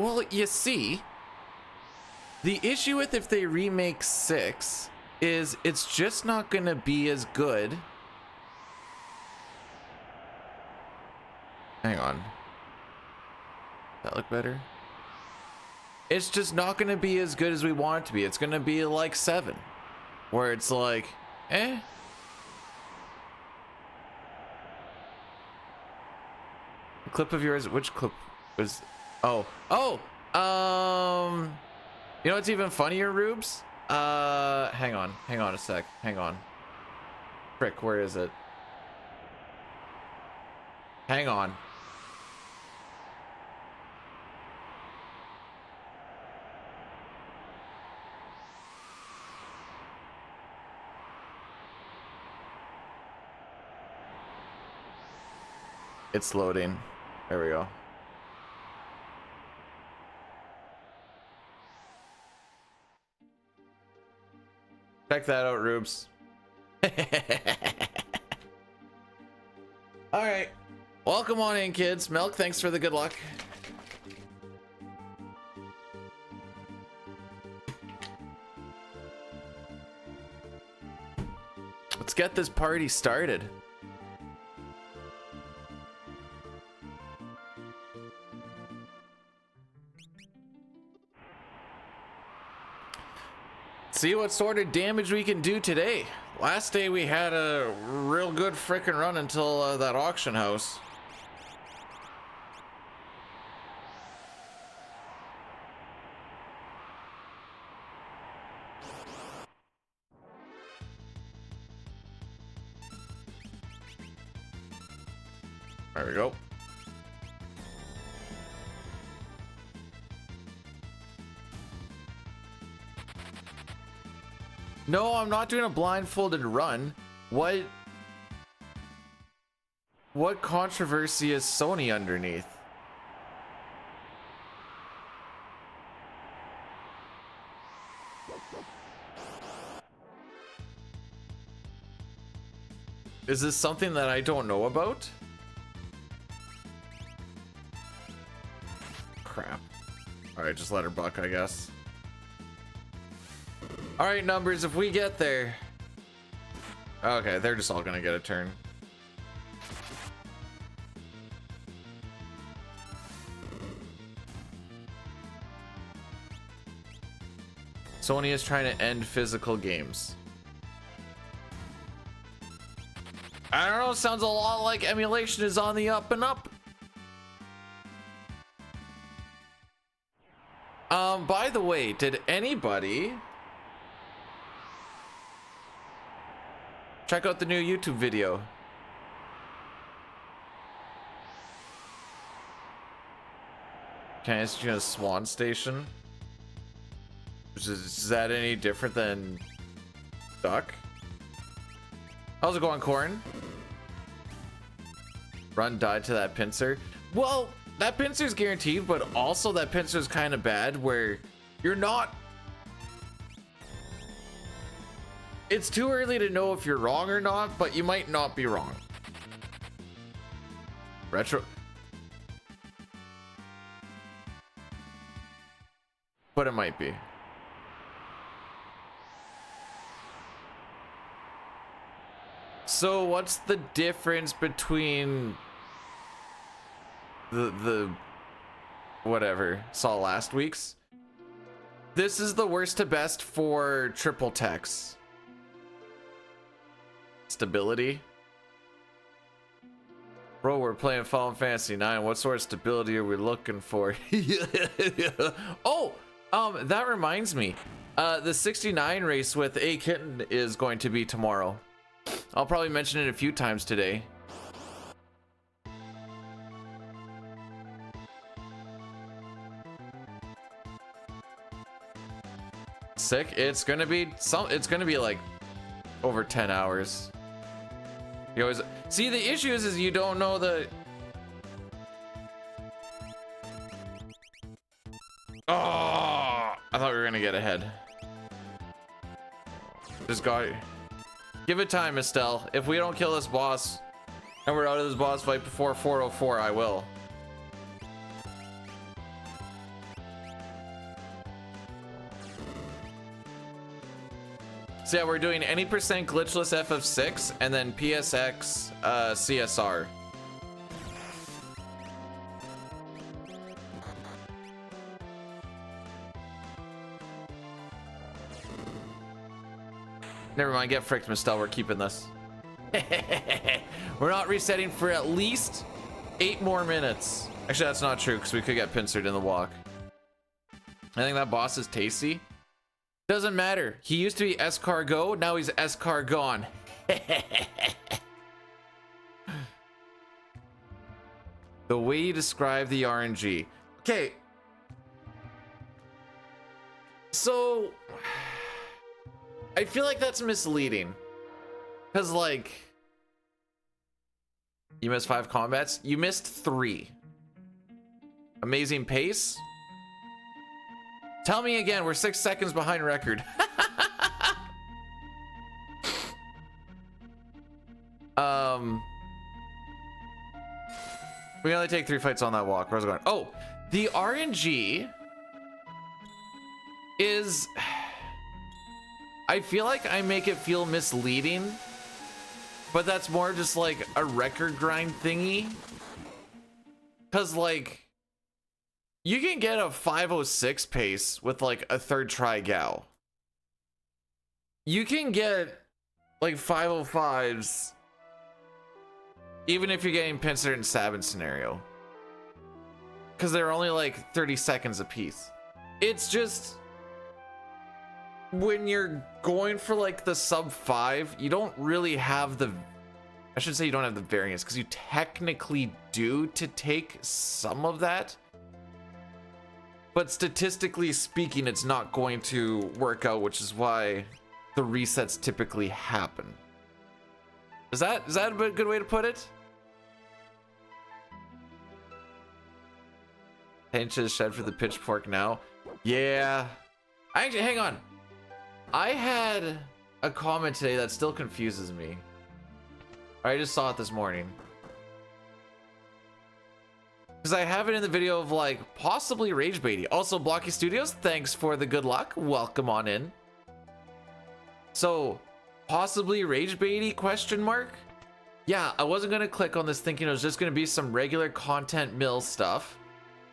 Well, you see, the issue with if they remake 6 is it's just not gonna be as good. Hang on. That look better? It's just not gonna be as good as we want it to be. It's gonna be like 7, where it's like, eh. A clip of yours, which clip was, oh, you know what's even funnier, Rubes? Hang on a sec, hang on. Frick, where is it? Hang on. It's loading. There we go. Check that out, Rubes. All right. Welcome on in, kids. Milk, thanks for the good luck. Let's get this party started. See what sort of damage we can do today. Last day we had a real good frickin' run until that auction house. There we go. No, I'm not doing a blindfolded run. What controversy is Sony underneath? Is this something that I don't know about? Crap. All right, just let her buck, I guess. All right, numbers, if we get there. Okay, they're just all gonna get a turn. Sony is trying to end physical games. I don't know, sounds a lot like emulation is on the up and up. By the way, did anybody check out the new YouTube video? Okay, it's just a Swan Station. Is that any different than Duck? How's it going, Corn? Run died to that pincer. Well, that pincer's guaranteed, but also that pincer's kind of bad where you're not... It's too early to know if you're wrong or not, but you might not be wrong. Retro... But it might be. So what's the difference between the whatever saw last week's? This is the worst to best for triple text. Stability. Bro, we're playing Final Fantasy 9. What sort of stability are we looking for? Oh, that reminds me. The 69 race with A Kitten is going to be tomorrow. I'll probably mention it a few times today. Sick. It's gonna be like over 10 hours. You always see the issue is you don't know the... Oh, I thought we were gonna get ahead. Just got... Give it time, Estelle. If we don't kill this boss and we're out of this boss fight before 404, I will. So yeah, we're doing any percent glitchless FF6 and then PSX CSR. Never mind, get fricked, Mistel. We're keeping this. We're not resetting for at least 8 more minutes. Actually, that's not true because we could get pincered in the walk. I think that boss is tasty. Doesn't matter. He used to be Escargot, now he's Escargon. The way you describe the RNG. Okay. So I feel like that's misleading. Because, like, you missed 5 combats. You missed 3. Amazing pace. Tell me again, we're 6 seconds behind record. We only take 3 fights on that walk. Where's it going? Oh, the RNG is... I feel like I make it feel misleading, but that's more just like a record grind thingy. Cause like, you can get a 506 pace with like a 3rd try gal. You can get like 505s even if you're getting pincered in Sabin scenario. Cause they're only like 30 seconds a piece. It's just, when you're going for like the sub 5, you don't really have the, I should say you don't have the variance, because you technically do to take some of that, but statistically speaking it's not going to work out, which is why the resets typically happen. Is that a good way to put it? Pinches shed for the pitchfork now. Yeah. Actually, hang on. I had a comment today that still confuses me. I just saw it this morning. Because I have it in the video of like possibly rage baity. Also, Blocky Studios, thanks for the good luck. Welcome on in. So, possibly rage baity question mark? Yeah, I wasn't gonna click on this thinking it was just gonna be some regular content mill stuff.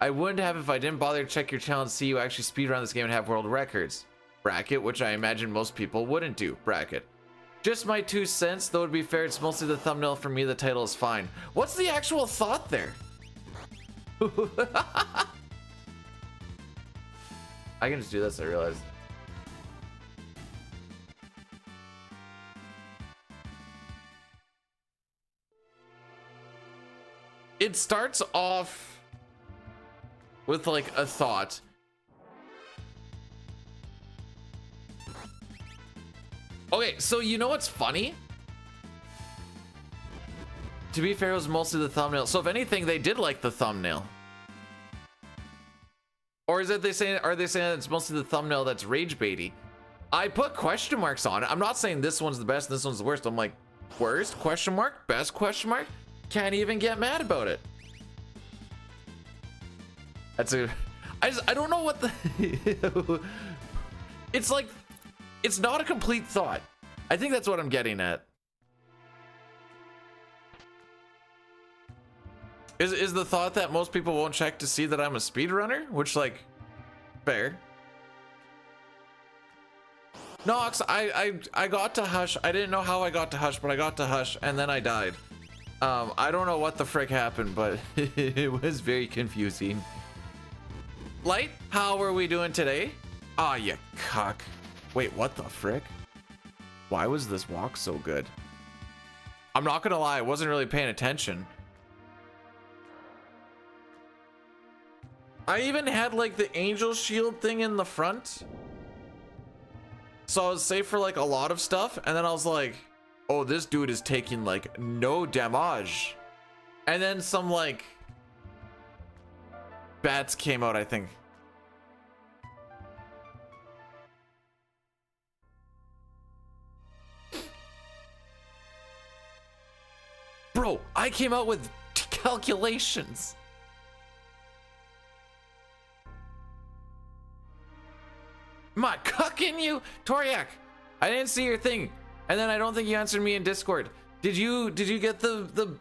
I wouldn't have if I didn't bother to check your channel and see you actually speedrun this game and have world records. Bracket, which I imagine most people wouldn't do. Bracket. Just my 2 cents, though to be fair, it's mostly the thumbnail for me, the title is fine. What's the actual thought there? I can just do this, I realized. It starts off with like a thought. Okay, so you know what's funny? To be fair, it was mostly the thumbnail. So if anything, they did like the thumbnail. Or is it are they saying it's mostly the thumbnail that's rage baity? I put question marks on it. I'm not saying this one's the best and this one's the worst. I'm like, worst question mark, best question mark. Can't even get mad about it. That's a I don't know what the it's like, it's not a complete thought. I think that's what I'm getting at. Is the thought that most people won't check to see that I'm a speedrunner? Which, like, fair. Nox, I got to Hush. I didn't know how I got to Hush, but I got to Hush, and then I died. I don't know what the frick happened, but it was very confusing. Light, how are we doing today? Aw, you cuck. Wait, what the frick? Why was this walk so good? I'm not gonna lie, I wasn't really paying attention. I even had like the angel shield thing in the front, so I was safe for like a lot of stuff, and then I was like, oh, this dude is taking like no damage, and then some like bats came out, I think. Bro, I came out with calculations. Am I cucking you? Toriak, I didn't see your thing. And then I don't think you answered me in Discord. Did you get the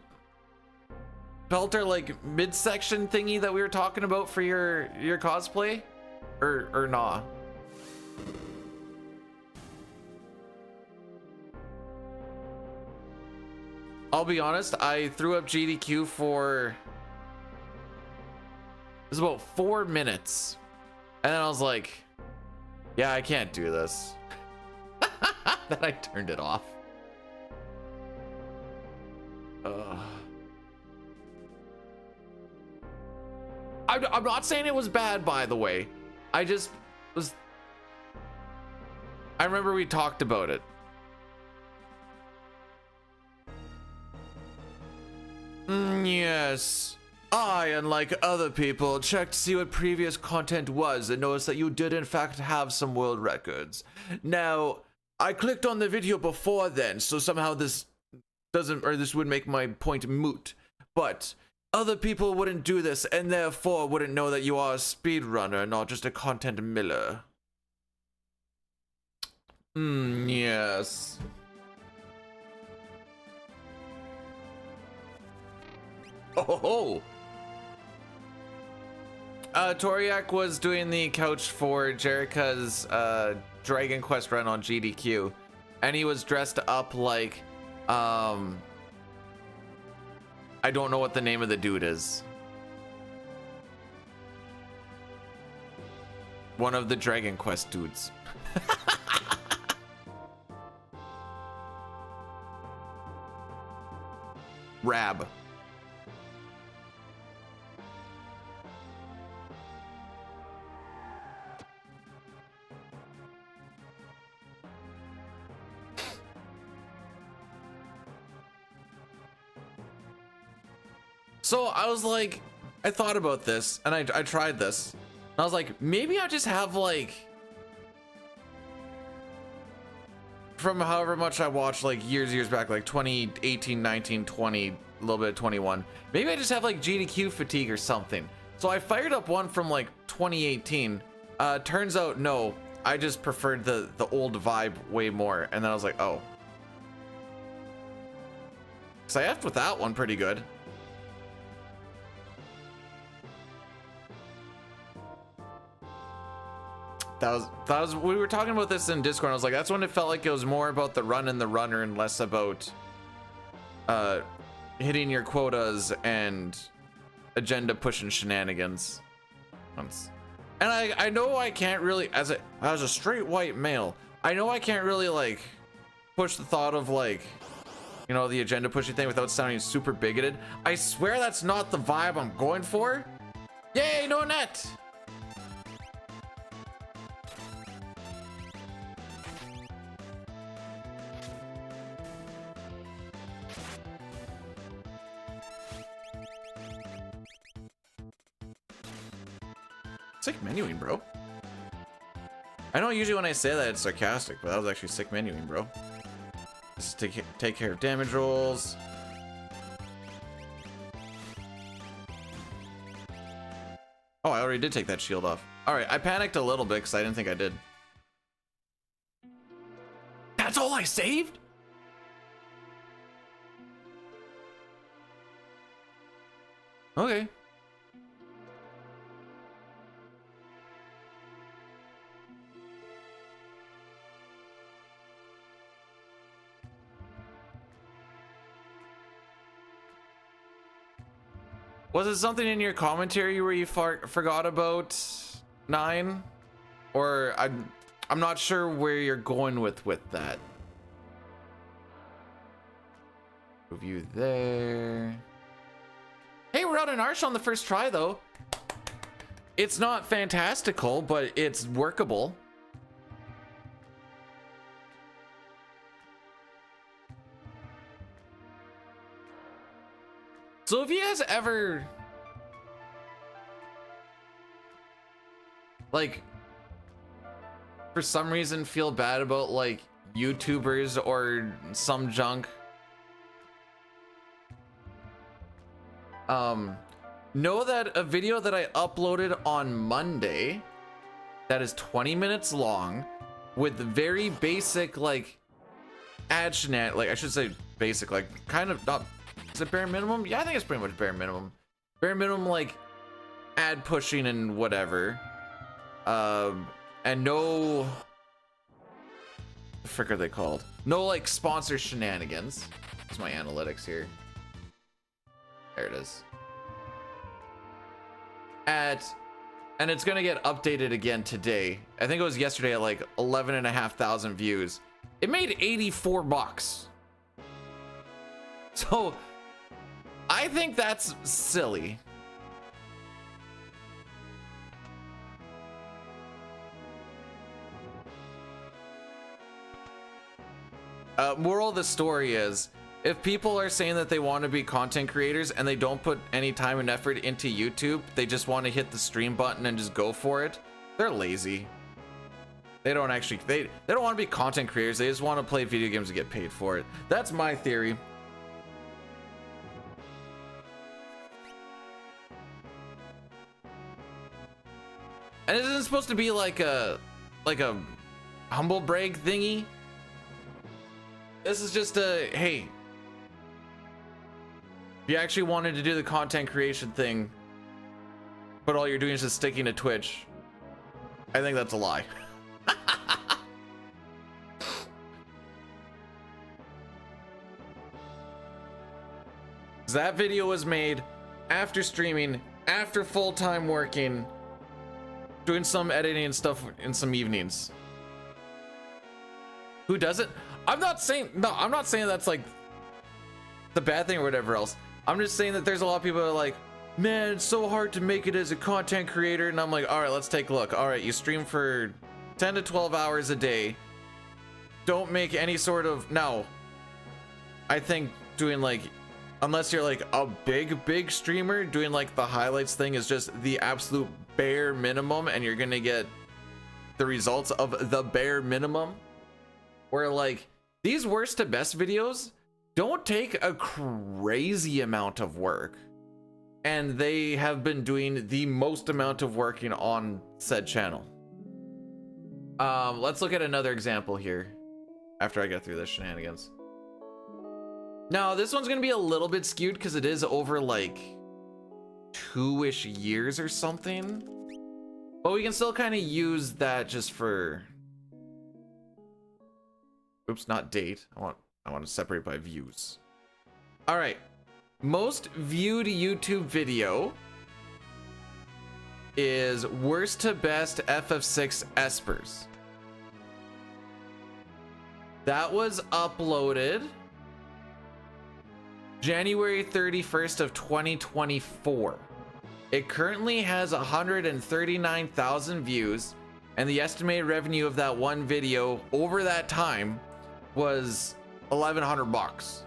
belter like midsection thingy that we were talking about for your cosplay? Or nah? I'll be honest, I threw up GDQ for it was about 4 minutes. And then I was like, yeah, I can't do this. Then I turned it off. I'm not saying it was bad, by the way. I just was. I remember we talked about it. Yes. I, unlike other people, checked to see what previous content was and noticed that you did in fact have some world records. Now, I clicked on the video before then, so somehow this would make my point moot. But other people wouldn't do this and therefore wouldn't know that you are a speedrunner, not just a content miller. Yes. Oh. Toriak was doing the couch for Jerica's Dragon Quest run on GDQ, and he was dressed up like I don't know what the name of the dude is. One of the Dragon Quest dudes. Rab. So I was like, I thought about this and I tried this. And I was like, maybe I just have like, from however much I watched like years back, like 2018, 19, 20, a little bit of 21. Maybe I just have like GDQ fatigue or something. So I fired up one from like 2018. Turns out, no, I just preferred the old vibe way more. And then I was like, oh. So I effed with that one pretty good. That was we were talking about this in Discord. I was like, that's when it felt like it was more about the run and the runner and less about hitting your quotas and agenda pushing shenanigans. And I know I can't really, as a straight white male, I know I can't really like push the thought of like, you know, the agenda pushing thing without sounding super bigoted. I swear that's not the vibe I'm going for. Yay, no net. Sick menuing, bro. I know usually when I say that it's sarcastic, but that was actually sick menuing, bro. Just take care of damage rolls. Oh, I already did take that shield off. All right, I panicked a little bit because I didn't think I did. That's all I saved? Okay. Was it something in your commentary where you forgot about 9? Or I'm not sure where you're going with that. Move you there. Hey, we're out in Arch on the first try though. It's not fantastical, but it's workable. So if you guys ever like for some reason feel bad about like YouTubers or some junk, know that a video that I uploaded on Monday that is 20 minutes long with very basic like ad like I should say basic, like kind of not, is it bare minimum? Yeah, I think it's pretty much bare minimum. Bare minimum like ad pushing and whatever. And no, the frick are they called? No like sponsor shenanigans. That's my analytics here. There it is. And it's gonna get updated again today. I think it was yesterday at like 11,500 views. It made 84 bucks. So I think that's silly. Moral of the story is, if people are saying that they want to be content creators and they don't put any time and effort into YouTube, they just want to hit the stream button and just go for it, they're lazy. They don't actually, they don't want to be content creators. They just want to play video games and get paid for it. That's my theory. And it isn't supposed to be like a humble brag thingy. This is just a, hey, if you actually wanted to do the content creation thing, but all you're doing is just sticking to Twitch, I think that's a lie. That video was made after streaming, after full-time working, doing some editing and stuff in some evenings. Who does it? I'm not saying that's like the bad thing or whatever else. I'm just saying that there's a lot of people that are like, man, it's so hard to make it as a content creator. And I'm like, all right, let's take a look. All right, you stream for 10 to 12 hours a day. Don't make any sort of, now, I think doing like, unless you're like a big streamer, doing like the highlights thing is just the absolute bare minimum, and you're gonna get the results of the bare minimum. Where like these worst to best videos don't take a crazy amount of work, and they have been doing the most amount of working on said channel. Let's look at another example here after I get through this shenanigans. Now this one's gonna be a little bit skewed because it is over like 2-ish years or something, but we can still kind of use that just for, oops, not date. I want to separate by views. All right, most viewed YouTube video is worst to best FF6 Espers. That was uploaded January 31st of 2024. It currently has 139,000 views, and the estimated revenue of that one video over that time was 1,100 bucks.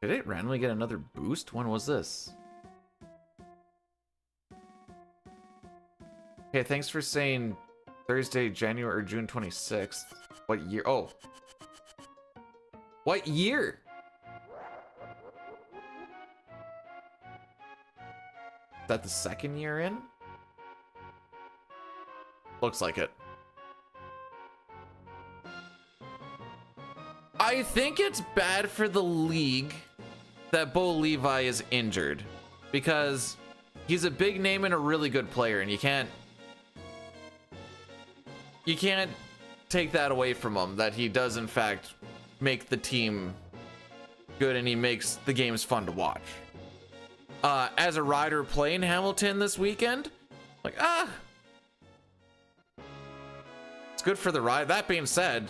Did it randomly get another boost? When was this? Okay, thanks for saying Thursday, January or June 26th. What year? Oh. What year? Is that the second year in? Looks like it. I think it's bad for the league that Bo Levi is injured, because he's a big name and a really good player, and you can't take that away from him, that he does in fact make the team good and he makes the games fun to watch. As a rider playing Hamilton this weekend, like, it's good for the ride. That being said,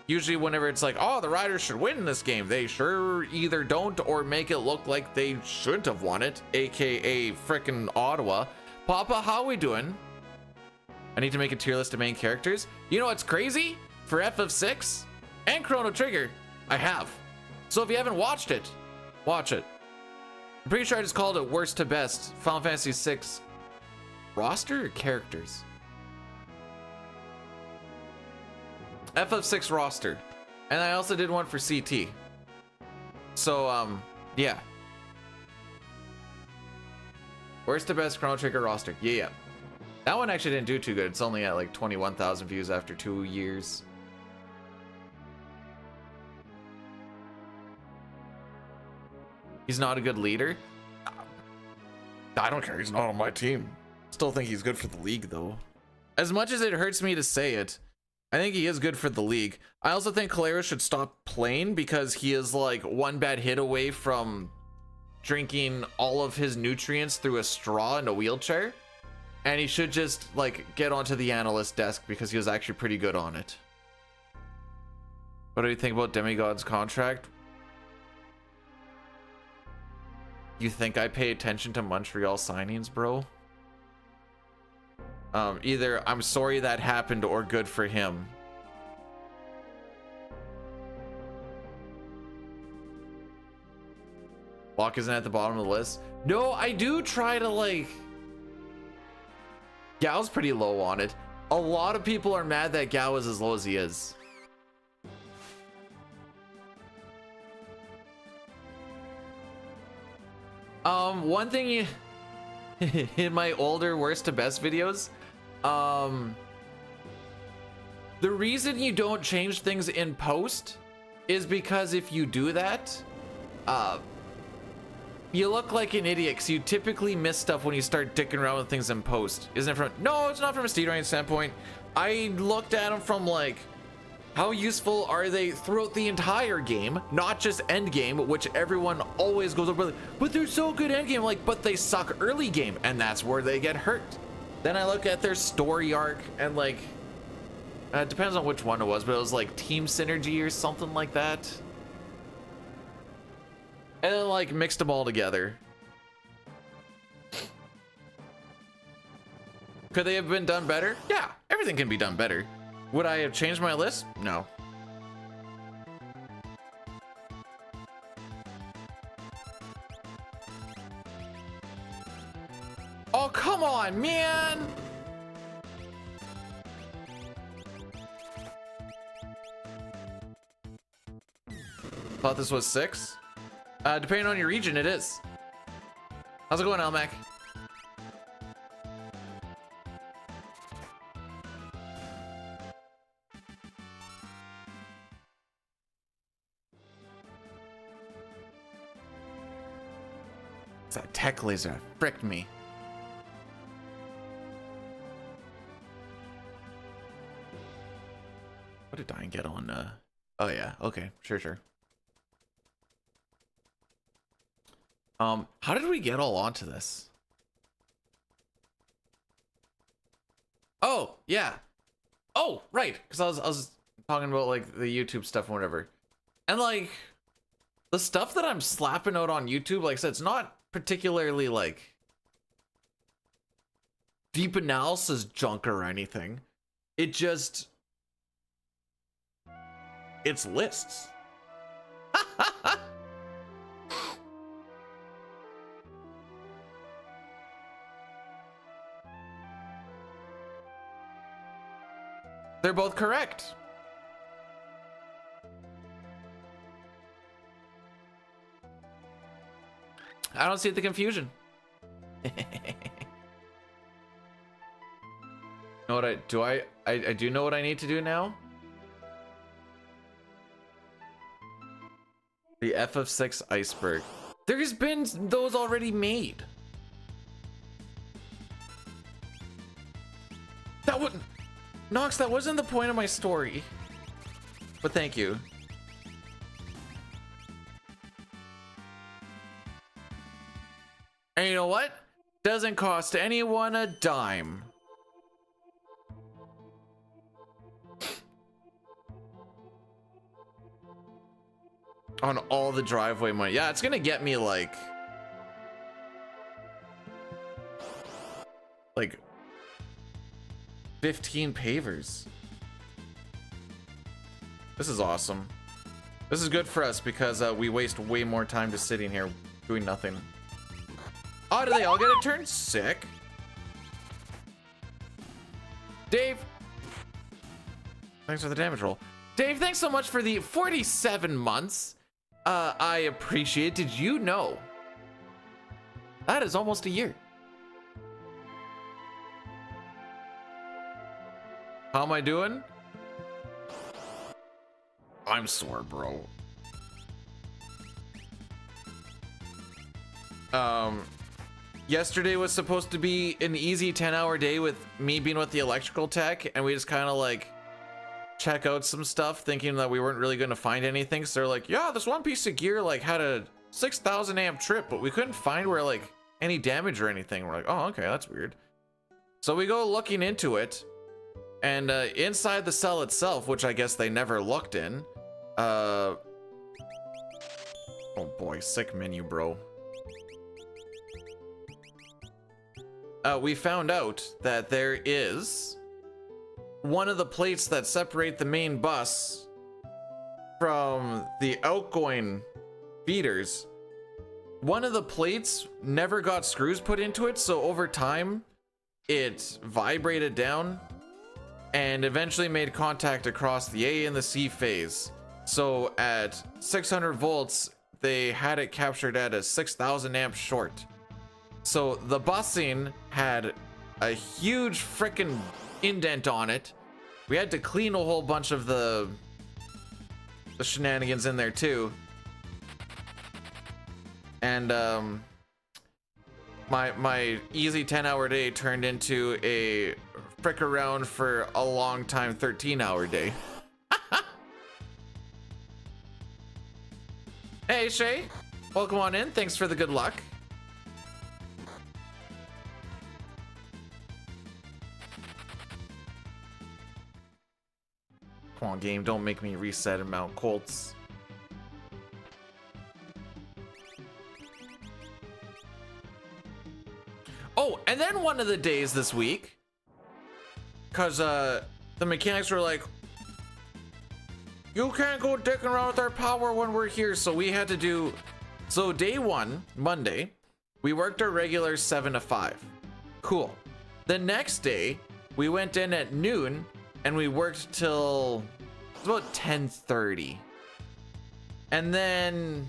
usually whenever it's like, oh, the riders should win this game, they sure either don't or make it look like they shouldn't have won it, aka frickin' Ottawa. Papa, how we doing? I need to make a tier list of main characters. You know what's crazy? For FF6 and Chrono Trigger, I have. So if you haven't watched it, watch it. I'm pretty sure I just called it worst to best Final Fantasy VI roster or characters? FF6 roster. And I also did one for CT. So Yeah. Worst to best Chrono Trigger roster. Yeah. That one actually didn't do too good. It's only at like 21,000 views after 2 years. He's not a good leader. I don't care. He's not on my team. Still think he's good for the league, though. As much as it hurts me to say it, I think he is good for the league. I also think Calera should stop playing because he is like one bad hit away from drinking all of his nutrients through a straw in a wheelchair. And he should just like get onto the analyst desk because he was actually pretty good on it. What do you think about Demigod's contract? You think I pay attention to Montreal signings, bro? Either I'm sorry that happened or good for him. Walk isn't at the bottom of the list. No, I do try to like... Gao's pretty low on it. A lot of people are mad that Gao is as low as he is. One thing in my older worst to best videos, the reason you don't change things in post is because if you do that, you look like an idiot because you typically miss stuff when you start dicking around with things in post. Isn't it from... No, it's not from a speedrunning standpoint. I looked at them from like, how useful are they throughout the entire game, not just end game, which everyone always goes over, but they're so good end game, like, but they suck early game, and that's where they get hurt. Then I look at their story arc and like, it depends on which one it was, but it was like team synergy or something like that. And then like mixed them all together. Could they have been done better? Yeah, everything can be done better. Would I have changed my list? No. Oh, come on, man! Thought this was 6? Depending on your region, it is. How's it going, Elmac? That tech laser fricked me. What did Dying get on? Oh yeah, okay, sure. How did we get all onto this? Oh yeah. Oh right, because I was talking about like the YouTube stuff and whatever, and like the stuff that I'm slapping out on YouTube, like I said, it's not particularly like deep analysis junk or anything. It just, it's lists. They're both correct. I don't see the confusion. You know what I do know what I need to do now? The FF6 iceberg. There's been those already made. That wouldn't... Nox, that wasn't the point of my story. But thank you. And you know what? Doesn't cost anyone a dime. On all the driveway money. Yeah, it's gonna get me like 15 pavers. This is awesome. This is good for us because we waste way more time just sitting here doing nothing. Oh, do they all get a turn? Sick. Dave. Thanks for the damage roll. Dave, thanks so much for the 47 months. I appreciate. Did you know that is almost a year? How am I doing? I'm sore, bro. Yesterday was supposed to be an easy 10-hour day with me being with the electrical tech, and we just kind of like check out some stuff thinking that we weren't really going to find anything. So they're like, yeah, this one piece of gear like had a 6,000 amp trip, but we couldn't find where like any damage or anything. We're like, oh, okay, that's weird. So we go looking into it, and inside the cell itself, which I guess they never looked in, oh boy, sick menu, bro. We found out that there is one of the plates that separate the main bus from the outgoing feeders. One of the plates never got screws put into it, so over time it vibrated down and eventually made contact across the A and the C phase. So at 600 volts, they had it captured at a 6,000 amp short. So the busing had a huge freaking indent on it. We had to clean a whole bunch of the shenanigans in there too. And my easy 10-hour day turned into a frick around for a long time 13-hour day. Hey Shay, welcome on in. Thanks for the good luck. Come on, game, don't make me reset and mount Colts. Oh, and then one of the days this week, because the mechanics were like, you can't go dicking around with our power when we're here, so we had to do... So day one, Monday, we worked our regular 7 to 5. Cool. The next day, we went in at noon, and we worked till about 10:30. And then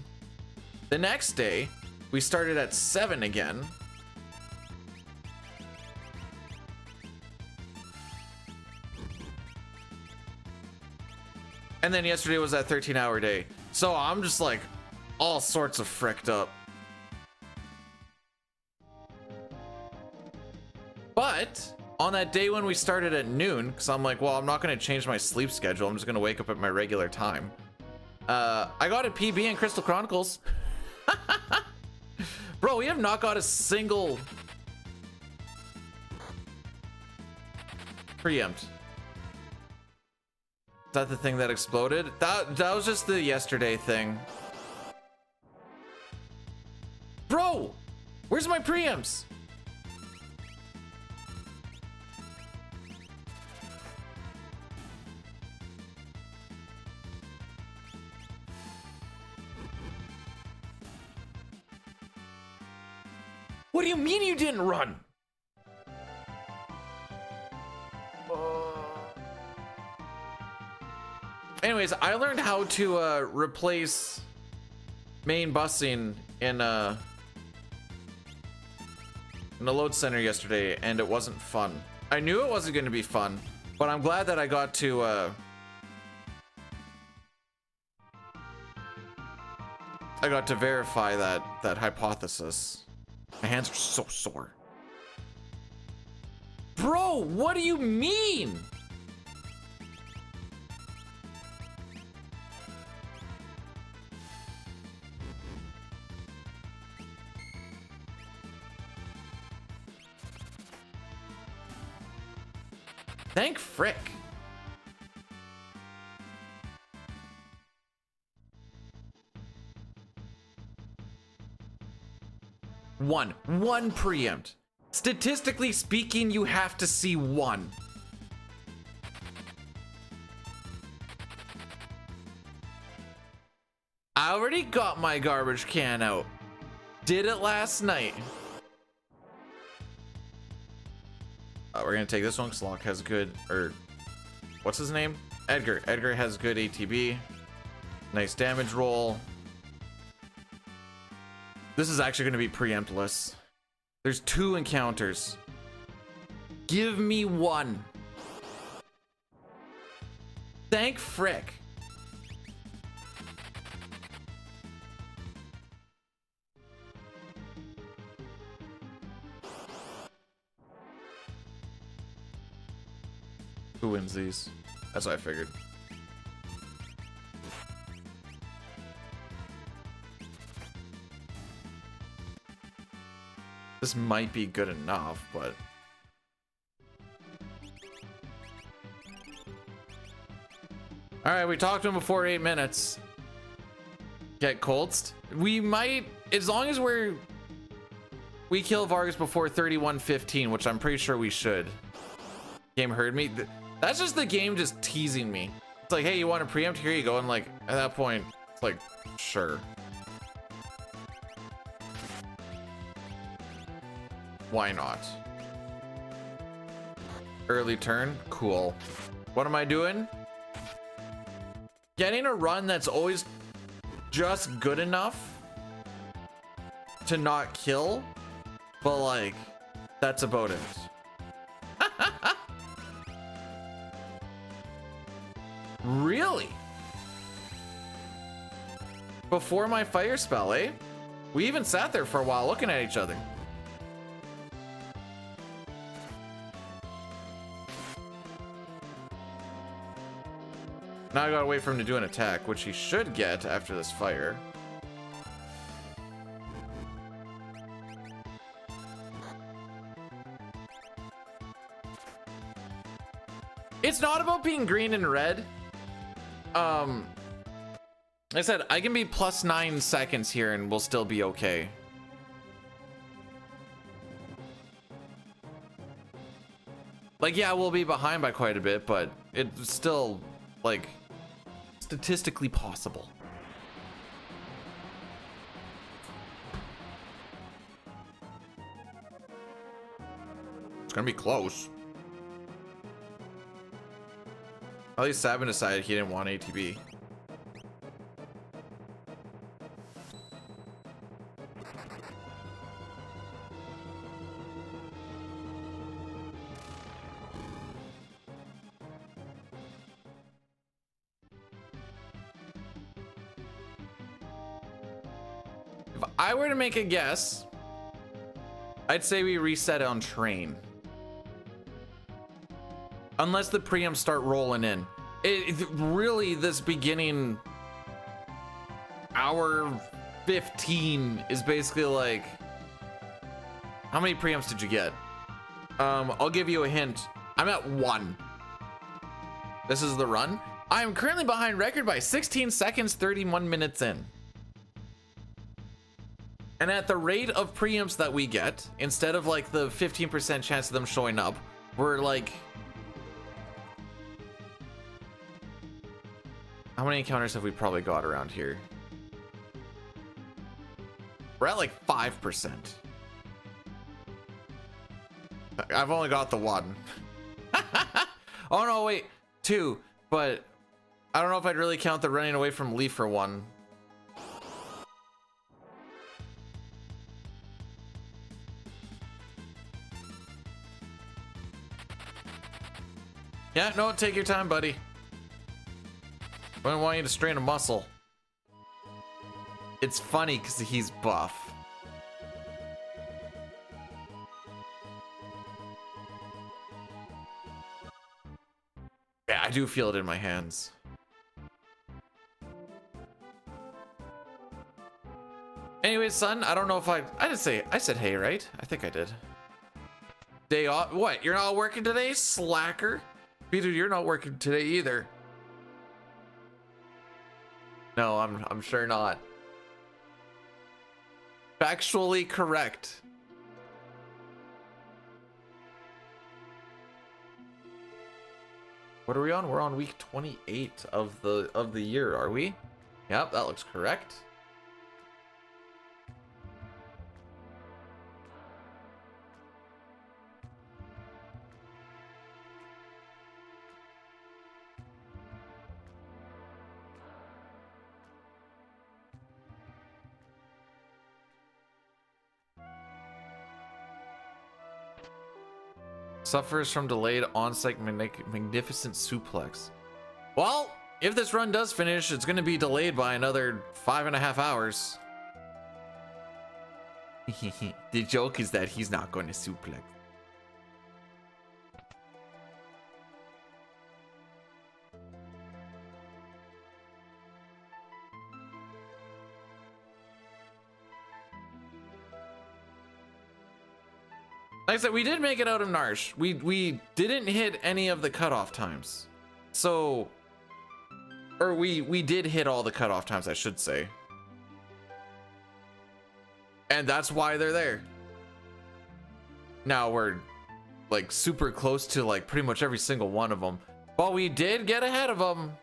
the next day, we started at 7 again. And then yesterday was that 13-hour day. So I'm just like all sorts of fricked up. But on that day when we started at noon, because I'm like, well, I'm not going to change my sleep schedule. I'm just going to wake up at my regular time. I got a PB in Crystal Chronicles. Bro, we have not got a single preempt. Is that the thing that exploded? That was just the yesterday thing. Bro, where's my preamps? What do you mean you didn't run? Anyways, I learned how to replace main busing in a load center yesterday, and it wasn't fun. I knew it wasn't going to be fun, but I'm glad that I got to verify that hypothesis. My hands are so sore. Bro, what do you mean? Thank frick. One preempt. Statistically speaking, you have to see one. I already got my garbage can out. Did it last night. We're gonna take this one because Locke has good, or what's his name? Edgar. Edgar has good ATB. Nice damage roll. This is actually going to be preemptless. There's 2 encounters. Give me 1. Thank frick. Who wins these? That's what I figured. This might be good enough, but... Alright, we talked to him before 8 minutes. Get Colts. We might, as long as we kill Vargas before 31:15, which I'm pretty sure we should. Game heard me. That's just the game just teasing me. It's like, hey, you want to preempt? Here you go. And like, at that point, it's like, sure. Why not? Early turn, cool. What am I doing? Getting a run that's always just good enough to not kill, but like, that's about it. Really? Before my fire spell, eh? We even sat there for a while looking at each other. Now I gotta wait for him to do an attack, which he should get after this fire. It's not about being green and red. Like I said, I can be plus 9 seconds here and we'll still be okay. Like, yeah, we'll be behind by quite a bit, but it's still, like, statistically possible. It's gonna be close. At least Sabin decided he didn't want ATB. If I were to make a guess, I'd say we reset on train. Unless the preempts start rolling in. It really, this beginning hour 15 is basically like, how many preempts did you get? I'll give you a hint. I'm at 1. This is the run. I am currently behind record by 16 seconds, 31 minutes in. And at the rate of preempts that we get, instead of like the 15% chance of them showing up, we're like, how many encounters have we probably got around here? We're at like 5%. I've only got the 1. Oh no, wait, 2. But I don't know if I'd really count the running away from Leaf for 1. Yeah, no, take your time, buddy. I don't want you to strain a muscle. It's funny because he's buff. Yeah, I do feel it in my hands. Anyways, son, I don't know if I said hey, right? I think I did. Day off. What? You're not working today, slacker? Peter, you're not working today either. No, I'm sure not. Factually correct. What are we on? We're on week 28 of the year, are we? Yep, that looks correct. Suffers from delayed on-site magnificent suplex. Well, if this run does finish, it's going to be delayed by another 5.5 hours. The joke is that he's not going to suplex. Like I said, we did make it out of Narsh. We didn't hit any of the cutoff times. So, or we did hit all the cutoff times, I should say. And that's why they're there. Now we're like super close to like pretty much every single one of them. But we did get ahead of them.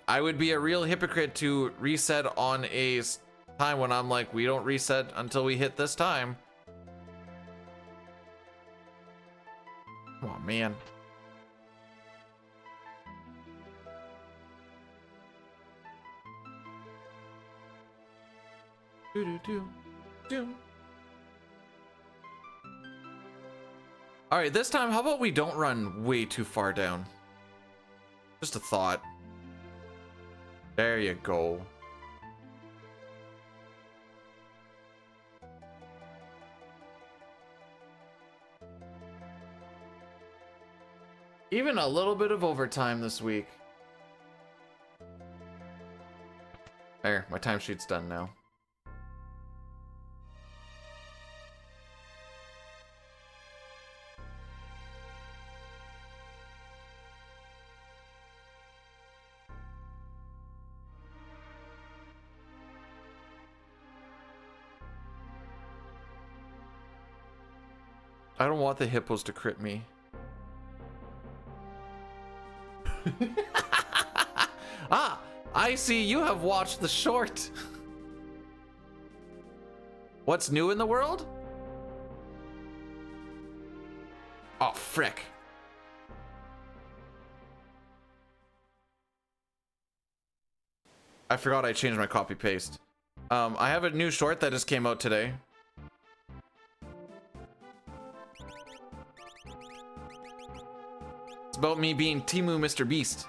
I would be a real hypocrite to reset on a time when I'm like, we don't reset until we hit this time. Come on, man. All right, this time, how about we don't run way too far down? Just a thought. There you go. Even a little bit of overtime this week. There, my timesheet's done now. I don't want the hippos to crit me. Ah, I see you have watched the short. What's new in the world? Oh, frick. I forgot I changed my copy paste. I have a new short that just came out today. It's about me being Timu Mr. Beast.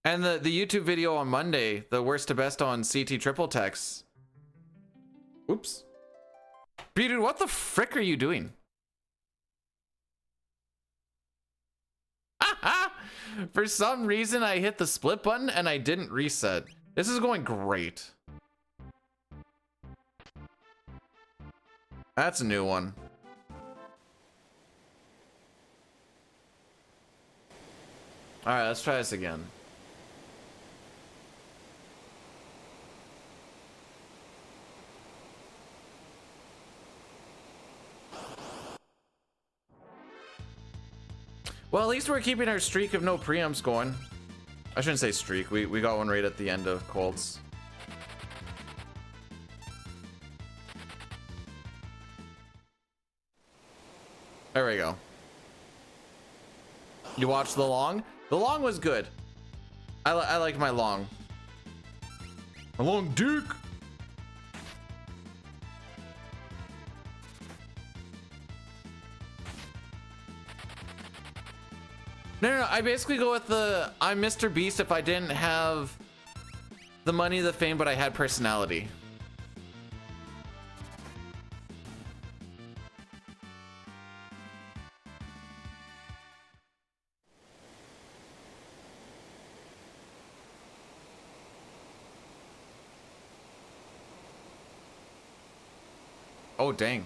And the YouTube video on Monday, the worst to best on CT triple text. Oops. Dude, what the frick are you doing? For some reason, I hit the split button and I didn't reset. This is going great. That's a new one. All right, let's try this again. Well, at least we're keeping our streak of no preamps going. I shouldn't say streak. We got one right at the end of Colts. There we go. You watched the long? The long was good. I like my long. My long dick. No, I basically go with the I'm Mr. Beast if I didn't have the money, the fame, but I had personality. Oh, dang.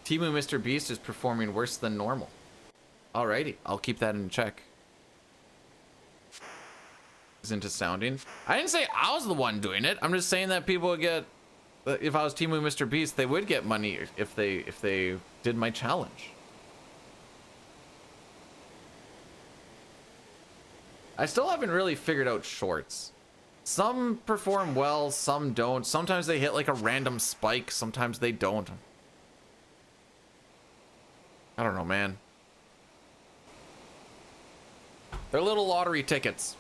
Timu Mr. Beast is performing worse than normal. Alrighty, I'll keep that in check. Is into sounding. I didn't say I was the one doing it. I'm just saying that people would get, if I was Timu Mr. Beast, they would get money if they did my challenge. I still haven't really figured out shorts. Some perform well, some don't. Sometimes they hit like a random spike, sometimes they don't. I don't know, man. They're little lottery tickets.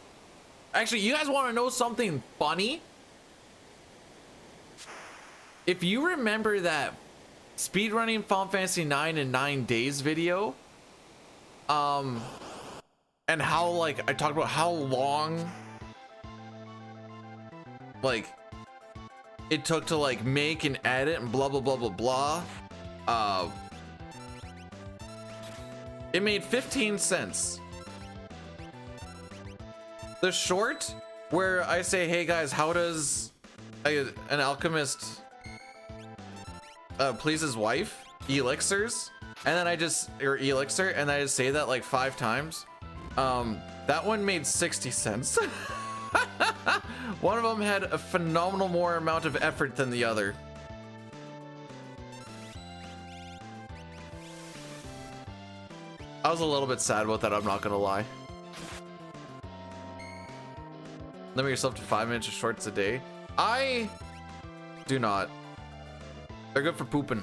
Actually, you guys want to know something funny? if you remember that speedrunning Final Fantasy 9 in 9 days video, and how like I talked about how long like it took to like make and edit and blah blah blah blah blah, it made 15 cents. The short where I say, hey guys, how does an alchemist please his wife? Elixirs. And then I just, or elixir, and I just say that like 5 times. That one made 60 cents. One of them had a phenomenal more amount of effort than the other. I was a little bit sad about that, I'm not gonna lie. Limit yourself to 5 minutes of shorts a day. I do not. They're good for pooping.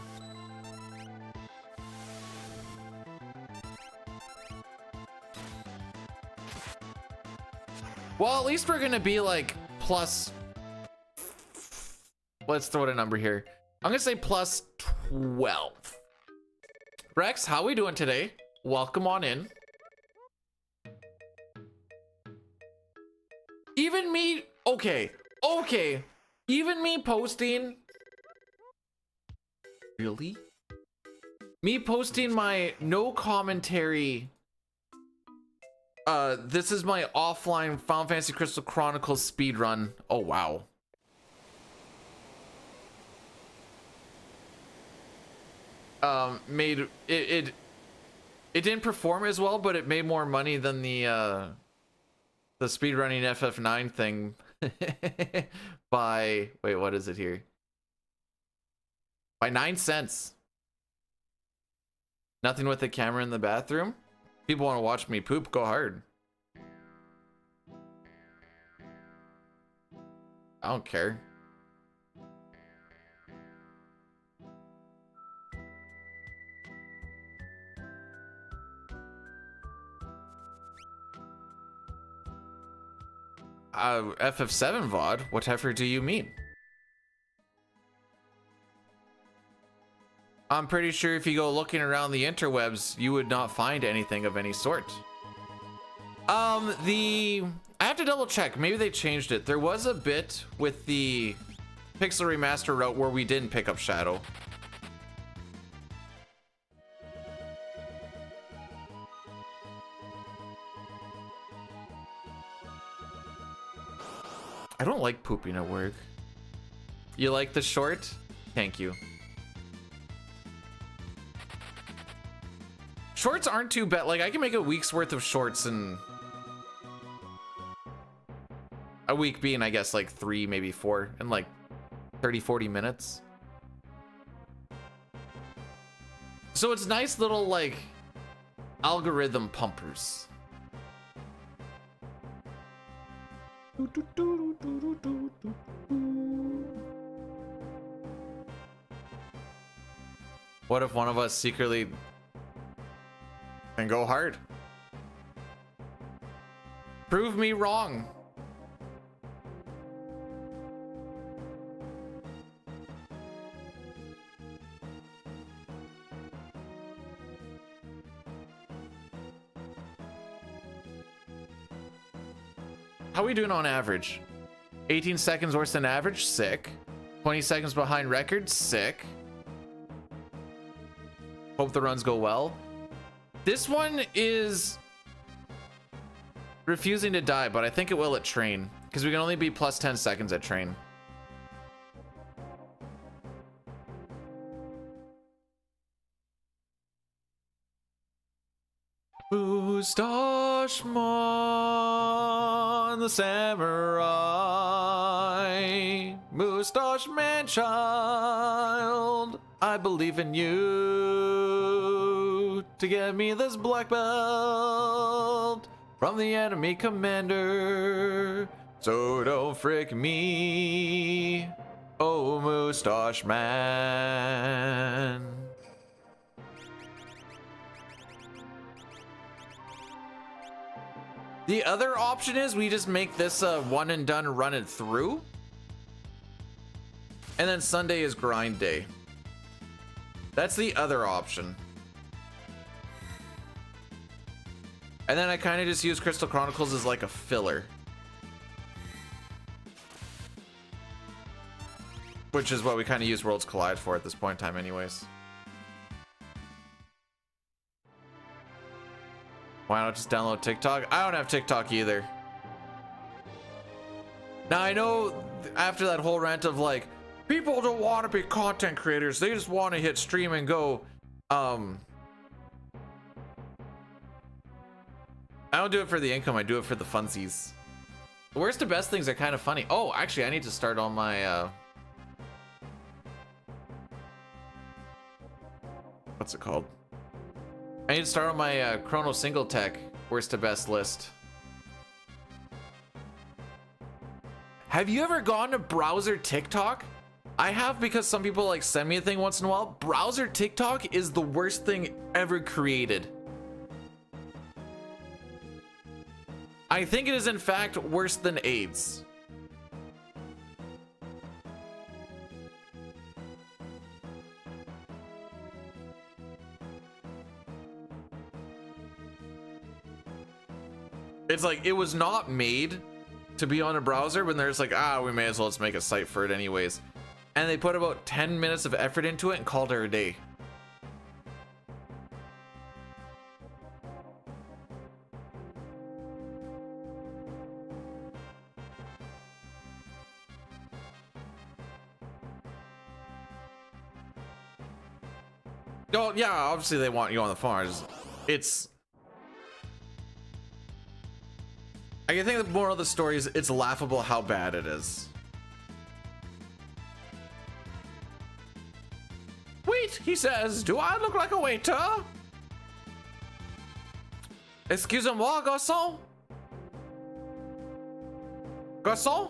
Well, at least we're gonna be like plus, let's throw out a number here. I'm gonna say plus 12. Rex, how we doing today? Welcome on in. Even me, okay, even me posting, really? Me posting my no commentary, this is my offline Final Fantasy Crystal Chronicles speedrun. Oh, wow. Made, it didn't perform as well, but it made more money than the speedrunning FF9 thing by, wait, what is it here? By 9 cents. Nothing with the camera in the bathroom. People want to watch me poop, go hard. I don't care. FF7 VOD? Whatever do you mean? I'm pretty sure if you go looking around the interwebs, you would not find anything of any sort. I have to double check. Maybe they changed it. There was a bit with the Pixel Remaster route where we didn't pick up Shadow. I don't like pooping at work. You like the short? Thank you. Shorts aren't too bad. Like, I can make a week's worth of shorts in a week being, I guess, like 3, maybe 4 in like 30-40 minutes. So it's nice little like algorithm pumpers. What if one of us secretly can go hard? Prove me wrong. How are we doing on average? 18 seconds worse than average, sick. 20 seconds behind record, sick. Hope the runs go well. This one is refusing to die, but I think it will at train, because we can only be plus 10 seconds at train. Moustache-mon, the samurai. Moustache man child, I believe in you to get me this black belt from the enemy commander. So don't frick me, oh Moustache man. The other option is we just make this a one and done, run it through. And then Sunday is grind day. That's the other option. And then I kind of just use Crystal Chronicles as like a filler. Which is what we kind of use Worlds Collide for at this point in time anyways. Why not just download TikTok? I don't have TikTok either. Now I know after that whole rant of like, people don't want to be content creators, they just want to hit stream and go. I don't do it for the income, I do it for the funsies. The worst to best things are kind of funny. Oh, actually, I need to start on my what's it called? I need to start on my Chrono Single Tech worst to best list. Have you ever gone to browser TikTok? I have, because some people like send me a thing once in a while. Browser TikTok is the worst thing ever created. I think it is in fact worse than AIDS. It's like, it was not made to be on a browser when there's like, we may as well just make a site for it anyways. And they put about 10 minutes of effort into it and called it a day. Oh, yeah, obviously they want you on the phone. It's... I think the moral of the story is it's laughable how bad it is. Wait, he says, do I look like a waiter? Excusez-moi, garçon? Garçon?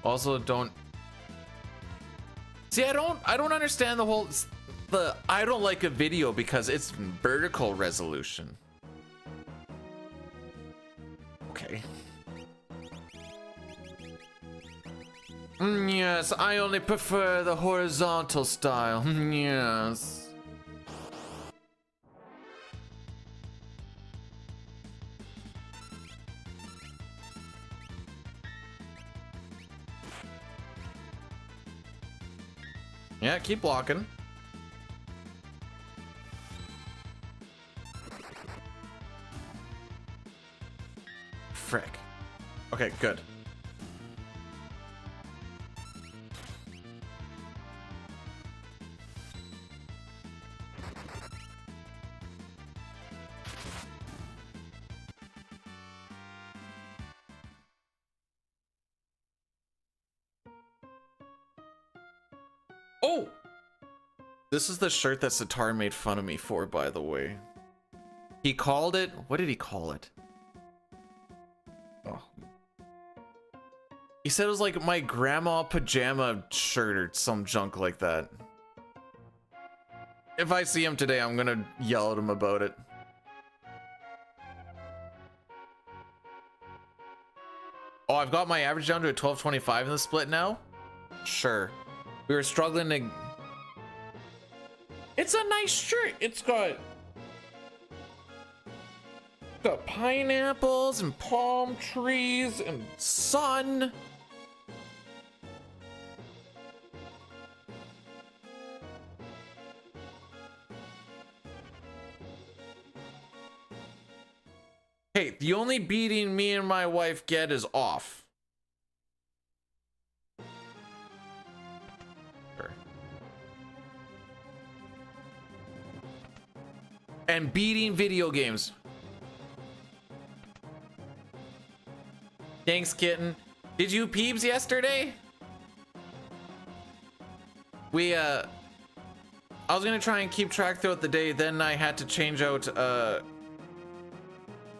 Also, don't... See, I don't understand the whole... I don't like a video because it's vertical resolution. Okay. Yes, I only prefer the horizontal style. Yes. Yeah, keep blocking. Frick. Okay, good. Oh! This is the shirt that Sitar made fun of me for, by the way. He called it... What did he call it? Oh. He said it was like my grandma pajama shirt or some junk like that. If I see him today, I'm gonna yell at him about it. Oh, I've got my average down to a 12.25 in the split now? Sure. We were struggling to... It's a nice shirt. It's got pineapples and palm trees and sun. Hey, the only beating me and my wife get is off. Sure. And beating video games. Thanks, kitten. Did you peebs yesterday? I was gonna try and keep track throughout the day, then I had to change out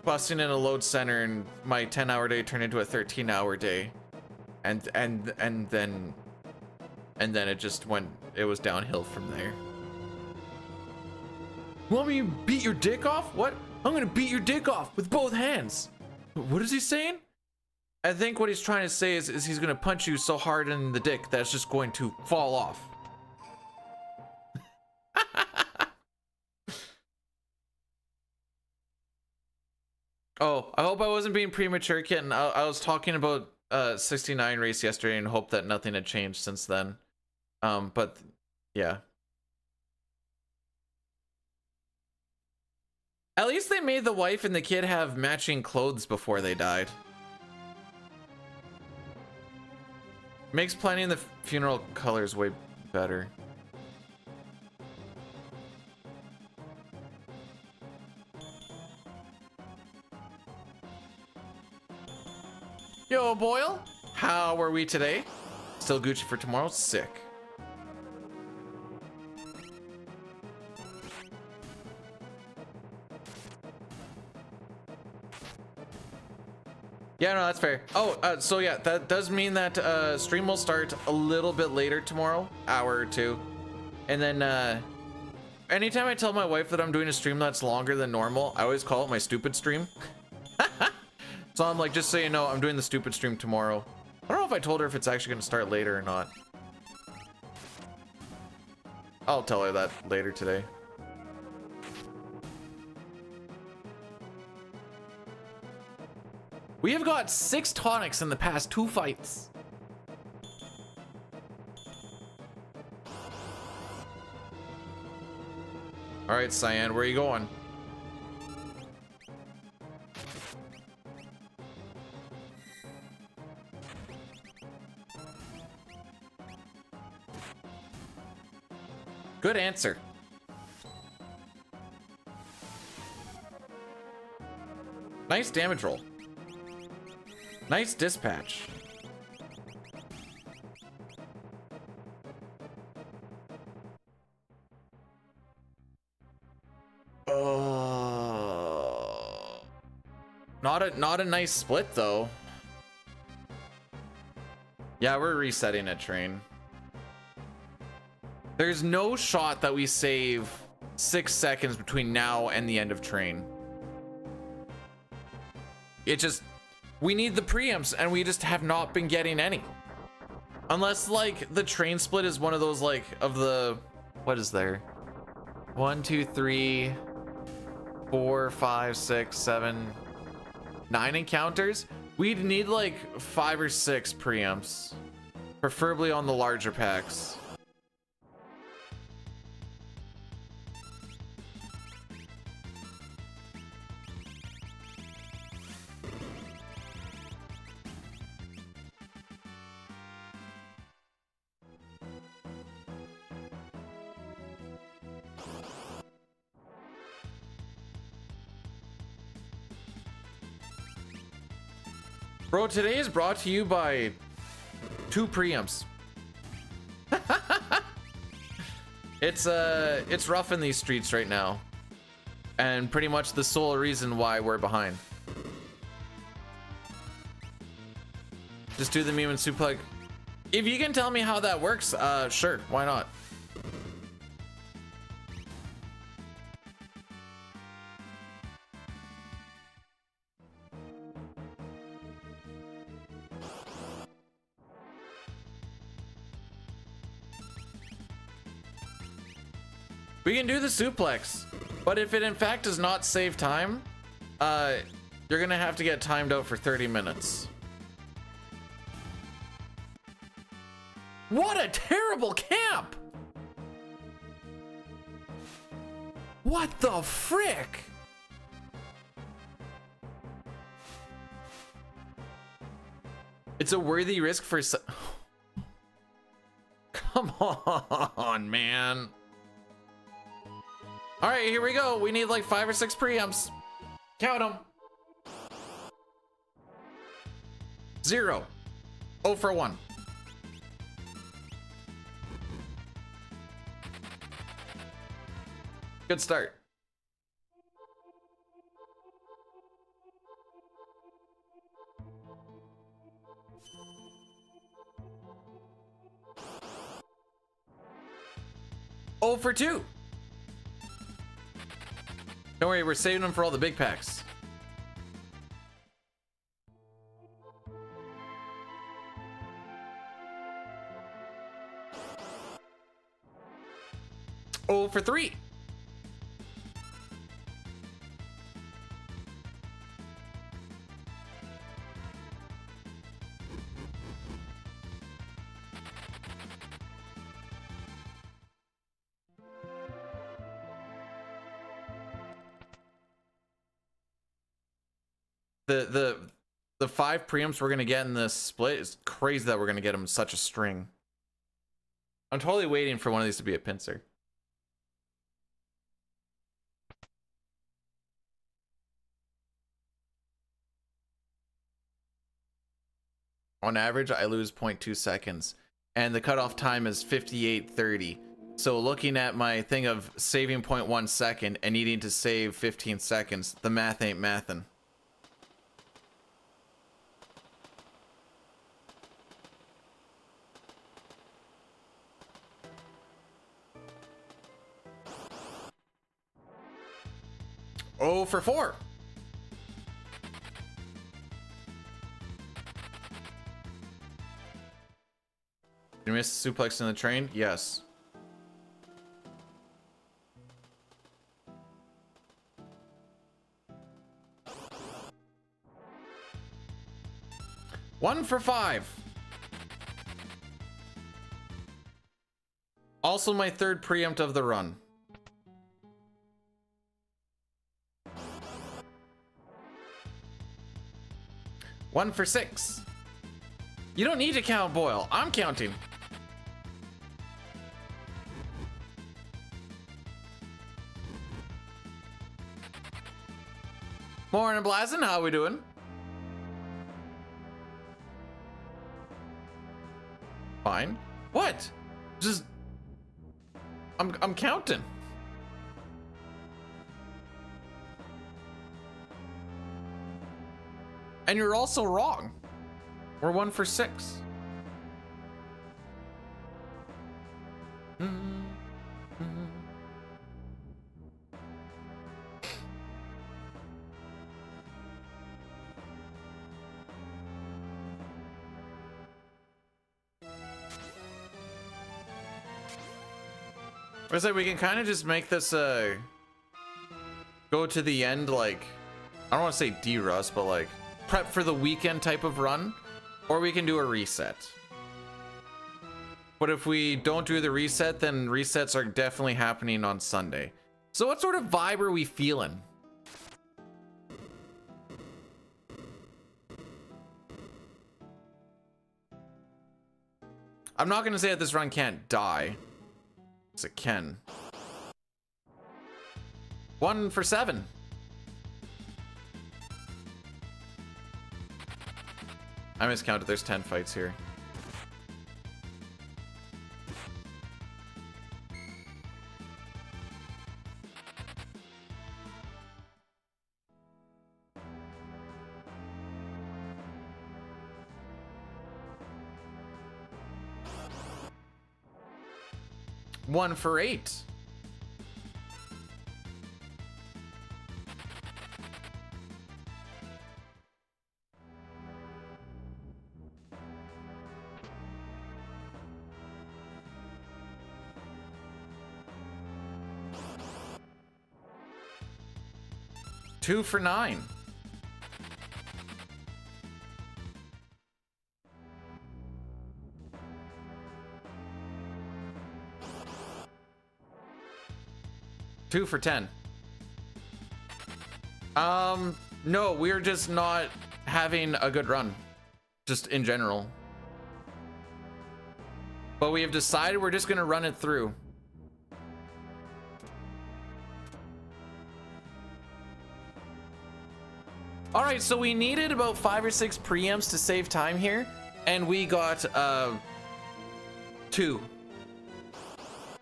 busting in a load center, and my 10-hour day turned into a 13-hour day. And then it just went, it was downhill from there. Want me to beat your dick off? What? I'm gonna beat your dick off with both hands. What is he saying? I think what he's trying to say is he's gonna punch you so hard in the dick that it's just going to fall off. Oh, I hope I wasn't being premature, kitten. I was talking about 69 race yesterday and hope that nothing had changed since then. But yeah. At least they made the wife and the kid have matching clothes before they died. Makes planning the funeral colors way better. Yo, Boyle, how are we today? Still Gucci for tomorrow? Sick. Yeah, no, that's fair. Oh, so yeah, that does mean that stream will start a little bit later tomorrow, hour or two. And then anytime I tell my wife that I'm doing a stream that's longer than normal, I always call it my stupid stream. So I'm like, just so you know, I'm doing the stupid stream tomorrow. I don't know if I told her if it's actually going to start later or not. I'll tell her that later today. We have got 6 tonics in the past 2 fights. All right, Cyan, where are you going? Good answer. Nice damage roll. Nice dispatch. Not a nice split though. Yeah, we're resetting a train. There's no shot that we save 6 seconds between now and the end of train. It just, we need the preamps and we just have not been getting any. Unless like the train split is one of those like of the, what is there? 1, 2, 3, 4, 5, 6, 7, 9 encounters. We'd need like 5 or 6 preamps, preferably on the larger packs. Bro, today is brought to you by 2 preamps. It's rough in these streets right now. And pretty much the sole reason why we're behind. Just do the meme and suplex. If you can tell me how that works, sure, why not? We can do the suplex, but if it in fact does not save time, you're gonna have to get timed out for 30 minutes. What a terrible camp! What the frick? It's a worthy risk for Come on, man. All right, here we go. We need like 5 or 6 preamps. Count them. 0. 0 for 1. Good start. Oh for 2. Don't worry, we're saving them for all the big packs. Oh, for 3. The 5 preamps we're gonna get in this split is crazy that we're gonna get them in such a string. I'm totally waiting for one of these to be a pincer. On average, I lose 0.2 seconds, and the cutoff time is 58:30. So looking at my thing of saving 0.1 second and needing to save 15 seconds, the math ain't mathin'. Oh, for 4. Did you miss the suplex in the train? Yes. One for 5. Also my 3rd preempt of the run. One for 6. You don't need to count, Boyle. I'm counting. Morning, Blazin'. How we doing? Fine. What? Just... I'm counting. And you're also wrong. We're 1 for 6. I said we can kind of just make this go to the end, like, I don't want to say de-rust, but like prep for the weekend type of run, or we can do a reset. But if we don't do the reset, then resets are definitely happening on Sunday. So what sort of vibe are we feeling? I'm not gonna say that this run can't die. Yes, it can. 1 for 7. I miscounted. There's 10 fights here. One for 8. Two for 9. Two for 10. No, we're just not having a good run, just in general. But we have decided we're just gonna run it through. All right, so we needed about 5 or 6 preamps to save time here, and we got 2.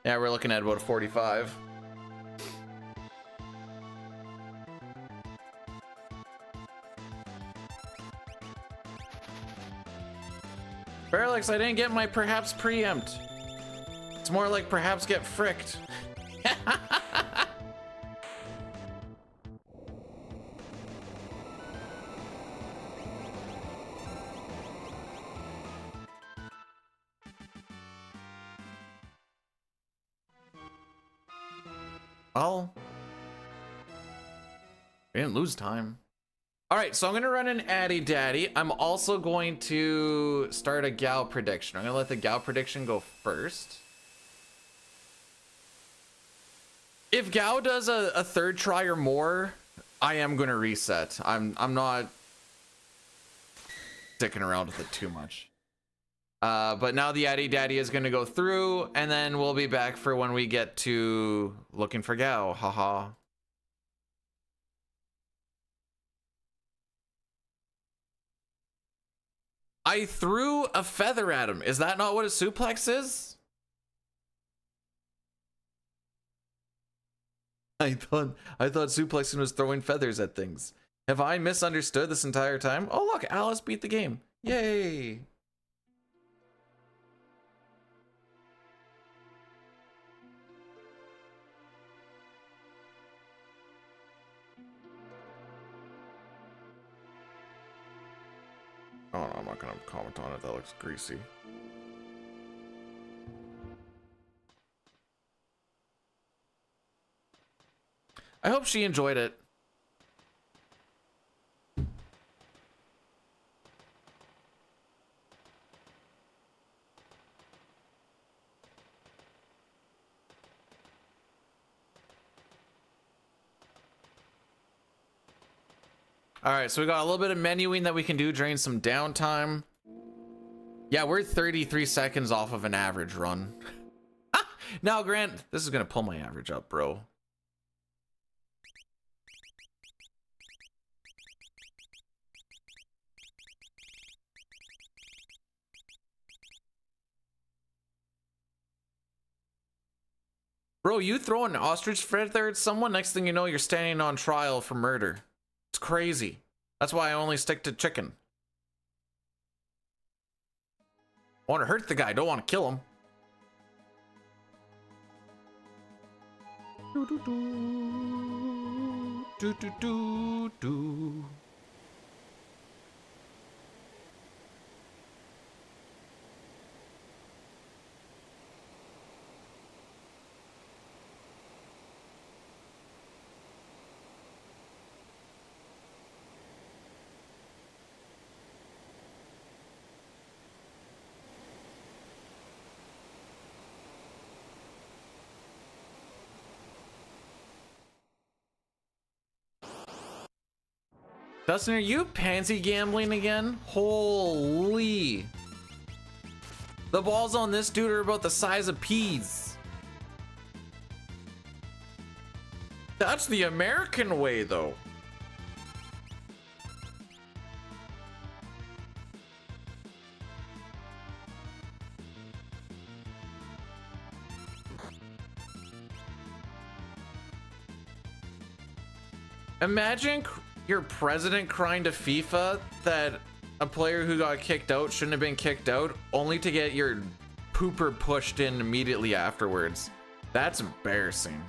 Yeah, we're looking at about 45. Barrelix, I didn't get my perhaps preempt. It's more like perhaps get fricked. Oh. We didn't lose time. All right, so I'm gonna run an Addy Daddy. I'm also going to start a Gal prediction. I'm gonna let the Gal prediction go first. If Gao does a third try or more, I am gonna reset. I'm not sticking around with it too much. But now the Addy Daddy is gonna go through, and then we'll be back for when we get to looking for Gao. Haha. I threw a feather at him. Is that not what a suplex is? I thought suplexing was throwing feathers at things. Have I misunderstood this entire time? Oh look, Alice beat the game. Yay! Oh no, I'm not gonna comment on it. That looks greasy. I hope she enjoyed it. All right, so we got a little bit of menuing that we can do during some downtime. Yeah, we're 33 seconds off of an average run. Now, Grant, this is gonna pull my average up, bro. Bro, you throw an ostrich feather at someone, next thing you know, you're standing on trial for murder. It's crazy. That's why I only stick to chicken. I want to hurt the guy, don't want to kill him. Do do do do do do. Dustin, are you pansy gambling again? Holy. The balls on this dude are about the size of peas. That's the American way, though. Imagine your president crying to FIFA that a player who got kicked out shouldn't have been kicked out, only to get your pooper pushed in immediately afterwards. That's embarrassing.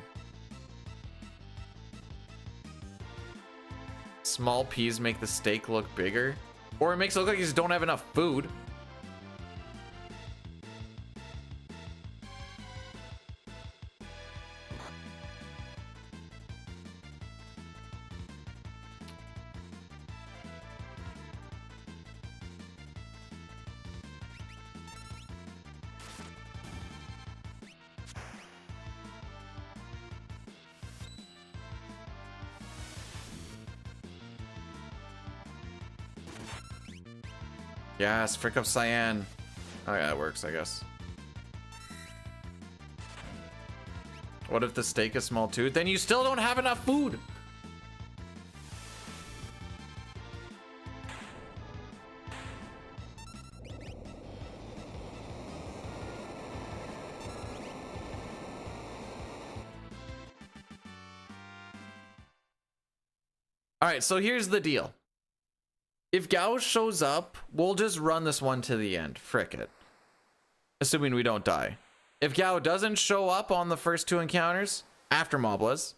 Small peas make the steak look bigger, or it makes it look like you just don't have enough food. Yes, frick up cyan. Oh yeah, it works, I guess. What if the steak is small too? Then you still don't have enough food. All right, so here's the deal. If Gao shows up, we'll just run this one to the end. Frick it. Assuming we don't die. If Gao doesn't show up on the first two encounters, after Moblas,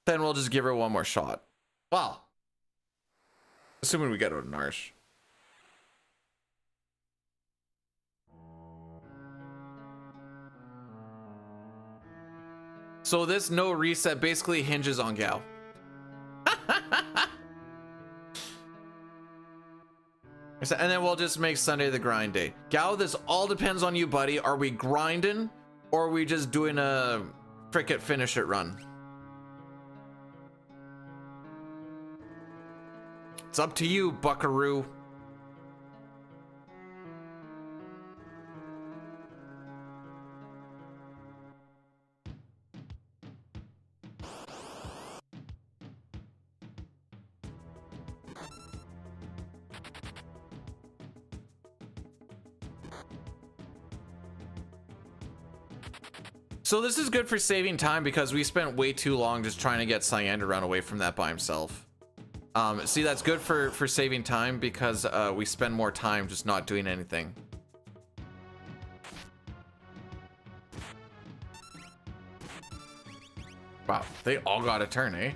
then we'll just give her one more shot. Well, assuming we get out of Narsh. So this no reset basically hinges on Gao. And then we'll just make Sunday the grind day. Gao, this all depends on you, buddy. Are we grinding or are we just doing a frickin' finish it run? It's up to you, buckaroo. So this is good for saving time because we spent way too long just trying to get Cyan to run away from that by himself. See, that's good for saving time because we spend more time just not doing anything. Wow, they all got a turn, eh?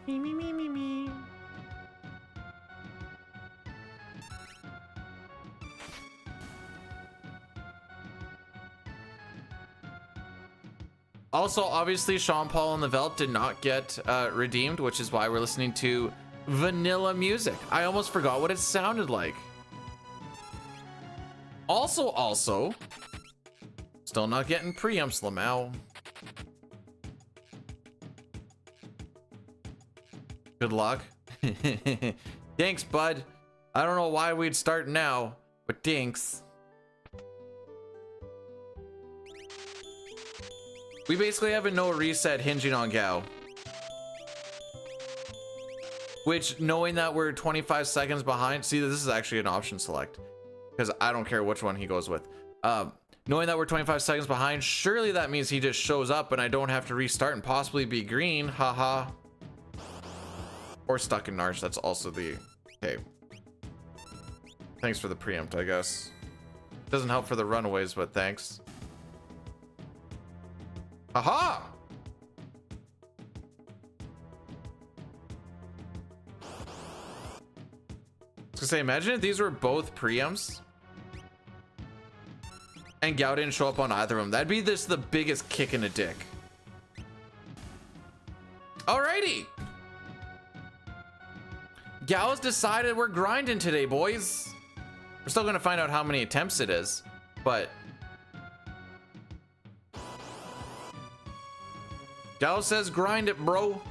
Me, me, me, me, me. Also, obviously, Sean Paul and the Velt did not get redeemed, which is why we're listening to vanilla music. I almost forgot what it sounded like. Also, still not getting preamps, Lamau. Good luck. Thanks, bud. I don't know why we'd start now, but thanks. We basically have a no reset hinging on Gao. Which, knowing that we're 25 seconds behind, see, this is actually an option select. Because I don't care which one he goes with. Knowing that we're 25 seconds behind, surely that means he just shows up and I don't have to restart and possibly be green, haha. Or stuck in Narsh, that's also the... Okay. Thanks for the preempt, I guess. Doesn't help for the runaways, but thanks. Aha! I was gonna say, imagine if these were both preamps and Gao didn't show up on either of them. That'd be the biggest kick in the dick. Alrighty. Gao's decided we're grinding today, boys. We're still gonna find out how many attempts it is, but Gao says grind it, bro.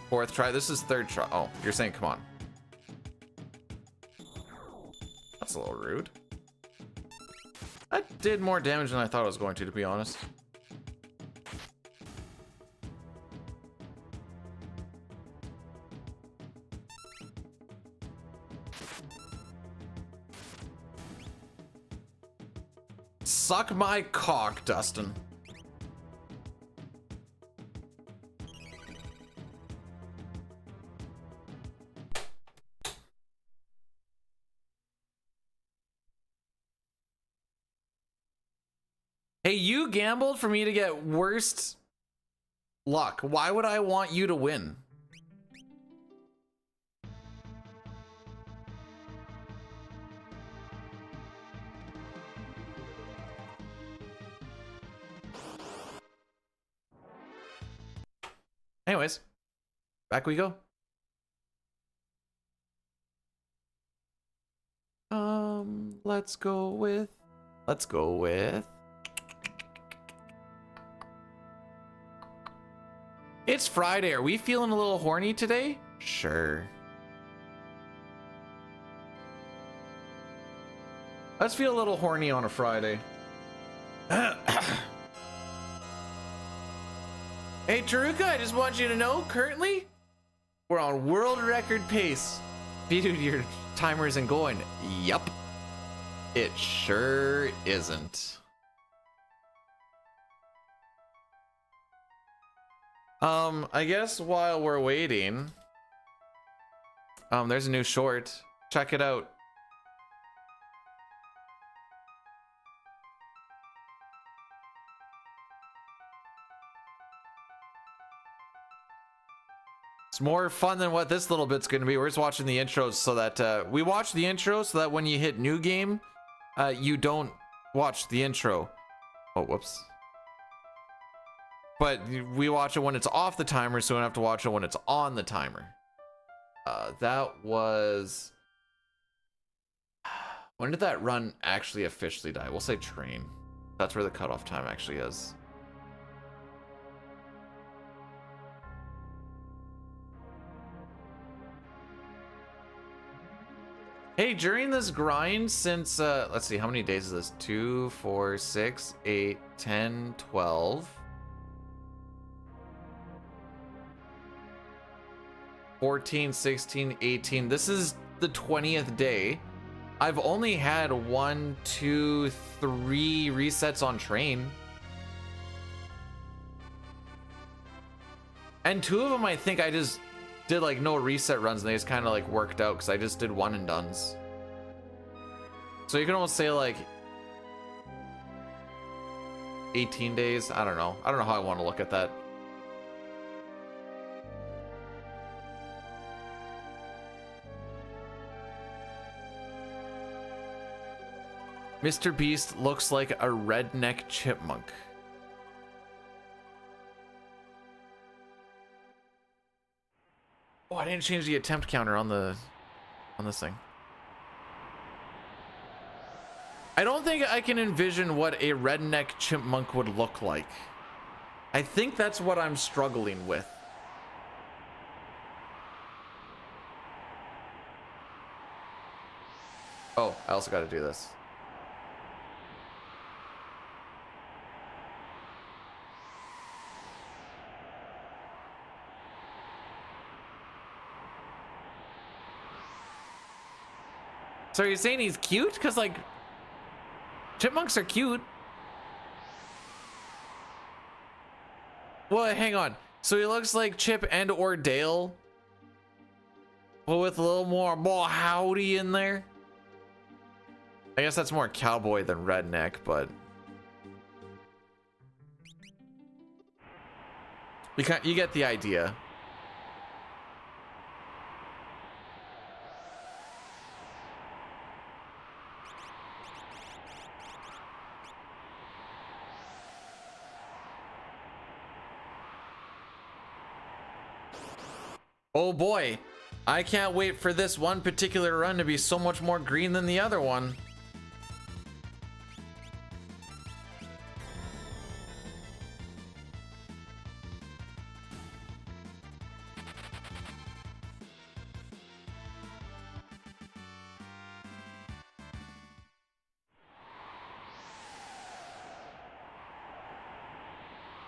Fourth try. This is third try. Oh, you're saying come on. That's a little rude. That did more damage than I thought it was going to be honest. Suck my cock, Dustin. Hey, you gambled for me to get worst luck. Why would I want you to win? Anyways, back we go. Let's go with It's Friday. Are we feeling a little horny today? Sure. Let's feel a little horny on a Friday. Hey, Taruka, I just want you to know, currently, we're on world record pace. Dude, your timer isn't going. Yup. It sure isn't. I guess while we're waiting, there's a new short. Check it out. It's more fun than what this little bit's gonna be. We're just watching the intros so that we watch the intro so that when you hit new game, you don't watch the intro. Oh, whoops. But we watch it when it's off the timer, so we don't have to watch it when it's on the timer. That was... When did that run actually officially die? We'll say train. That's where the cutoff time actually is. Hey, during this grind since, let's see, how many days is this? 2, 4, 6, 8, 10, 12. 14, 16, 18. This is the 20th day. I've only had 1, 2, 3 resets on train. And 2 of them, I think I just did like no reset runs and they just kind of like worked out because I just did one and dones. So you can almost say like 18 days. I don't know. I don't know how I want to look at that. Mr. Beast looks like a redneck chipmunk. Oh, I didn't change the attempt counter on this thing. I don't think I can envision what a redneck chipmunk would look like. I think that's what I'm struggling with. Oh, I also got to do this. So you're saying he's cute? Because, like, chipmunks are cute. Well, hang on. So he looks like Chip and or Dale, but with a little more howdy in there. I guess that's more cowboy than redneck, but you get the idea. Oh boy, I can't wait for this one particular run to be so much more green than the other one.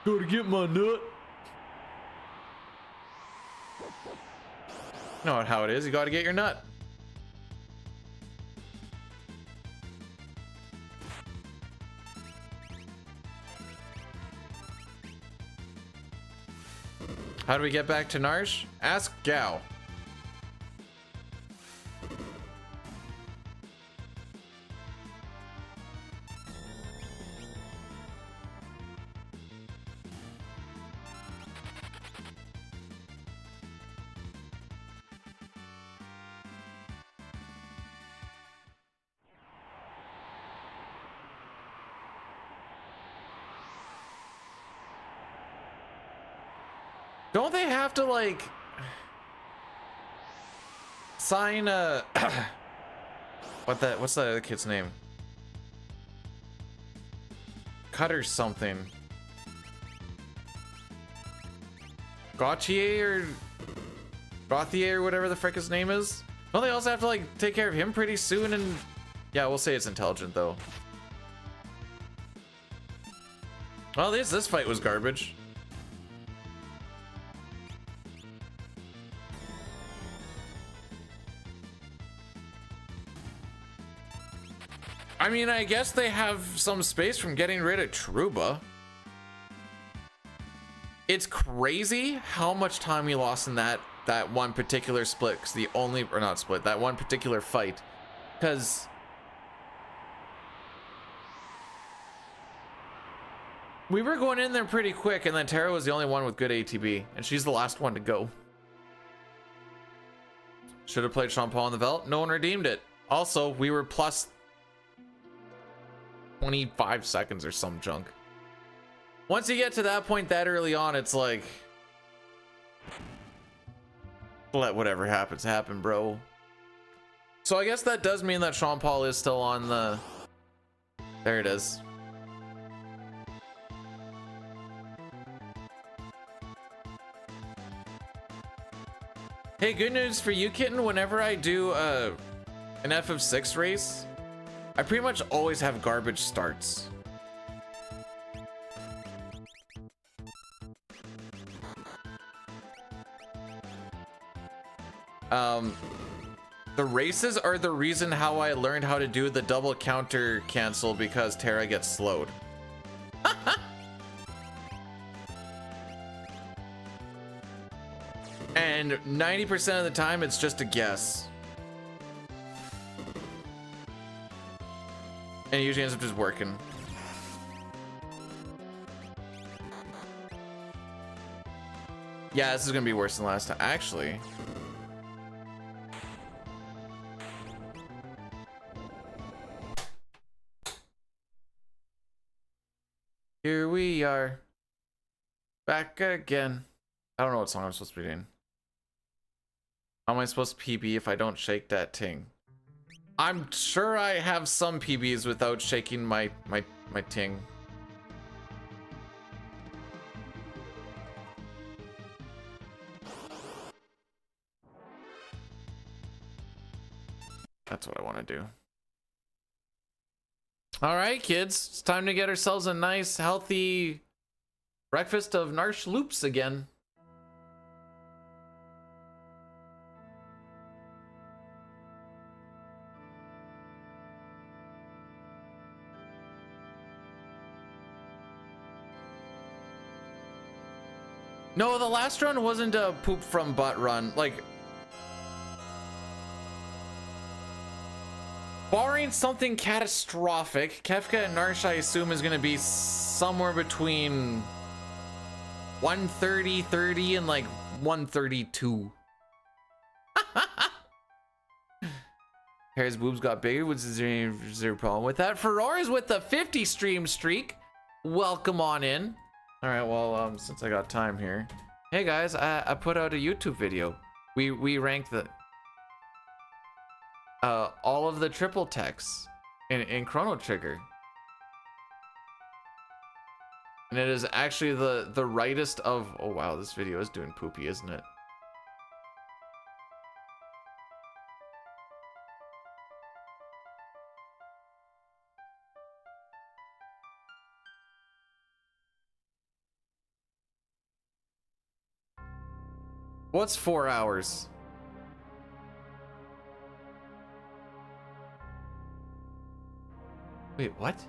Go to get my nut. You know how it is. You got to get your nut. How do we get back to Narsh? Ask Gao. Don't they have to like sign a what's that other kid's name? Cutter something. Gautier or Gauthier or whatever the frick his name is. Don't they also have to like take care of him pretty soon? And yeah, we'll say it's intelligent though. Well, this fight was garbage. I mean, I guess they have some space from getting rid of Truba. It's crazy how much time we lost in that one particular split, because that one particular fight, because we were going in there pretty quick, and then Tara was the only one with good ATB, and she's the last one to go. Should have played Sean Paul on the Velt. No one redeemed it. Also, we were plus 25 seconds or some junk. Once you get to that point that early on, it's like, let whatever happens happen, bro. So I guess that does mean that Sean Paul is still on the, there it is. Hey, good news for you, Kitten. Whenever I do an FF6 race, I pretty much always have garbage starts. The races are the reason how I learned how to do the double counter cancel because Terra gets slowed. And 90% of the time, it's just a guess. And it usually ends up just working. Yeah, this is gonna be worse than last time. Actually. Here we are. Back again. I don't know what song I'm supposed to be doing. How am I supposed to PB if I don't shake that ting? I'm sure I have some PBs without shaking my ting. That's what I want to do. All right, kids, it's time to get ourselves a nice, healthy breakfast of Narsh Loops again. No, the last run wasn't a poop from butt run. Like, barring something catastrophic, Kefka and Narsh, I assume, is going to be somewhere between 130 and like 132. Harry's boobs got bigger. Is there a problem with that? Ferrara's with the 50 stream streak. Welcome on in. All right, well, since I got time here. Hey guys, I put out a YouTube video. We ranked the all of the triple techs in Chrono Trigger. And it is actually the rightest of, oh wow, this video is doing poopy, isn't it? What's 4 hours? Wait, what?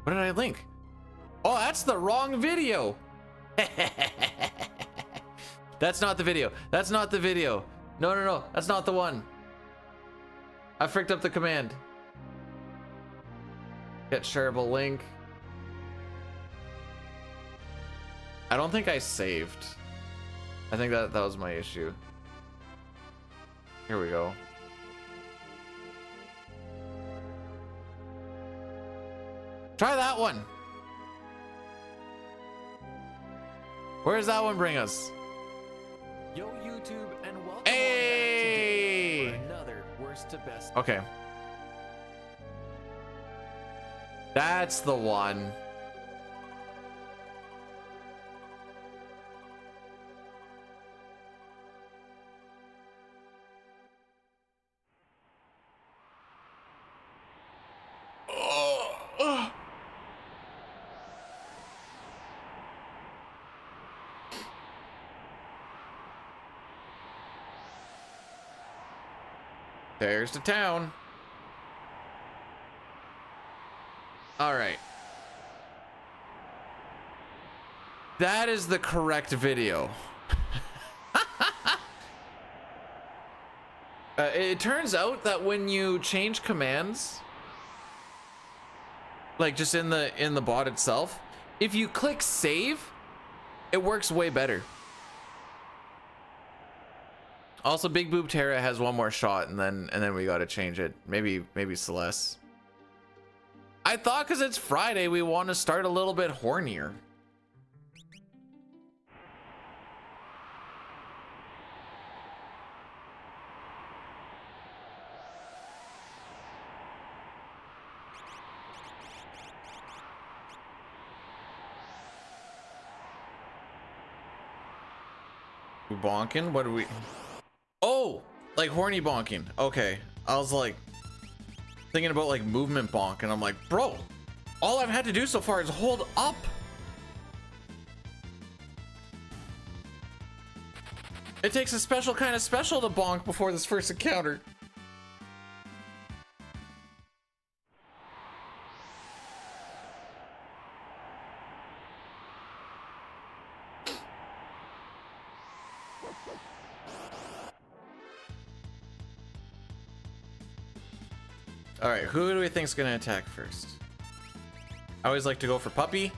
What did I link? Oh, that's the wrong video. That's not the video. That's not the video. No, that's not the one. I fricked up the command. Get shareable link. I don't think I saved. I think that was my issue. Here we go. Try that one. Where does that one bring us? Yo, YouTube, and welcome Hey! on back for another worst to best. Okay. That's the one. There's the town. All right. That is the correct video. It turns out that when you change commands, like just in the bot itself, if you click save, it works way better. Also, Big Boob Terra has one more shot, and then we gotta change it. Maybe Celeste. I thought because it's Friday, we want to start a little bit hornier. Bonking? What do we? Oh, like horny bonking. Okay, I was like thinking about like movement bonk, and I'm like, bro, all I've had to do so far is hold up. It takes a special kind of special to bonk before this first encounter. All right, who do we think's gonna attack first? I always like to go for Puppy.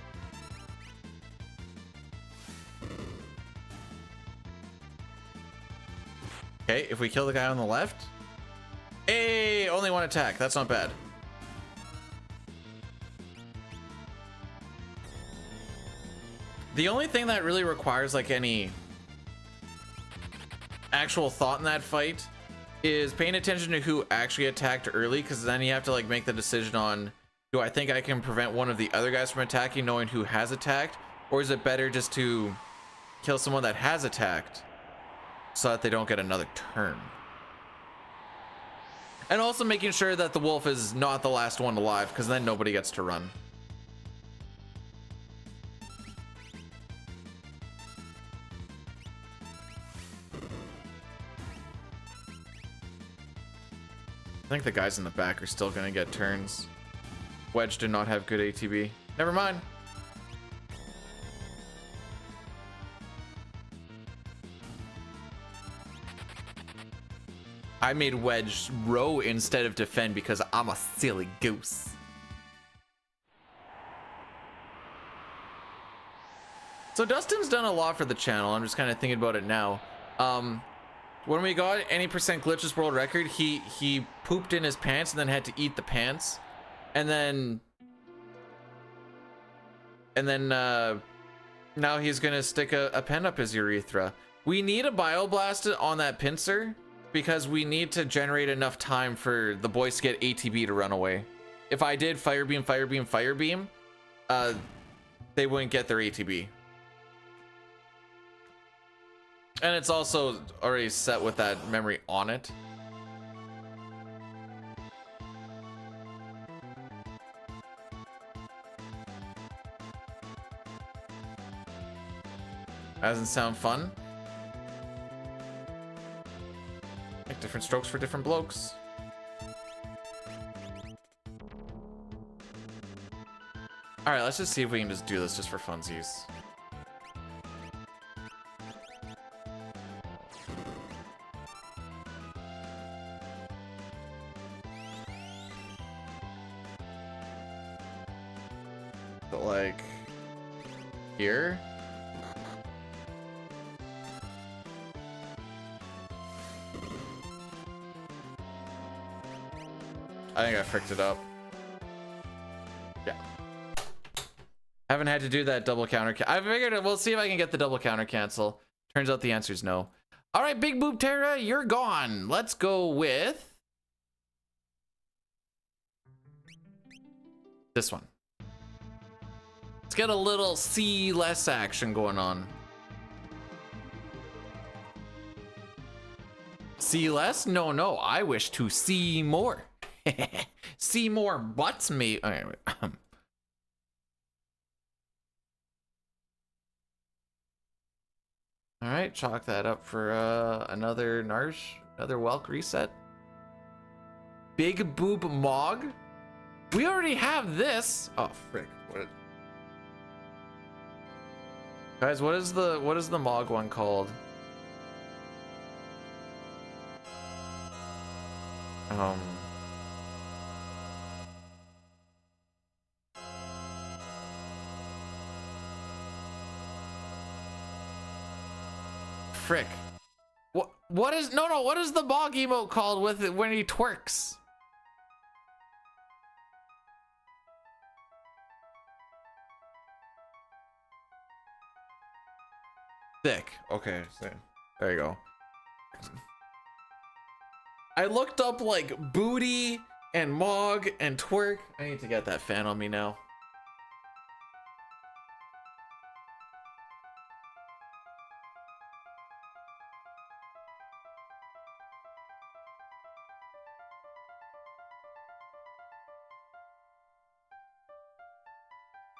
Okay, if we kill the guy on the left. Hey, only one attack. That's not bad. The only thing that really requires like any actual thought in that fight is paying attention to who actually attacked early, because then you have to like make the decision on, do I think I can prevent one of the other guys from attacking knowing who has attacked, or is it better just to kill someone that has attacked so that they don't get another turn? And also making sure that the wolf is not the last one alive, because then nobody gets to run. I think the guys in the back are still gonna get turns. Wedge did not have good ATB. Never mind. I made Wedge row instead of defend because I'm a silly goose. So Dustin's done a lot for the channel. I'm just kind of thinking about it now. When we got any percent glitches world record, he pooped in his pants and then had to eat the pants, and then now he's gonna stick a pen up his urethra. We need a bioblast on that pincer because we need to generate enough time for the boys to get ATB to run away. If I did fire beam, they wouldn't get their ATB. And it's also already set with that memory on it. Doesn't sound fun. Make different strokes for different blokes. All right, let's just see if we can just do this just for funsies. But like here. I think I fricked it up. Yeah. Haven't had to do that double counter. I figured we'll see if I can get the double counter cancel. Turns out the answer is no. All right, Big Boob Terra, you're gone. Let's go with this one. Let's get a little see less action going on. See less? No, no. I wish to see more. See more butts, me. Anyway. All right, chalk that up for another Narsh, another Welk reset. Big Boob Mog. We already have this. Oh frick! What? Guys, what is the Mog one called? Frick. What is what is the bog emote called with it when he twerks? Thick. Okay, so there you go. I looked up like booty and mog and twerk. I need to get that fan on me now.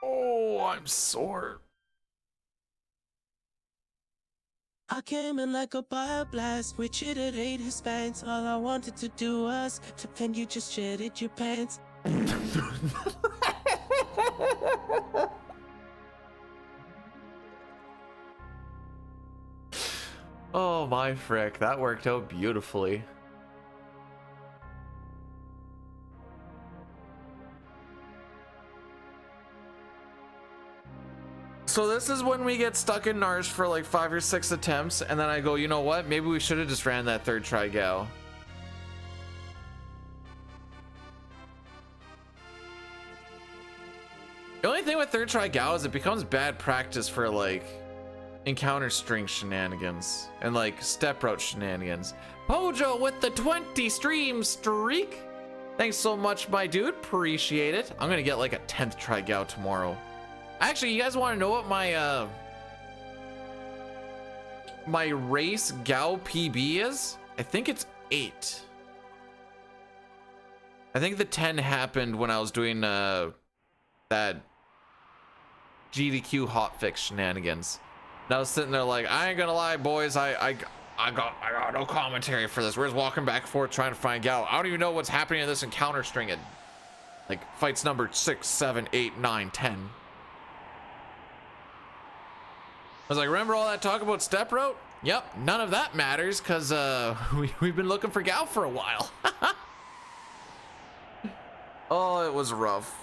Oh, I'm sore. I came in like a bio blast, we cheated, ate his pants. All I wanted to do was pretend you just shitted your pants. Oh my frick, that worked out beautifully. So this is when we get stuck in Nars for like 5 or 6 attempts, and then I go, you know what? Maybe we should have just ran that third try gal. The only thing with third try gal is it becomes bad practice for like encounter string shenanigans and like step route shenanigans. Pojo with the 20 stream streak. Thanks so much, my dude. Appreciate it. I'm gonna get like a 10th try gal tomorrow. Actually, you guys want to know what my my race gal PB is? I think it's 8. I think the 10 happened when I was doing that GDQ hotfix shenanigans. And I was sitting there like, I ain't gonna lie, boys, I got no commentary for this. We're just walking back and forth trying to find gal. I don't even know what's happening in this encounter string at like fights number 6, 7, 8, 9, 10. I was like, remember all that talk about step route? Yep, none of that matters because we've been looking for gal for a while. Oh, it was rough.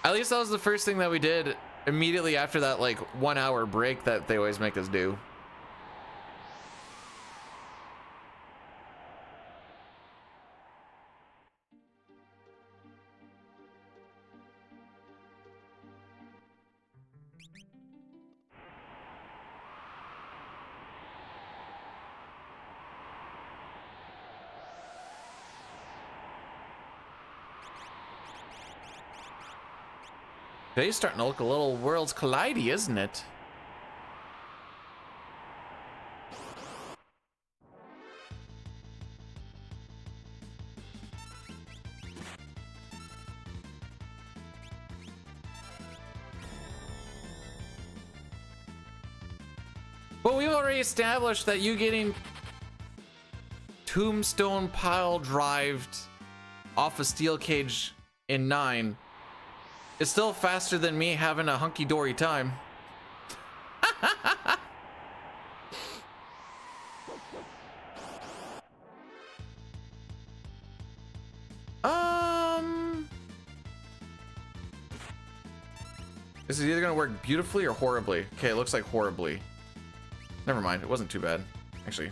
At least that was the first thing that we did immediately after that like 1 hour break that they always make us do. Today's starting to look a little Worlds Collidey, isn't it? But we've already established that you getting tombstone pile drived off a steel cage in 9 is still faster than me having a hunky-dory time. This is either gonna work beautifully or horribly. Okay, it looks like horribly. Never mind, it wasn't too bad, actually.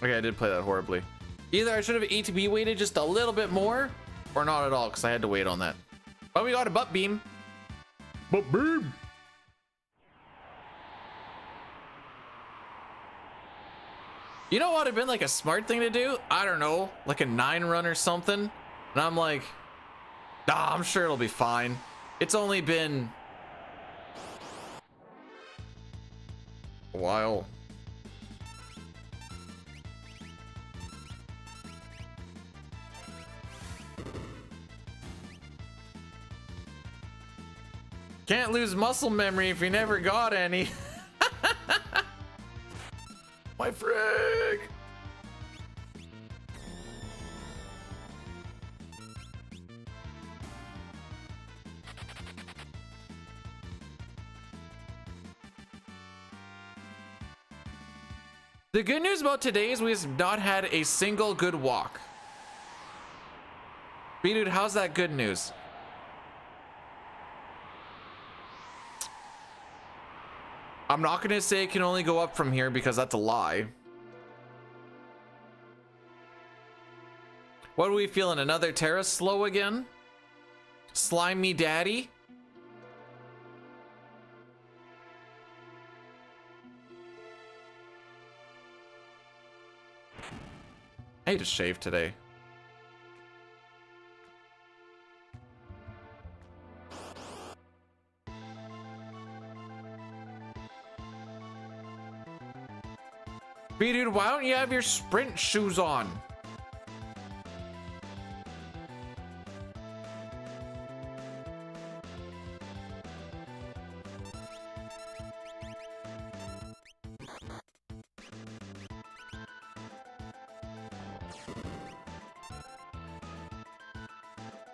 Okay, I did play that horribly. Either I should have ATB waited just a little bit more, or not at all, because I had to wait on that. But we got a butt beam. Butt beam! You know what would have been like a smart thing to do? I don't know, like a 9 run or something. And I'm like, I'm sure it'll be fine. It's only been a while. Can't lose muscle memory if you never got any. My frig. The good news about today is we have not had a single good walk. B-Dude, how's that good news? I'm not gonna say it can only go up from here because that's a lie. What are we feeling? Another Terra slow again? Slime me daddy? I need to shave today. B-Dude, why don't you have your sprint shoes on?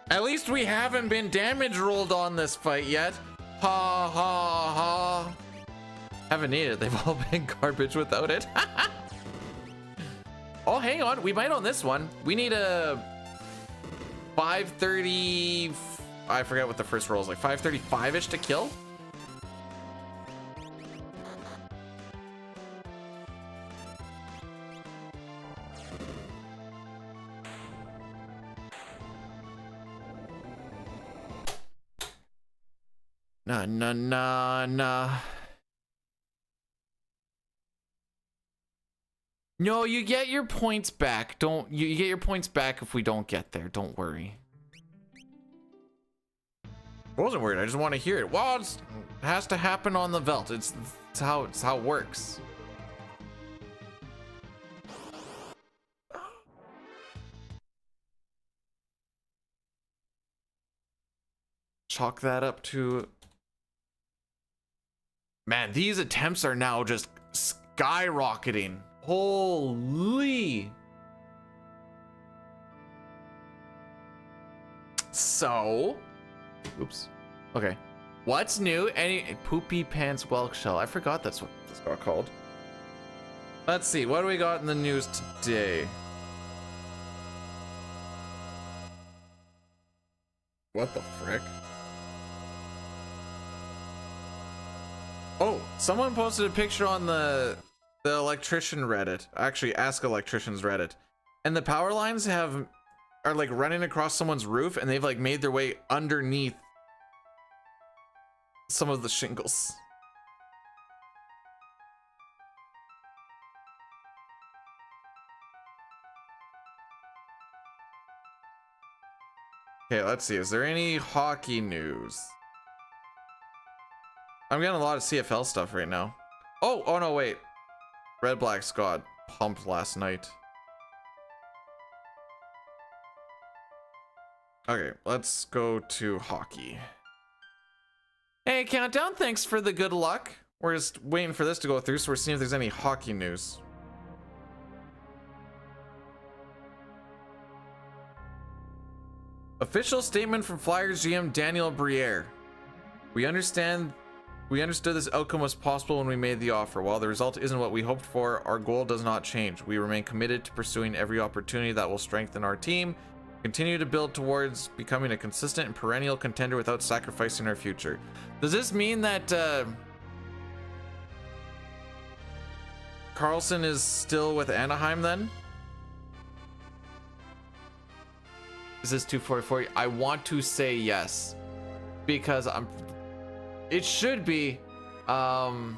At least we haven't been damage rolled on this fight yet. Ha ha ha. Haven't needed it. They've all been garbage without it. Oh, hang on. We might on this one. We need a 530. I forget what the first roll is like. 535-ish to kill. Nah, nah, nah, nah. No, you get your points back. You get your points back if we don't get there. Don't worry. I wasn't worried. I just want to hear it. Well, it has to happen on the Velt. It's how it works. Chalk that up to. Man, these attempts are now just skyrocketing. Holy. So, oops. Okay. What's new? Any poopy pants whelk shell. I forgot that's what this got called. Let's see. What do we got in the news today? What the frick? Oh, someone posted a picture on the electrician Reddit. Actually, Ask Electricians Reddit. And the power lines are like running across someone's roof, and they've like made their way underneath some of the shingles. Okay, let's see. Is there any hockey news? I'm getting a lot of CFL stuff right now. Oh no, wait. Red Blacks got pumped last night. Okay, let's go to hockey. Hey, Countdown, thanks for the good luck. We're just waiting for this to go through, so we're seeing if there's any hockey news. Official statement from Flyers GM Daniel Briere. We understood this outcome was possible when we made the offer. While the result isn't what we hoped for, our goal does not change. We remain committed to pursuing every opportunity that will strengthen our team, continue to build towards becoming a consistent and perennial contender without sacrificing our future. Does this mean that Carlson is still with Anaheim then? Is this 244? I want to say yes, because it should be. The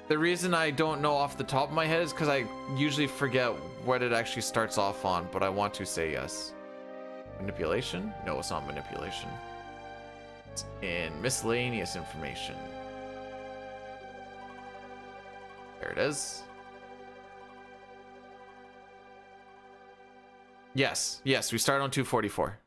reason I don't know off the top of my head is because I usually forget what it actually starts off on, but I want to say yes. Manipulation? No, it's not manipulation. It's in miscellaneous information. There it is. Yes, we start on 244.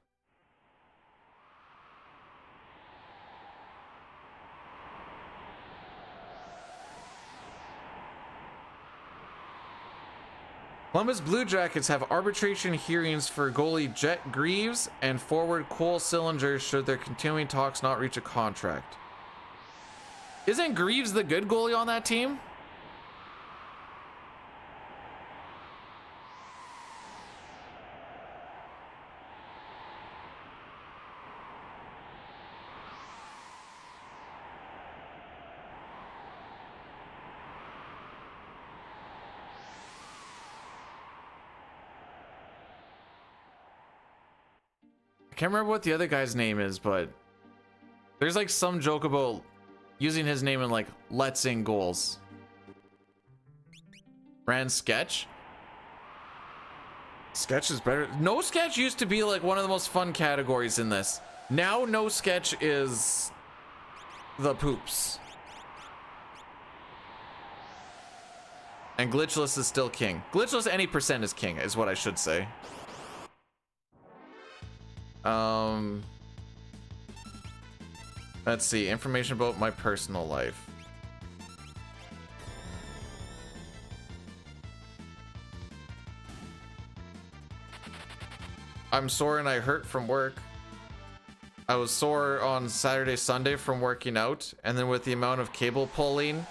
Columbus Blue Jackets have arbitration hearings for goalie Jet Greaves and forward Cole Sillinger should their continuing talks not reach a contract. Isn't Greaves the good goalie on that team? can't remember what the other guy's name is, but there's like some joke about using his name in like Let's In goals. Ran sketch. Sketch is better. No sketch used to be like one of the most fun categories in this. Now no sketch is the poops. And glitchless is still king. Glitchless any percent is king is what I should say. Let's see, information about my personal life. I'm sore and I hurt from work. I was sore on Saturday, Sunday from working out, and then with the amount of cable pulling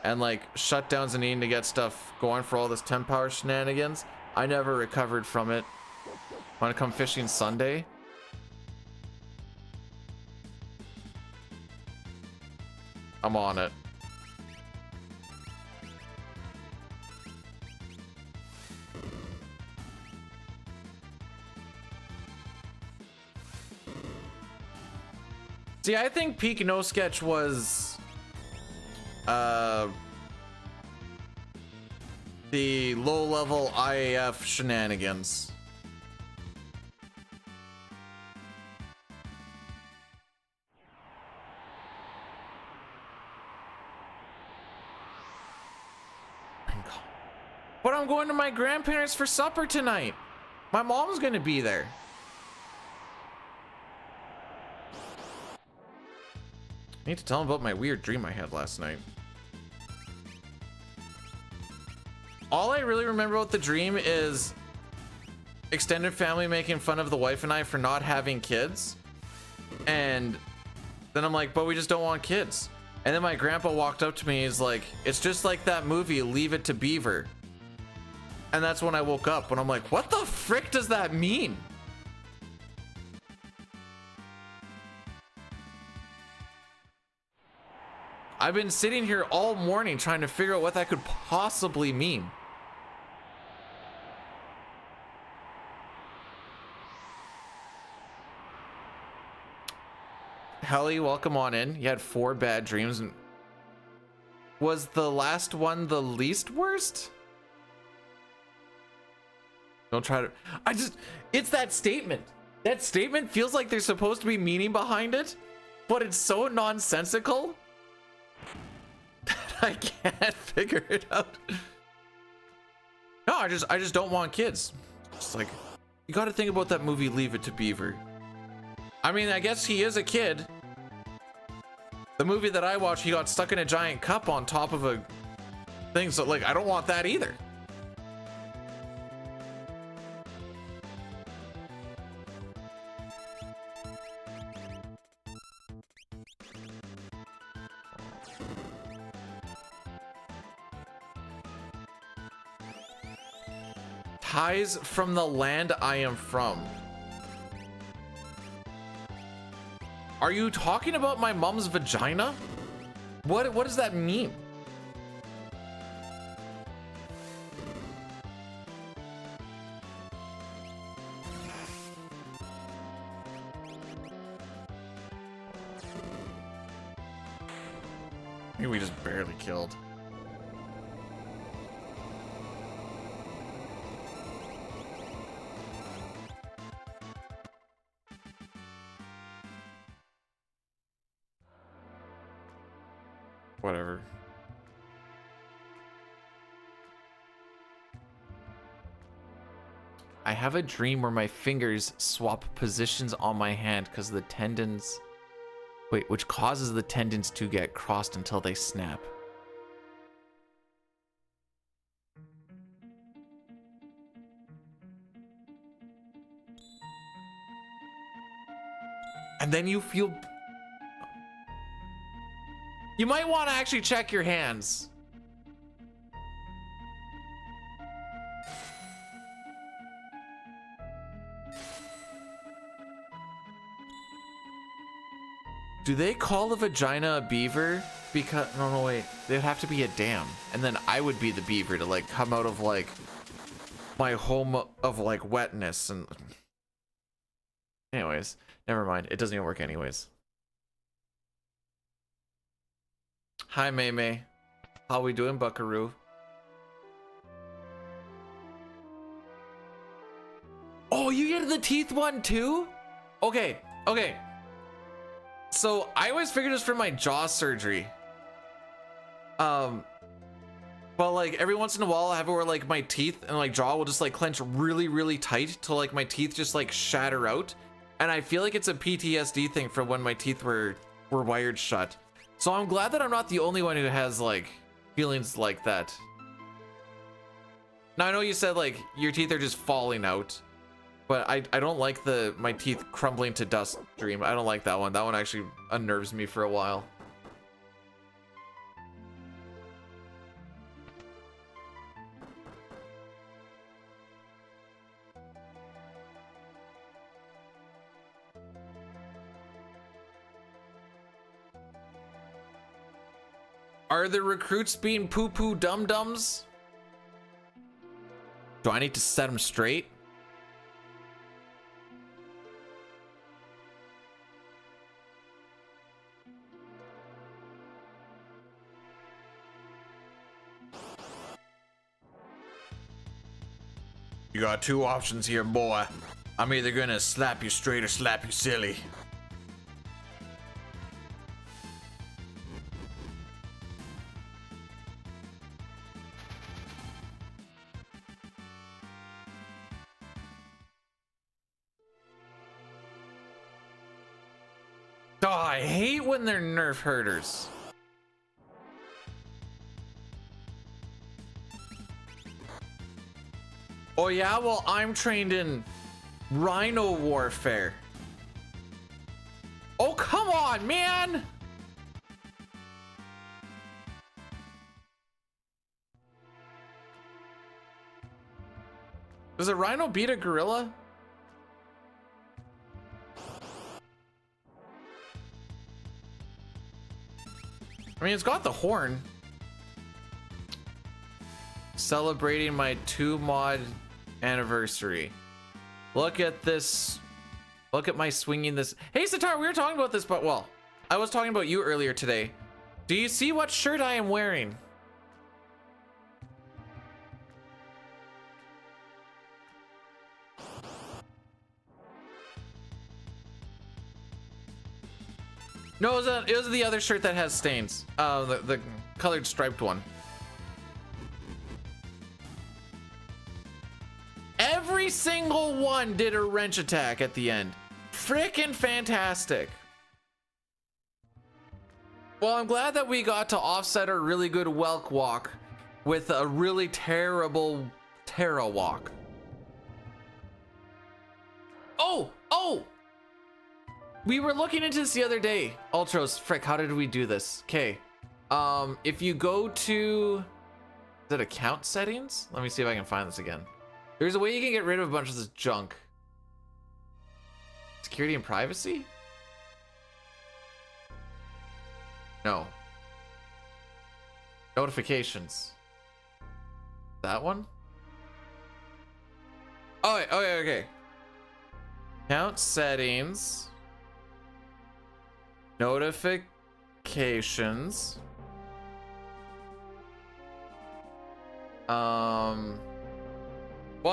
and like shutdowns and needing to get stuff going for all this 10 power shenanigans, I never recovered from it. Want to come fishing Sunday? I'm on it. See, I think peak no sketch was the low level IAF shenanigans. But I'm going to my grandparents for supper tonight. My mom's gonna be there. I need to tell him about my weird dream I had last night. All I really remember about the dream is extended family making fun of the wife and I for not having kids. And then I'm like, but we just don't want kids. And then my grandpa walked up to me. He's like, it's just like that movie, Leave It to Beaver. And that's when I woke up and I'm like, what the frick does that mean? I've been sitting here all morning trying to figure out what that could possibly mean. Helly, welcome on in. You had 4 bad dreams. And was the last one the least worst? Don't try to... It's that statement. That statement feels like there's supposed to be meaning behind it, but it's so nonsensical that I can't figure it out. No, I just don't want kids. Just like, you got to think about that movie Leave It to Beaver. I mean, I guess he is a kid. The movie that I watched, he got stuck in a giant cup on top of a thing, so like, I don't want that either. Ties from the land I am from. Are you talking about my mom's vagina? What does that mean? Maybe we just barely killed. Whatever. I have a dream where my fingers swap positions on my hand because the tendons... Wait, which causes the tendons to get crossed until they snap. And then you feel... You might want to actually check your hands. Do they call a vagina a beaver? Because, no, wait. There'd have to be a dam. And then I would be the beaver to like come out of like my home of like wetness and... Anyways, never mind. It doesn't even work anyways. Hi, May May. How we doing, Buckaroo? Oh, you get the teeth one too? Okay, okay. So I always figured it was for my jaw surgery. But like every once in a while I have it where like my teeth and like jaw will just like clench really, really tight till like my teeth just like shatter out. And I feel like it's a PTSD thing from when my teeth were wired shut. So I'm glad that I'm not the only one who has like feelings like that. Now I know you said like your teeth are just falling out, but I don't like my teeth crumbling to dust dream. I don't like that one. That one actually unnerves me for a while. Are the recruits being poo-poo dum-dums? Do I need to set them straight? You got two options here, boy. I'm either gonna slap you straight or slap you silly. Oh, I hate when they're nerf herders. Oh yeah, well I'm trained in rhino warfare. Oh come on, man! Does a rhino beat a gorilla? I mean, it's got the horn. Celebrating my 2-mod anniversary. Look at this. Look at my swinging this. Hey, Sitar, we were talking about this, but well, I was talking about you earlier today. Do you see what shirt I am wearing? No, it was the other shirt that has stains. The colored striped one. Every single one did a wrench attack at the end. Frickin' fantastic. Well, I'm glad that we got to offset a really good Welk walk with a really terrible Terra walk. Oh! We were looking into this the other day. Ultros, frick, how did we do this? Okay. If you go to... Is it account settings? Let me see if I can find this again. There's a way you can get rid of a bunch of this junk. Security and privacy? No. Notifications. That one? Oh, okay. Account settings. Notifications. Well,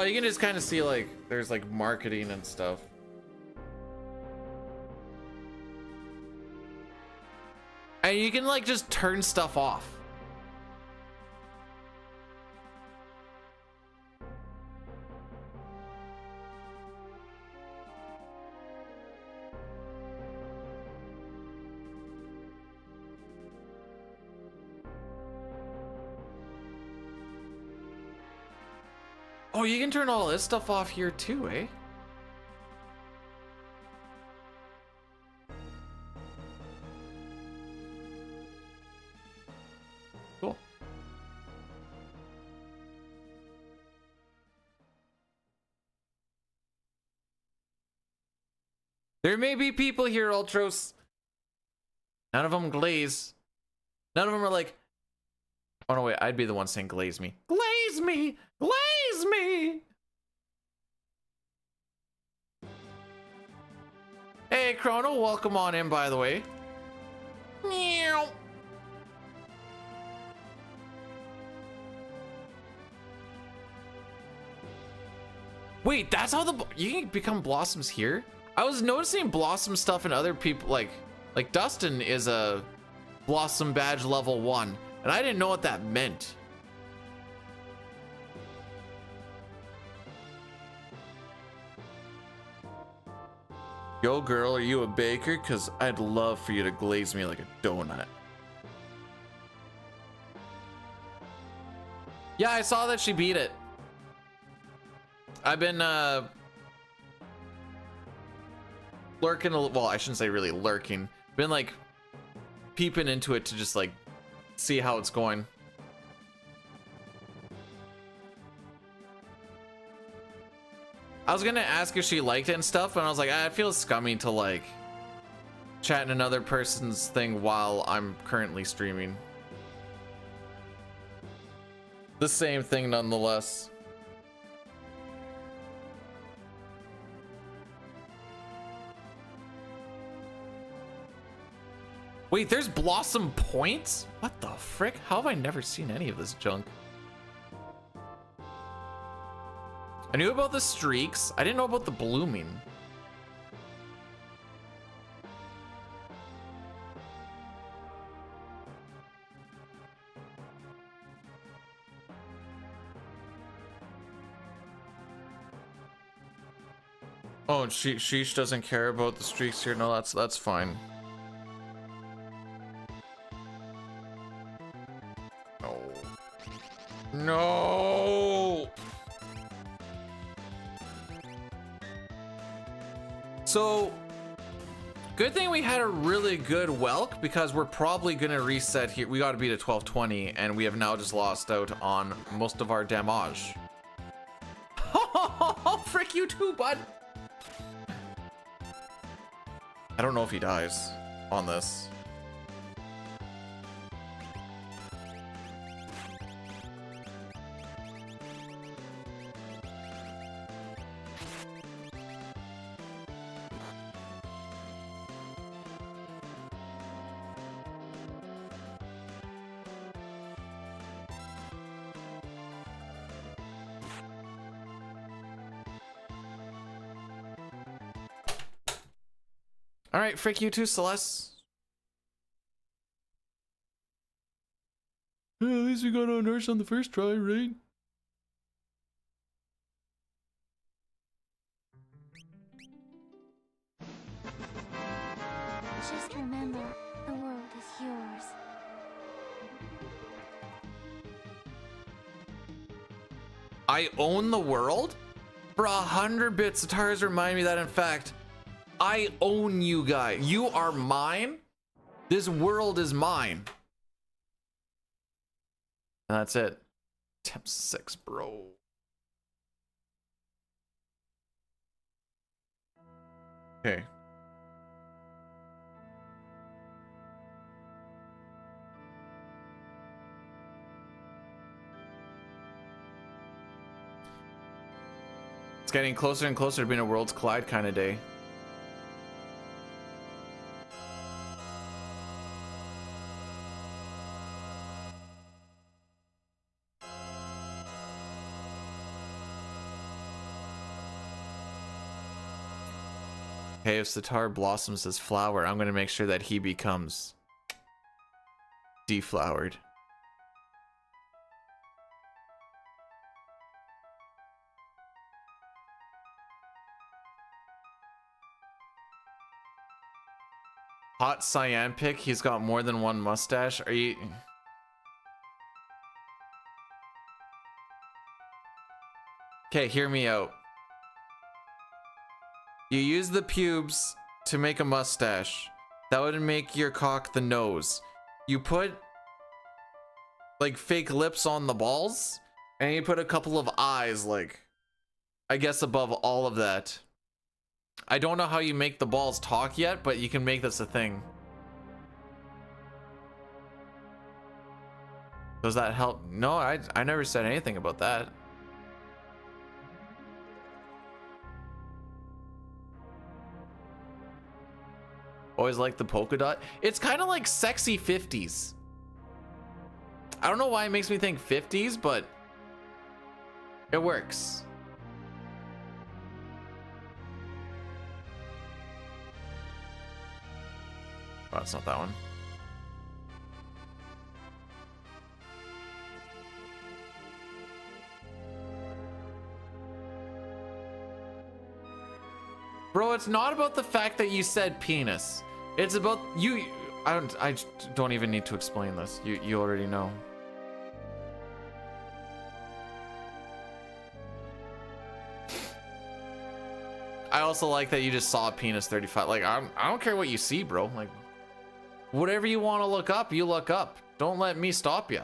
you can just kind of see like there's like marketing and stuff. And you can like just turn stuff off. Oh, you can turn all this stuff off here too, eh? Cool. There may be people here, Ultros. None of them glaze. None of them are like, oh no, wait, I'd be the one saying glaze me. Glaze me! Glaze me! Chrono, welcome on in, by the way. Meow. Wait, that's how you can become blossoms here? I was noticing blossom stuff in other people, like Dustin is a blossom badge level 1, and I didn't know what that meant. Yo girl, are you a baker? Cause I'd love for you to glaze me like a donut. Yeah, I saw that she beat it. I've been lurking well, I shouldn't say really lurking. Been like peeping into it to just like see how it's going. I was gonna ask if she liked it and stuff, and I was like, it feels scummy to like chat in another person's thing while I'm currently streaming. The same thing nonetheless. Wait, there's blossom points? What the frick? How have I never seen any of this junk? I knew about the streaks. I didn't know about the blooming. Oh, and Sheesh doesn't care about the streaks here. No, that's fine. No. So, good thing we had a really good Welk, because we're probably gonna reset here. We gotta beat a 1220, and we have now just lost out on most of our damage. Frick you too, bud. I don't know if he dies on this. All right, frick you too, Celeste. At least we got on nurse on the first try, right? Just remember, the world is yours. I own the world? For 100 bits, Satars remind me that, in fact, I own you guys. You are mine. This world is mine. And that's it. Temp 6, bro. Okay. It's getting closer and closer to being a Worlds Collide kind of day. Hey, if Sitar blossoms as flower, I'm going to make sure that he becomes deflowered. Hot cyan pick, he's got more than one mustache. Are you... Okay, hear me out. You use the pubes to make a mustache. That would make your cock the nose. You put like fake lips on the balls, and you put a couple of eyes, like, I guess above all of that. I don't know how you make the balls talk yet, but you can make this a thing. Does that help? No, I never said anything about that. Always like the polka dot. It's kind of like sexy 50s. I don't know why it makes me think 50s, but it works. Oh, it's not that one. Bro, it's not about the fact that you said penis. It's about you. I don't even need to explain this. You already know. I also like that you just saw penis 35. Like, I don't care what you see, bro. Like, whatever you want to look up, you look up. Don't let me stop you.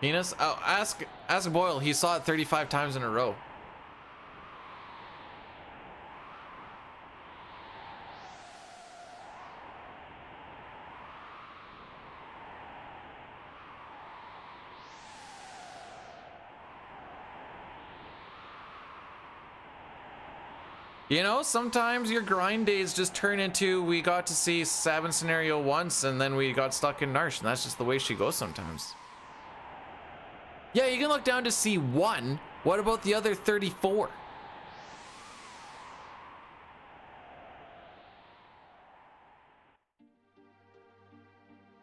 Penis? Oh, ask Boyle. He saw it 35 times in a row. You know, sometimes your grind days just turn into we got to see Sabin scenario once and then we got stuck in Narsh, and that's just the way she goes sometimes. Yeah, you can look down to see one. What about the other 34?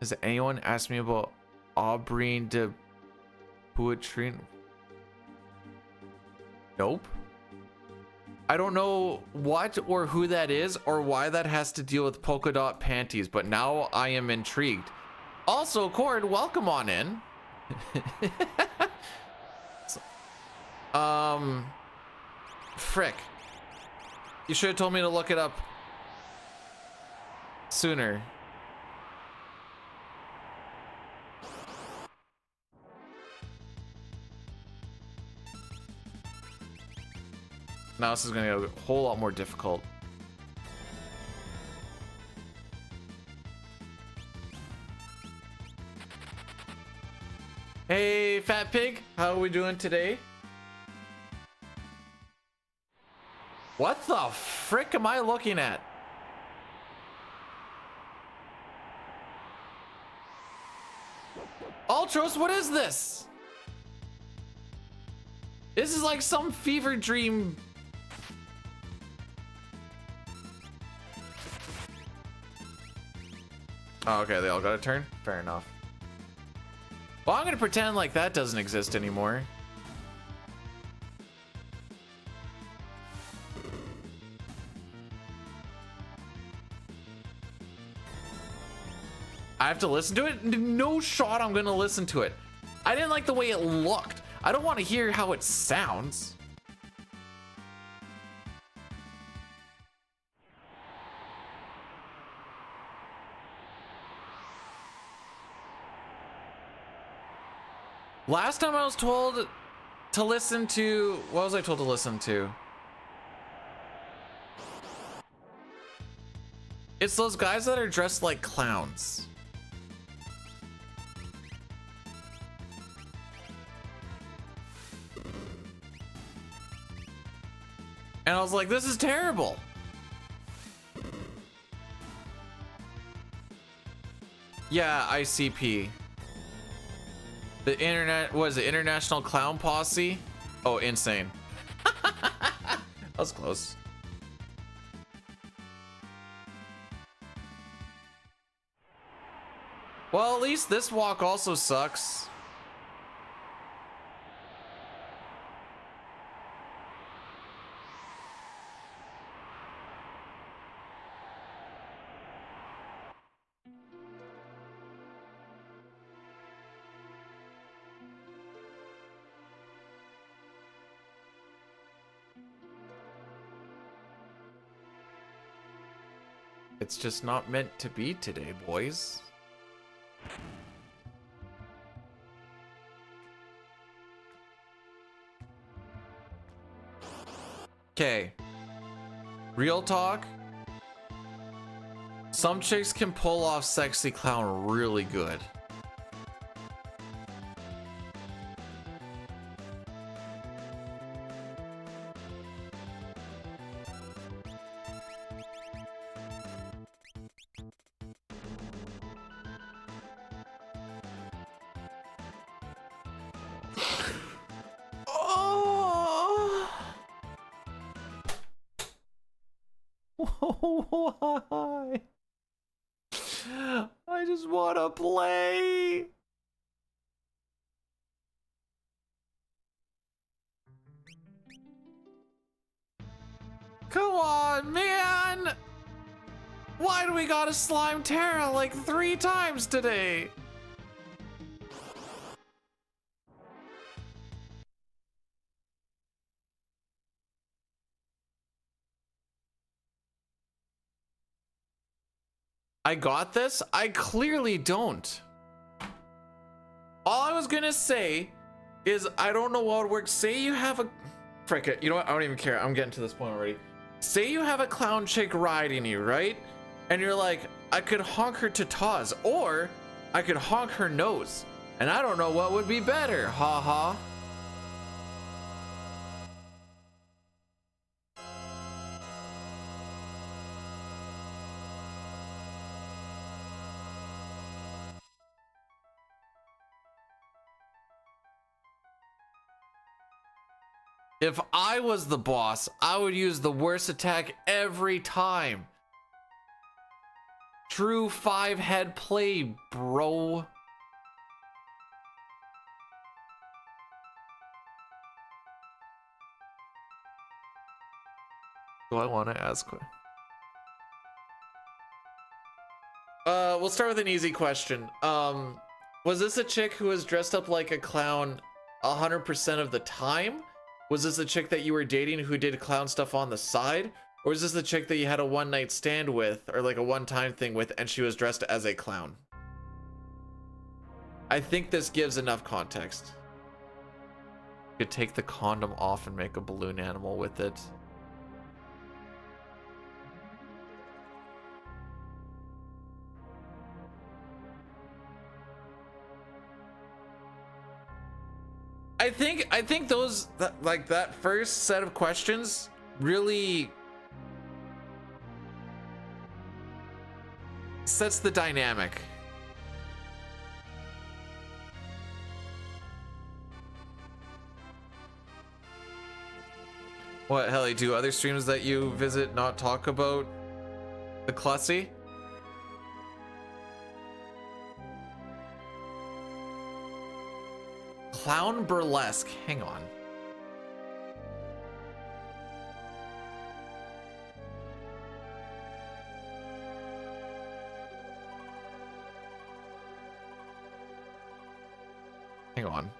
Has anyone asked me about Aubrey de Boutrine? Nope. I don't know what or who that is or why that has to deal with polka dot panties, but now I am intrigued. Also, Cord, welcome on in. Frick. You should have told me to look it up sooner. Now this is gonna get a whole lot more difficult. Hey, Fat Pig, how are we doing today? What the frick am I looking at? Ultros, what is this? This is like some fever dream. Oh, okay, they all got a turn? Fair enough. Well, I'm gonna pretend like that doesn't exist anymore. I have to listen to it? No shot I'm gonna listen to it. I didn't like the way it looked. I don't want to hear how it sounds. Last time I was told to listen to... What was I told to listen to? It's those guys that are dressed like clowns. And I was like, this is terrible. Yeah, ICP. The internet was the International Clown Posse. Oh, insane. That was close. Well, at least this walk also sucks. It's just not meant to be today, boys. Okay. Real talk. Some chicks can pull off sexy clown really good. Why? I just want to play. Come on, man! Why do we gotta slime Terra like 3 times today? I got this? I clearly don't. All I was gonna say is I don't know what would work. Say you have a... Frick it, you know what? I don't even care. I'm getting to this point already. Say you have a clown chick riding you, right? And you're like, I could honk her tatas, or I could honk her nose. And I don't know what would be better, haha. If I was the boss, I would use the worst attack every time. True 5-head play, bro. Do I want to ask? We'll start with an easy question. Was this a chick who was dressed up like a clown 100% of the time? Was this a chick that you were dating who did clown stuff on the side? Or is this the chick that you had a one-night stand with, or like a one-time thing with, and she was dressed as a clown? I think this gives enough context. You could take the condom off and make a balloon animal with it. I think those that first set of questions really sets the dynamic. What, Helly, do other streams that you visit not talk about the Clussy? Clown burlesque. Hang on. Hang on.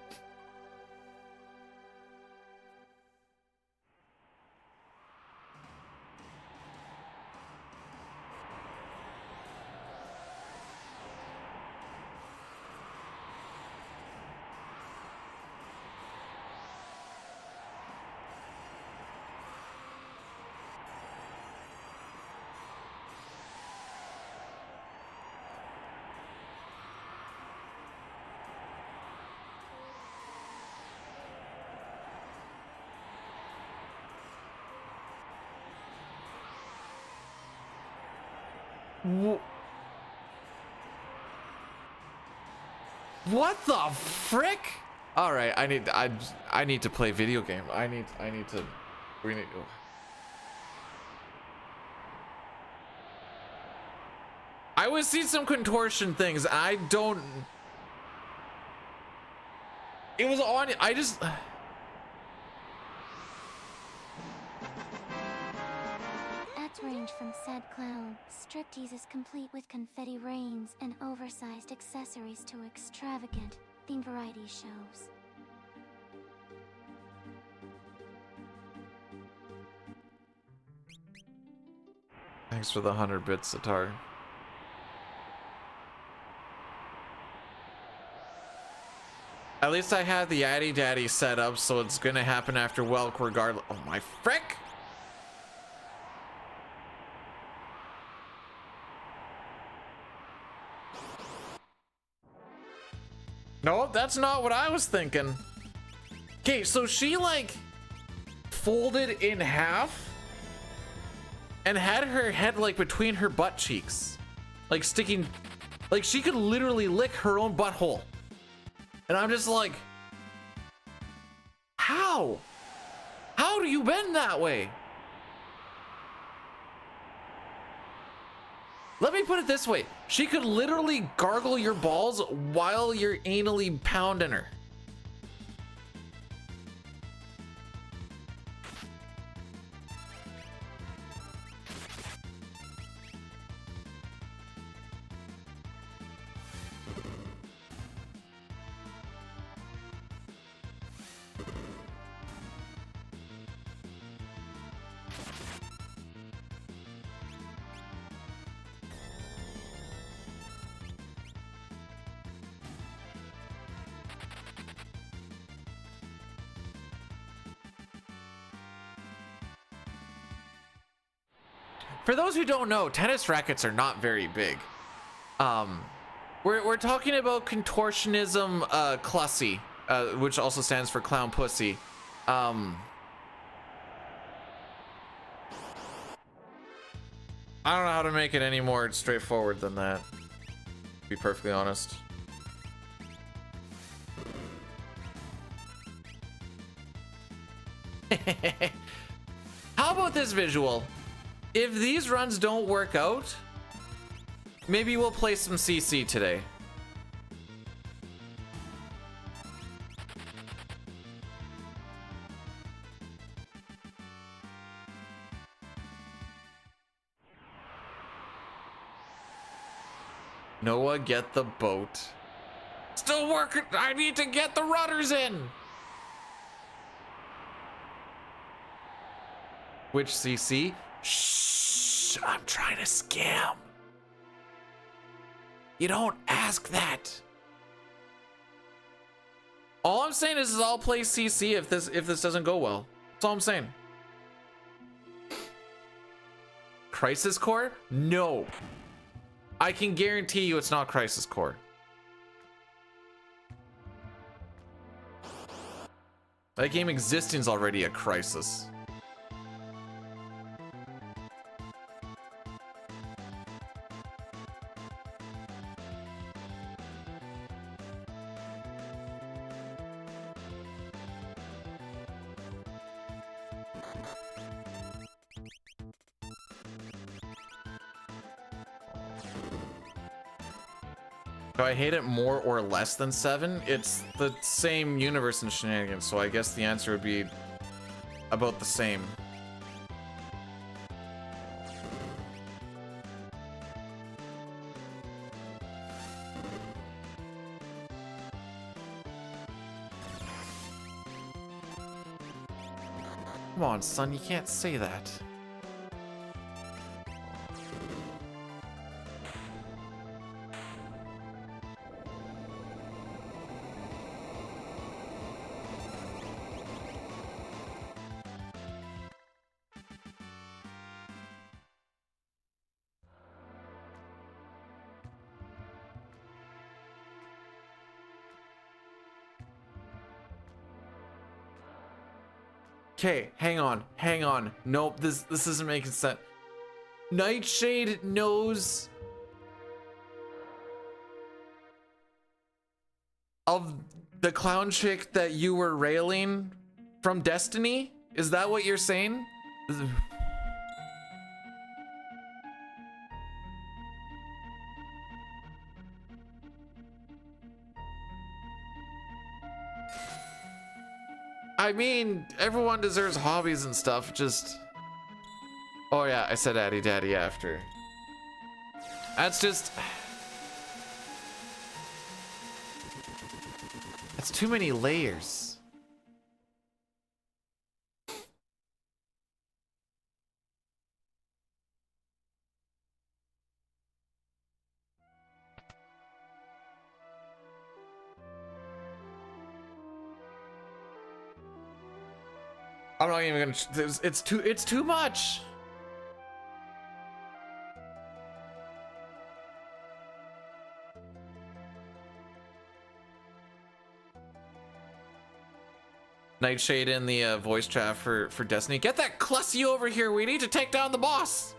What the frick? All right, I need to play video game. We need. I was seeing some contortion things. I don't. It was on. I just. Range from said clown. Striptease is complete with confetti rains and oversized accessories to extravagant themed variety shows. Thanks for the 100 bits, Satar. At least I had the Addy Daddy set up, so it's gonna happen after Welk regardless. Oh my frick! No, that's not what I was thinking. Okay, so she like folded in half and had her head like between her butt cheeks, like sticking, like she could literally lick her own butthole. And I'm just like, how do you bend that way? Let me put it this way. She could literally gargle your balls while you're anally pounding her. For those who don't know, tennis rackets are not very big. We're talking about contortionism clussy, which also stands for clown pussy. I don't know how to make it any more straightforward than that, to be perfectly honest. How about this visual? If these runs don't work out, maybe we'll play some CC today. Noah, get the boat. Still working. I need to get the rudders in. Which CC? Shh, I'm trying to scam. You don't ask that. All I'm saying is I'll play CC if this doesn't go well. That's all I'm saying. Crisis Core? No. I can guarantee you it's not Crisis Core. That game existing is already a crisis. Do I hate it more or less than 7? It's the same universe and shenanigans, so I guess the answer would be about the same. Come on, son, you can't say that. Okay, hang on. Nope, this isn't making sense. Nightshade knows of the clown chick that you were railing from Destiny? Is that what you're saying? I mean, everyone deserves hobbies and stuff, just... Oh yeah, I said Addy Daddy after. That's just... That's too many layers. I'm not even gonna. It's too much. Nightshade in the voice chat for Destiny. Get that Clussy over here. We need to take down the boss.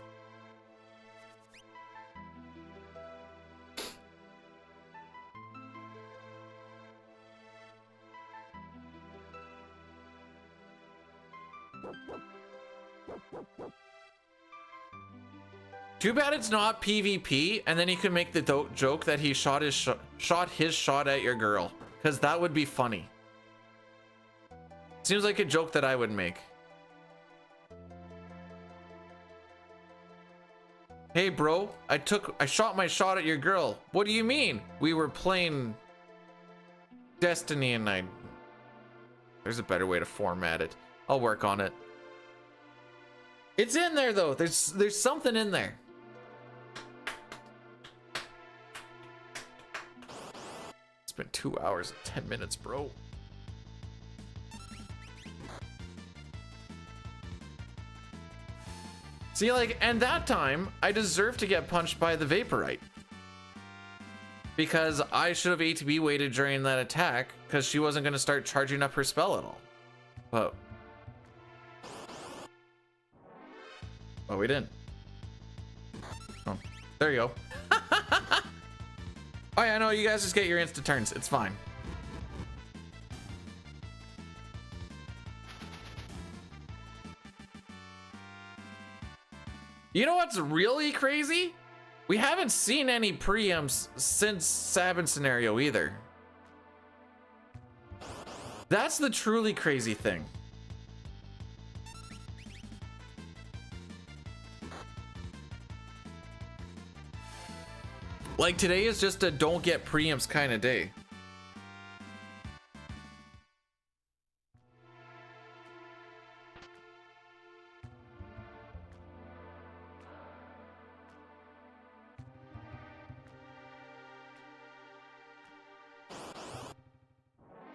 Too bad it's not PvP, and then he could make the joke that he shot his shot at your girl, because that would be funny. Seems like a joke that I would make. Hey bro, I shot my shot at your girl. What do you mean? We were playing Destiny and there's a better way to format it. I'll work on it. It's in there though. There's something in there. It's been 2 hours and 10 minutes, bro. See, like, and that time, I deserve to get punched by the Vaporite. Because I should have ATB waited during that attack, because she wasn't going to start charging up her spell at all. But we didn't. Oh, there you go. Oh yeah, no, you guys just get your insta turns. It's fine. You know what's really crazy? We haven't seen any preempts since Sabin scenario either. That's the truly crazy thing. Like today is just a don't get preempts kind of day.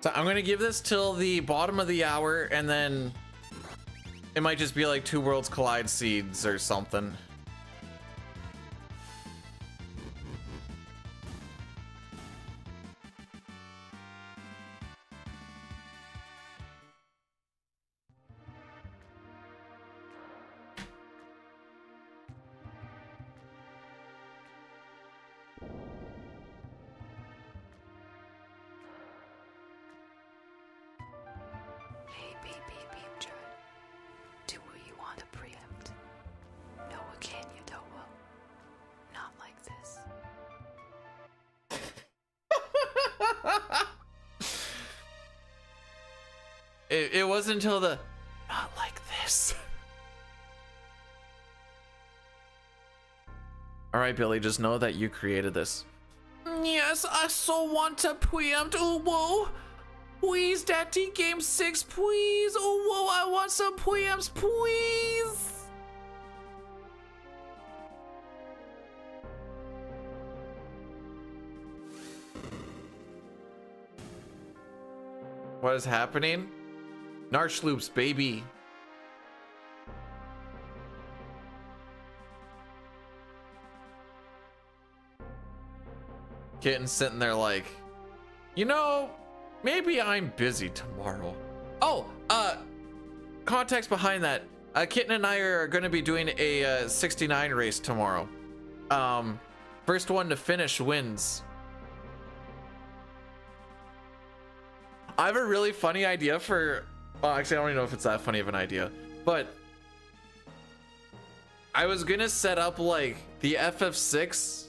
So I'm gonna give this till the bottom of the hour, and then it might just be like 2 Worlds Collide seeds or something. Hey, baby, Judd. Do what you want to preempt. No, can you, though? Well, not like this. It wasn't until the not like this. All right, Billy, just know that you created this. Yes, I so want to preempt. Oh, whoa. Please, Daddy, Game 6, please. Oh, whoa, I want some preempts, please. What is happening? Narch loops, baby. Kitten's sitting there like, you know, maybe I'm busy tomorrow. Oh, context behind that. Kitten and I are going to be doing a 69 race tomorrow. First one to finish wins. I have a really funny idea for, well, actually, I don't even know if it's that funny of an idea, but I was going to set up like the FF6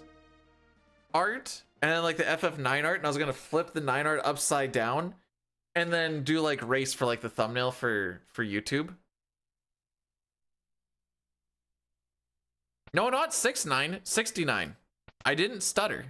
art and then like the FF9 art, and I was going to flip the 9 art upside down and then do like race for like the thumbnail for YouTube. No, not 69, 69. I didn't stutter.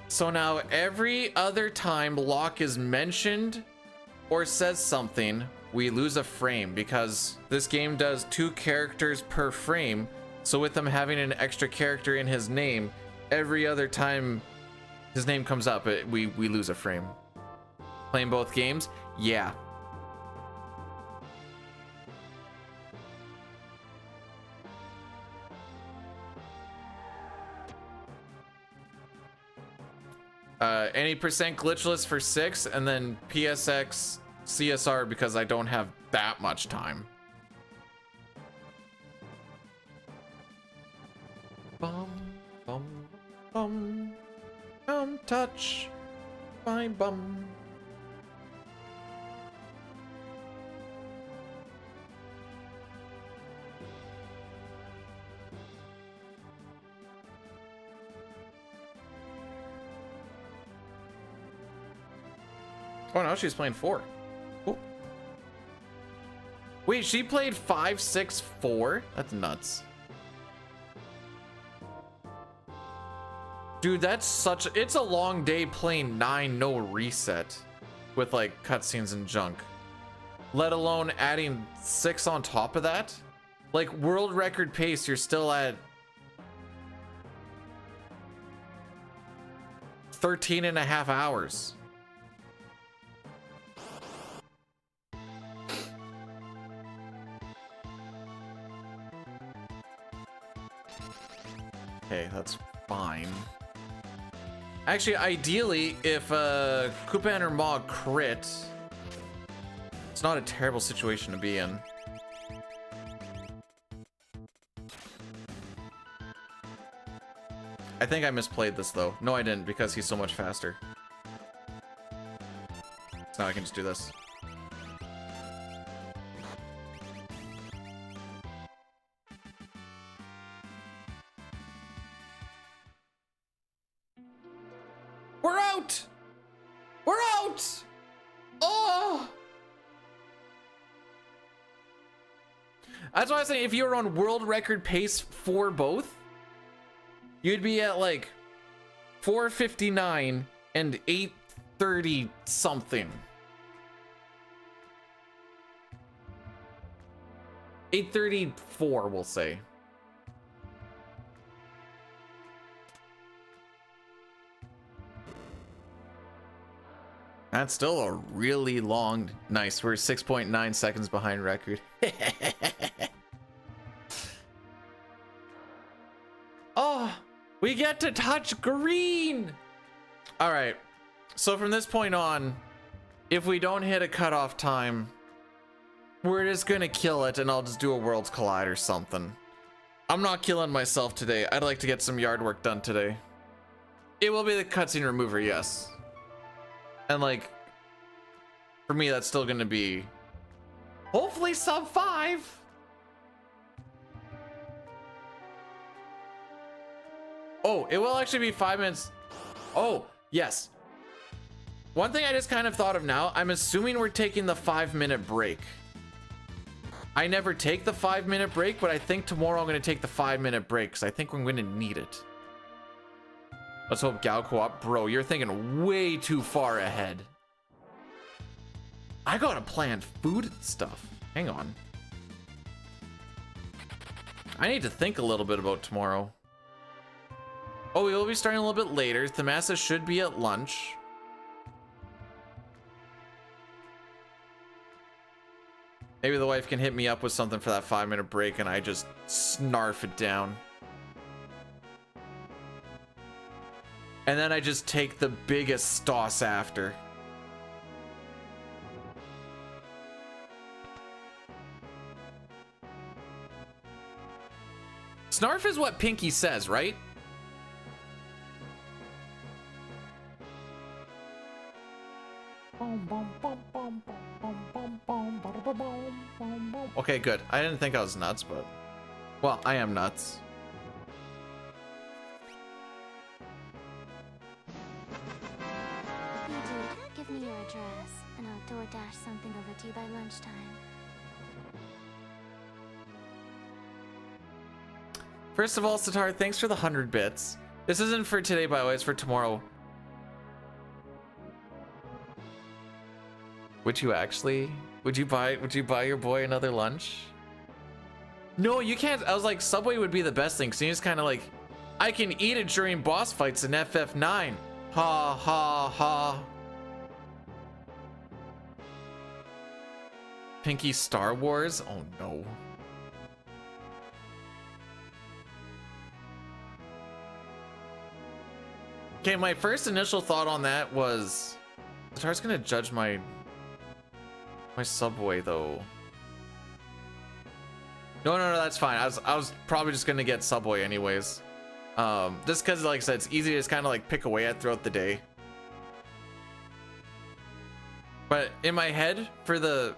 So now every other time Locke is mentioned or says something, we lose a frame, because this game does 2 characters per frame. So with him having an extra character in his name, every other time his name comes up, we lose a frame. Playing both games? Yeah. Any percent glitchless for 6, and then PSX CSR because I don't have that much time. touch my bum. Oh no, she's playing 4. Cool. Wait, she played 5, 6, 4? That's nuts. Dude, that's such... It's a long day playing 9, no reset. With, like, cutscenes and junk. Let alone adding 6 on top of that. Like, world record pace, you're still at... 13.5 hours. Okay, that's fine. Actually, ideally, if Kupan or Mog crit, it's not a terrible situation to be in. I think I misplayed this though. No, I didn't, because he's so much faster. So now I can just do this. We're out! We're out! Oh! That's why I was saying, if you were on world record pace for both, you'd be at like 4:59 and 8:30 something. 8:34, we'll say. That's still a really long... Nice, we're 6.9 seconds behind record. Oh, we get to touch green! Alright, so from this point on, if we don't hit a cutoff time, we're just gonna kill it and I'll just do a Worlds Collide or something. I'm not killing myself today. I'd like to get some yard work done today. It will be the cutscene remover, yes. And like, for me, that's still gonna be hopefully sub 5. Oh, it will actually be 5 minutes. Oh, yes. One thing I just kind of thought of now, I'm assuming we're taking the 5-minute break. I never take the 5-minute break, but I think tomorrow I'm gonna take the 5-minute break because I think we're gonna need it. Let's hope Gal co-op. Bro, you're thinking way too far ahead. I gotta plan food stuff. Hang on. I need to think a little bit about tomorrow. Oh, we will be starting a little bit later. Thamasa should be at lunch. Maybe the wife can hit me up with something for that 5-minute break and I just snarf it down. And then I just take the biggest stoss after. Snarf is what Pinky says, right? Okay, good. I didn't think I was nuts, but... Well, I am nuts. Give me your address, and I'll DoorDash something over to you by lunchtime. First of all, Satar, thanks for the 100 bits. This isn't for today, by the way, it's for tomorrow. Would you actually? Would you buy your boy another lunch? No, you can't. I was like, Subway would be the best thing, because you just kind of like, I can eat it during boss fights in FF9. Ha ha ha. Pinky Star Wars? Oh no. Okay, my first initial thought on that was, Satar's gonna judge my Subway though. No, that's fine. I was probably just gonna get Subway anyways. Just because, like I said, it's easy to just kind of like pick away at throughout the day. But in my head, for the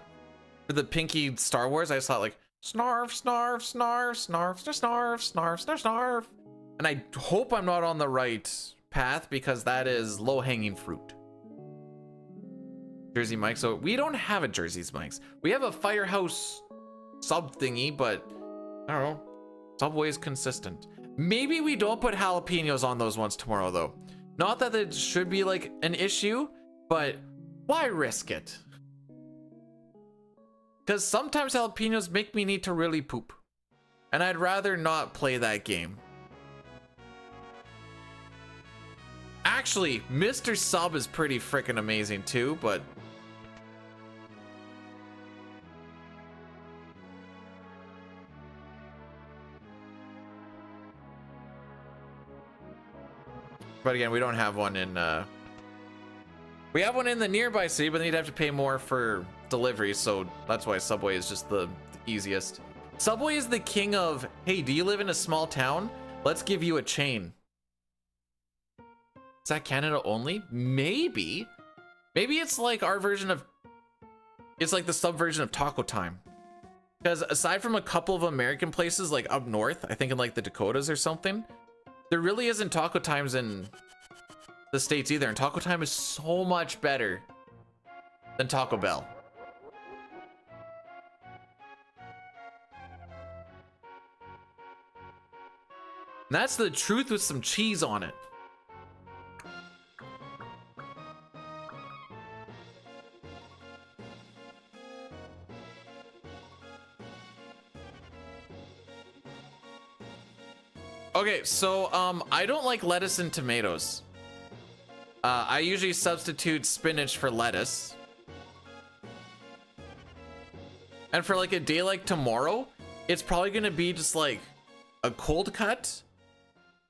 Pinky Star Wars, I just thought like snarf, snarf, snarf, snarf, snarf, snarf, snarf, snarf. And I hope I'm not on the right path because that is low-hanging fruit. Jersey Mike. So we don't have a Jersey's Mike's. We have a Firehouse sub thingy, but I don't know. Subway is consistent. Maybe we don't put jalapenos on those ones tomorrow though. Not that it should be like an issue, but why risk it? Because sometimes jalapenos make me need to really poop. And I'd rather not play that game. Actually, Mr. Sub is pretty freaking amazing too, but again, we don't have one in we have one in the nearby city, but then you'd have to pay more for delivery, so that's why Subway is just the easiest. Subway is the king of, hey, do you live in a small town? Let's give you a chain. Is that Canada only? Maybe. Maybe it's like our version of, it's like the sub version of Taco Time. Because aside from a couple of American places like up north, I think in like the Dakotas or something, there really isn't Taco Times in the States either. And Taco Time is so much better than Taco Bell. And that's the truth with some cheese on it. Okay, so I don't like lettuce and tomatoes. I usually substitute spinach for lettuce. And for like a day like tomorrow, it's probably gonna be just like a cold cut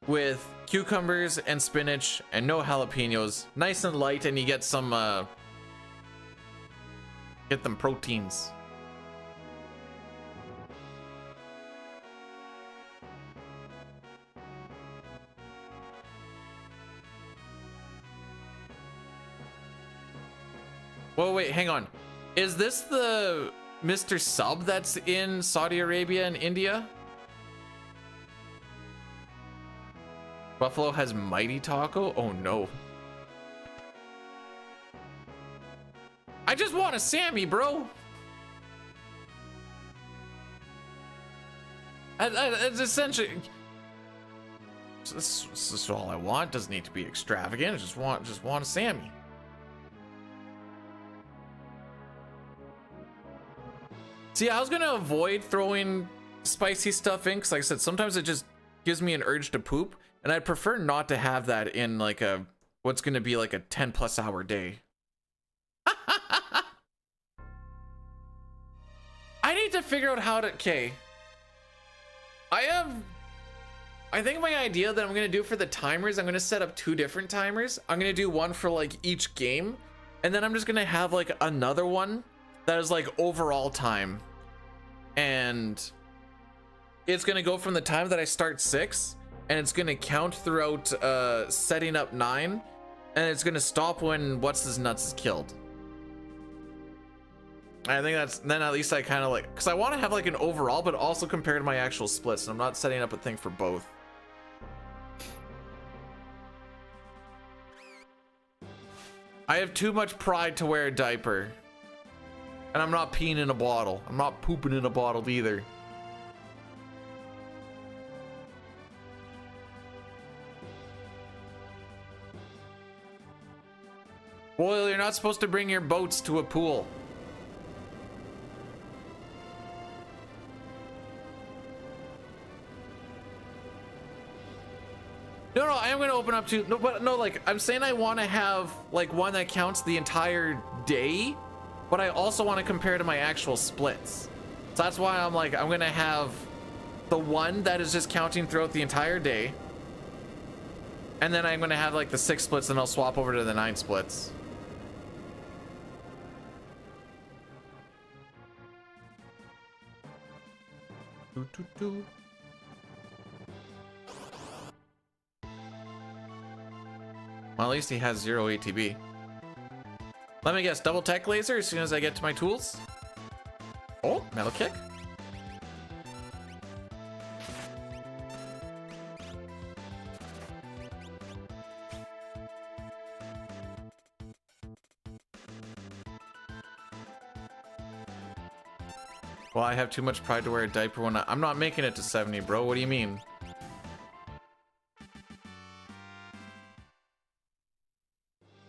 with cucumbers and spinach and no jalapenos. Nice and light, and you get some get them proteins. Whoa, wait, hang on. Is this the Mr. Sub that's in Saudi Arabia and India? Buffalo has Mighty Taco? Oh no. I just want a Sammy, bro. It's essentially... This is all I want. Doesn't need to be extravagant. I just want a Sammy. See, I was gonna avoid throwing spicy stuff in because, like I said, sometimes it just gives me an urge to poop, and I'd prefer not to have that in like a what's gonna be like a 10+ hour day. I need to figure out how to. Okay, I think my idea that I'm gonna do for the timers, I'm gonna set up 2 different timers. I'm gonna do one for like each game, and then I'm just gonna have like another one that is like overall time, and it's gonna go from the time that I start 6, and it's gonna count throughout setting up 9, and it's gonna stop when what's his nuts is killed. I think that's, then at least I kind of like, because I want to have like an overall, but also compared to my actual splits, and I'm not setting up a thing for both. I have too much pride to wear a diaper. And I'm not peeing in a bottle. I'm not pooping in a bottle either. Well, you're not supposed to bring your boats to a pool. No, I am gonna open up to, no, but no, like, I'm saying I want to have like one that counts the entire day, but I also want to compare to my actual splits. So that's why I'm like, I'm gonna have the one that is just counting throughout the entire day, and then I'm gonna have like the 6 splits, and I'll swap over to the 9 splits. Well, at least he has 0 ATB. Let me guess, double tech laser as soon as I get to my tools. Oh, metal kick. Well, I have too much pride to wear a diaper when I'm not making it to 70, bro. What do you mean?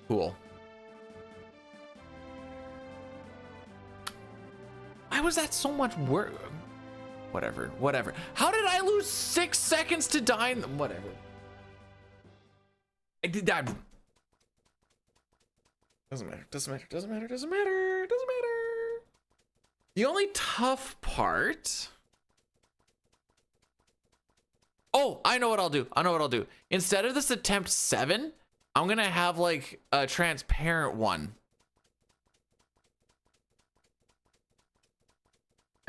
Cool. Why was that so much work? Whatever. How did I lose 6 seconds to die? Whatever. I did that. Doesn't matter. The only tough part. Oh, I know what I'll do. Instead of this attempt 7, I'm gonna have like a transparent one.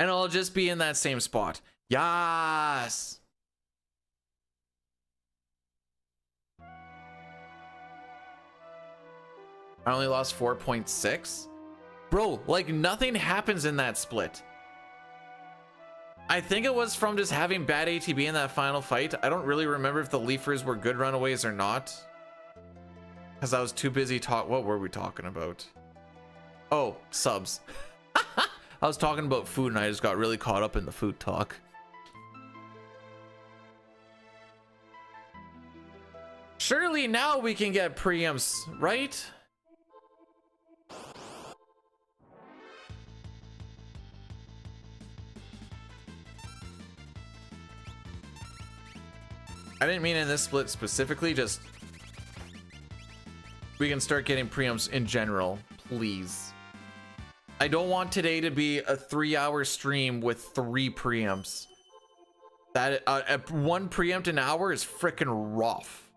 And I'll just be in that same spot. Yes. I only lost 4.6. Bro, like nothing happens in that split. I think it was from just having bad ATB in that final fight. I don't really remember if the Leafers were good runaways or not. Because I was too busy what were we talking about? Oh, subs. I was talking about food and I just got really caught up in the food talk. Surely now we can get preamps, right? I didn't mean in this split specifically, just we can start getting preamps in general, please. I don't want today to be a 3-hour stream with 3 preamps. That one preempt an hour is freaking rough.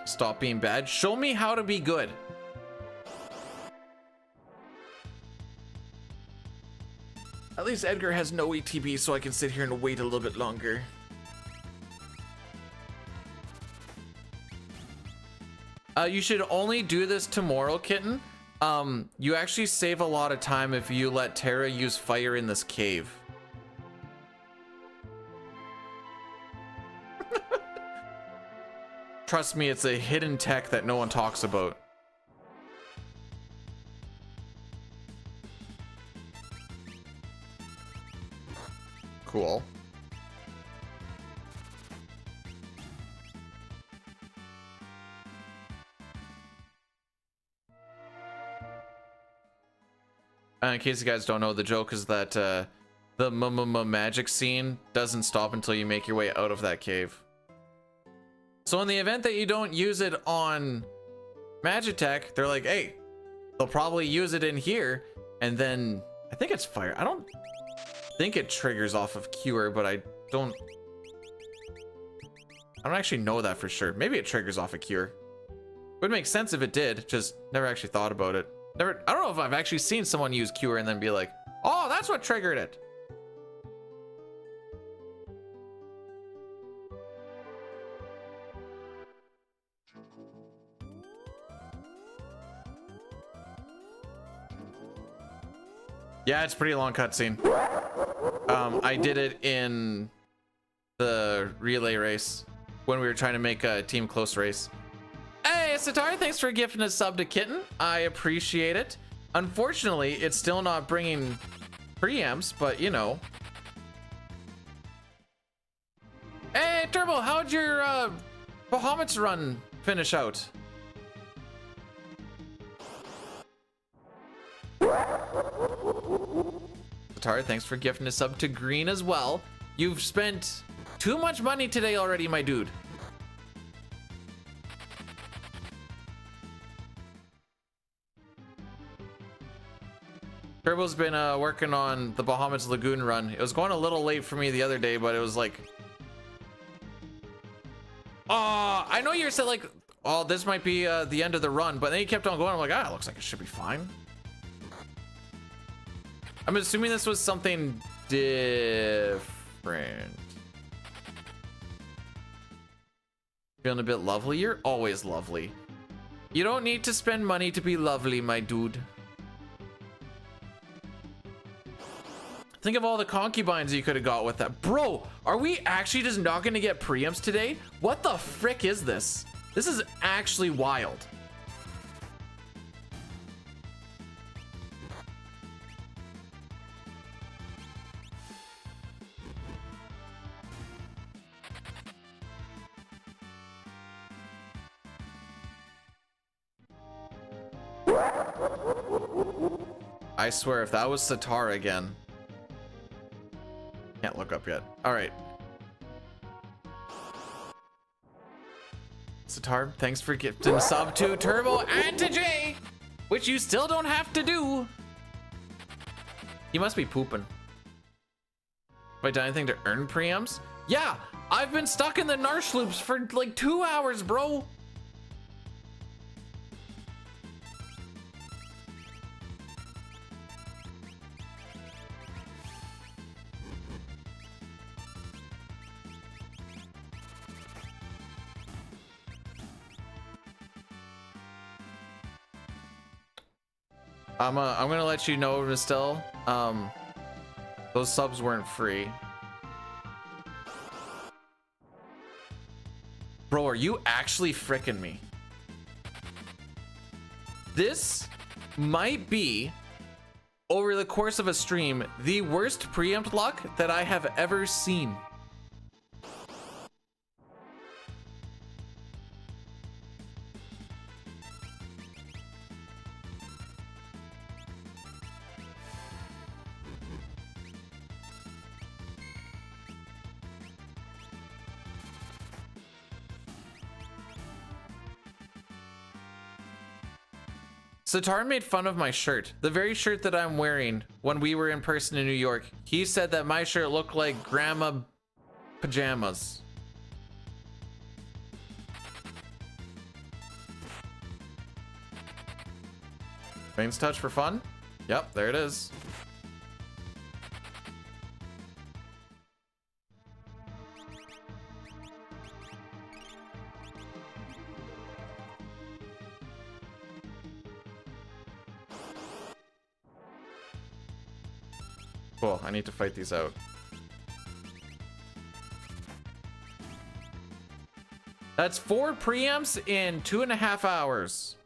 Stop being bad. Show me how to be good. At least Edgar has no ETB, so I can sit here and wait a little bit longer. You should only do this tomorrow, Kitten. You actually save a lot of time if you let Terra use fire in this cave. Trust me, it's a hidden tech that no one talks about. Cool. In case you guys don't know, the joke is that the magic scene doesn't stop until you make your way out of that cave. So in the event that you don't use it on Magitech, they're like, hey, they'll probably use it in here, and then I think it's fire. I don't think it triggers off of Cure, but I don't actually know that for sure. Maybe it triggers off of Cure. Would make sense if it did, just never actually thought about it. I don't know if I've actually seen someone use Cure and then be like, oh, that's what triggered it. Yeah, it's a pretty long cutscene. I did it in the relay race when we were trying to make a team close race. Hey, Satari, thanks for gifting a sub to Kitten. I appreciate it. Unfortunately, it's still not bringing preamps, but you know. Hey, Turbo, how'd your Bahamut's run finish out? Satari, thanks for gifting a sub to Green as well. You've spent too much money today already, my dude. Turbo's been working on the Bahamut's Lagoon run. It was going a little late for me the other day, but it was like, I know you said like, oh, this might be the end of the run, but then you kept on going. I'm like, it looks like it should be fine. I'm assuming this was something different. Feeling a bit lovely? You're always lovely. You don't need to spend money to be lovely, my dude. Think of all the concubines you could have got with that. Bro, are we actually just not going to get preamps today? What the frick is this? This is actually wild. I swear, if that was Sitar again. Can't look up yet. All right. Sitar, thanks for gifting sub to Turbo and to Jay, which you still don't have to do. You must be pooping. Have I done anything to earn preamps? Yeah, I've been stuck in the Narsh loops for like 2 hours, bro. I'm gonna let you know, Mistel, those subs weren't free. Bro, are you actually fricking me? This might be, over the course of a stream, the worst preempt luck that I have ever seen. Sitar made fun of my shirt, the very shirt that I'm wearing when we were in person in New York. He said that my shirt looked like grandma pajamas. Veins touch for fun? Yep, there it is. Cool, I need to fight these out. That's 4 preamps in 2.5 hours.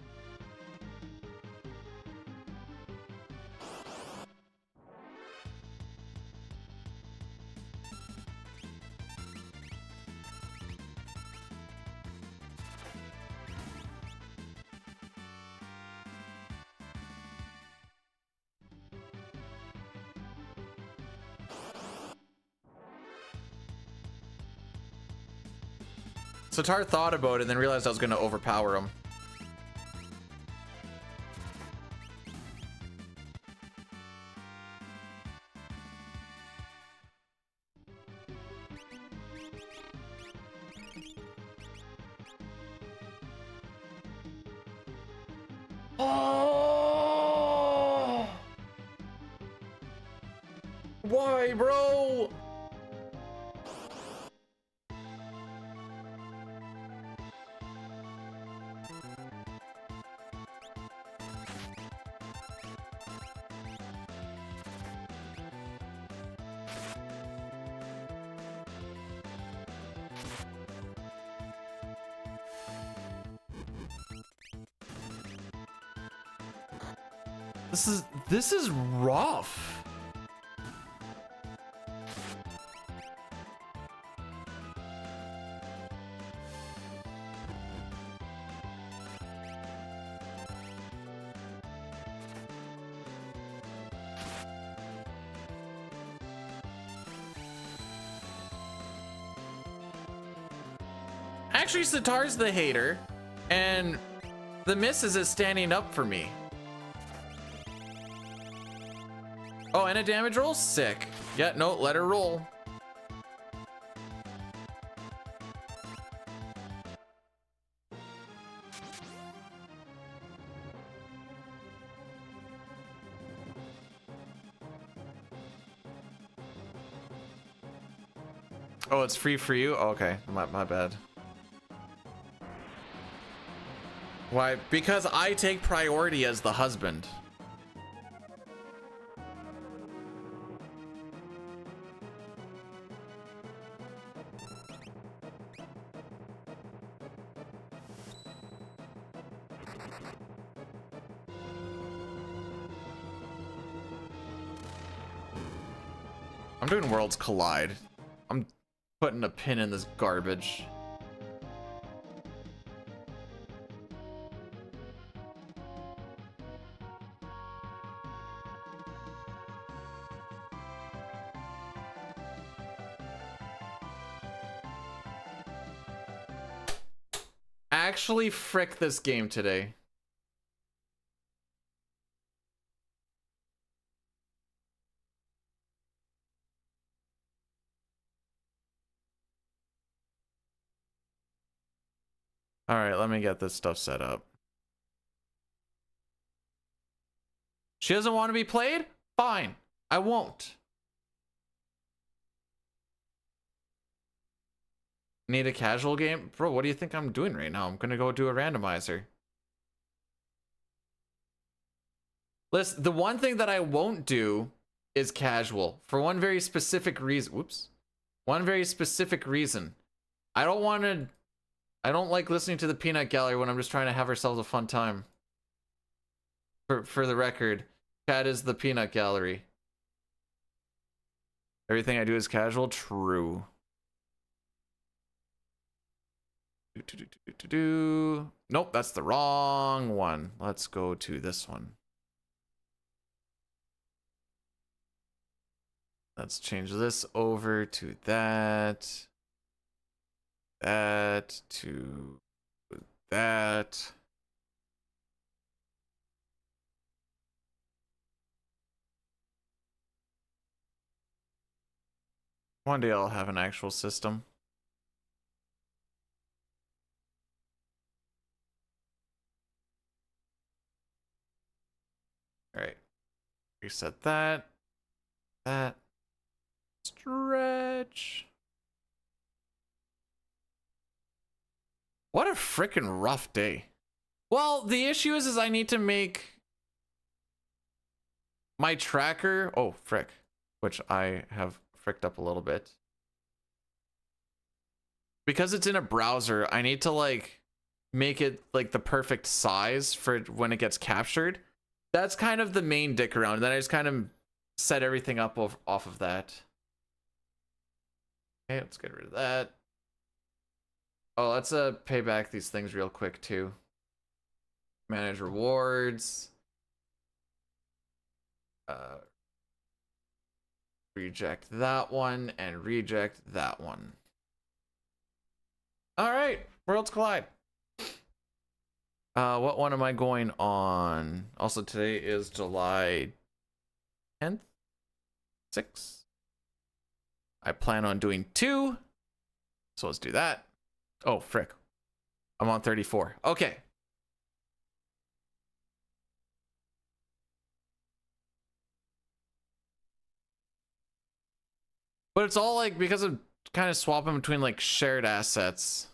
Sitar thought about it and then realized I was going to overpower him. Oh! Why, bro? This is rough. Actually, Sitar's the hater, and the missus is standing up for me. Oh, and a damage roll? Sick. Yeah, no, let her roll. Oh, it's free for you? Oh, okay, my bad. Why? Because I take priority as the husband. I'm doing Worlds Collide. I'm putting a pin in this garbage. Actually, frick this game today. All right, let me get this stuff set up. She doesn't want to be played? Fine, I won't. Need a casual game? Bro, what do you think I'm doing right now? I'm gonna go do a randomizer. Listen, the one thing that I won't do is casual for one very specific reason. Whoops. One very specific reason. I don't like listening to the peanut gallery when I'm just trying to have ourselves a fun time. For the record, Chad is the peanut gallery. Everything I do is casual. True. Nope, that's the wrong one. Let's go to this one. Let's change this over to that. That to that. One day I'll have an actual system. All right. Reset that. That. Stretch. What a freaking rough day. Well, the issue is I need to make my tracker. Oh, frick. Which I have fricked up a little bit. Because it's in a browser, I need to like make it like the perfect size for when it gets captured. That's kind of the main dick around. Then I just kind of set everything up off of that. Okay, let's get rid of that. Oh, let's pay back these things real quick too. Manage rewards. Reject that one and reject that one. All right, Worlds Collide. What one am I going on? Also, today is July 10th, 6th. I plan on doing 2, so let's do that. Oh, frick. I'm on 34. Okay. But it's all like because of kind of swapping between like shared assets.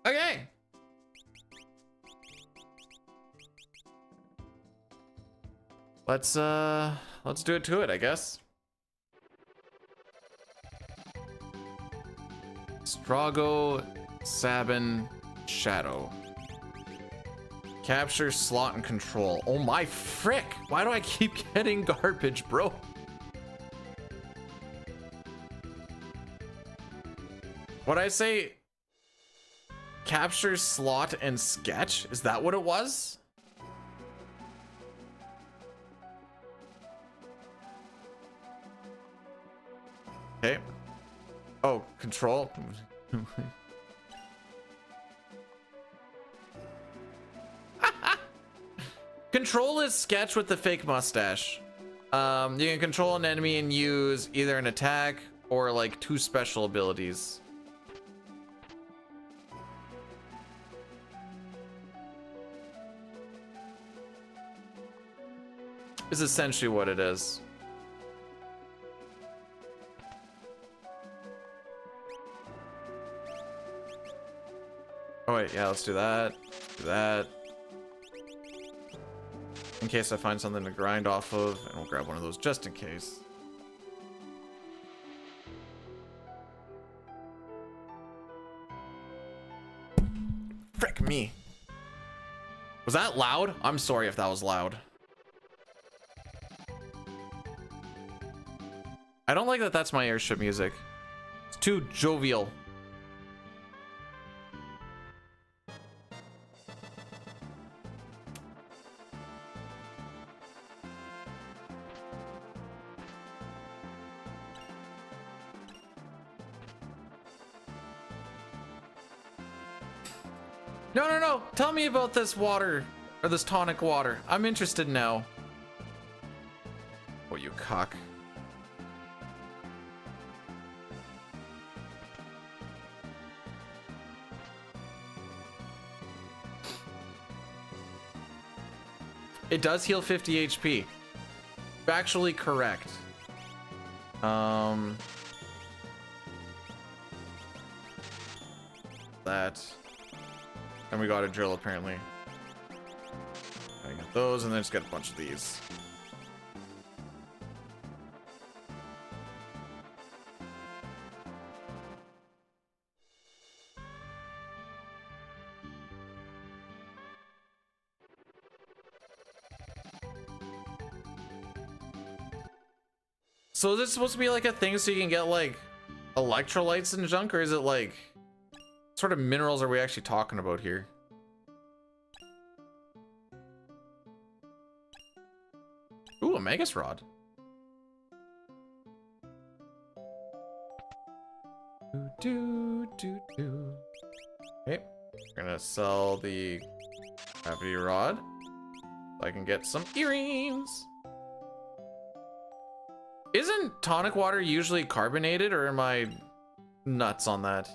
Okay. Let's do it to it, I guess. Strago, Sabin, Shadow. Capture, slot, and control. Oh my frick! Why do I keep getting garbage, bro? What'd I say? Capture, slot, and sketch? Is that what it was? Okay. Oh, control. Control is sketch with the fake mustache. You can control an enemy and use either an attack or like 2 special abilities. Is essentially what it is. Oh wait, yeah, let's do that. Do that. In case I find something to grind off of, and we'll grab one of those just in case. Frick me. Was that loud? I'm sorry if that was loud. I don't like that that's my airship music. It's too jovial. No, no, no. Tell me about this water, or this tonic water. I'm interested now. Oh, you cock. It does heal 50 HP. Factually correct. That. And we got a drill apparently. I got those and then just get a bunch of these. So is this supposed to be like a thing so you can get like electrolytes and junk, or is it like what sort of minerals are we actually talking about here? Ooh, a Magus Rod. Okay, we're gonna sell the gravity rod so I can get some earrings. Isn't tonic water usually carbonated, or am I nuts on that?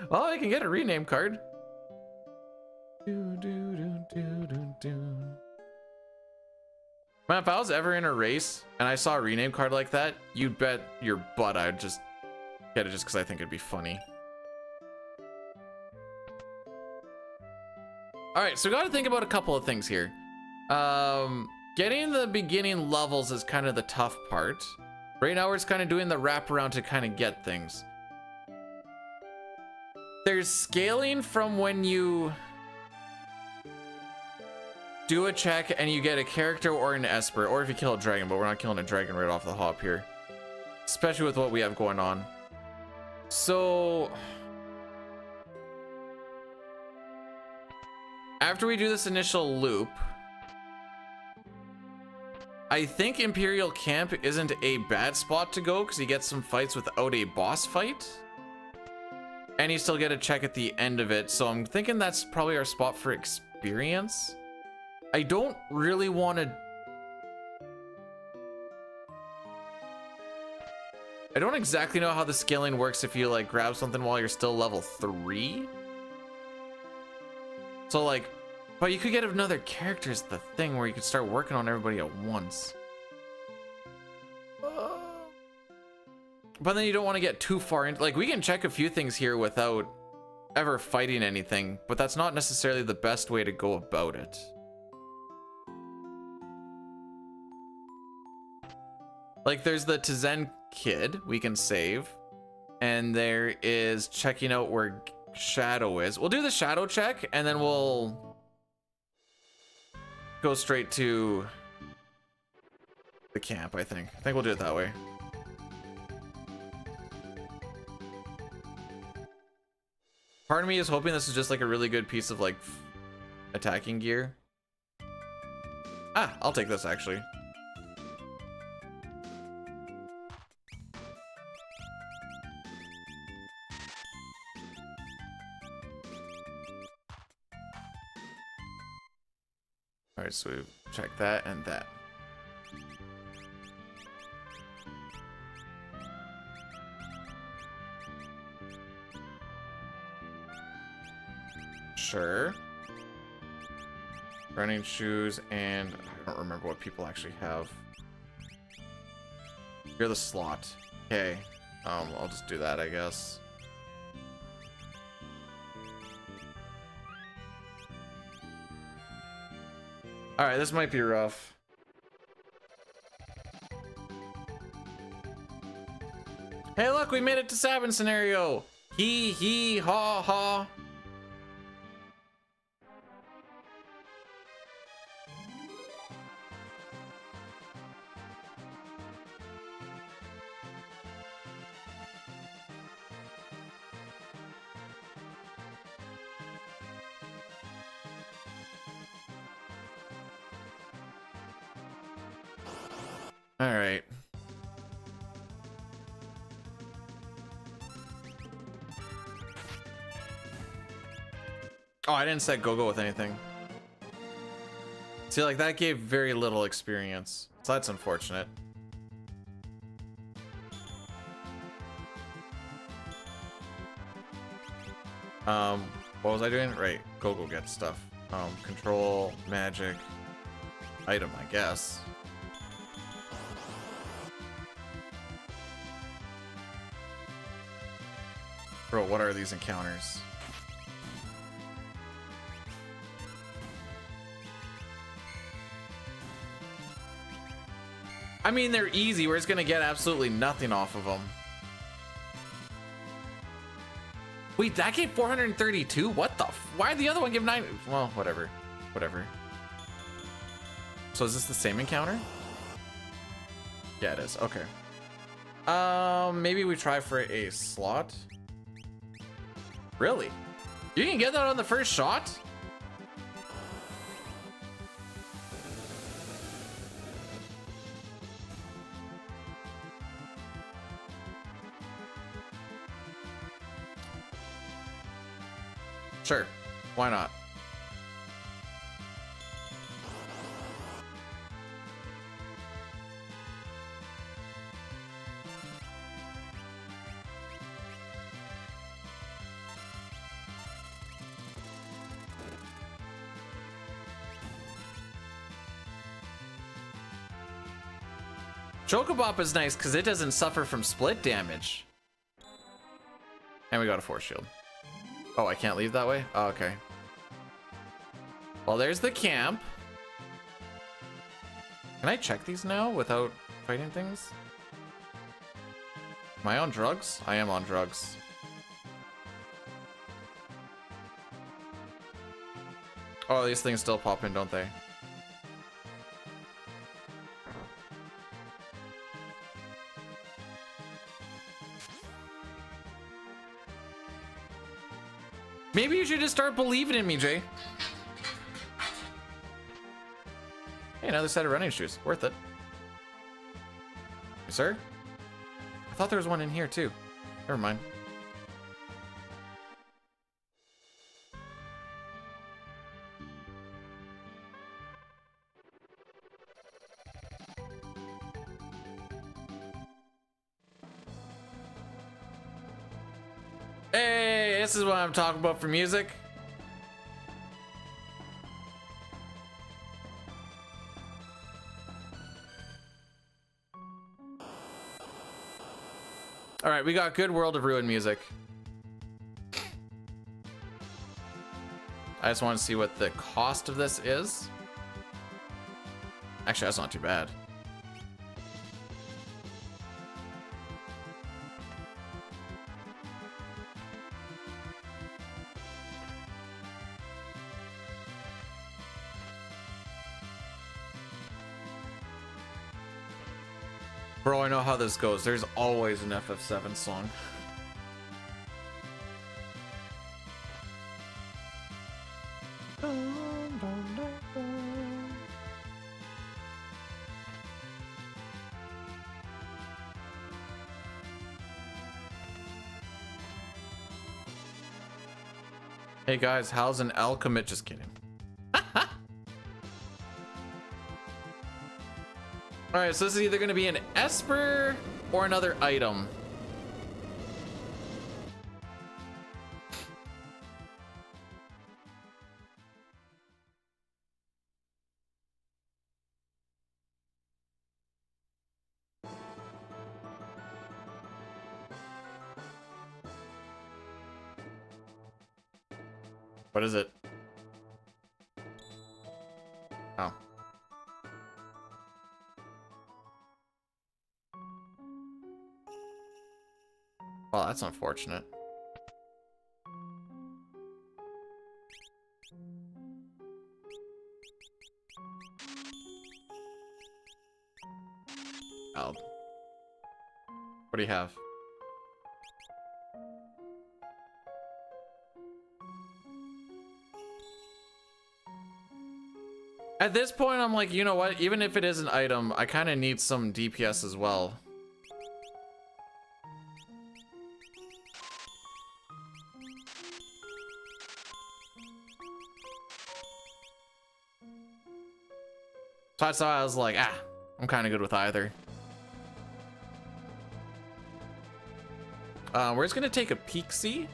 Well, I can get a rename card. Man, if I was ever in a race and I saw a rename card like that, you'd bet your butt I'd just get it just because I think it'd be funny. All right, so we got to think about a couple of things here. Getting the beginning levels is kind of the tough part. Right now, we're just kind of doing the wraparound to kind of get things. There's scaling from when you do a check and you get a character or an Esper, or if you kill a dragon, but we're not killing a dragon right off the hop here. Especially with what we have going on. So after we do this initial loop, I think Imperial Camp isn't a bad spot to go because you get some fights without a boss fight. And you still get a check at the end of it. So I'm thinking that's probably our spot for experience. I don't really want to... I don't exactly know how the scaling works if you like grab something while you're still level 3. So like, but you could get another character is the thing where you could start working on everybody at once. But then you don't want to get too far into, like, we can check a few things here without ever fighting anything, but that's not necessarily the best way to go about it. Like, there's the Tizen kid we can save, and there is checking out where Shadow is. We'll do the Shadow check, and then we'll go straight to the camp, I think. I think we'll do it that way. Part of me is hoping this is just like a really good piece of like attacking gear. Ah, I'll take this actually. All right, so we check that and that. Sure. Running shoes, and I don't remember what people actually have. You're the slot. Okay. I'll just do that, I guess. Alright, this might be rough. Hey, look, we made it to Sabin scenario. Hee hee ha ha. All right. Oh, I didn't set go-go with anything. See, like, that gave very little experience. So that's unfortunate. What was I doing? Right, go-go get stuff. Control, magic, item, I guess. Bro, what are these encounters? I mean, they're easy. We're just gonna get absolutely nothing off of them. Wait, that gave 432? What the why did the other one give 9? Well, whatever. Whatever. So is this the same encounter? Yeah, it is. Okay. Maybe we try for a slot. Really? You can get that on the first shot? Sure. Why not? Chocobop is nice because it doesn't suffer from split damage. And we got a force shield. Oh, I can't leave that way? Oh, okay. Well, there's the camp. Can I check these now without fighting things? Am I on drugs? I am on drugs. Oh, these things still pop in, don't they? Maybe you should just start believing in me, Jay. Hey, another set of running shoes. Worth it. Sir? I thought there was one in here, too. Never mind. Hey, this is what I'm talking about for music. All right, we got good World of Ruin music. I just want to see what the cost of this is. Actually, that's not too bad. Bro, I know how this goes. There's always an FF7 song. Hey guys, how's an alchemist? Just kidding. Alright, so this is either going to be an Esper or another item. What is it? Oh. Well, that's unfortunate. Oh. What do you have? At this point, I'm like, you know what? Even if it is an item, I kind of need some DPS as well. So that's why I was like, I'm kind of good with either. We're just gonna take a peek-see.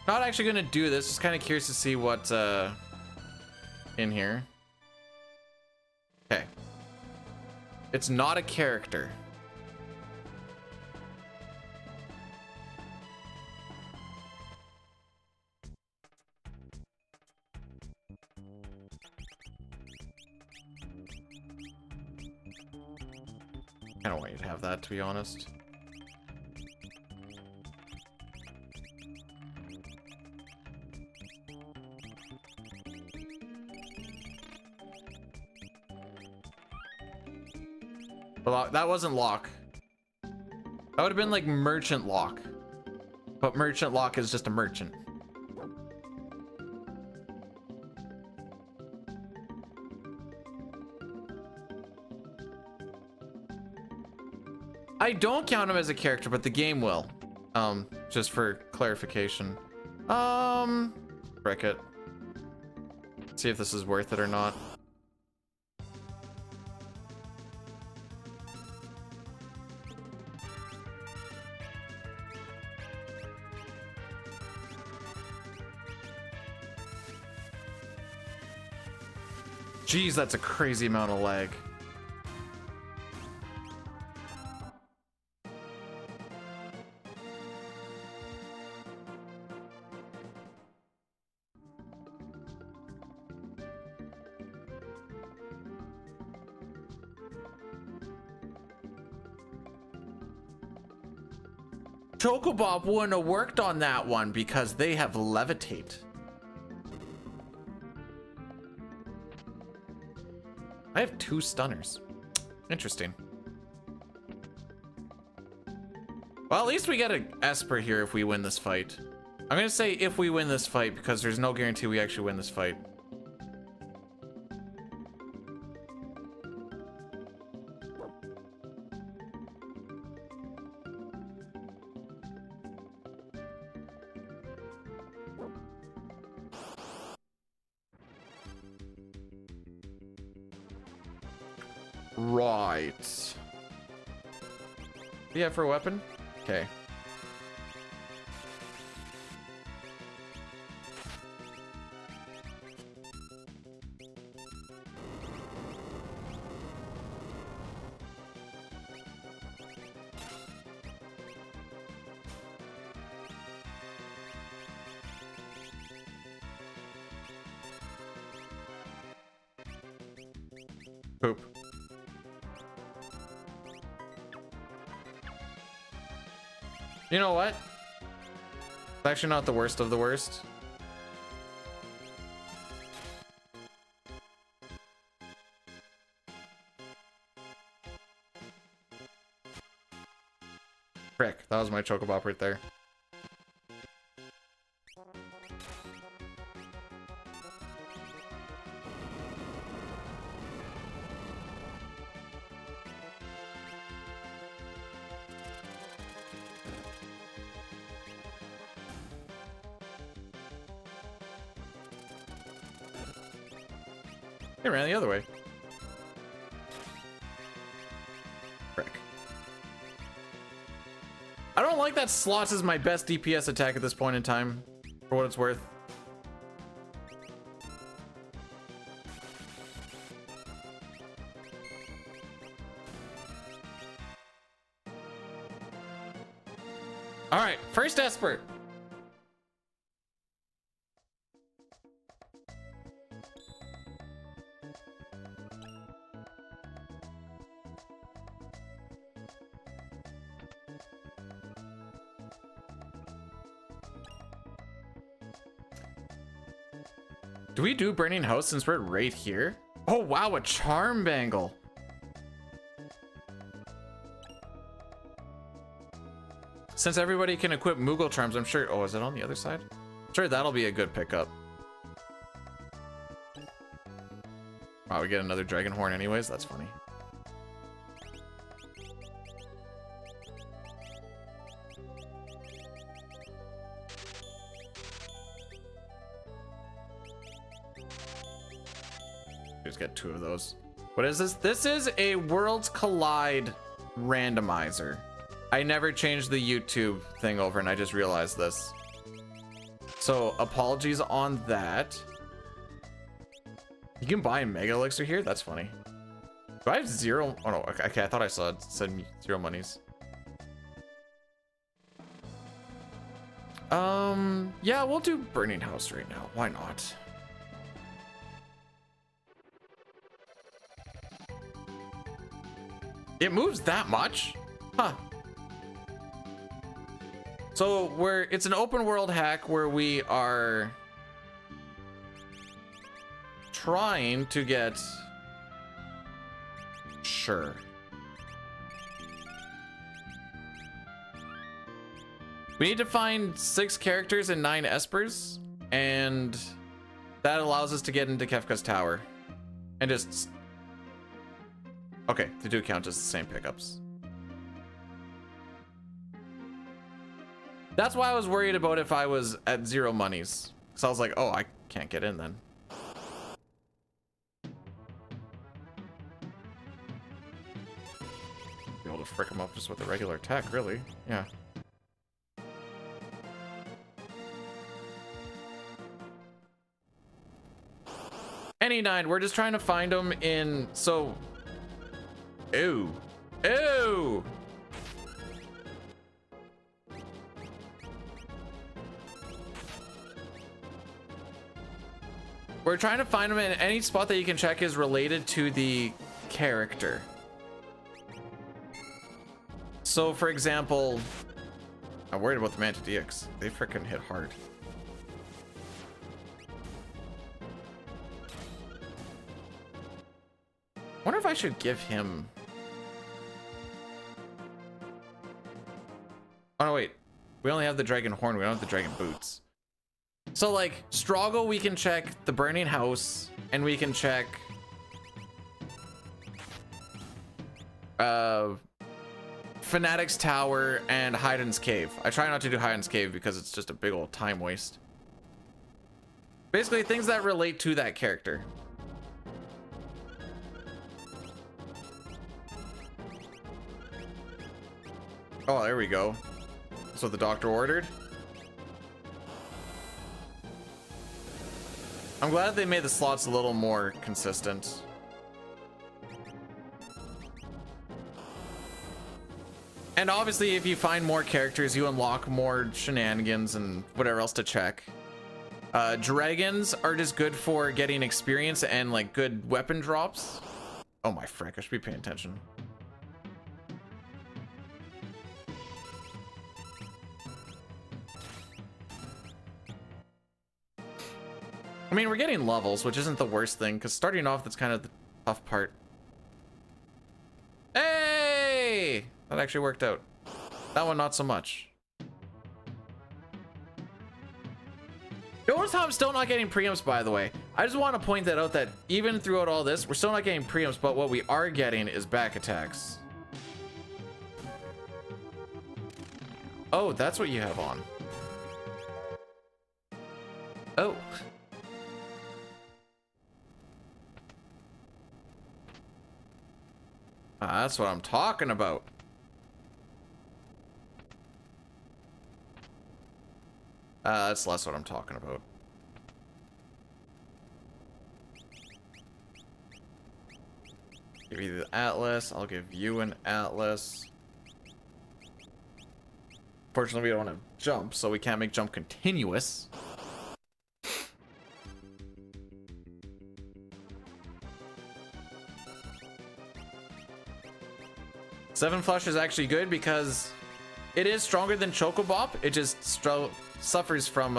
Not actually gonna do this, just kind of curious to see what's in here. Okay. It's not a character. I don't want you to have that, to be honest. That wasn't lock. That would have been like merchant lock. But merchant lock is just a merchant. I don't count him as a character, but the game will. Just for clarification. Wreck it. See if this is worth it or not. Jeez, that's a crazy amount of lag. Chocobob wouldn't have worked on that one because they have levitate. I have 2 stunners. Interesting. Well, at least we get an Esper here if we win this fight. I'm gonna say if we win this fight because there's no guarantee we actually win this fight. Right. Yeah, for a weapon? Okay. Poop. You know what? It's actually not the worst of the worst. Frick, that was my Chocobop right there. It ran the other way. Frick. I don't like that slots is my best DPS attack at this point in time, for what it's worth. All right, first Esper. Do we do Burning House since we're right here? Oh wow, a charm bangle. Since everybody can equip Moogle charms, I'm sure. Oh, is it on the other side? Sure, that'll be a good pickup. Wow, we get another dragon horn anyways. That's funny. Just get 2 of those. What is this? This is a Worlds Collide randomizer. I never changed the YouTube thing over and I just realized this. So apologies on that. You can buy Mega Elixir here? That's funny. Do I have 0? Oh no, okay, I thought I saw it said 0 monies. Yeah, we'll do Burning House right now. Why not? It moves that much? Huh. So it's an open world hack where we are trying to get, sure. We need to find 6 characters and 9 Espers, and that allows us to get into Kefka's tower. And just, okay, they do count as the same pickups. That's why I was worried about if I was at 0 monies. So I was like, oh, I can't get in then. Be able to frick him up just with a regular attack, really. Yeah. Any 9, we're just trying to find them in, so. Ew. Ew! We're trying to find them in any spot that you can check is related to the character. So, for example, I'm worried about the Manta DX. They freaking hit hard. Wonder if I should give him. Oh no, wait. We only have the dragon horn. We don't have the dragon boots. So like Stroggle, we can check the Burning House, and we can check Fanatic's Tower and Hyden's Cave. I try not to do Hyden's Cave because it's just a big old time waste. Basically things that relate to that character. Oh, there we go. That's what the doctor ordered. I'm glad they made the slots a little more consistent. And obviously, if you find more characters, you unlock more shenanigans and whatever else to check. Dragons are just good for getting experience and like good weapon drops. Oh my frick, I should be paying attention. I mean, we're getting levels, which isn't the worst thing, because starting off, that's kind of the tough part. Hey! That actually worked out. That one, not so much. Notice how I'm still not getting preempts, by the way. I just want to point that out, that even throughout all this, we're still not getting preempts, but what we are getting is back attacks. Oh, that's what you have on. Oh. That's what I'm talking about. That's less what I'm talking about. Give you the Atlas. I'll give you an Atlas. Fortunately, we don't have jump, so we can't make jump continuous. Seven Flush is actually good because it is stronger than Chocobop. It just suffers from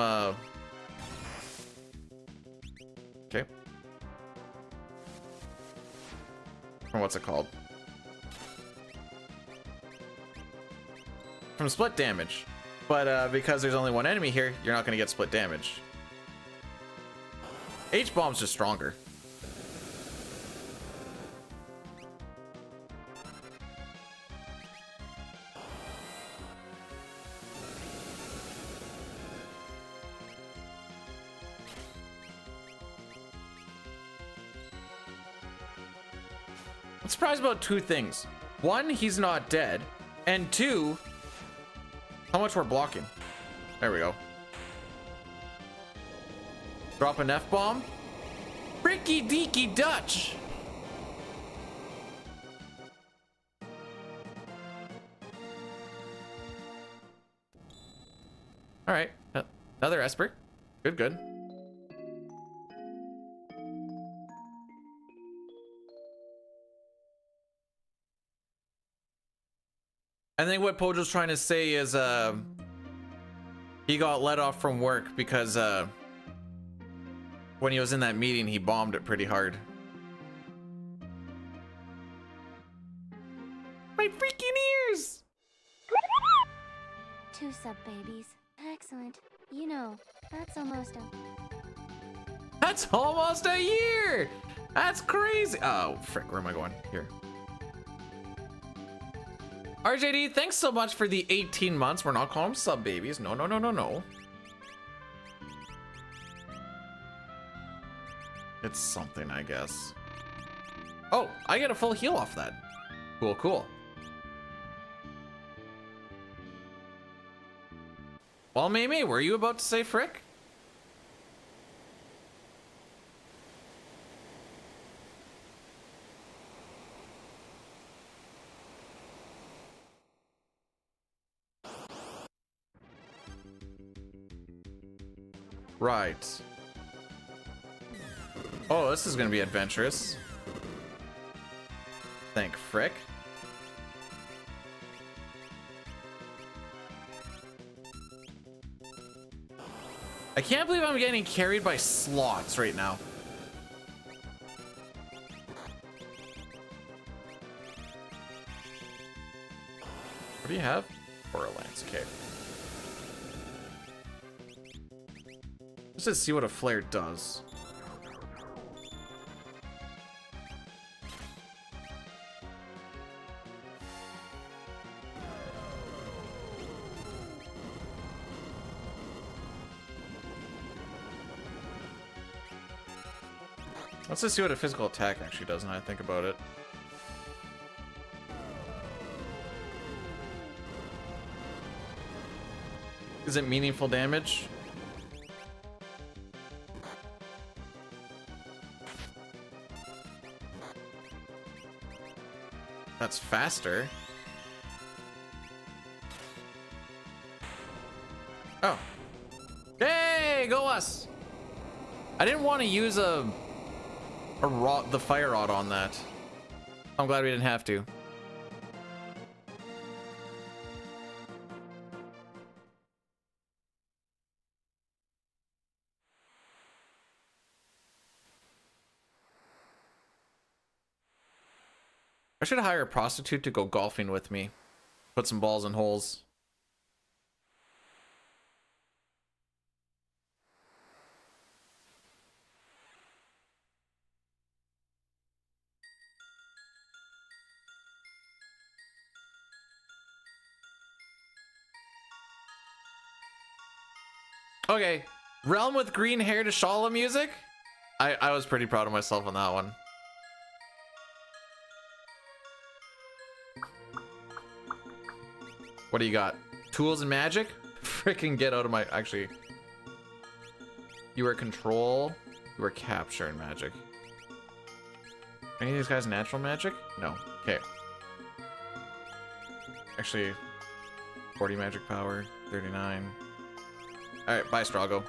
Or what's it called? From split damage. But because there's only one enemy here, you're not going to get split damage. H-bomb's just stronger. I'm surprised about two things. One, he's not dead. And two, how much we're blocking. There we go. Drop an F-bomb. Fricky deaky Dutch. All right, another Esper. Good, good. I think what Pojo's trying to say is he got let off from work because when he was in that meeting, he bombed it pretty hard. My freaking ears! 2 sub babies. Excellent. You know, that's almost a... That's almost a year! That's crazy! Oh, frick, where am I going? Here. RJD, thanks so much for the 18 months. We're not calling them sub babies. No, no, no, no, no. It's something, I guess. Oh, I get a full heal off that. Cool, cool. Well, Mimi, were you about to say frick? Right. Oh, this is gonna be adventurous. Thank frick. I can't believe I'm getting carried by slots right now. What do you have? Or a lance, okay. Let's just see what a flare does. Let's just see what a physical attack actually does now I think about it. Is it meaningful damage? That's faster. Oh. Hey, go us! I didn't want to use the fire rod on that. I'm glad we didn't have to. I should hire a prostitute to go golfing with me. Put some balls in holes. Okay, Realm with green hair to Shala music. I was pretty proud of myself on that one. What do you got? Tools and magic? Freaking get out of my... Actually... You are control. You are capture and magic. Any of these guys natural magic? No. Okay. Actually... 40 magic power. 39. Alright, bye Strago.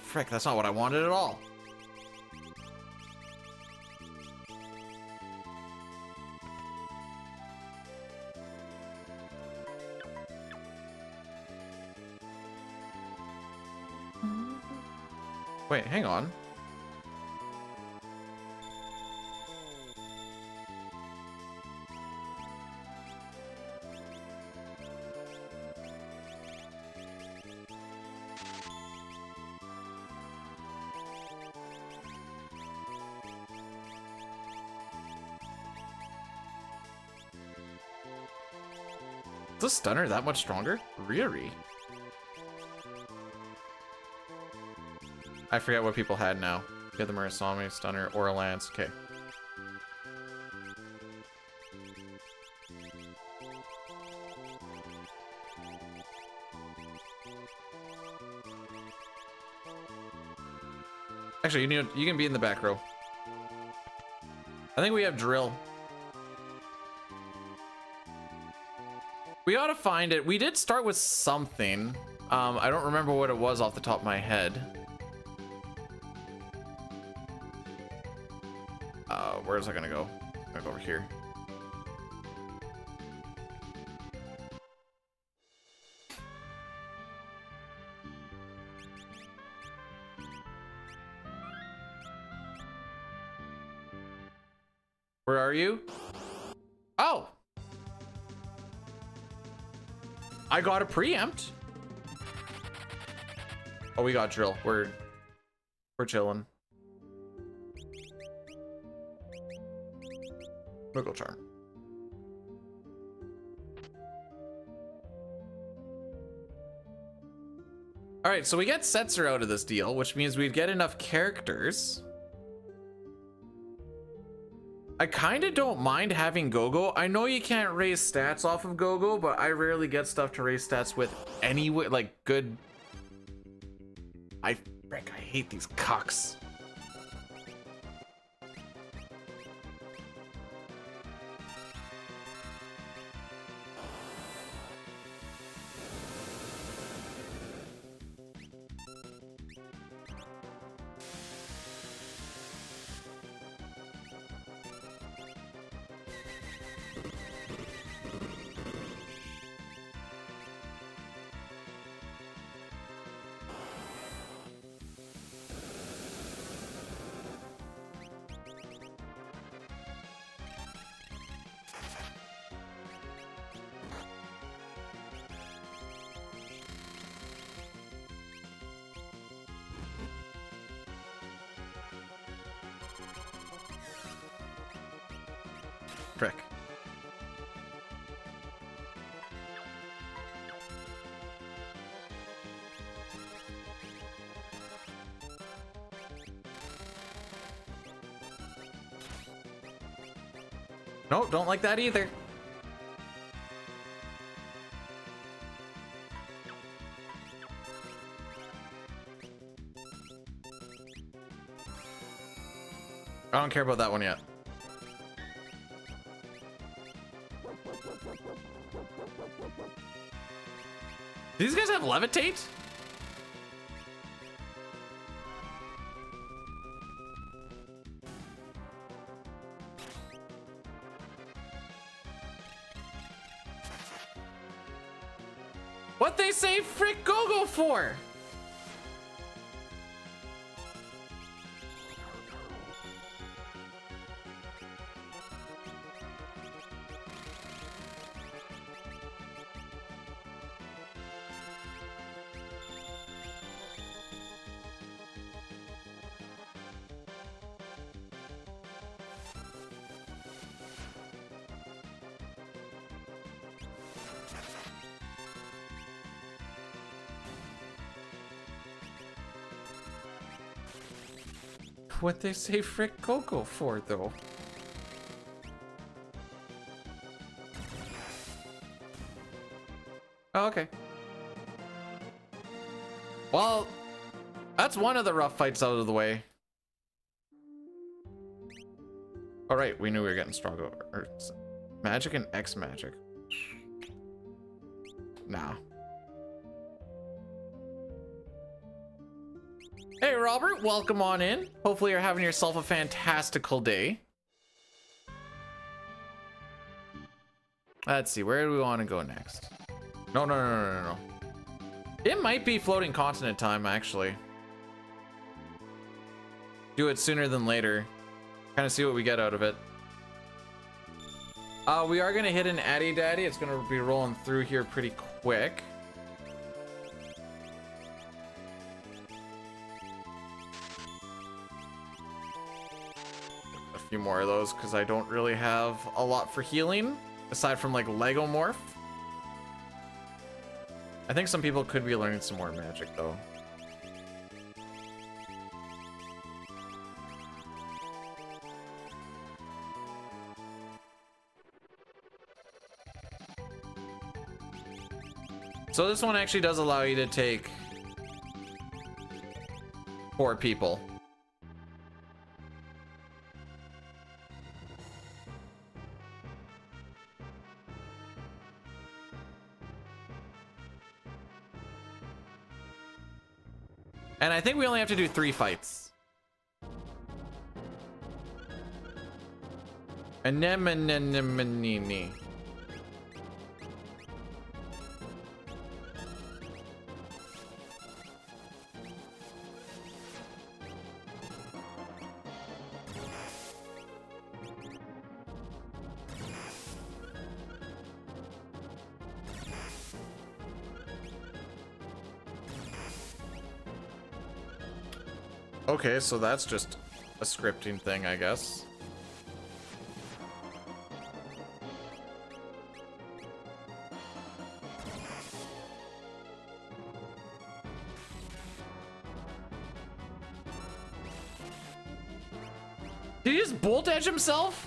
Frick, that's not what I wanted at all. Wait, hang on. Is the stunner that much stronger? Really? I forget what people had now. You had the Murasame, stunner, or a lance. Okay. Actually, you can be in the back row. I think we have drill. We ought to find it. We did start with something. I don't remember what it was off the top of my head. Where is I gonna go? I'm gonna go over here. Where are you? Oh! I got a preempt. Oh, we got drill. We're chilling. Wiggle charm. All right, so we get Setzer out of this deal, which means we'd get enough characters. I kind of don't mind having Gogo. I know you can't raise stats off of Gogo, but I rarely get stuff to raise stats with anyway, like good. I hate these cucks. Frick. No, don't like that either. I don't care about that one yet. These guys have levitate? What they say frick Gogo for? What they say frick Coco for though? Oh, okay. Well, that's one of the rough fights out of the way. All right, we knew we were getting stronger. Magic and X magic. Nah. Hey, Robert, welcome on in. Hopefully you're having yourself a fantastical day. Let's see, where do we want to go next? No. It might be floating continent time, actually. do it sooner than later. Kind of see what we get out of it. We are gonna hit an Addy Daddy. It's gonna be rolling through here pretty quick. A few more of those because I don't really have a lot for healing aside from like Lego Morph. I think some people could be learning some more magic though. So this one actually does allow you to take 4 people. And I think we only have to do 3 fights. Anemone. Okay, so that's just a scripting thing, I guess. Did he just bolt edge himself?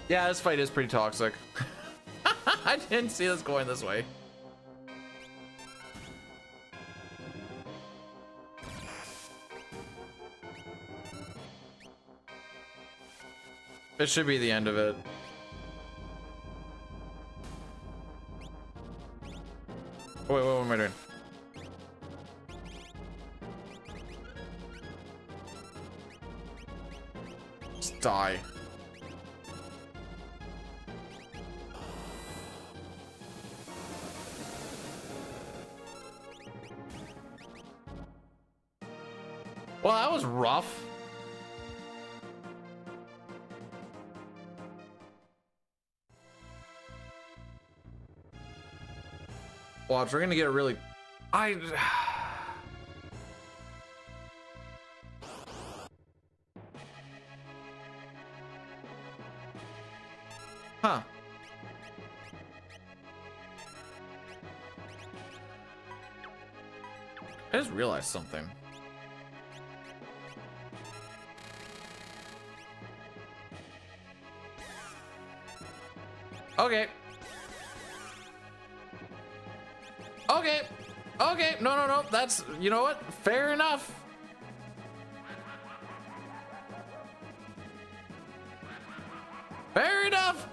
Yeah, this fight is pretty toxic. I didn't see this going this way. It should be the end of it. Oh, wait, what am I doing? Just die. Well, that was rough. Watch, we're gonna get a really... Huh. I just realized something. Okay. Okay. Okay. No. That's, you know what? Fair enough. Fair enough.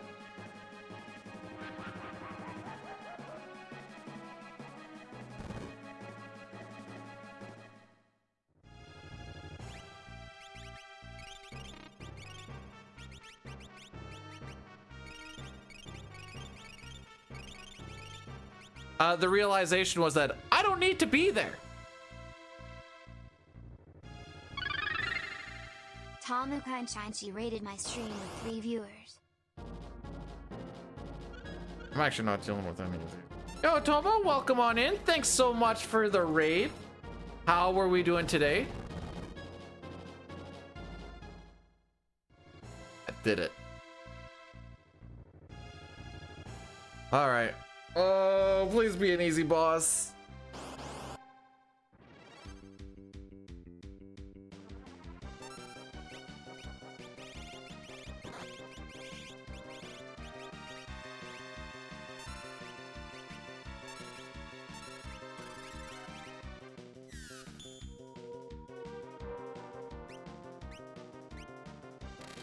The realization was that I don't need to be there. Tomuka and Shinchi rated my stream with 3 viewers. I'm actually not dealing with any of these. Yo, Tomo, welcome on in. Thanks so much for the raid. How were we doing today? I did it. All right. Oh, please be an easy boss.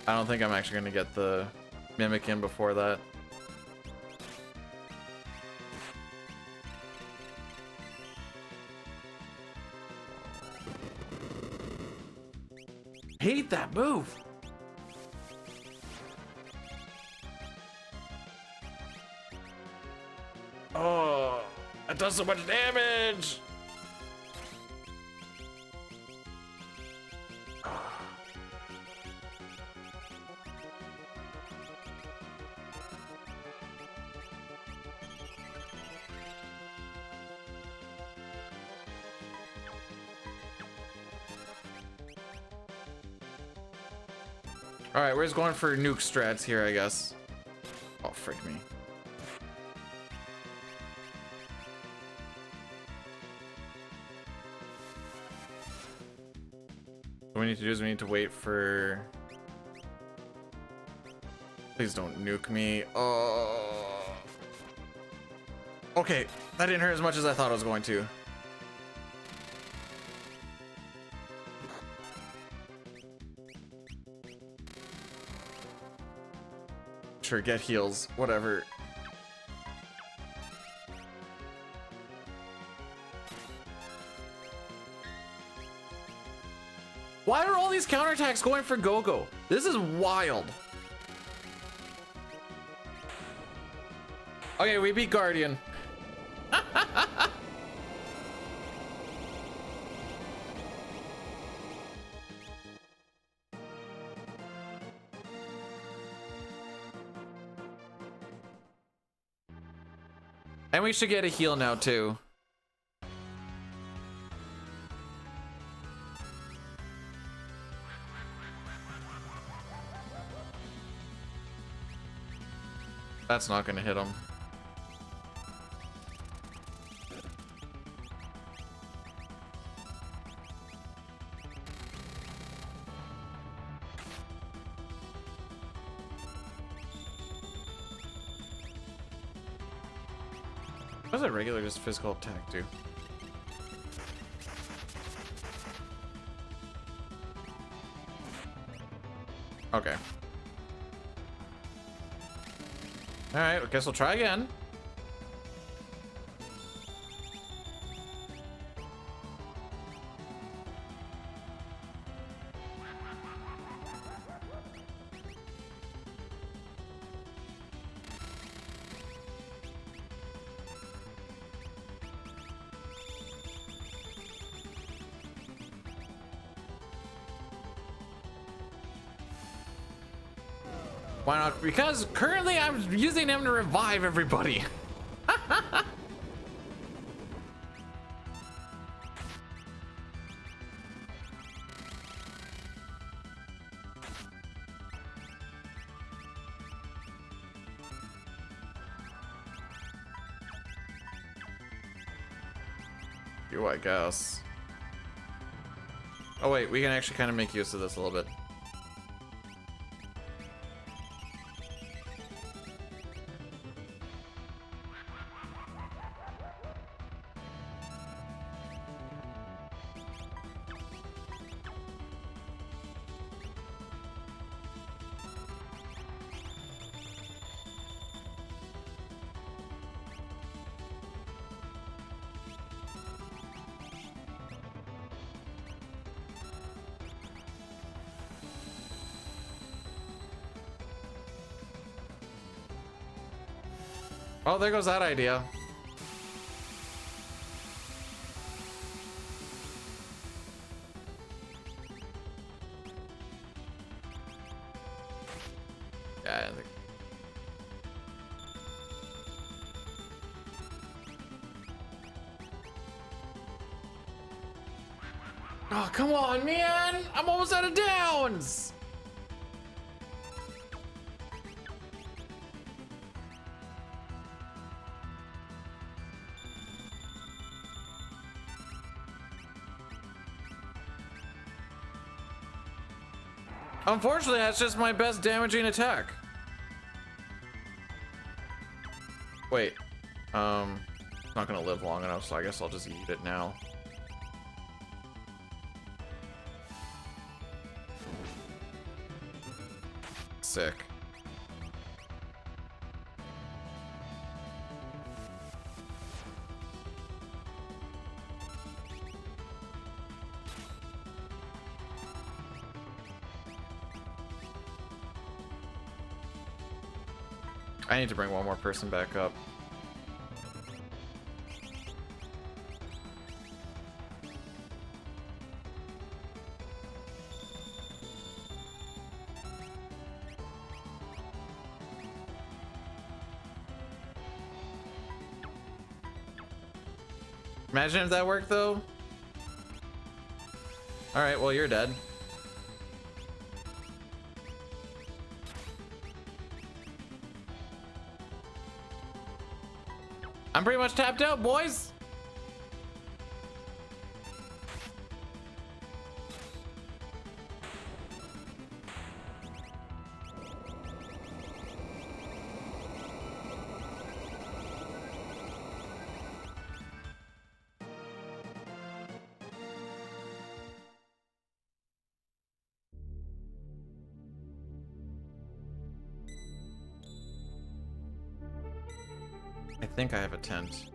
I don't think I'm actually gonna get the mimic in before that. Hate that move. Oh, that does so much damage. All right, we're just going for nuke strats here, I guess. Oh, frick me. What we need to do is we need to wait for... Please don't nuke me. Oh. Okay, that didn't hurt as much as I thought it was going to. Sure, get heals, whatever. Why are all these counterattacks going for Go-Go? This is wild. Okay, we beat Guardian. And we should get a heal now too. That's not gonna hit him. What does a regular just physical attack do? Okay. Alright, I guess we'll try again. Why not? Because currently I'm using him to revive everybody. You, I guess. Oh wait, we can actually kind of make use of this a little bit. Oh, there goes that idea. Yeah, I think... Oh, come on, man! I'm almost out of downs! Unfortunately, that's just my best damaging attack. Wait, it's not gonna live long enough, so I guess I'll just eat it now. Sick. I need to bring one more person back up. Imagine if that worked though. All right, well, you're dead. I'm pretty much tapped out, boys. I think I have a tent.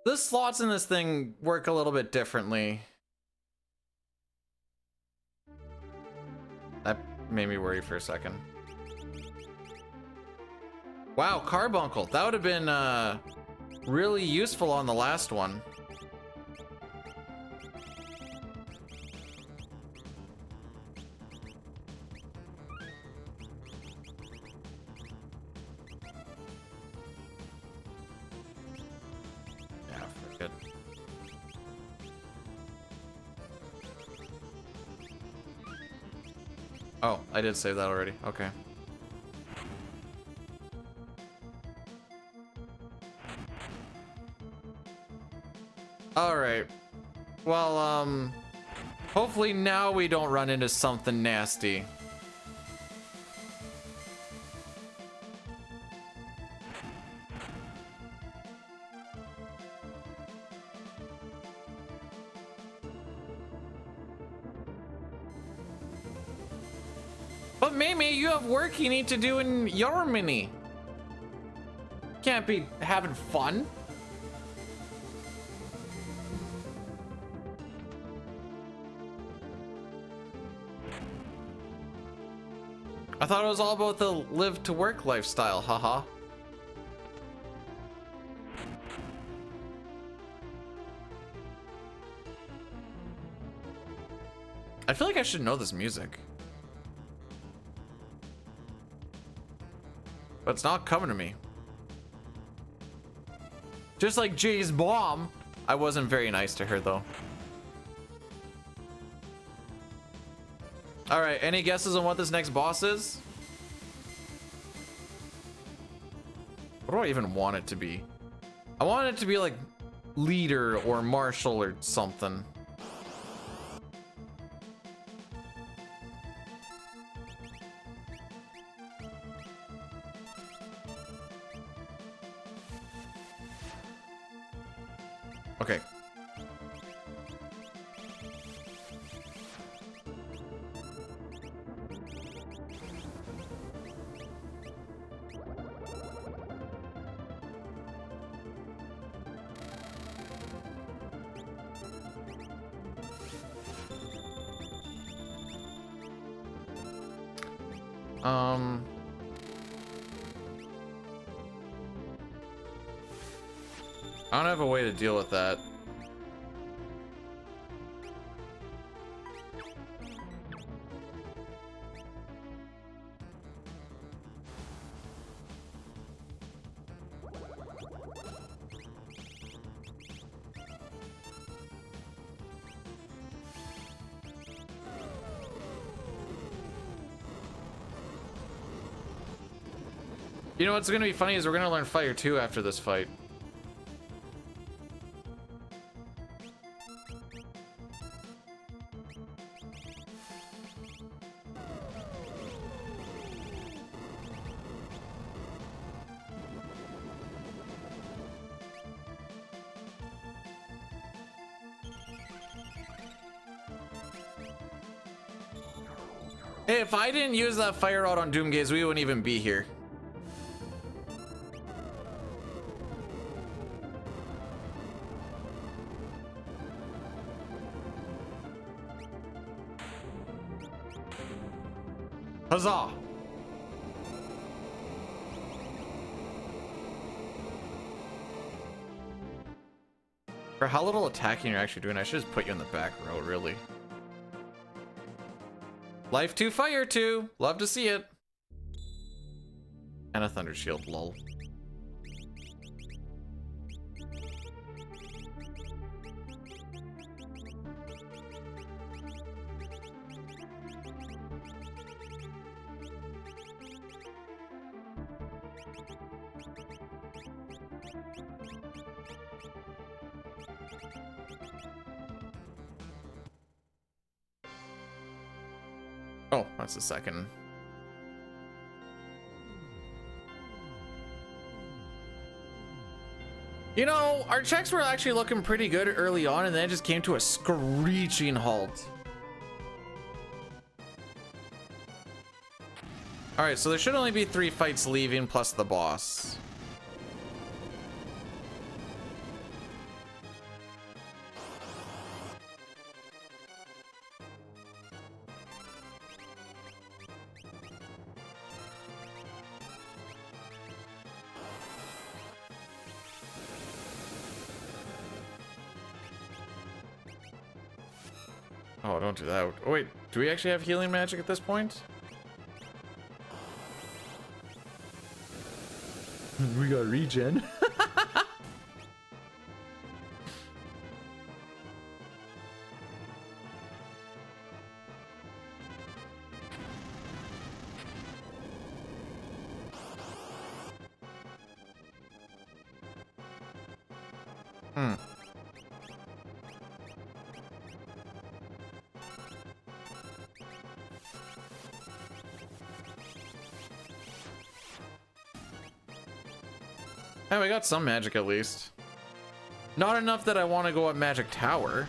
The slots in this thing work a little bit differently. That made me worry for a second. Wow, carbuncle. That would have been really useful on the last one. Yeah, forget. Oh, I did save that already. Okay. All right. Well, hopefully now we don't run into something nasty. But Mimi, you have work you need to do in your mini. Can't be having fun. I thought it was all about the live to work lifestyle, haha. I feel like I should know this music. But it's not coming to me. Just like Jay's mom. I wasn't very nice to her though. All right, any guesses on what this next boss is? What do I even want it to be? I want it to be like leader or marshal or something. Okay. I don't have a way to deal with that. You know what's gonna be funny is we're gonna learn Fire 2 after this fight. Hey, if I didn't use that fire rod on Doomgaze, we wouldn't even be here. Huzzah! For how little attacking you're actually doing, I should just put you in the back row, really. Life 2, Fire 2. Love to see it. And a thunder shield, lol. Oh, that's the second. You know, our checks were actually looking pretty good early on, and then it just came to a screeching halt. All right, so there should only be 3 fights leaving plus the boss. Oh, don't do that. Oh, wait, do we actually have healing magic at this point? We got regen. Hey, we got some magic at least. Not enough that I want to go up Magic Tower.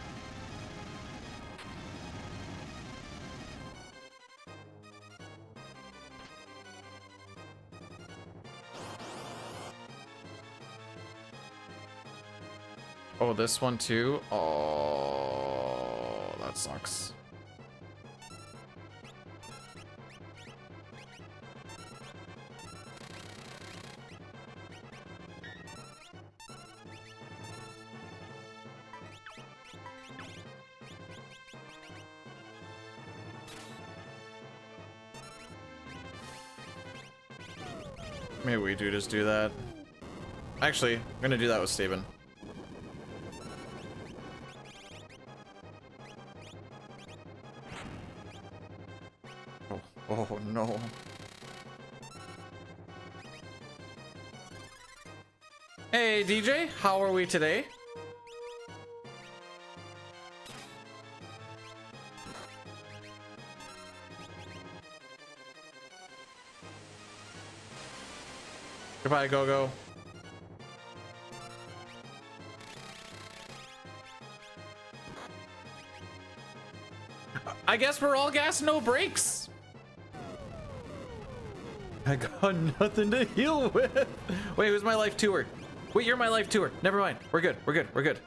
Oh, this one too? Oh, that sucks. Maybe we do just do that. Actually, I'm gonna do that with Steven. Oh no. Hey DJ, how are we today? Goodbye, Go-Go. I guess we're all gas, no brakes. I got nothing to heal with. Wait, who's my life tour? Wait, you're my life tour. Never mind. We're good. We're good. We're good.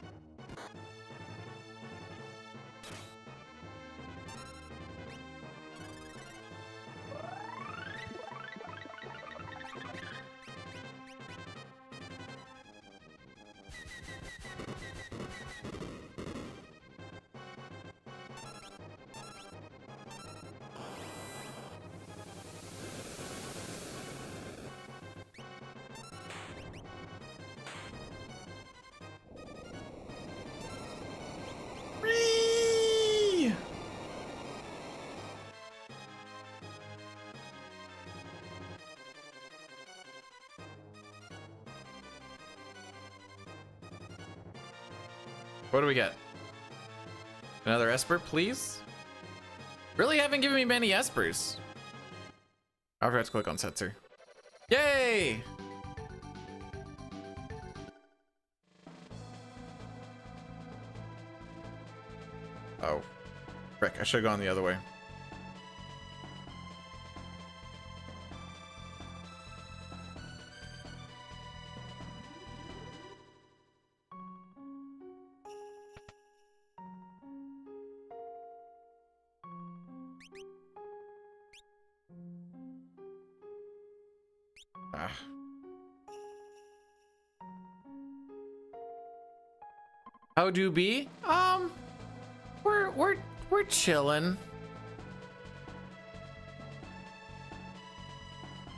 What do we get? Another Esper, please? Really haven't given me many Espers. I forgot to click on Setzer. Yay! Oh. Frick, I should have gone the other way. Ah. How do be? We're chilling.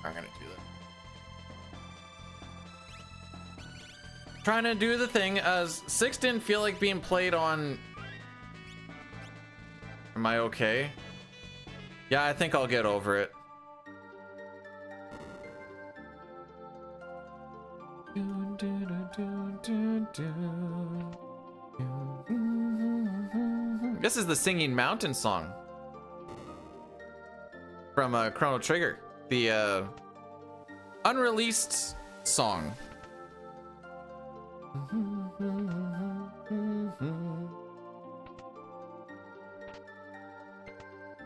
I'm gonna do that. Trying to do the thing. 6 didn't feel like being played on. Am I okay? Yeah, I think I'll get over it. This is the Singing Mountain song from Chrono Trigger, the unreleased song.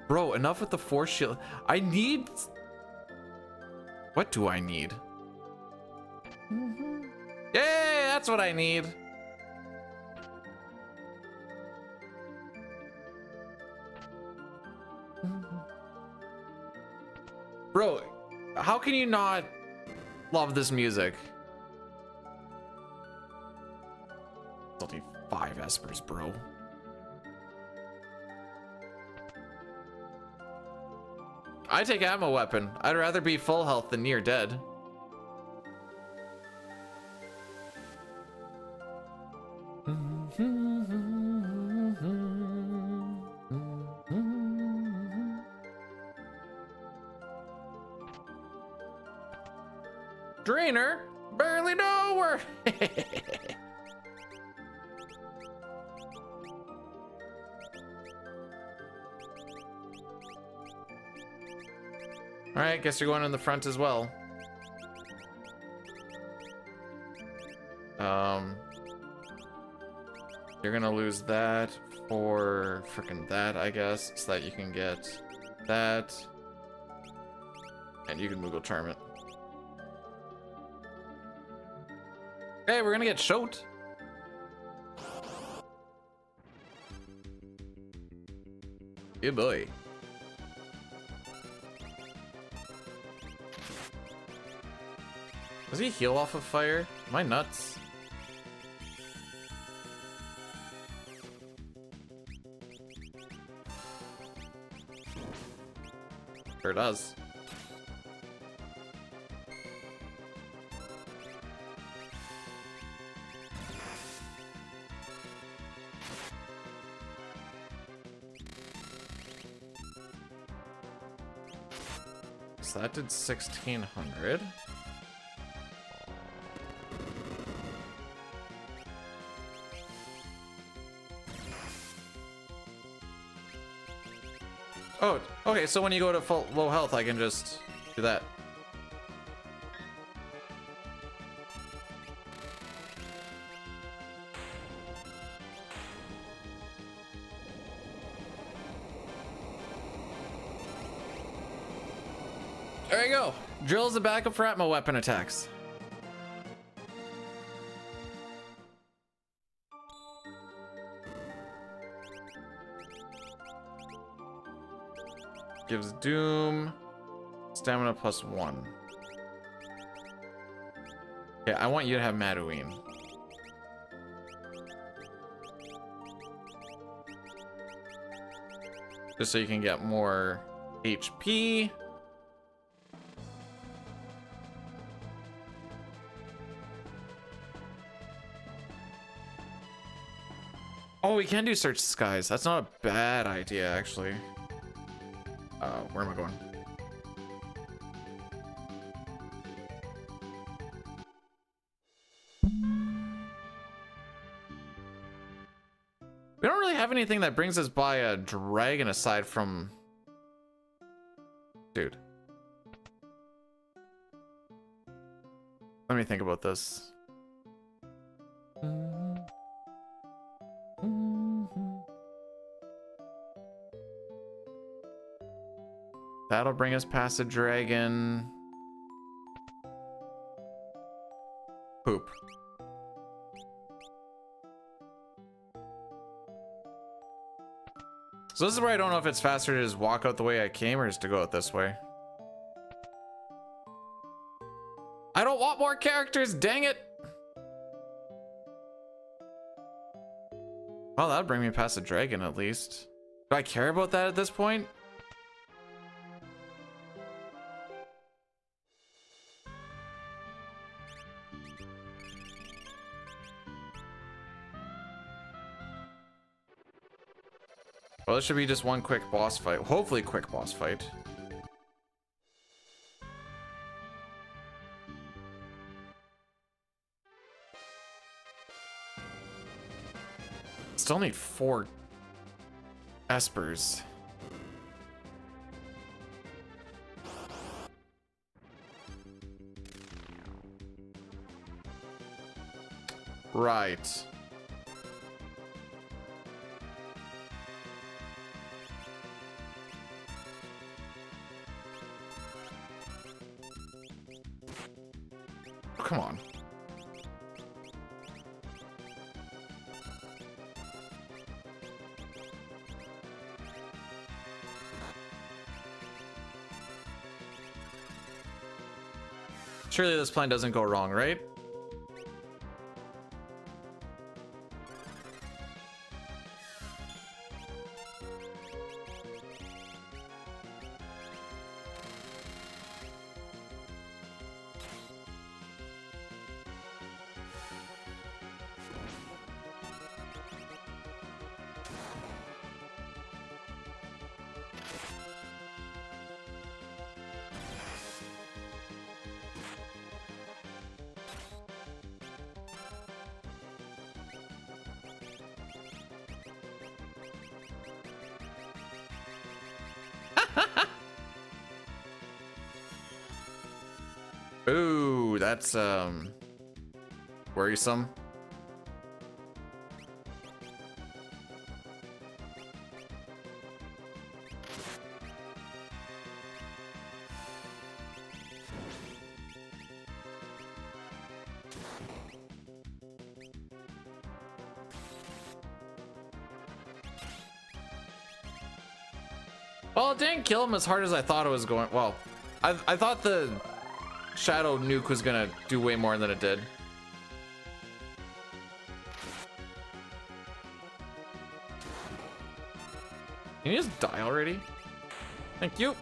Bro, enough with the force shield. I need... What do I need? Yay, that's what I need. Bro, how can you not love this music? It's only 5 Espers, bro. I take ammo weapon. I'd rather be full health than near dead. Drainer? Barely know where. All right, guess you're going in the front as well. You're gonna lose that for freaking that, I guess, so that you can get that, and you can Moogle Charm it. Hey, we're gonna get shot. Good boy. Does he heal off of fire? Am I nuts? Sure does. So that did 1600. Oh, okay, so when you go to full low health, I can just do that. There you go. Drill's a backup for Atmo weapon attacks. Gives Doom stamina +1. Yeah, I want you to have Maduine. Just so you can get more HP. Oh, we can do Search the Skies. That's not a bad idea, actually. Where am I going? We don't really have anything that brings us by a dragon aside from... Dude. Let me think about this. That'll bring us past a dragon. Poop. So this is where I don't know if it's faster to just walk out the way I came or just to go out this way. I don't want more characters, dang it! Well, that'll bring me past a dragon at least. Do I care about that at this point? Well, this should be just one quick boss fight. Hopefully quick boss fight. Still need 4 Espers. Right. Oh, come on. Surely this plan doesn't go wrong, right? Ooh, that's worrisome. Well, it didn't kill him as hard as I thought it was going. Well, I thought the Shadow Nuke was gonna do way more than it did. Can you just die already? Thank you.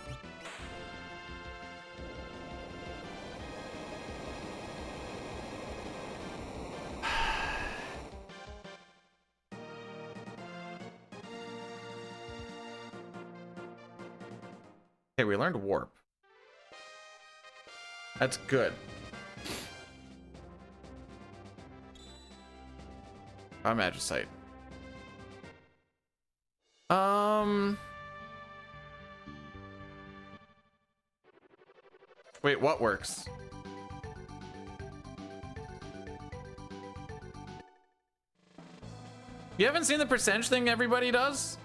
Okay, we learned warp. That's good. I'm Magicite. Wait, what works? You haven't seen the percentage thing everybody does?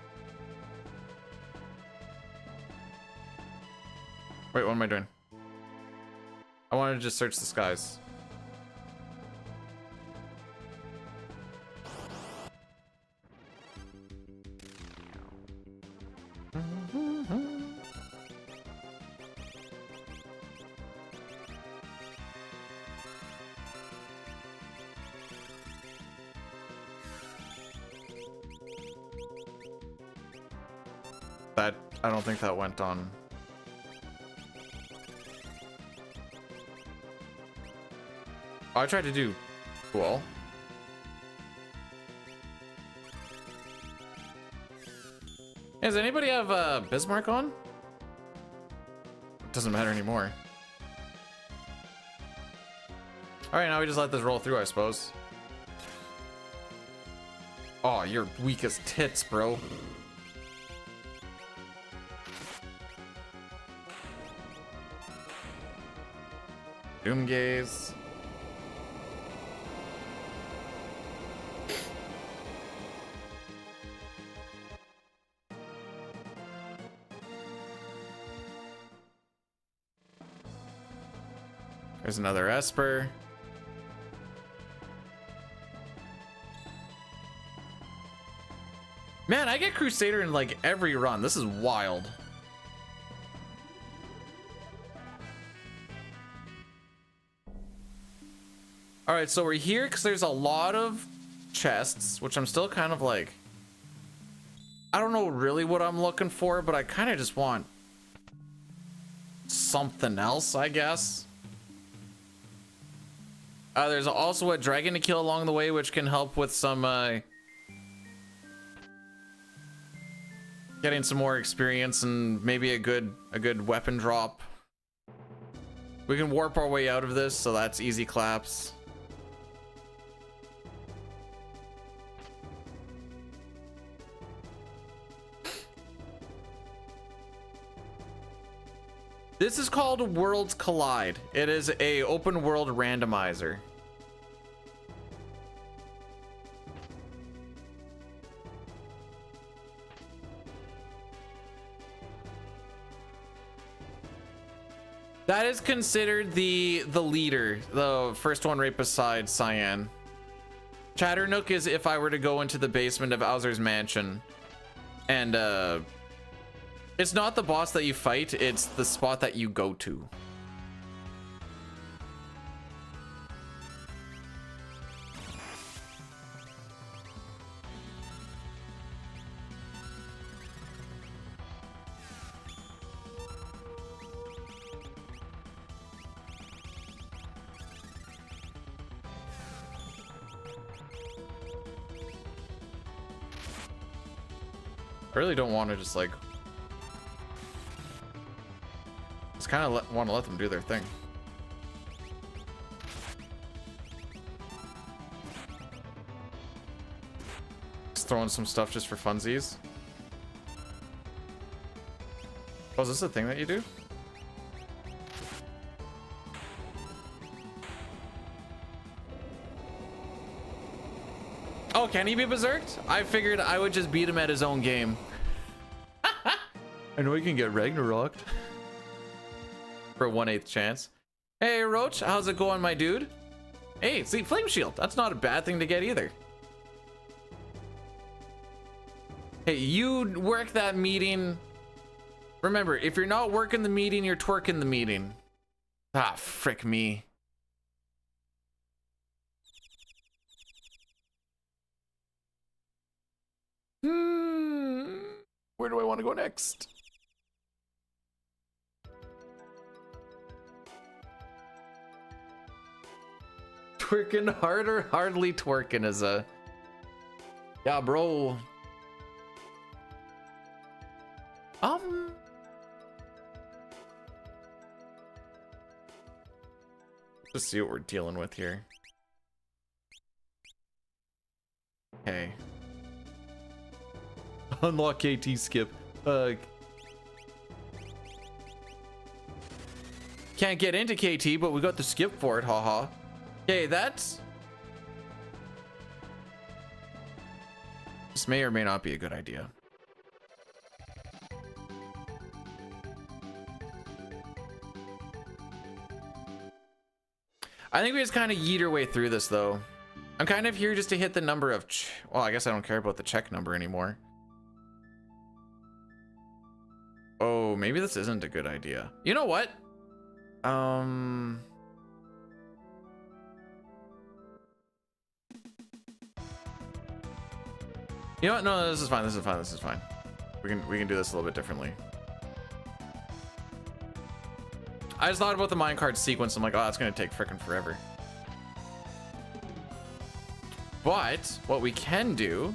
Wait, what am I doing? I wanted to just search the skies. That, I don't think that went on. Oh, I tried to do cool. Does anybody have Bismarck on? It doesn't matter anymore. All right, now we just let this roll through, I suppose. Oh, you're weak as tits, bro. Doom gaze. There's another Esper. Man, I get Crusader in like every run. This is wild. All right, so we're here because there's a lot of chests, which I'm still kind of like, I don't know really what I'm looking for, but I kind of just want something else, I guess. There's also a dragon to kill along the way, which can help with some Getting some more experience and maybe a good weapon drop. We can warp our way out of this, so that's easy claps. This is called Worlds Collide. It is a open world randomizer. That is considered the leader, the first one right beside Cyan. Chatternook is if I were to go into the basement of Bowser's mansion, and it's not the boss that you fight, it's the spot that you go to. I really don't want to just like kind of want to let them do their thing. Just throwing some stuff just for funsies. Oh, is this a thing that you do? Oh, can he be berserked? I figured I would just beat him at his own game. I know he can get Ragnaroked. For a 1/8 chance. Hey, Roach, how's it going, my dude? Hey, see, Flame Shield. That's not a bad thing to get either. Hey, you work that meeting. Remember, if you're not working the meeting, you're twerking the meeting. Ah, frick me. Where do I want to go next? Twerking harder, hardly twerking is a... Yeah, bro. Just see what we're dealing with here. Okay. Unlock KT skip. Can't get into KT, but we got the skip for it, haha. Okay, that's... This may or may not be a good idea. I think we just kind of yeet our way through this, though. I'm kind of here just to hit the number of... Well, I guess I don't care about the check number anymore. Oh, maybe this isn't a good idea. You know what? You know what? No, this is fine. This is fine. This is fine. We can do this a little bit differently. I just thought about the minecart sequence. I'm like, oh, that's gonna take frickin' forever. But what we can do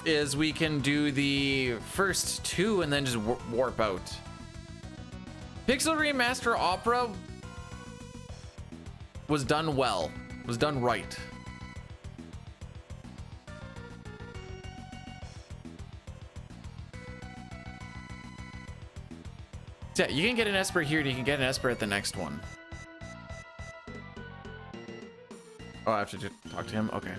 is we can do the first two and then just warp out. Pixel Remaster Opera was done well. Was done right. Yeah, you can get an Esper here and you can get an Esper at the next one. Oh, I have to talk to him? Okay.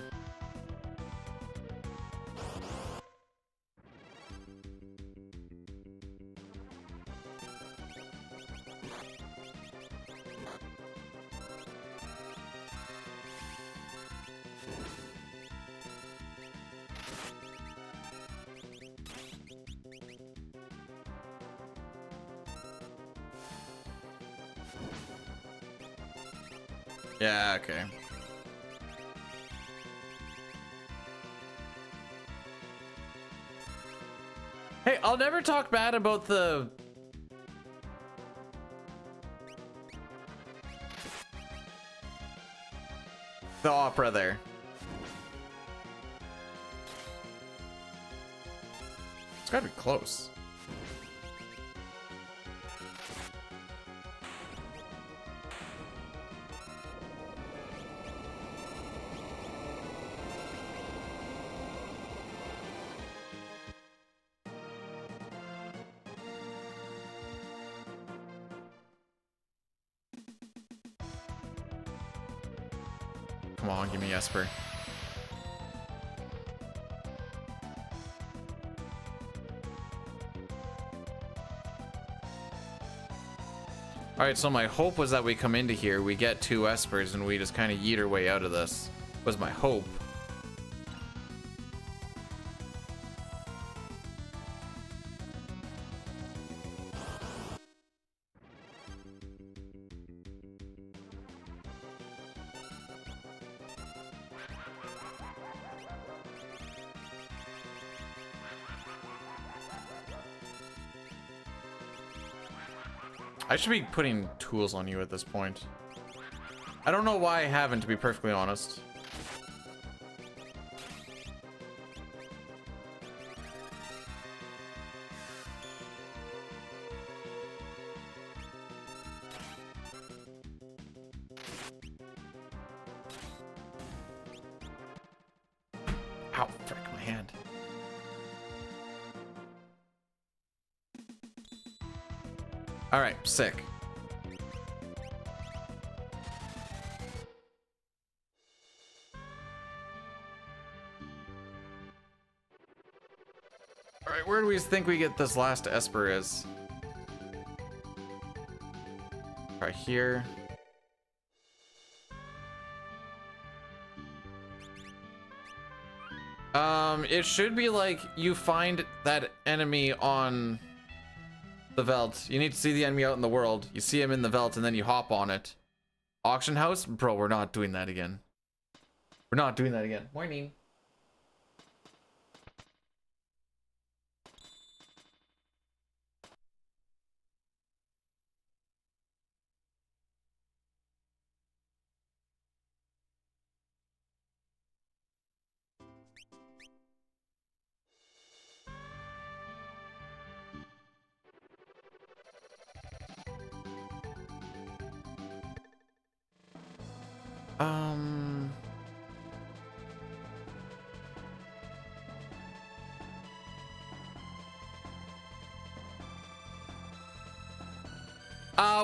Yeah, okay. Hey, I'll never talk bad about the opera there. Gotta be close. Come on, give me Esper. Alright, so my hope was that we come into here, we get 2 Espers, and we just kind of yeet our way out of this. Was my hope. I should be putting tools on you at this point. I don't know why I haven't, to be perfectly honest. Ow, frick, my hand. All right, sick. All right, where do we think we get this last Esper is? Right here. It should be like you find that enemy on the Veldt. You need to see the enemy out in the world. You see him in the Veldt and then you hop on it. Auction house? Bro, we're not doing that again. We're not doing that again. Morning.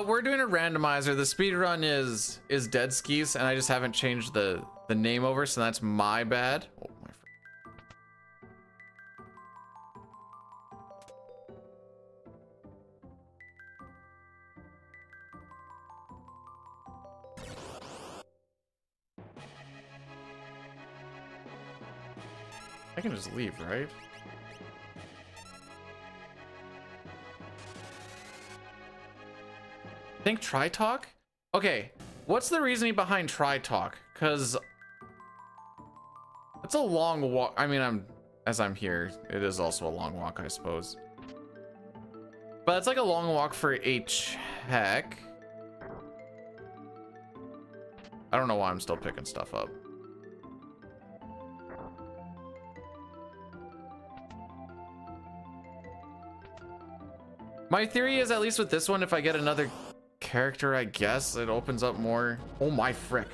We're doing a randomizer. The speedrun is dead skis, and I just haven't changed the name over, so that's my bad. Oh, my I can just leave, right? Think try talk? Okay, what's the reasoning behind try talk? Because it's a long walk. I mean, as I'm here, it is also a long walk, I suppose. But it's like a long walk for a check. I don't know why I'm still picking stuff up. My theory is, at least with this one, if I get another character, I guess it opens up more. Oh my frick.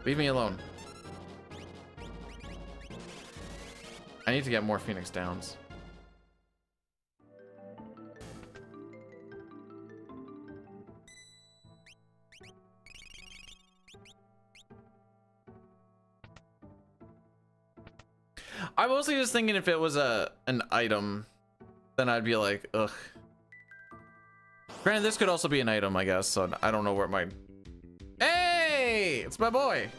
Leave me alone. I need to get more Phoenix Downs. I'm mostly just thinking if it was an item, then I'd be like, ugh. Granted, this could also be an item, I guess, so I don't know where my... Hey! It's my boy!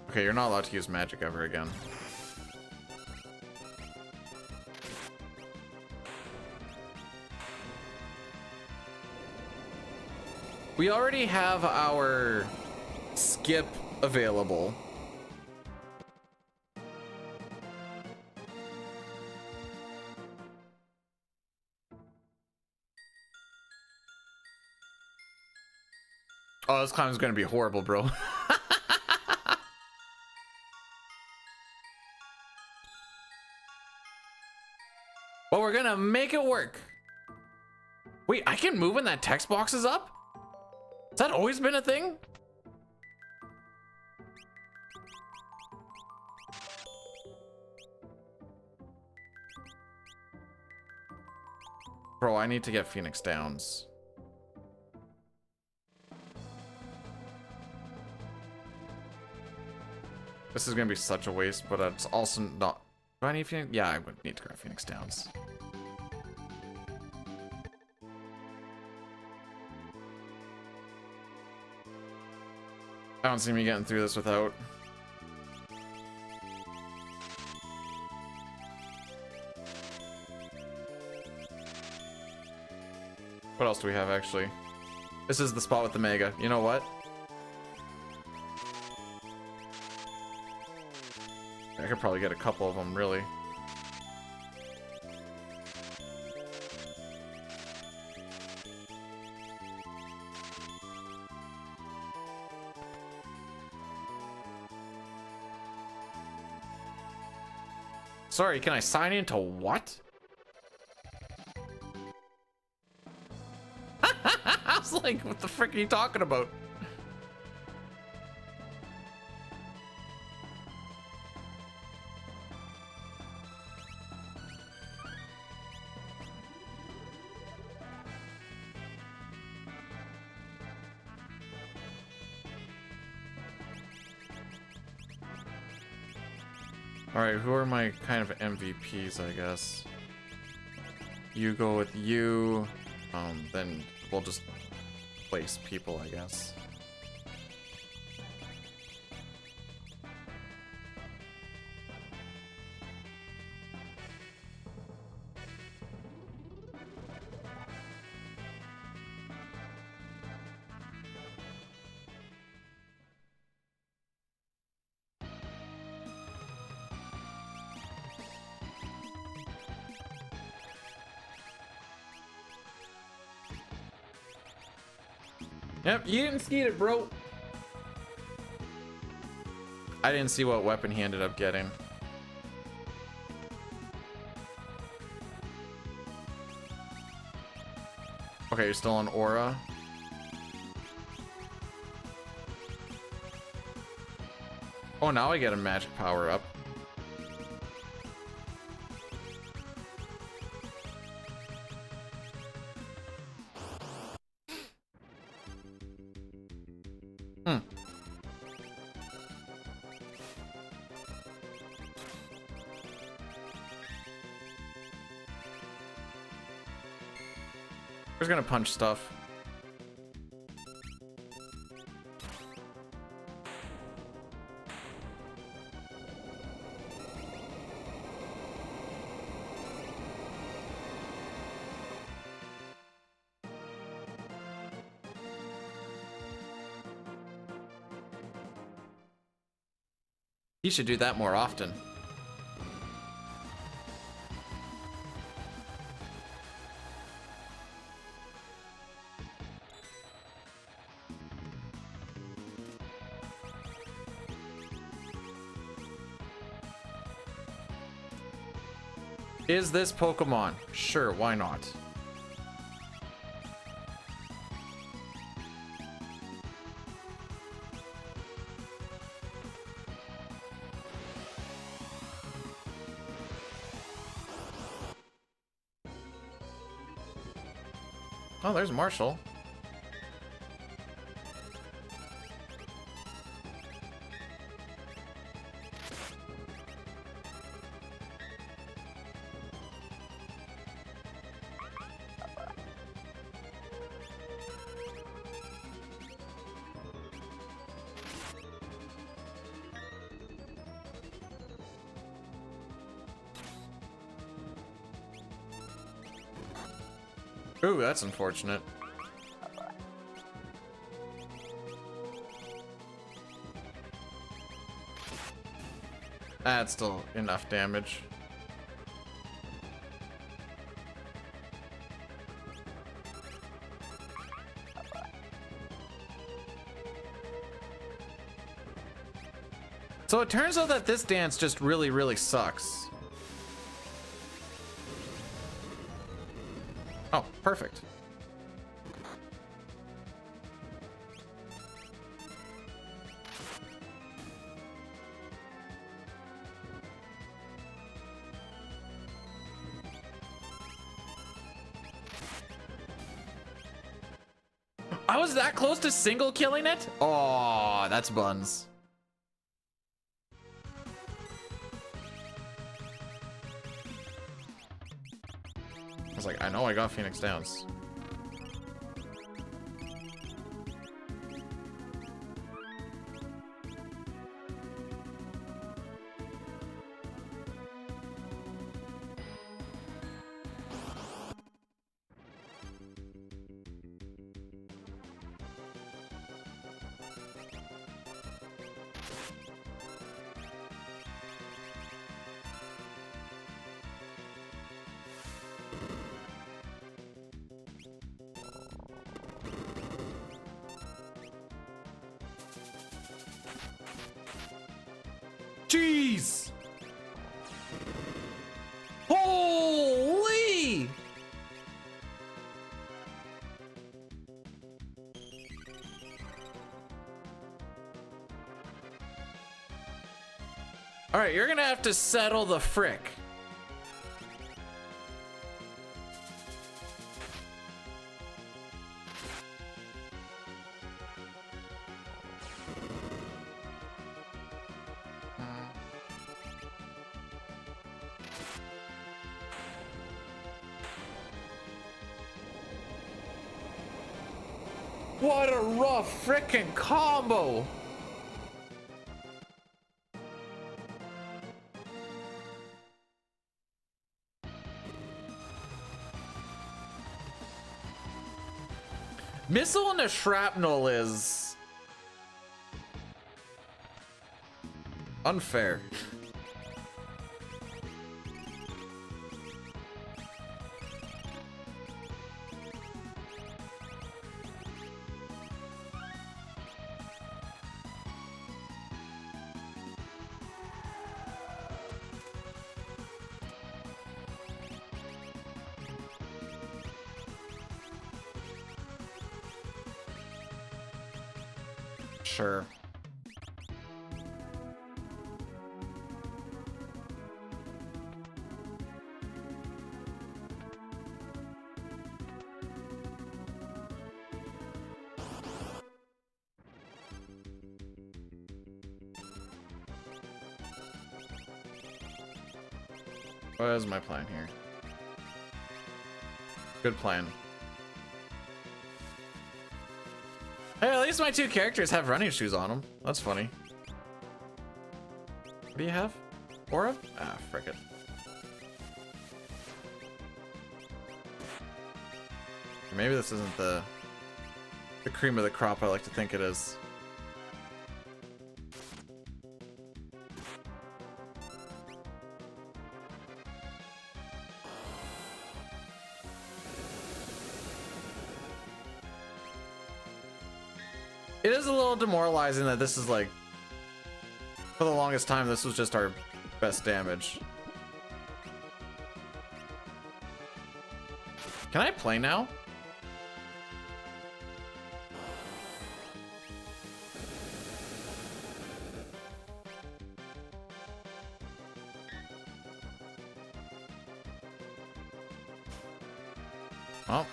Okay, you're not allowed to use magic ever again. We already have our skip available. Oh, this climb's gonna be horrible, bro. But we're gonna make it work. Wait, I can move when that text box is up? Has that always been a thing? Bro, I need to get Phoenix Downs. This is gonna be such a waste, but it's also not. Do I need Phoenix? Yeah, I would need to grab Phoenix Downs. I don't see me getting through this without. What else do we have, actually? This is the spot with the Mega. You know what? I could probably get a couple of them, really. Sorry, can I sign into what? I was like, what the frick are you talking about? Alright, who are my kind of MVPs, I guess? You go with you, then we'll just place people, I guess. Yep, you didn't skeet it, bro. I didn't see what weapon he ended up getting. Okay, you're still on Aura. Oh, now I get a magic power up. We're gonna punch stuff. He should do that more often. Is this Pokemon? Sure, why not? Oh, there's Marshall. Ooh, that's unfortunate. That's still enough damage. So it turns out that this dance just really, really sucks. Oh, perfect. I was that close to single killing it? Oh, that's buns. I was like, I know I got Phoenix Downs. Jeez! Holy! All right, you're gonna have to settle the frick. What a rough frickin' combo! Missile and a shrapnel is unfair. Sure. What is my plan here? Good plan. Hey, at least my two characters have running shoes on them. That's funny. What do you have? Aura? Ah, frick it. Maybe this isn't the cream of the crop I like to think it is. It is a little demoralizing that this is like, for the longest time, this was just our best damage. Can I play now? Oh.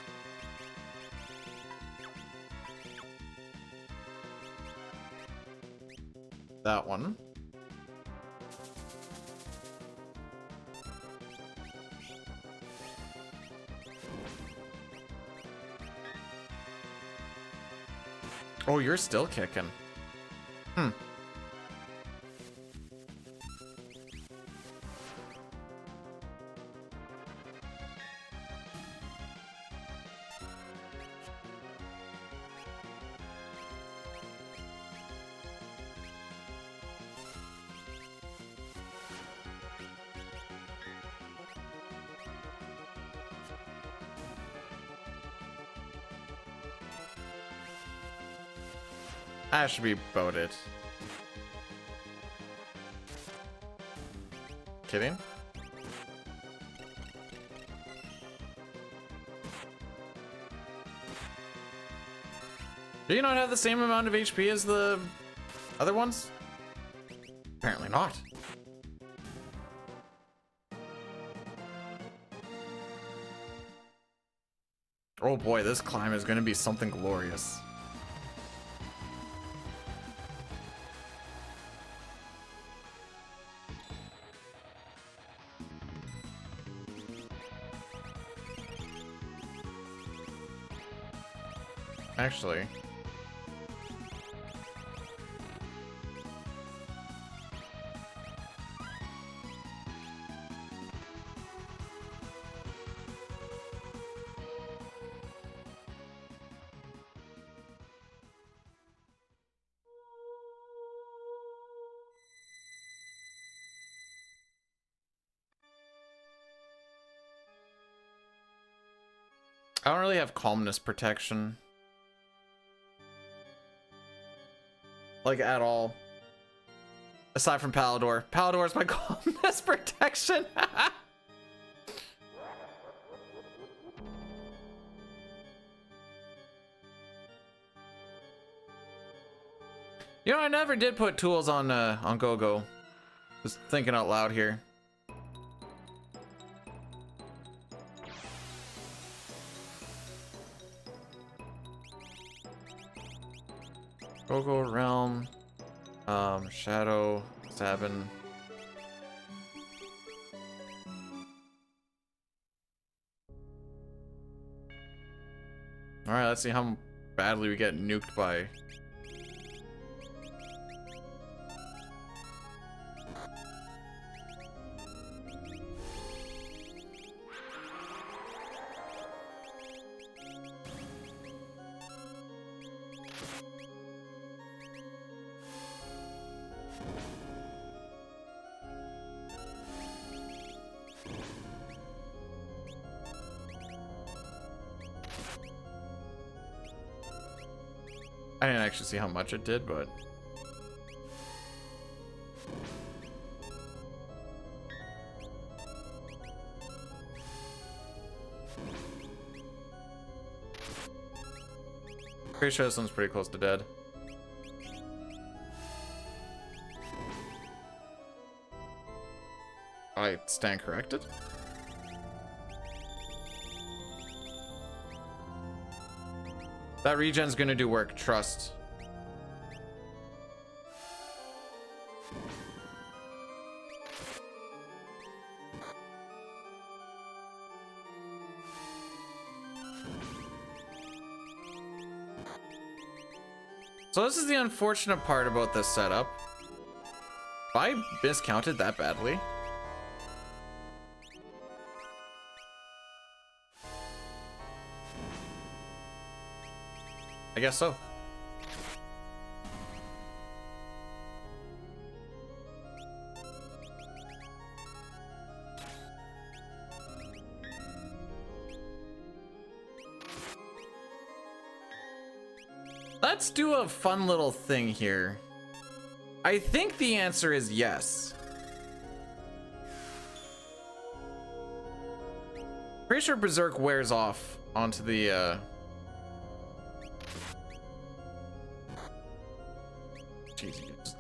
That one. Oh, you're still kicking. Hmm. I should be boated. kidding? Do you not have the same amount of HP as the other ones? Apparently not. Oh boy, this climb is going to be something glorious. Actually, I don't really have calmness protection. Like, at all. Aside from Palador. Palador's my calmness protection. You know, I never did put tools on Gogo. Just thinking out loud here. Gogo Realm, Shadow, Sabin. All right, let's see how badly we get nuked by. I didn't actually see how much it did, but pretty sure this one's pretty close to dead. I stand corrected. That regen's gonna do work, trust. So this is the unfortunate part about this setup. If I miscounted that badly, I guess so. Let's do a fun little thing here. I think the answer is yes. Pretty sure Berserk wears off onto the Jeez, you just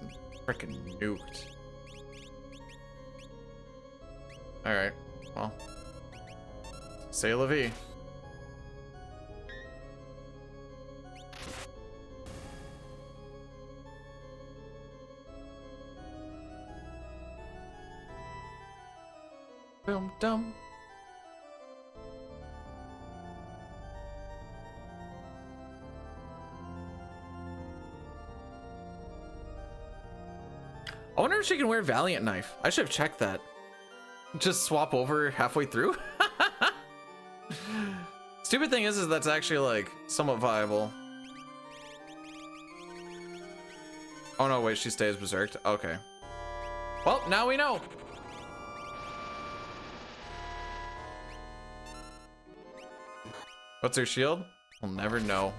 freaking nuked. Alright, well. C'est la vie. Boom, dum. I wonder if she can wear Valiant Knife. I should have checked that. Just swap over halfway through. Stupid thing is that's actually like somewhat viable. Oh no, wait, she stays berserked. Okay. Well, now we know. What's her shield? We'll never know.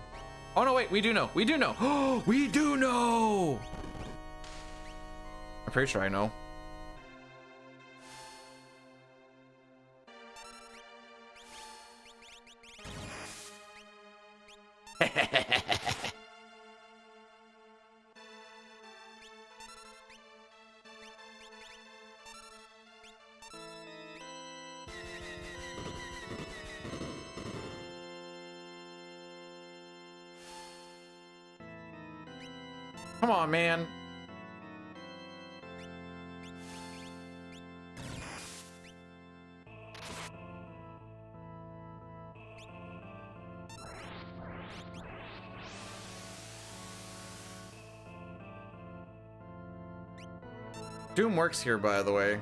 Oh no, wait, we do know. We do know. Oh, we do know. I'm pretty sure I know. Come on, man. Doom works here, by the way.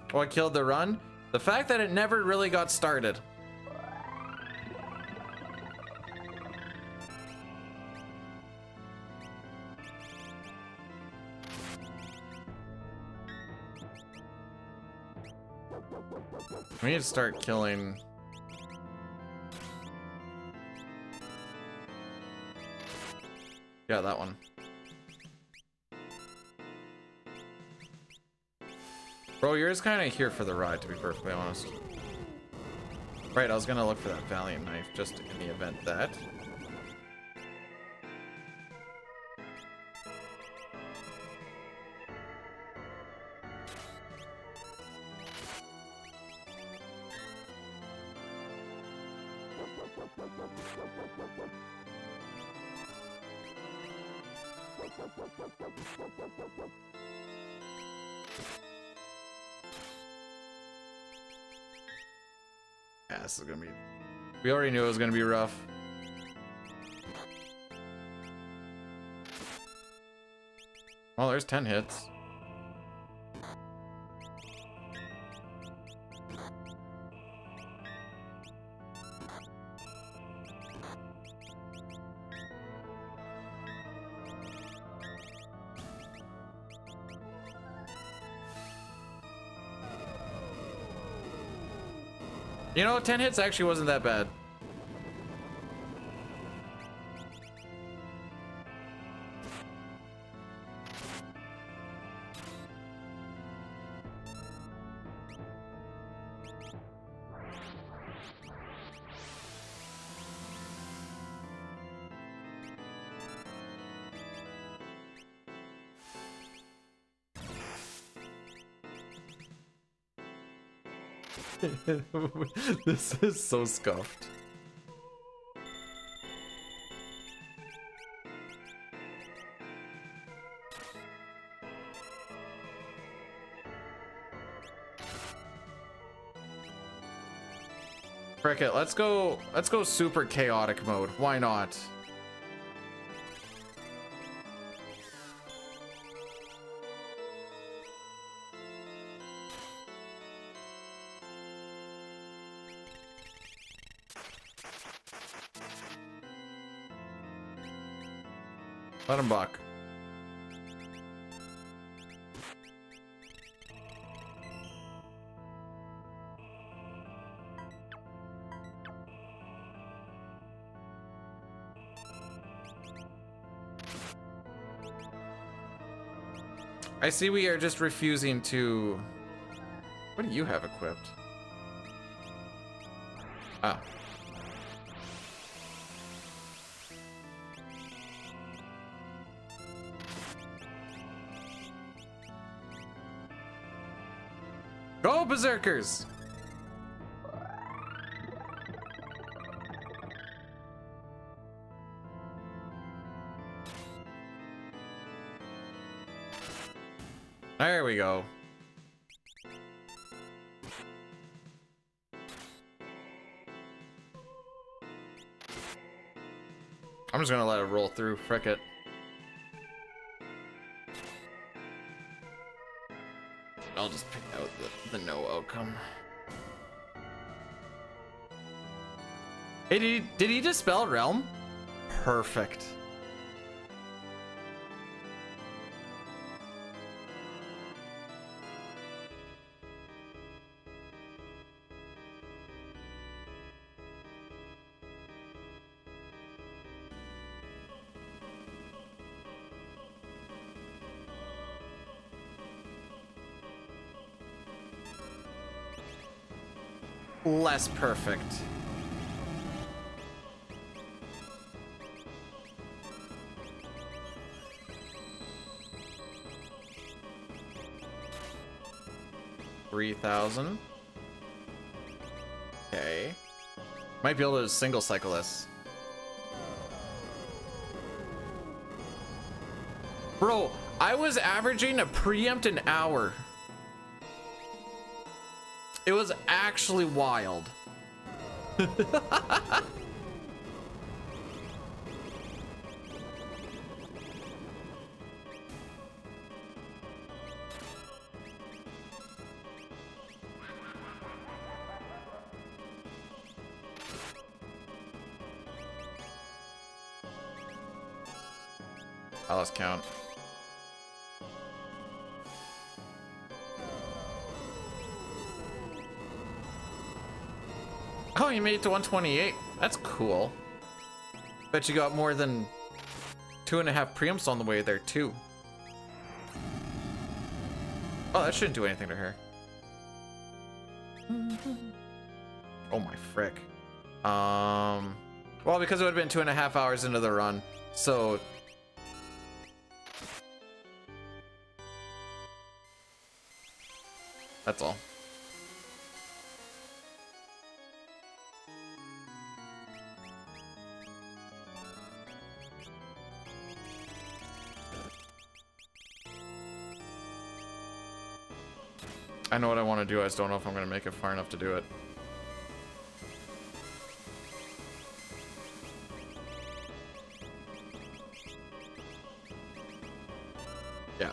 What killed the run? The fact that it never really got started. We need to start killing. Yeah, that one. Bro, you're just kind of here for the ride, to be perfectly honest. Right, I was gonna look for that Valiant knife just in the event that. Yeah, this is gonna be. We already knew it was gonna be rough. Well, there's 10 hits. You know, 10 hits actually wasn't that bad. This is so scuffed. Frick it, let's go super chaotic mode. Why not? Let him buck. I see we are just refusing to... What do you have equipped? Ah. Go, Berserkers! There we go. I'm just gonna let it roll through, frick it. I'll just pick out the no outcome. Hey, did he dispel Realm? Perfect. Less perfect. $3,000. Okay. Might be able to single cycle this. Bro, I was averaging a preempt an hour. It was actually wild. I lost count. Oh, you made it to 128. That's cool. Bet you got more than 2.5 preamps on the way there too. Oh, that shouldn't do anything to her. Oh my frick. Well, because it would have been 2.5 hours into the run, so that's all. I know what I want to do, I just don't know if I'm going to make it far enough to do it. Yeah.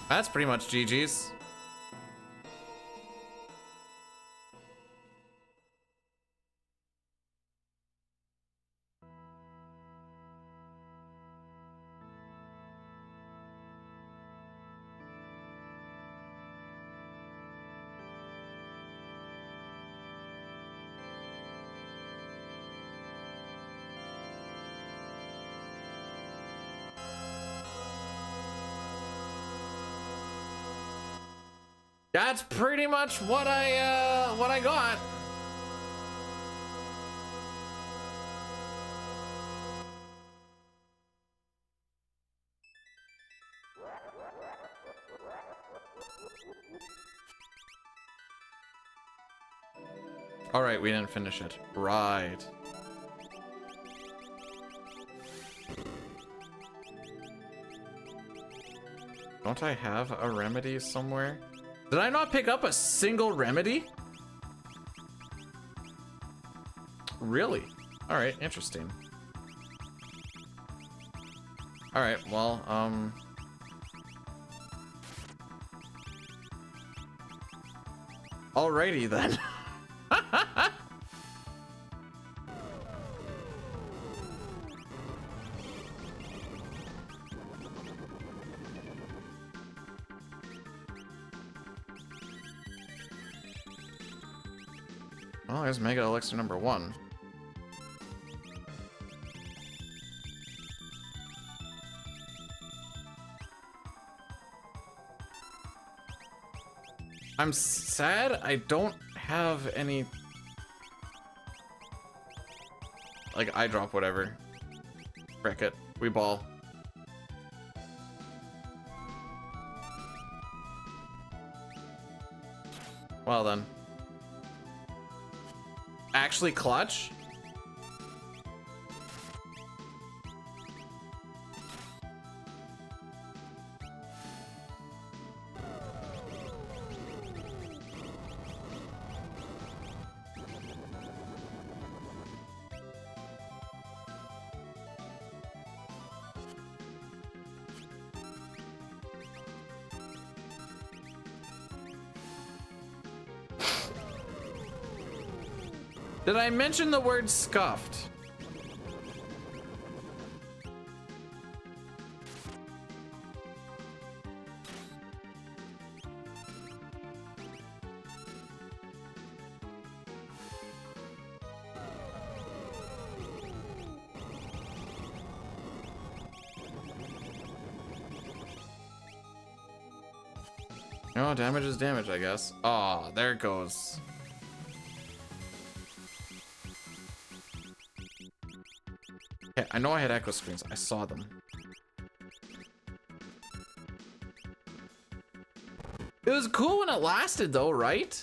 That's pretty much GG's. That's pretty much what I got. All right, we didn't finish it. Right. Don't I have a remedy somewhere? Did I not pick up a single remedy? Really? All right, interesting. All right, well, alrighty then. Well, there's Mega Elixir number 1. I'm sad I don't have any, like, eye drop, whatever. Frick it. We ball. Well then. Actually clutch? Did I mention the word scuffed? No, damage is damage, I guess. Aw, there it goes. Okay, I know I had echo screens. I saw them. It was cool when it lasted though, right?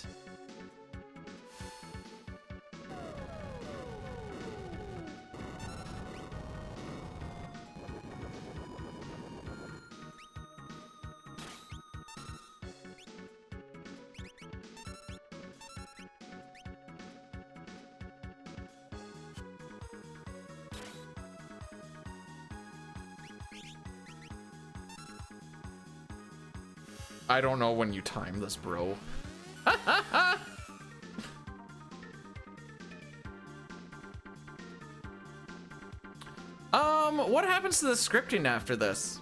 I don't know when you time this, bro. What happens to the scripting after this?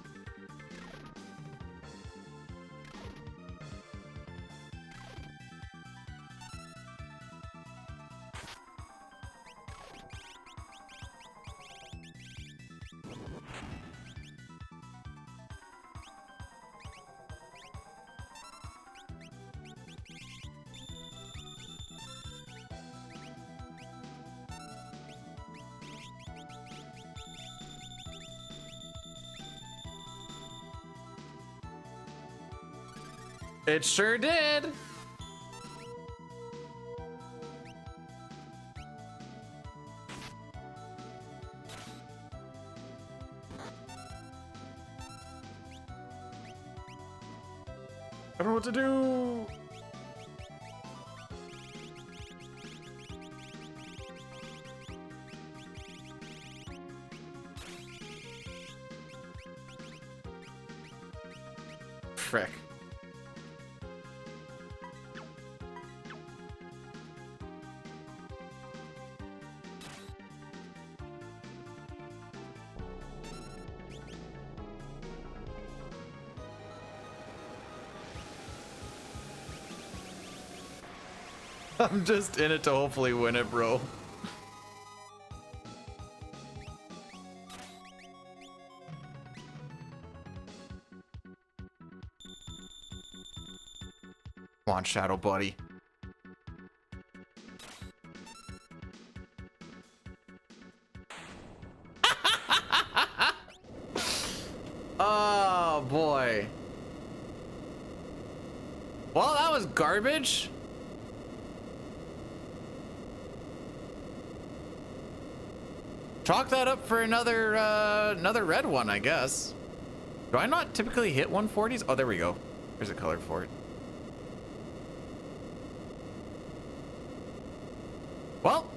It sure did. I don't know what to do. Frick. I'm just in it to hopefully win it, bro. Come on, Shadow Buddy. Oh, boy. Well, that was garbage. Chalk that up for another another red one, I guess. Do I not typically hit 140s? Oh, there we go. There's a color for it. Well,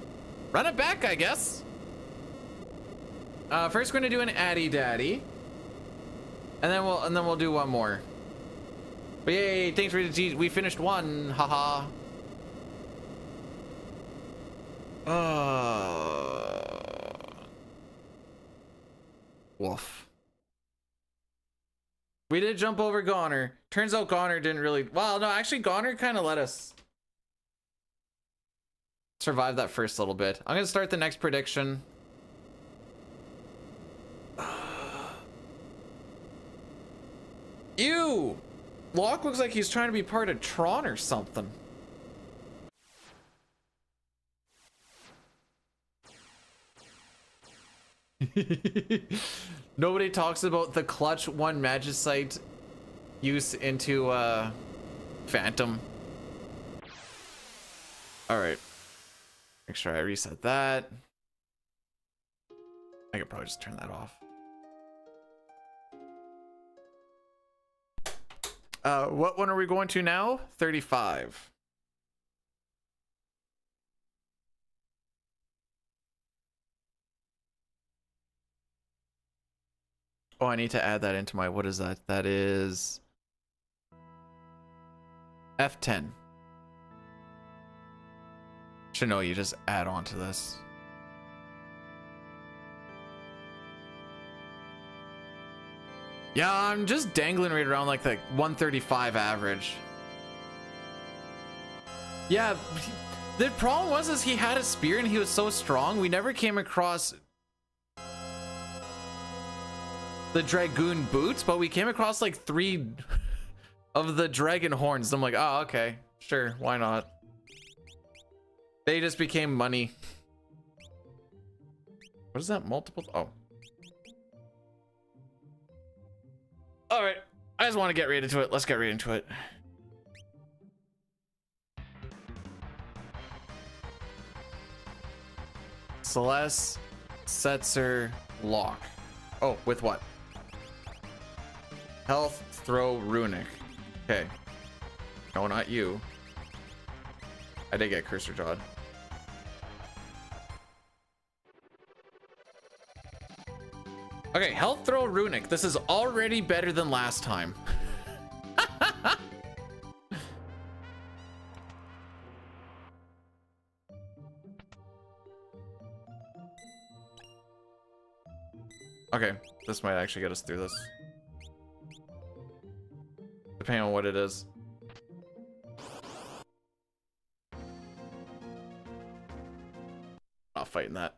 run it back, I guess. First we're gonna do an Addy Daddy, and then we'll do one more. But yay! Thanks for the we finished one. Haha. Woof. We did jump over Goner. Turns out Goner didn't really... Well, no, actually Goner kind of let us survive that first little bit. I'm going to start the next prediction. Ew! Locke looks like he's trying to be part of Tron or something. Nobody talks about the clutch one Magicite use into Phantom. All right, make sure I reset that. I could probably just turn that off. What one are we going to now? 35. Oh, I need to add that into my, what is that? That is F10. Should know you just add on to this. Yeah, I'm just dangling right around like the 135 average. Yeah, the problem was he had a spear and he was so strong. We never came across the Dragoon boots, but we came across like 3 of the dragon horns. I'm like, oh, okay, sure, why not? They just became money. What is that, multiple? Oh, All right, I just want to get right into it. Let's get right into it. Celeste, Setzer, lock. Oh, with what? Health, throw, runic. Okay. No, not you. I did get cursor jawed. Okay, health, throw, runic. This is already better than last time. Okay, this might actually get us through this. Depending on what it is. Not fighting that.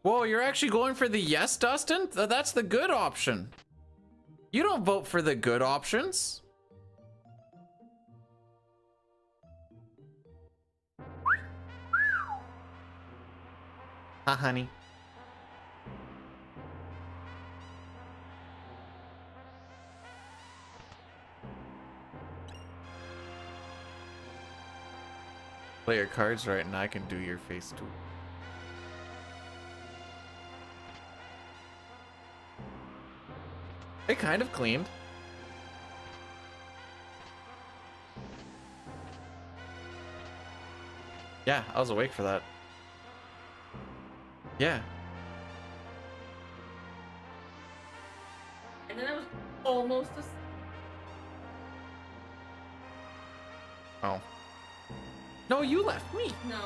Whoa, you're actually going for the yes, Dustin? That's the good option. You don't vote for the good options. Huh, honey. Play your cards right and I can do your face too. They kind of cleaned. Yeah, I was awake for that. Yeah. And then I was almost asleep. Oh. No, you left me. No.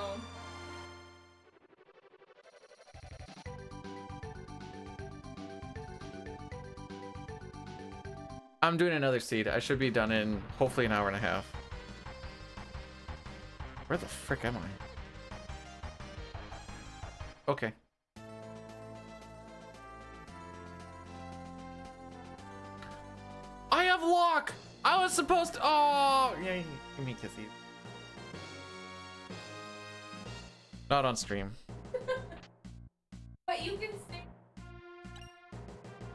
I'm doing another seed. I should be done in hopefully an hour and a half. Where the frick am I? Okay. I have lock! I was supposed to. Oh! Yeah, give me kissy. Not on stream. But you can say.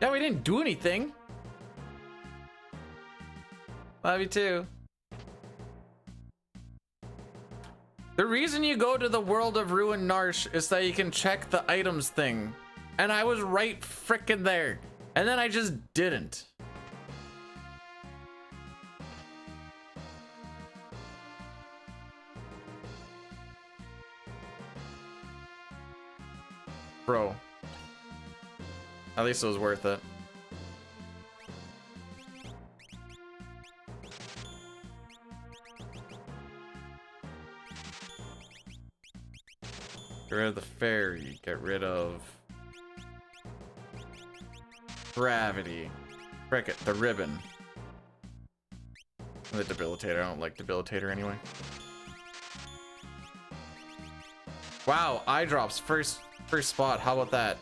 Yeah, we didn't do anything. Love you too. The reason you go to the world of Ruin Narsh is that you can check the items thing. And I was right frickin' there. And then I just didn't. Bro. At least it was worth it. Get rid of the fairy. Get rid of gravity. Frick it, the ribbon. And the debilitator. I don't like debilitator anyway. Wow, eye drops first spot. How about that?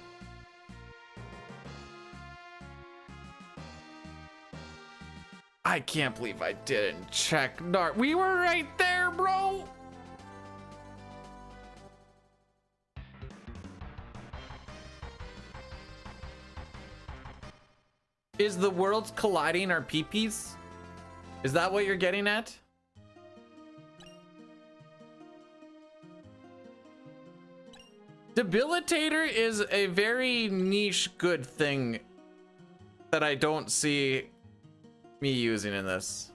I can't believe I didn't check Nart. We were right there, bro. Is the worlds colliding our peepees? Is that what you're getting at? Debilitator is a very niche good thing that I don't see me using in this.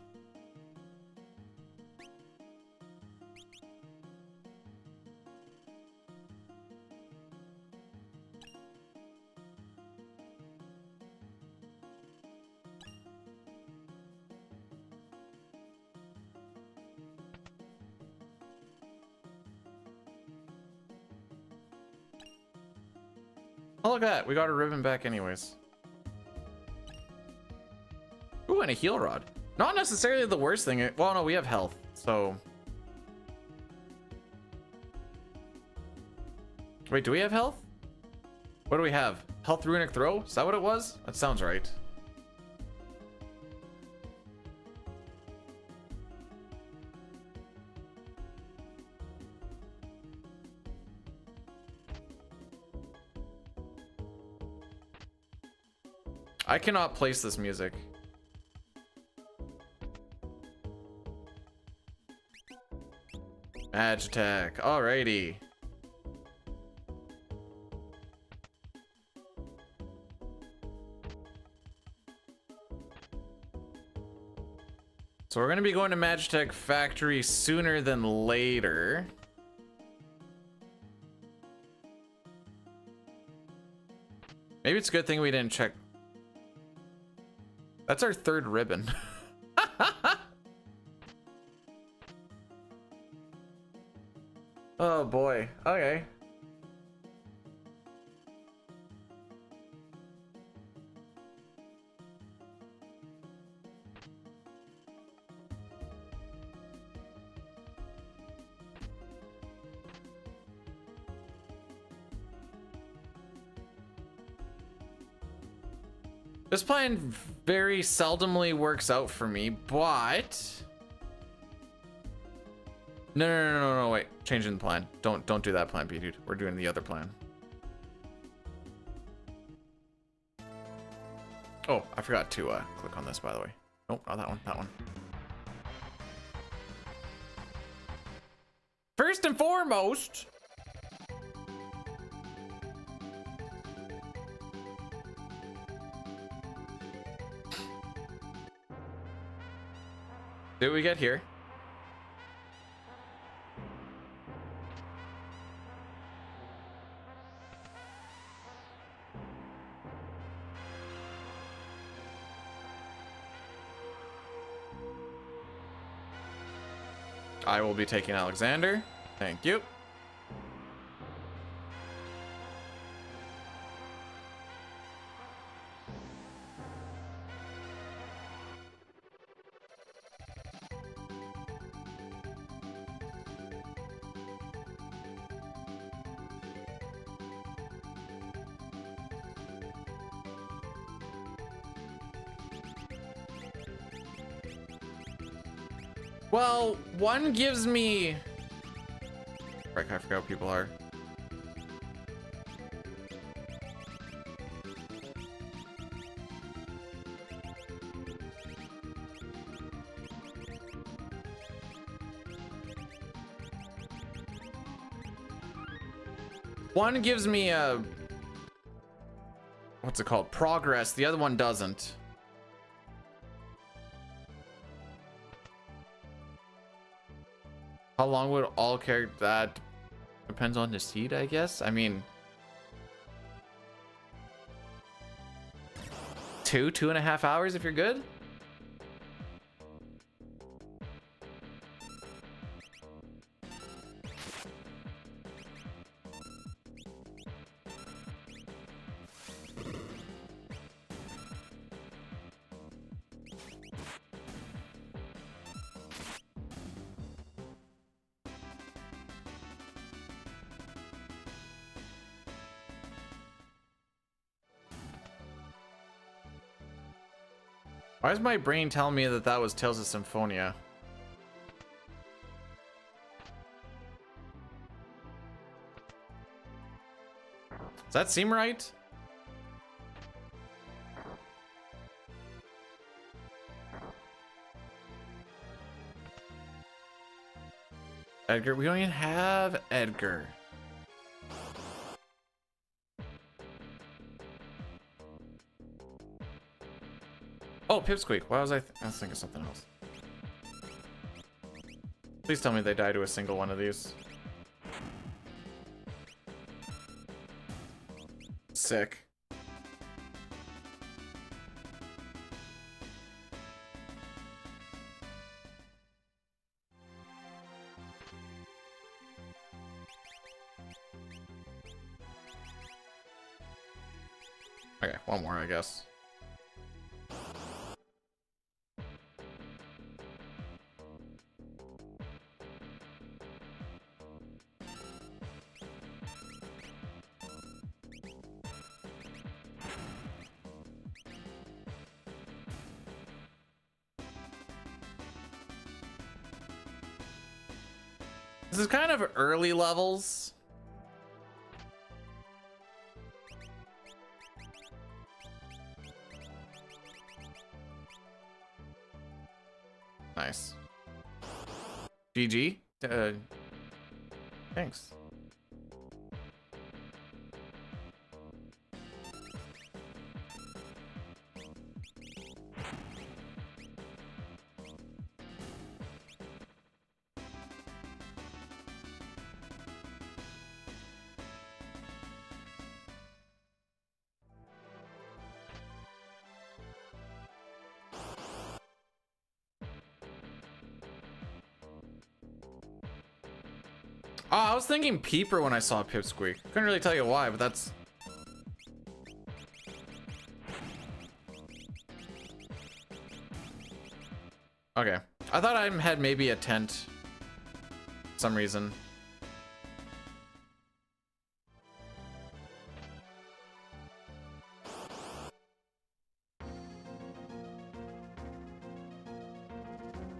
Oh, look at that. We got a ribbon back anyways. Ooh, and a heal rod. Not necessarily the worst thing. Well, no, we have health, so... Wait, do we have health? What do we have? Health runic throw? Is that what it was? That sounds right. I cannot place this music. Edge attack. Alrighty. So we're gonna be going to Magitech Factory sooner than later. Maybe it's a good thing we didn't check. That's our third ribbon. Oh boy. Okay. This plan very seldomly works out for me, but no, wait. Changing the plan. Don't do that plan, B dude. We're doing the other plan. Oh, I forgot to click on this, by the way. Nope, not that one. That one. First and foremost, do we get here? I will be taking Alexander. Thank you. Well, one gives me... Frick, I forgot what people are. One gives me a... What's it called? Progress. The other one doesn't. How long would all character that depends on the seed, I guess? I mean, 2.5 hours if you're good. Why is my brain telling me that that was Tales of Symphonia? Does that seem right? Edgar, we don't even have Edgar. Oh, Pipsqueak. Why was I was thinking something else. Please tell me they die to a single one of these. Sick. Okay, one more, I guess. This is kind of early levels. Nice. GG. Thanks. Oh, I was thinking Peeper when I saw Pipsqueak. Couldn't really tell you why, but that's... Okay. I thought I had maybe a tent. For some reason.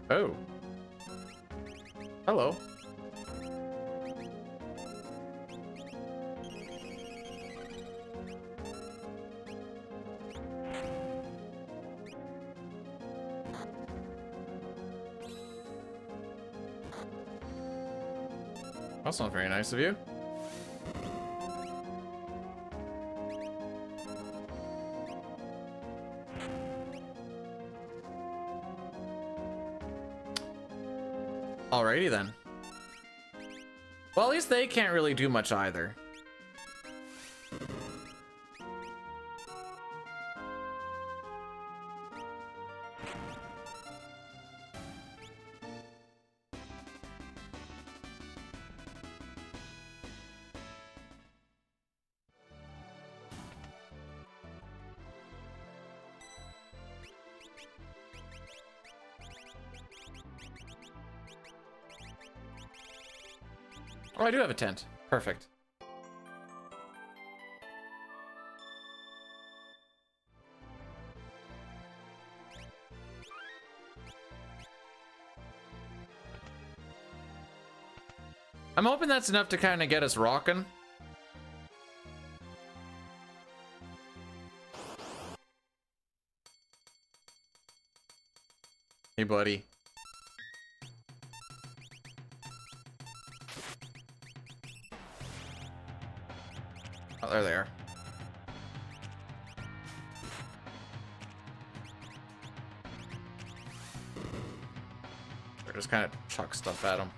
Oh. Hello. That's not very nice of you. Alrighty then. Well, at least they can't really do much either. Oh, I do have a tent. Perfect. I'm hoping that's enough to kind of get us rocking. Hey, buddy. Oh, there they are. Or just kind of chuck stuff at them.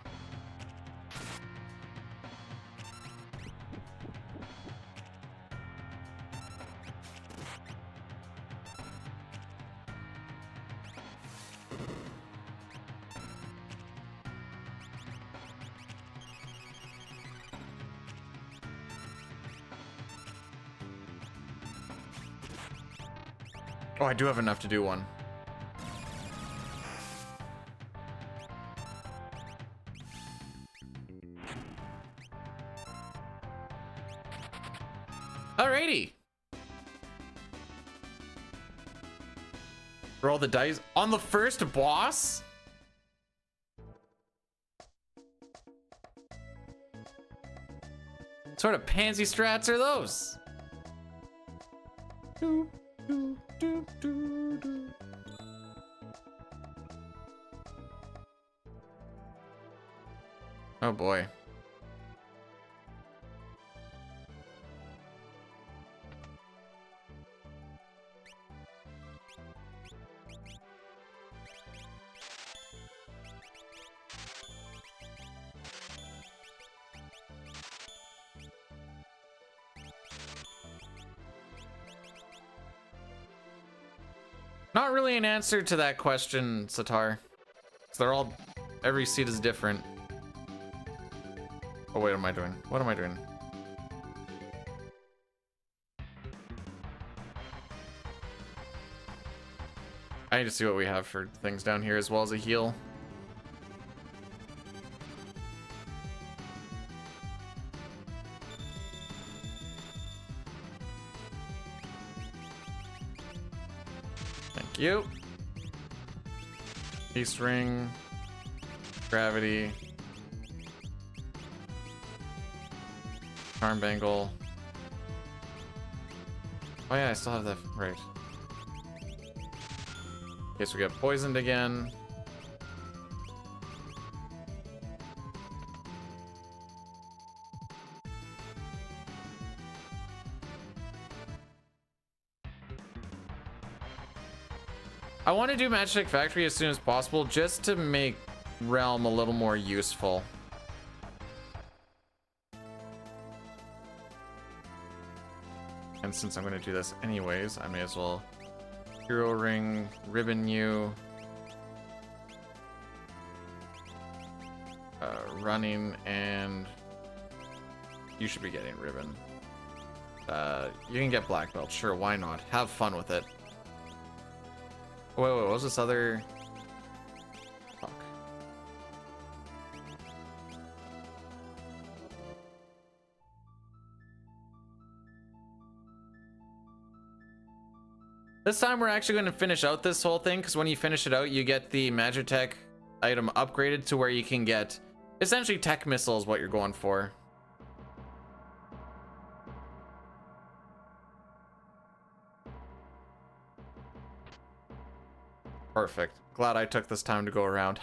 Oh, I do have enough to do one. Alrighty. Roll the dice on the first boss. What sort of pansy strats are those? Oh boy. Not really an answer to that question, Satar. They're all, every seat is different. Oh wait, what am I doing? What am I doing? I need to see what we have for things down here as well as a heal. Thank you. Peace ring. Gravity. charm bangle. Oh yeah, I still have that, right. In case we get poisoned again. I want to do Magic Factory as soon as possible just to make Realm a little more useful. And since I'm going to do this anyways, I may as well Hero Ring, Ribbon you. Running, and you should be getting Ribbon. You can get Black Belt, sure, why not? Have fun with it. Wait, what was this other? Fuck. This time we're actually going to finish out this whole thing, because when you finish it out, you get the Magitech item upgraded to where you can get essentially tech missiles, what you're going for. Perfect. Glad I took this time to go around.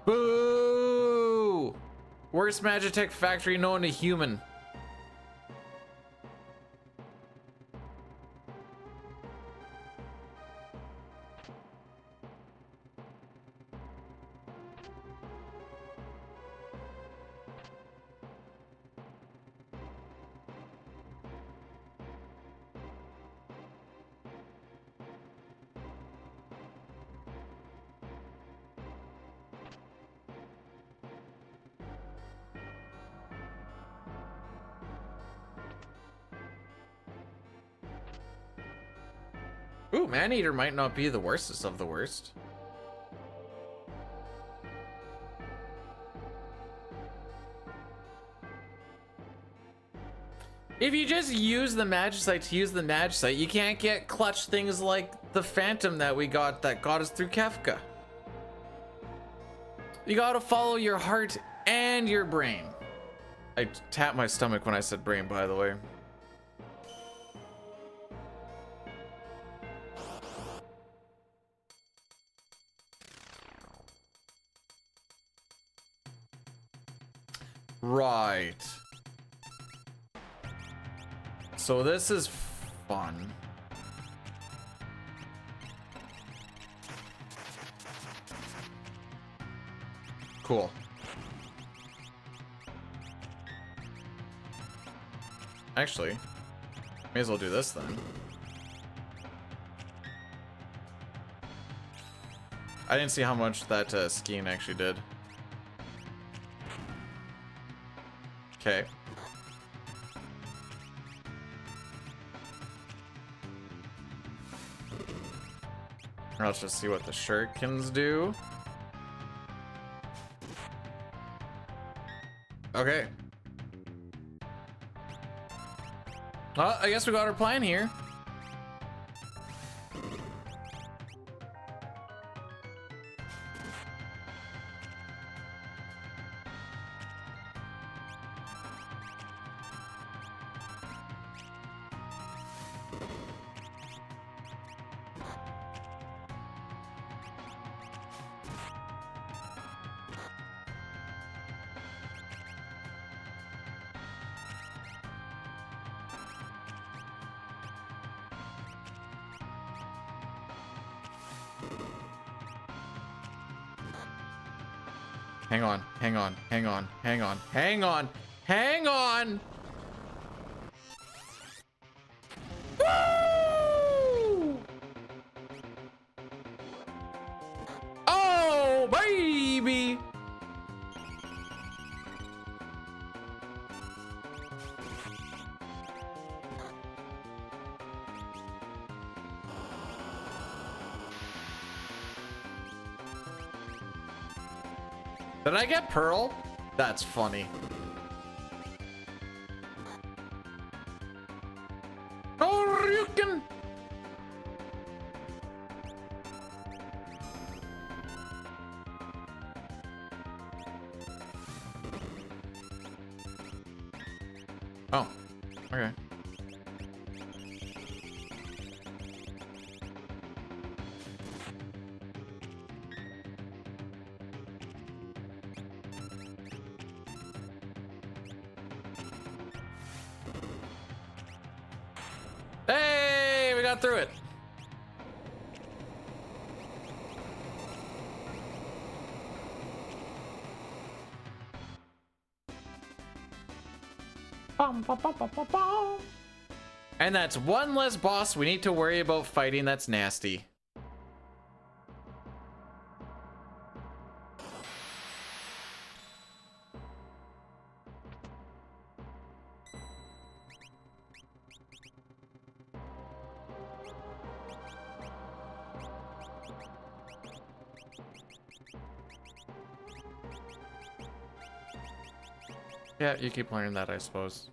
Boo! Worst Magitech factory known to human. Ooh, Maneater might not be the worstest of the worst. If you just use the Magicite to use the Magicite, you can't get clutch things like the Phantom that we got that got us through Kefka. You gotta follow your heart and your brain. I tapped my stomach when I said brain, by the way. Right. So this is fun. Cool. Actually, may as well do this then. I didn't see how much that skiing actually did. Okay. Let's just see what the shurikens do. Okay. Well, I guess we got our plan here. Hang on, hang on, hang on, hang on, hang on, hang on! Woo! Oh, baby! Did I get Pearl? That's funny. Oh, Ryuken! Okay. Hey, we got through it. And that's one less boss we need to worry about fighting that's nasty. Yeah, you keep learning that, I suppose.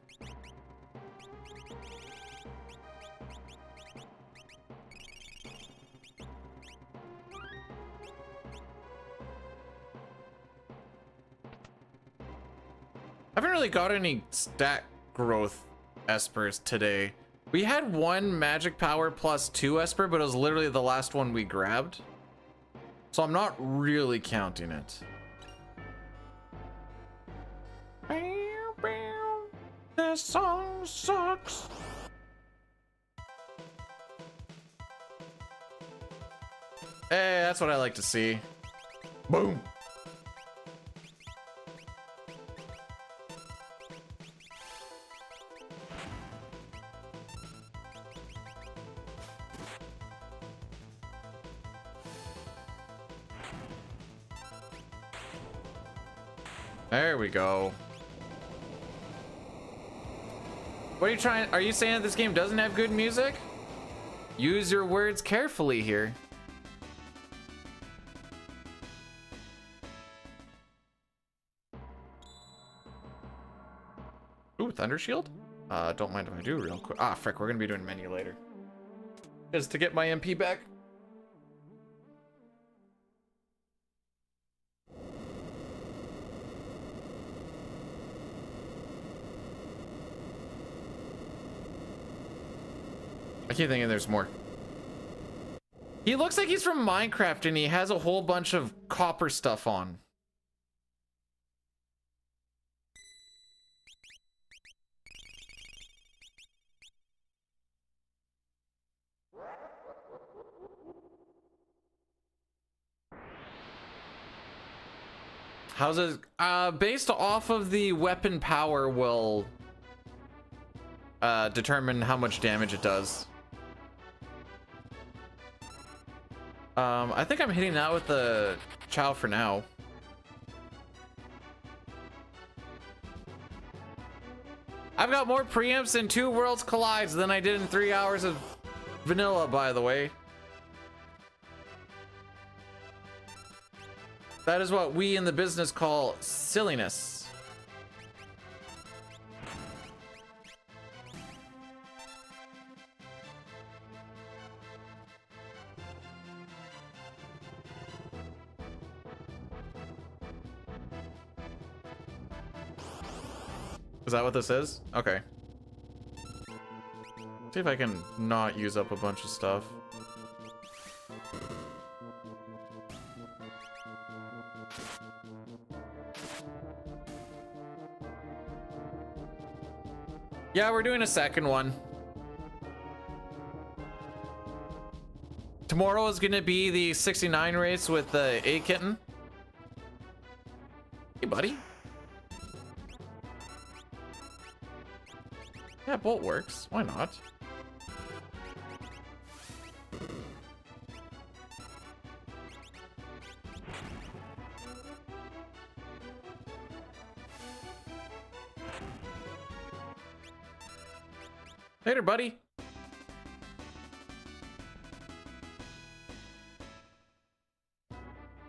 I haven't really got any stat growth Espers today. We had one magic power plus 2 Esper, but it was literally the last one we grabbed. So I'm not really counting it. This song sucks. Hey, that's what I like to see. Boom. There we go. What are you trying? Are you saying that this game doesn't have good music? Use your words carefully here. Ooh, Thunder Shield? Don't mind if I do real quick. Ah, frick, we're gonna be doing menu later. Just to get my MP back. I keep thinking there's more. He looks like he's from Minecraft and he has a whole bunch of copper stuff on. How's it? Based off of the weapon power will determine how much damage it does. I think I'm hitting that with the Chow for now. I've got more preamps in 2 Worlds Collides than I did in 3 hours of vanilla, by the way. That is what we in the business call silliness. Is that what this is? Okay. See if I can not use up a bunch of stuff. Yeah, we're doing a second one. Tomorrow is gonna be the 69 race with the A kitten. Hey, buddy. Yeah, bolt works. Why not? Later, buddy.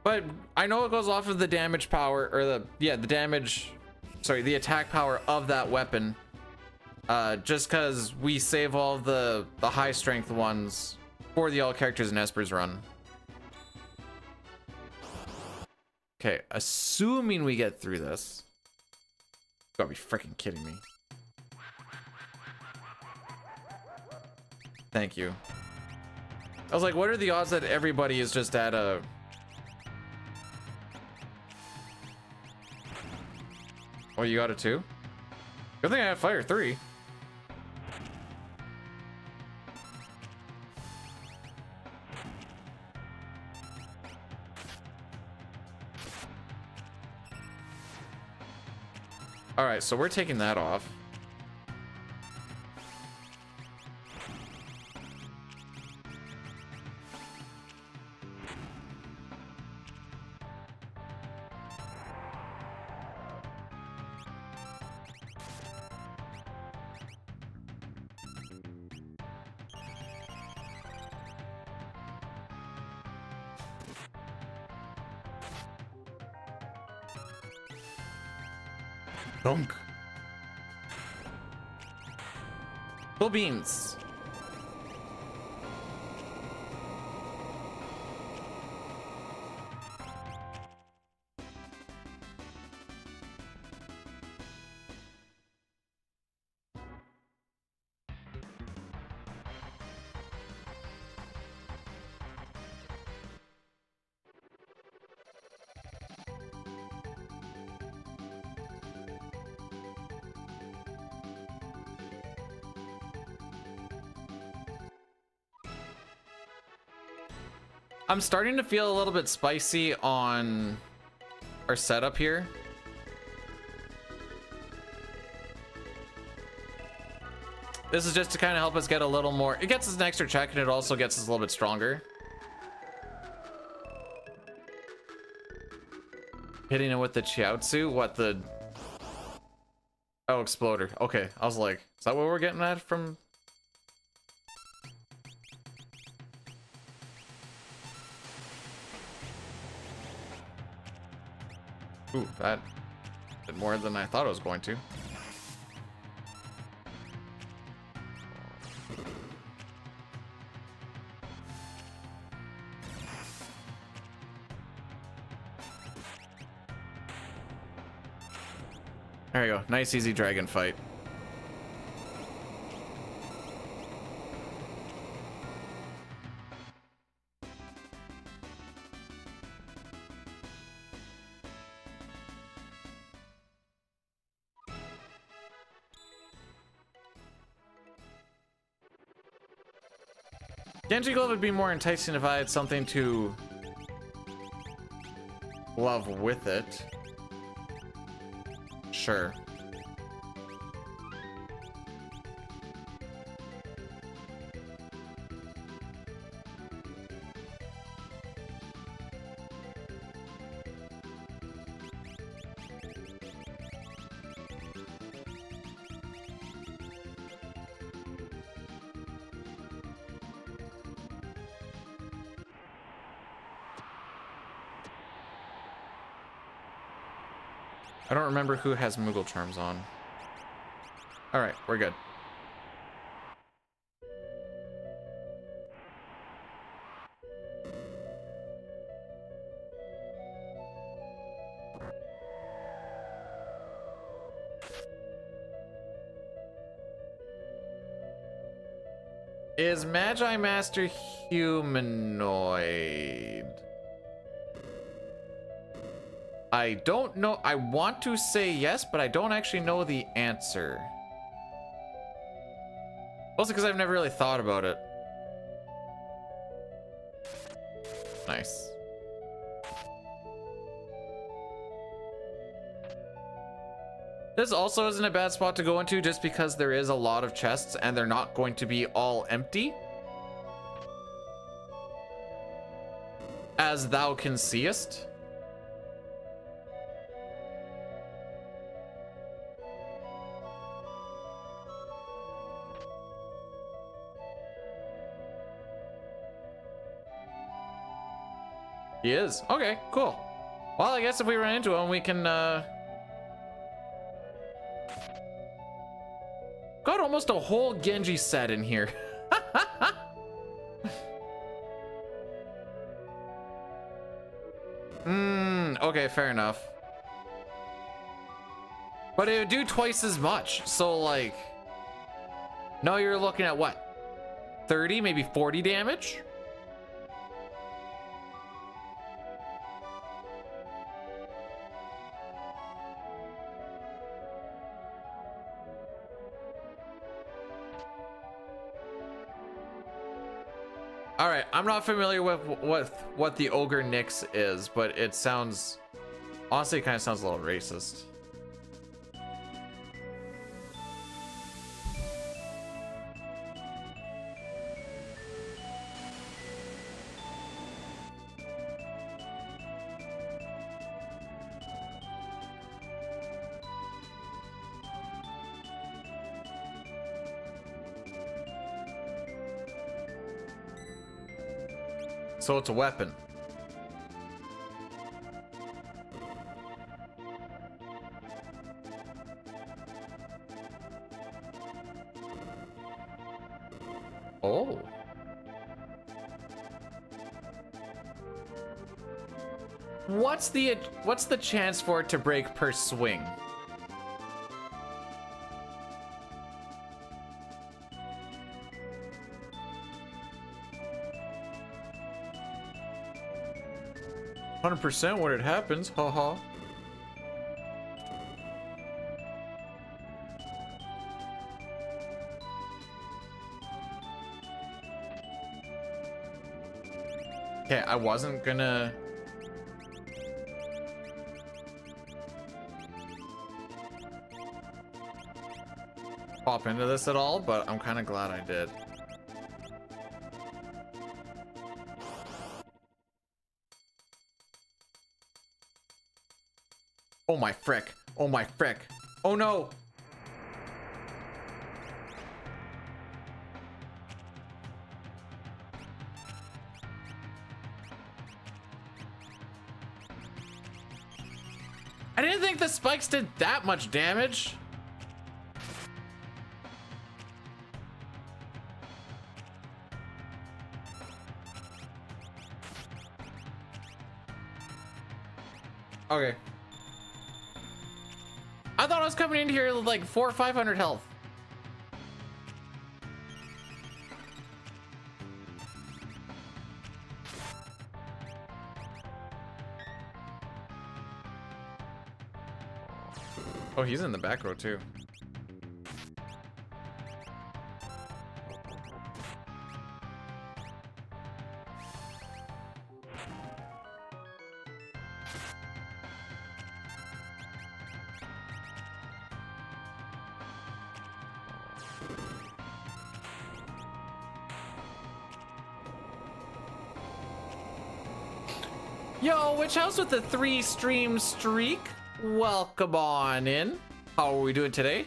But I know it goes off of the damage power, or the attack power of that weapon. Just because we save all of the high strength ones for the all characters in Esper's run. Okay, assuming we get through this. You gotta be freaking kidding me. Thank you. I was like, what are the odds that everybody is just at a... Oh, you got it too? Good thing I have fire 3. All right, so we're taking that off. Dunk. Full beans. I'm starting to feel a little bit spicy on our setup here. This is just to kind of help us get a little more. It gets us an extra check and it also gets us a little bit stronger. Hitting it with the Chiaotzu? What the... Oh, exploder. Okay, I was like, is that what we're getting at from... Ooh, that did more than I thought it was going to. There you go. Nice, easy dragon fight. Genji Glove would be more enticing if I had something to glove with it. Sure. I don't remember who has Moogle Charms on. All right, we're good. Is Magi Master humanoid? I don't know. I want to say yes, but I don't actually know the answer. Also because I've never really thought about it. Nice. This also isn't a bad spot to go into just because there is a lot of chests and they're not going to be all empty. As thou can seest. He is. Okay, cool. Well, I guess if we run into him, we can, got almost a whole Genji set in here. Okay, fair enough. But it would do twice as much, so like... No, you're looking at what? 30, maybe 40 damage. All right, I'm not familiar with what the ogre Nyx is, but it sounds, honestly, it kind of sounds a little racist. So it's a weapon. Oh. What's the chance for it to break per swing? %, when it happens, haha. Okay, I wasn't gonna pop into this at all, but I'm kind of glad I did. Oh my frick. Oh my frick. Oh no. I didn't think the spikes did that much damage. Okay. I thought I was coming in here with like 400 or 500 health. Oh, he's in the back row too. Yo, Witch House with the 3 stream streak. Welcome on in. How are we doing today?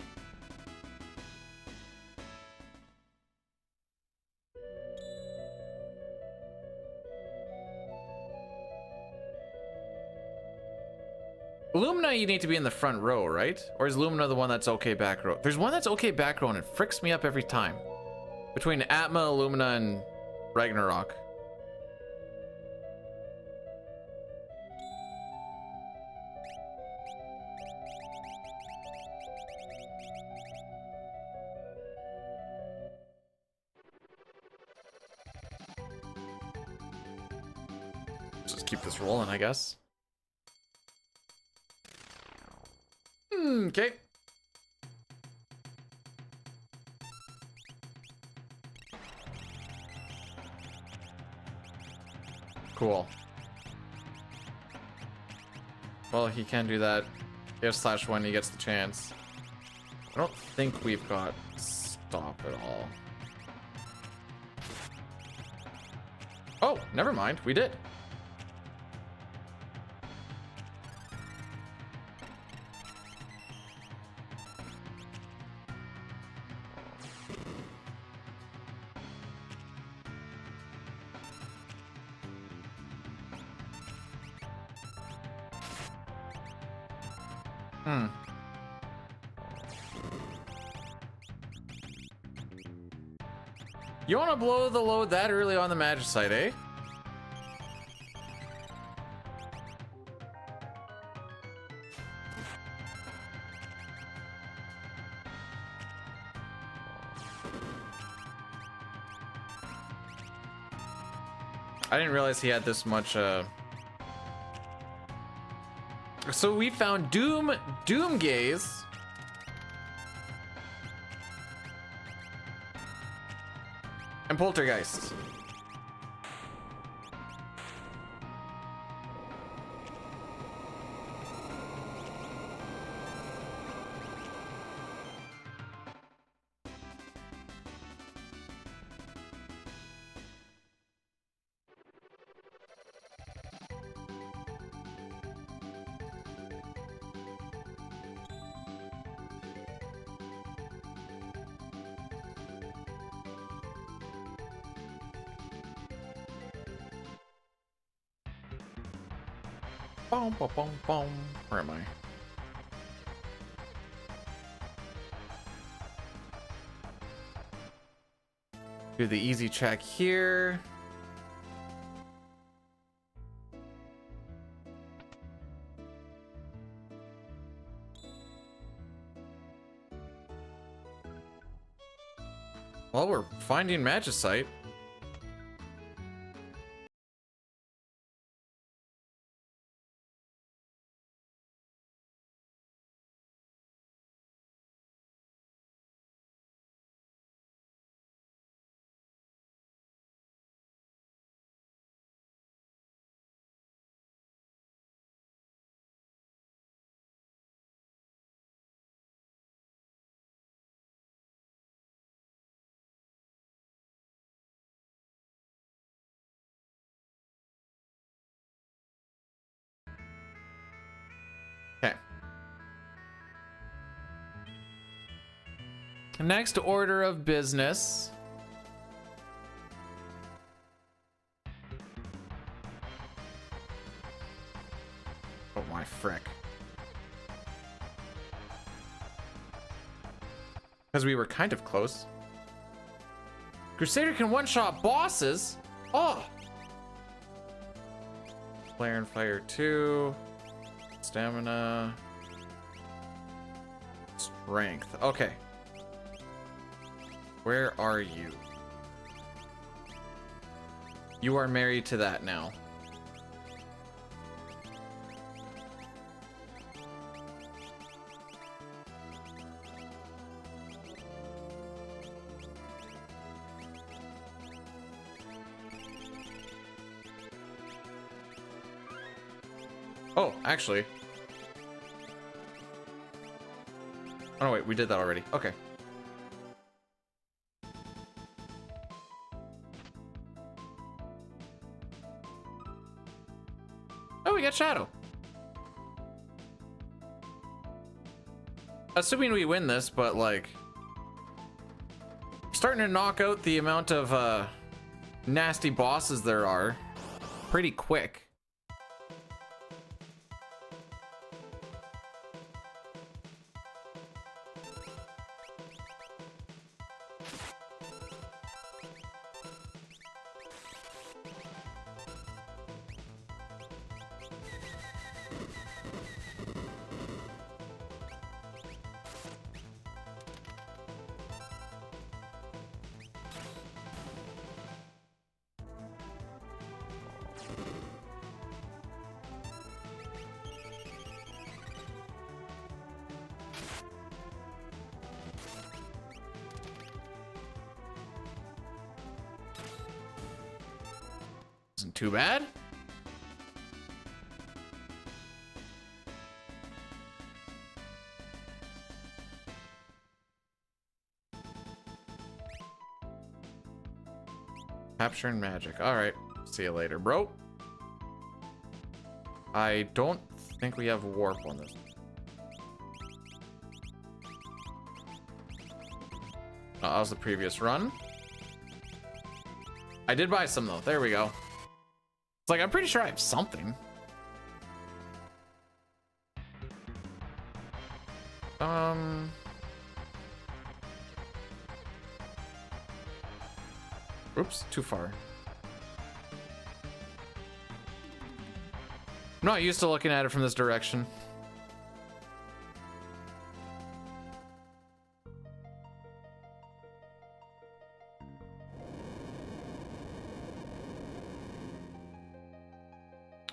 Lumina, you need to be in the front row, right? Or is Lumina the one that's okay back row? There's one that's okay back row and it fricks me up every time. Between Atma, Lumina, and Ragnarok. Just keep this rolling, I guess. Okay. Cool. Well, he can do that if slash when he gets the chance. I don't think we've got stop at all. Oh, never mind. We did. You want to blow the load that early on the magic site, eh? I didn't realize he had this much, So we found Doom Gaze. And Poltergeist. Boom, boom, boom, boom. Where am I? Do the easy check here. Well, we're finding Magicite. Okay. Next order of business. Oh my frick. Because we were kind of close. Crusader can one-shot bosses? Oh! Flare and Fire 2. Stamina. Strength. Okay. Where are you? You are married to that now. Oh, actually. Oh, no, wait, we did that already. Okay. Oh, we got Shadow. Assuming we win this, but like... starting to knock out the amount of nasty bosses there are pretty quick. Isn't too bad. Capture and magic. All right. See you later, bro. I don't think we have warp on this. Oh, that was the previous run. I did buy some though. There we go. It's like, I'm pretty sure I have something. Oops, too far. I'm not used to looking at it from this direction.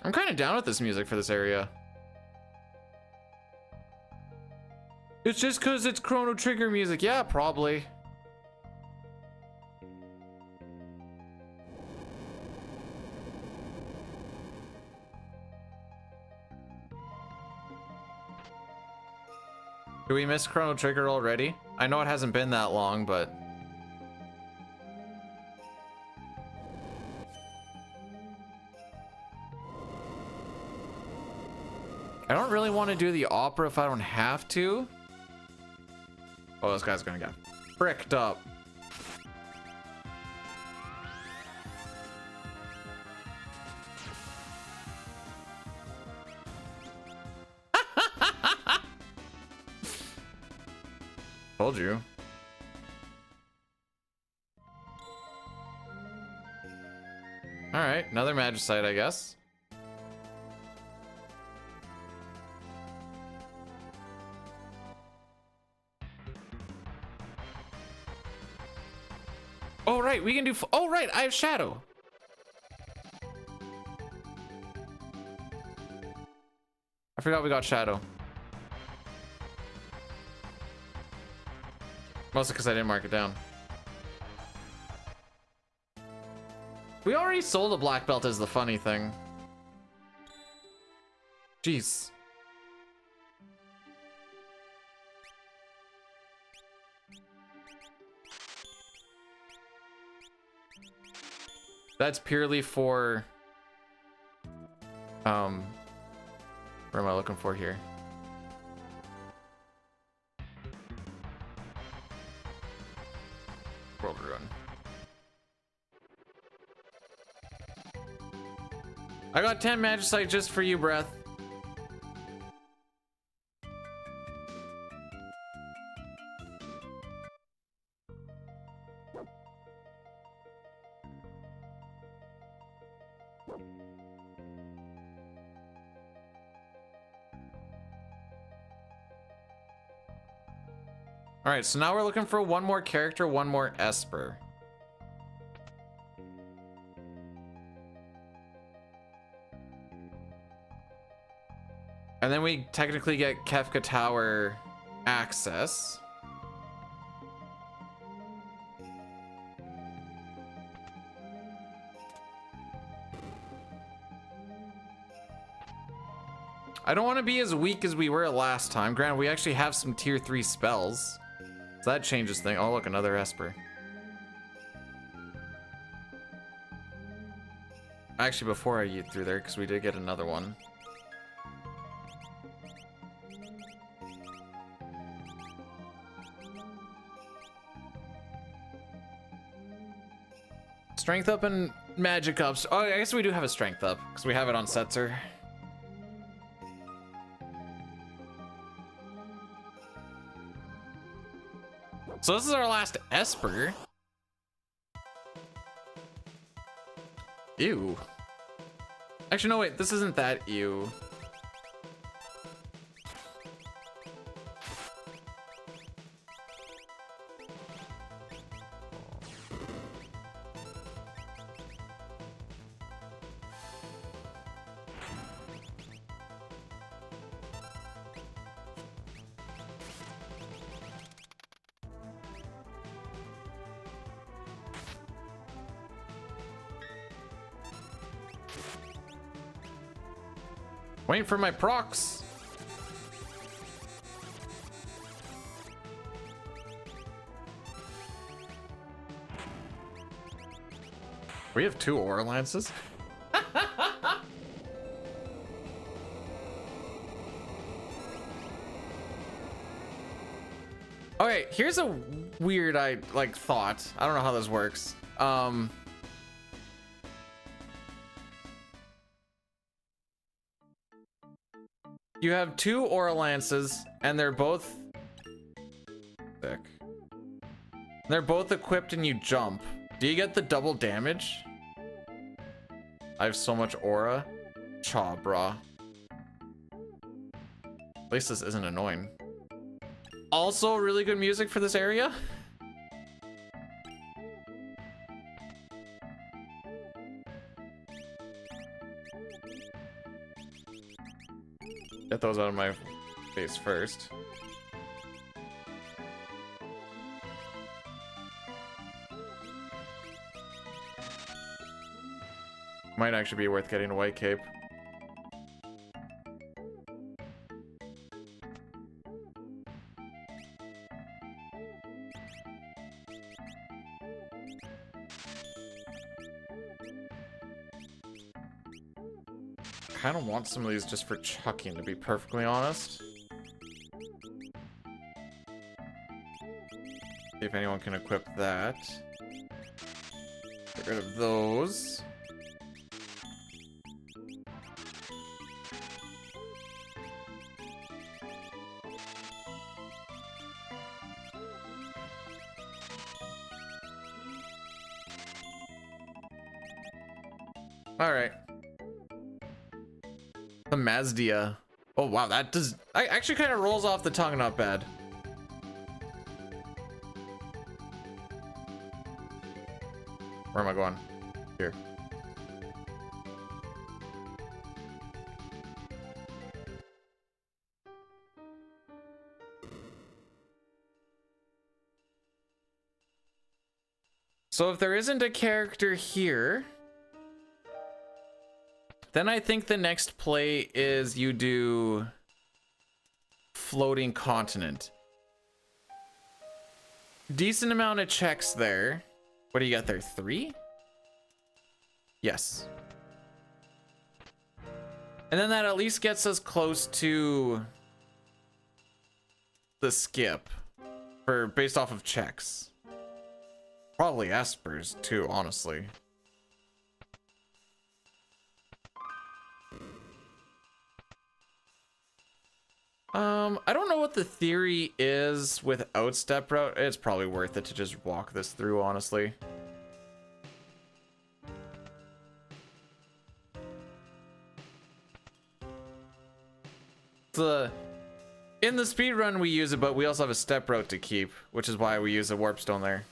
I'm kind of down with this music for this area. It's just because it's Chrono Trigger music. Yeah, probably. Do we miss Chrono Trigger already? I know it hasn't been that long, but... I don't really want to do the opera if I don't have to. Oh, this guy's gonna get fricked up. Told you. All right, another Magicite, I guess. Oh, right, we can do... Oh, right, I have Shadow. I forgot we got Shadow. Mostly because I didn't mark it down. We already sold a black belt is the funny thing. Jeez. That's purely for... What am I looking for here? World Run. I got 10 Magicite just for you, Breath. All right, so now we're looking for one more character, one more Esper. And then we technically get Kefka Tower access. I don't want to be as weak as we were last time. Granted, we actually have some tier 3 spells. So that changes things. Oh, look, another Esper. Actually, before I get through there, because we did get another one. Strength up and magic ups. Oh, I guess we do have a strength up, because we have it on Setzer. So this is our last Esper. Ew. Actually, no, wait, this isn't that ew. Waiting for my procs. We have 2 Aura Lances. Okay, here's a weird thought. I don't know how this works. You have 2 Aura Lances, and they're both thick. They're both equipped and you jump. Do you get the double damage? I have so much aura. Chaw, brah. At least this isn't annoying. Also, really good music for this area. Get those out of my face first. Might actually be worth getting a white cape. I kind of want some of these just for chucking, to be perfectly honest. See if anyone can equip that. Get rid of those. All right. The Mazdia. Oh wow, that does actually kind of rolls off the tongue, not bad. Where am I going? Here. So if there isn't a character here, then I think the next play is you do floating continent. Decent amount of checks there. What do you got there? 3? Yes. And then that at least gets us close to the skip for based off of checks. Probably Esper's too, honestly. I don't know what the theory is without step route. It's probably worth it to just walk this through, honestly. In the speedrun we use it, but we also have a step route to keep, which is why we use a warp stone there.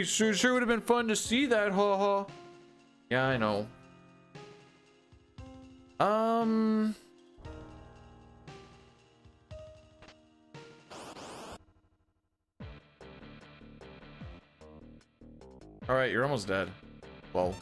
Sure would have been fun to see that, haha. Yeah, I know. All right, you're almost dead. Whoa.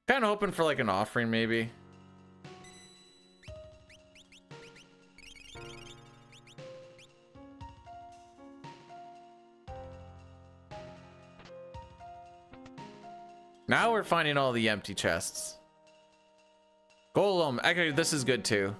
Kind of hoping for like an offering, maybe. Now we're finding all the empty chests. Golem. Actually, this is good too.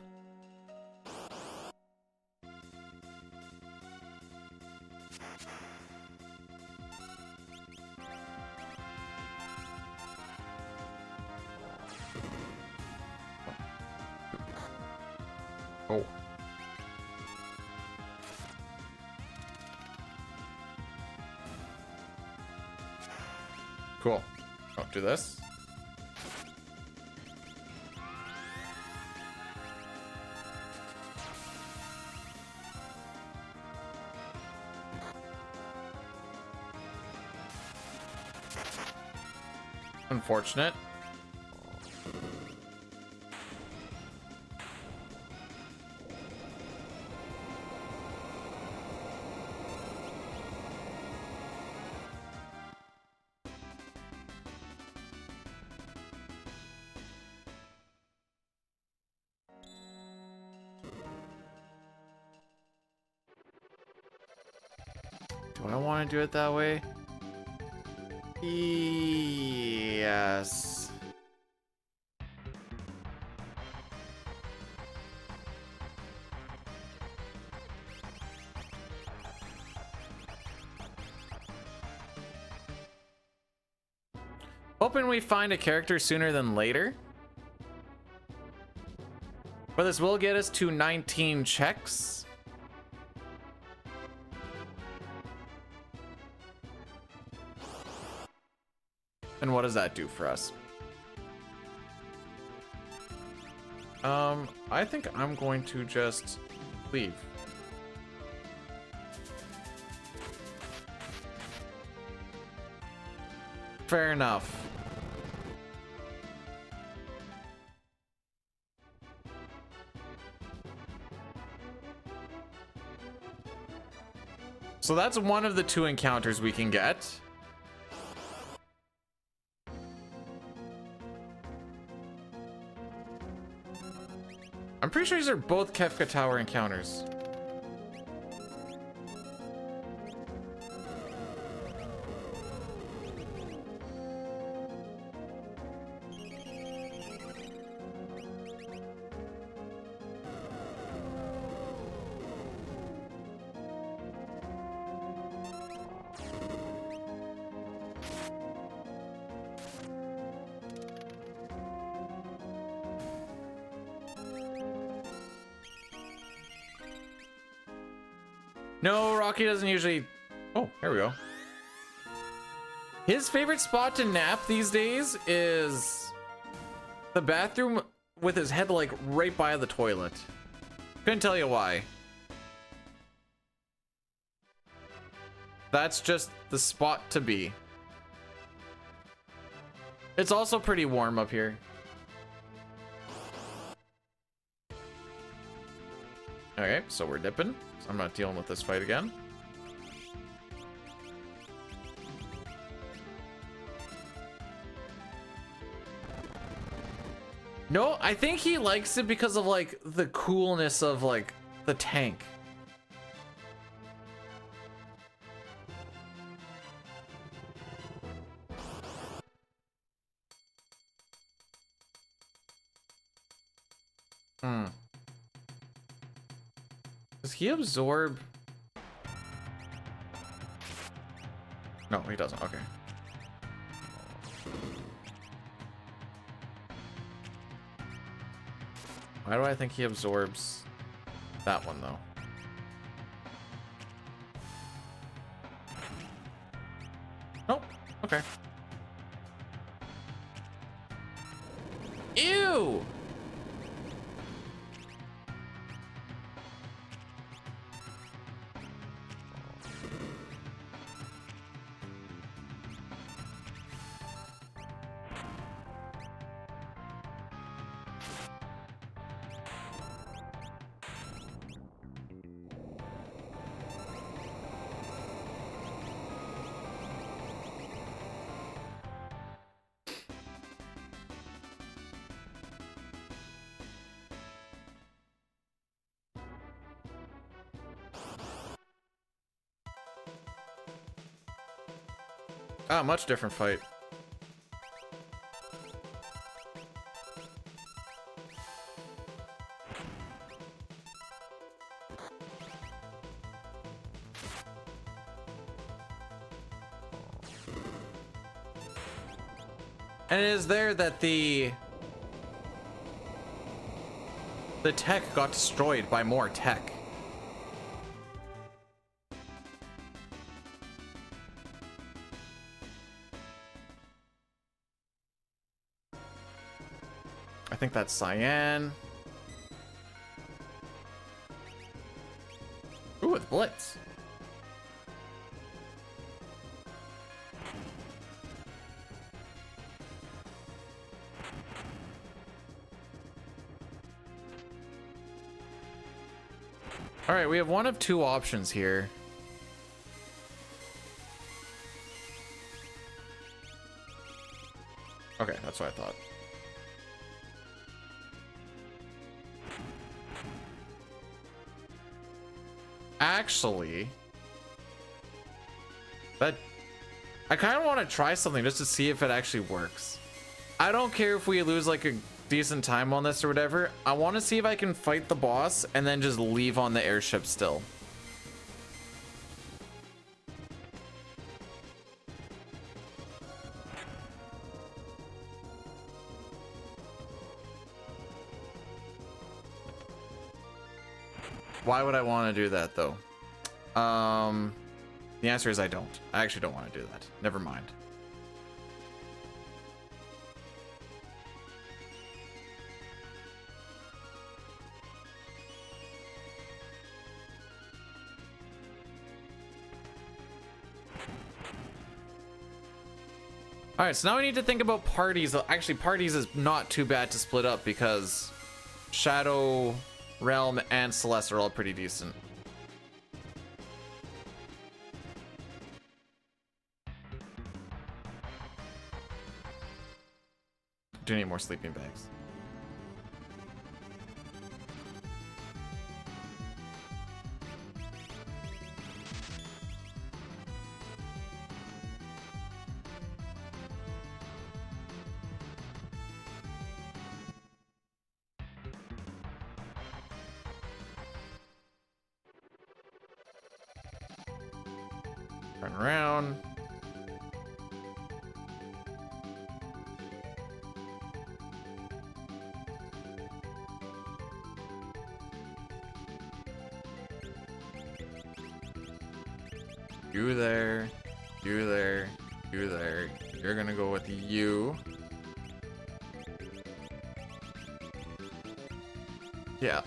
Oh. Cool. Don't do this. Unfortunate. Do I want to do it that way? Yes. Hoping we find a character sooner than later. But this will get us to 19 checks. And what does that do for us? I think I'm going to just leave. Fair enough. So that's one of the 2 encounters we can get. I'm pretty sure these are both Kefka Tower encounters. No, Rocky doesn't usually... Oh, here we go. His favorite spot to nap these days is the bathroom with his head like right by the toilet. Couldn't tell you why. That's just the spot to be. It's also pretty warm up here. Okay, so we're dipping. I'm not dealing with this fight again. No, I think he likes it because of like the coolness of like the tank. Does he absorb? No, he doesn't. Okay. Why do I think he absorbs that one though? Nope. Okay. Ew! Ah, much different fight. And it is there that the tech got destroyed by more tech. I think that's cyan. Ooh, it's Blitz. All right, we have one of 2 options here. Okay, that's what I thought. Actually, I kind of want to try something just to see if it actually works. I don't care if we lose like a decent time on this or whatever. I want to see if I can fight the boss and then just leave on the airship still. Why would I want to do that though? The answer is I don't. I actually don't want to do that. Never mind. All right, so now we need to think about parties. Actually, parties is not too bad to split up because Shadow Realm and Celeste are all pretty decent. Do need more sleeping bags. Turn around. You there, you there, you there. You're gonna go with you. Yeah.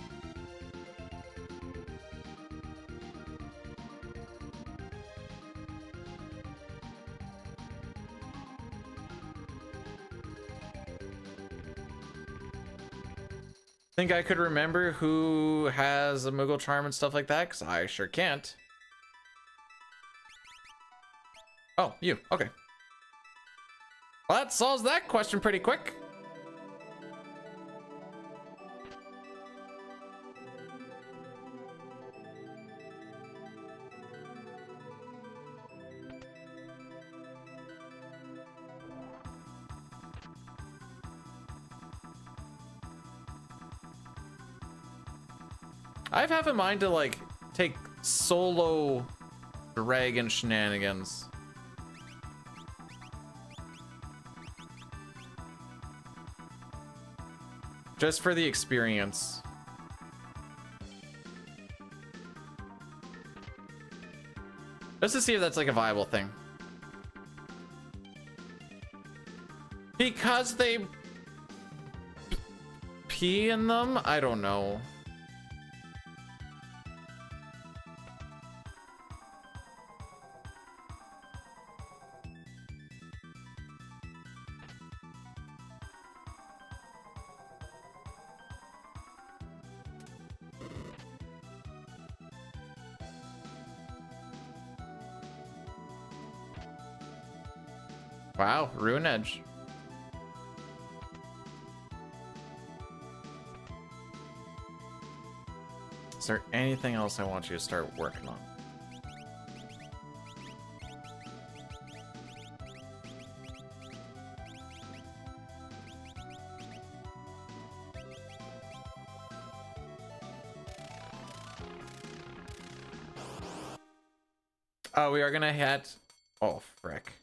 Think I could remember who has a Moogle charm and stuff like that? Because I sure can't. Oh, you. Okay. Well, that solves that question pretty quick. I've half in mind to like take solo dragon shenanigans. Just for the experience. Just to see if that's like a viable thing. Because they pee in them? I don't know. Wow, Rune Edge. Is there anything else I want you to start working on? Oh, we are gonna hit. Oh, frick.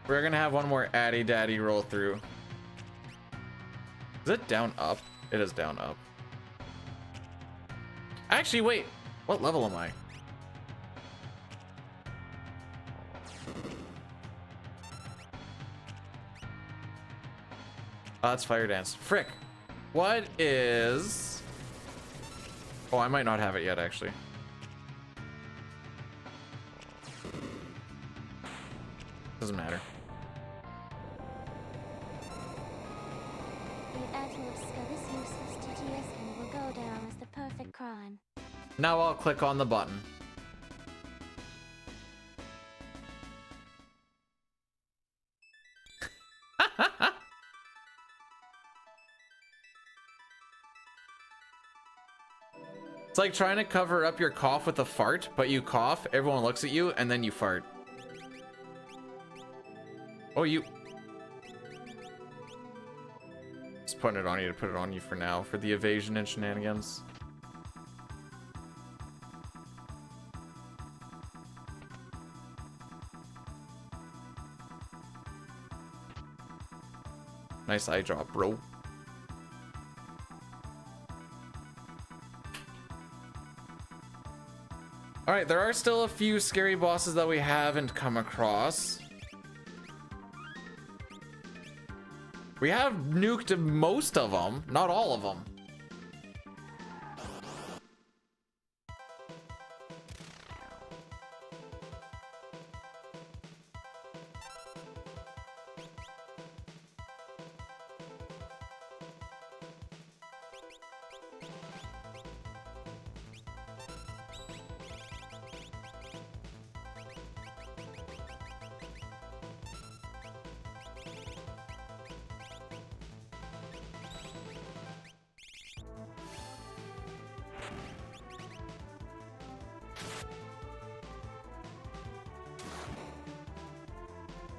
We're gonna have one more Addy Daddy roll through. Is it down up? It is down up. Actually, wait. What level am I? Oh, that's Fire Dance. Frick. What is... Oh, I might not have it yet, actually. Doesn't matter. The atom of skill is useless to TS and will go down as the perfect crime. Now I'll click on the button. It's like trying to cover up your cough with a fart, but you cough, everyone looks at you, and then you fart. Oh, you... Just putting it on you to put it on you for now, for the evasion and shenanigans. Nice eye drop, bro. All right, there are still a few scary bosses that we haven't come across. We have nuked most of them, not all of them.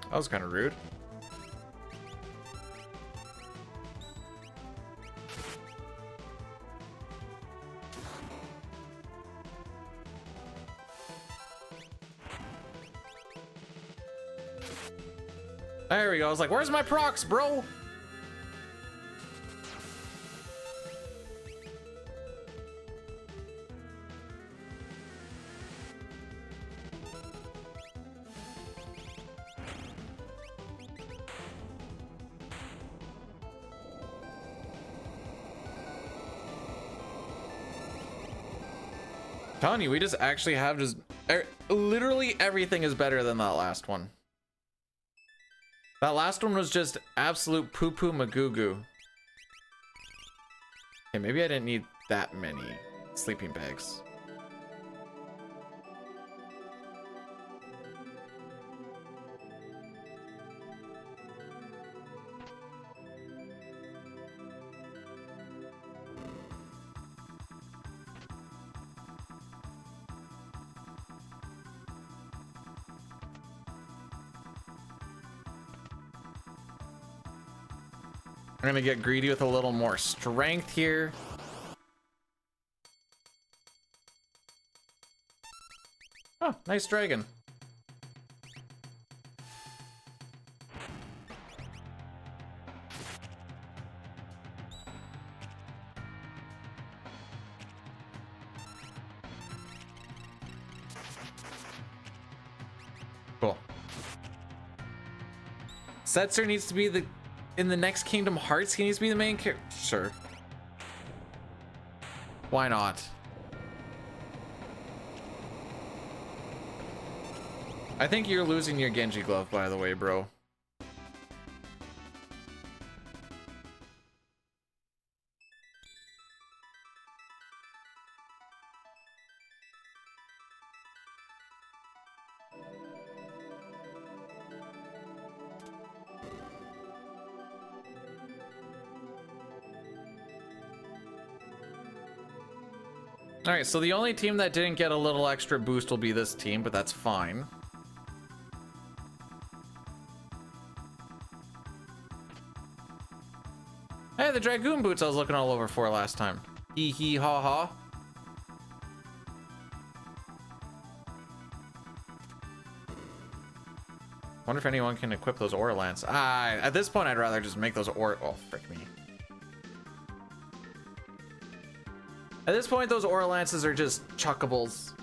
That was kind of rude. There we go. I was like, where's my procs, bro? Telling you, we just actually have just literally everything is better than that last one. That last one was just absolute poo-poo magoo-goo. Okay, maybe I didn't need that many sleeping bags. I'm gonna get greedy with a little more strength here. Oh, nice dragon. Cool. Setzer needs to be in the next Kingdom Hearts, he needs to be the main character. Sure. Why not? I think you're losing your Genji glove, by the way, bro. All right, so the only team that didn't get a little extra boost will be this team, but that's fine. Hey, the Dragoon boots I was looking all over for last time. Hee hee ha ha. Wonder if anyone can equip those Aura Lance. At this point, I'd rather just make those Aura. Oh, frick me. At this point, those Aura Lances are just chuckables.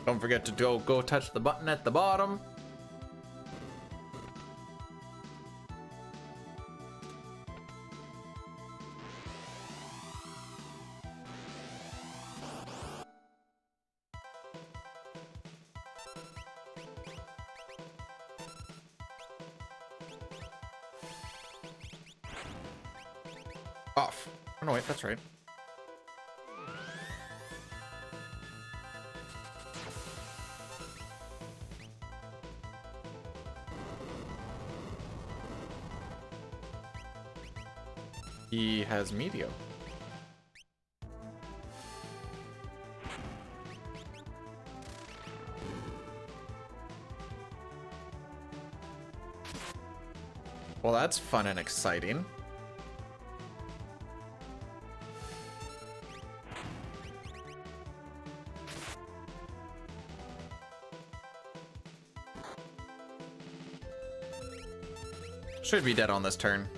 Don't forget to go touch the button at the bottom. Off. Oh no, wait, that's right. He has Meteor. Well, that's fun and exciting. Should be dead on this turn.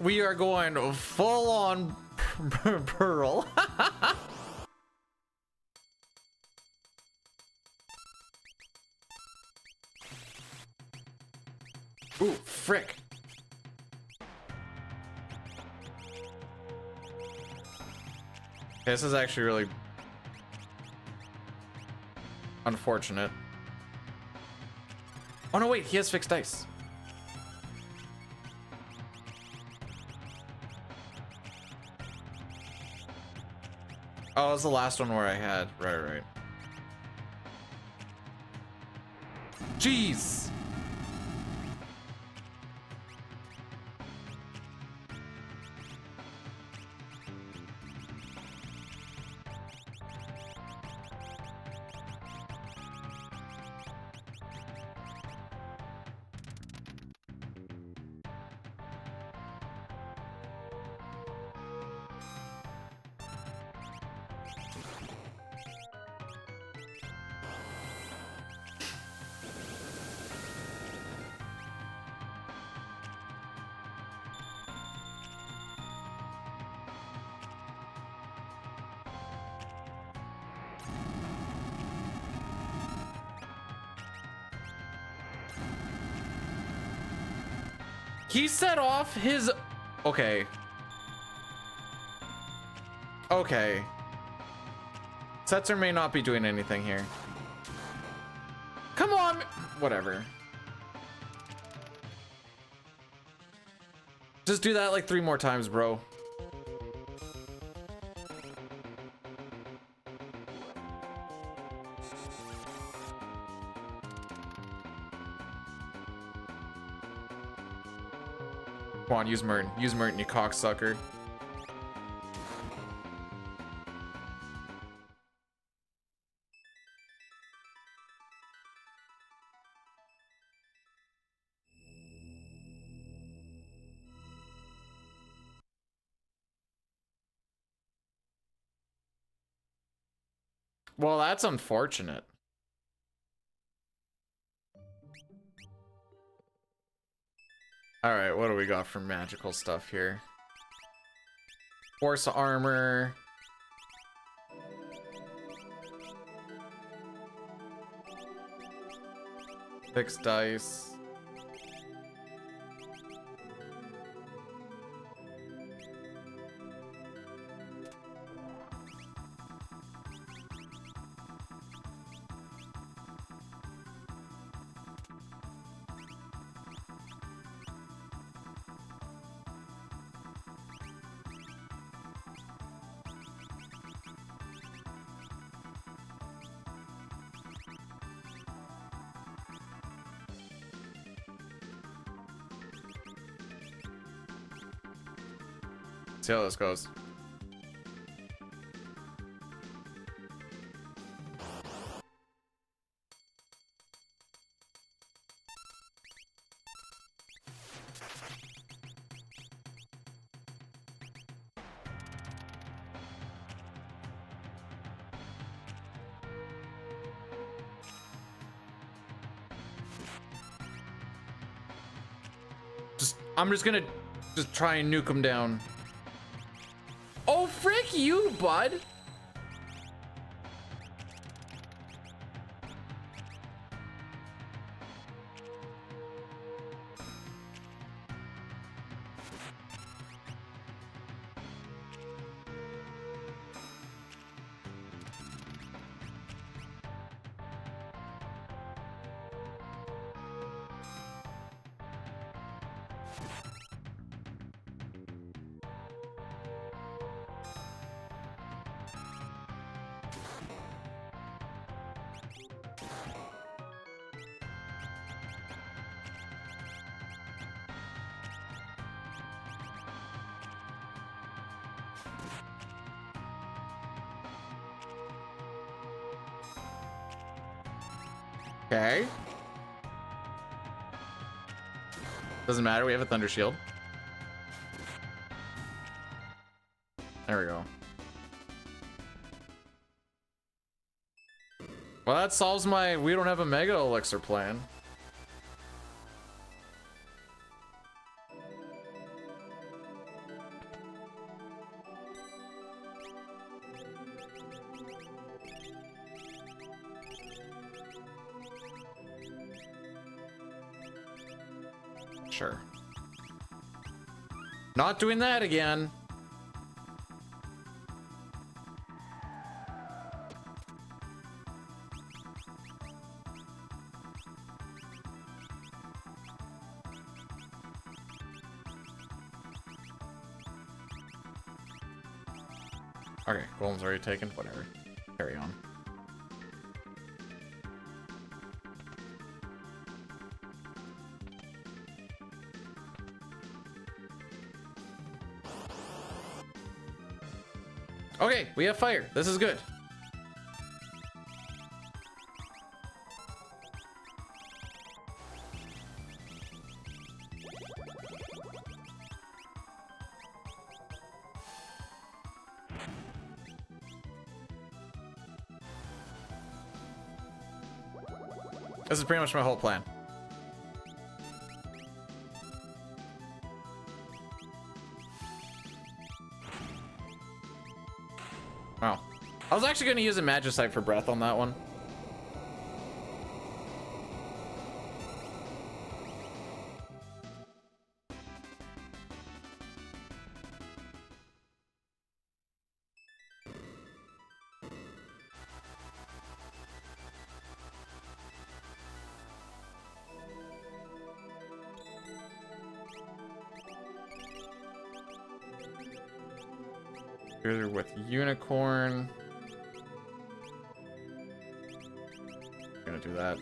We are going full on Pearl. Ooh, frick. This is actually really unfortunate. Oh no, wait, he has fixed dice. Oh, it was the last one where I had. Right. Jeez. He set off his... Okay. Setzer may not be doing anything here. Come on! Whatever. Just do that like 3 more times, bro. Come on, use Merton. Use Merton, you cocksucker. Well, that's unfortunate. Alright, what do we got for magical stuff here? Force armor. Fixed dice. See how this goes. I'm just gonna try and nuke him down. Oh, frick you, bud. Okay. Doesn't matter, we have a Thunder Shield. There we go. Well, that solves my we don't have a Mega Elixir plan. Sure. Not doing that again. Okay, Golem's already taken. Whatever. Carry on. Okay, we have fire. This is good. This is pretty much my whole plan. Oh. I was actually going to use a Magicite for breath on that one. With Unicorn. Gonna do that.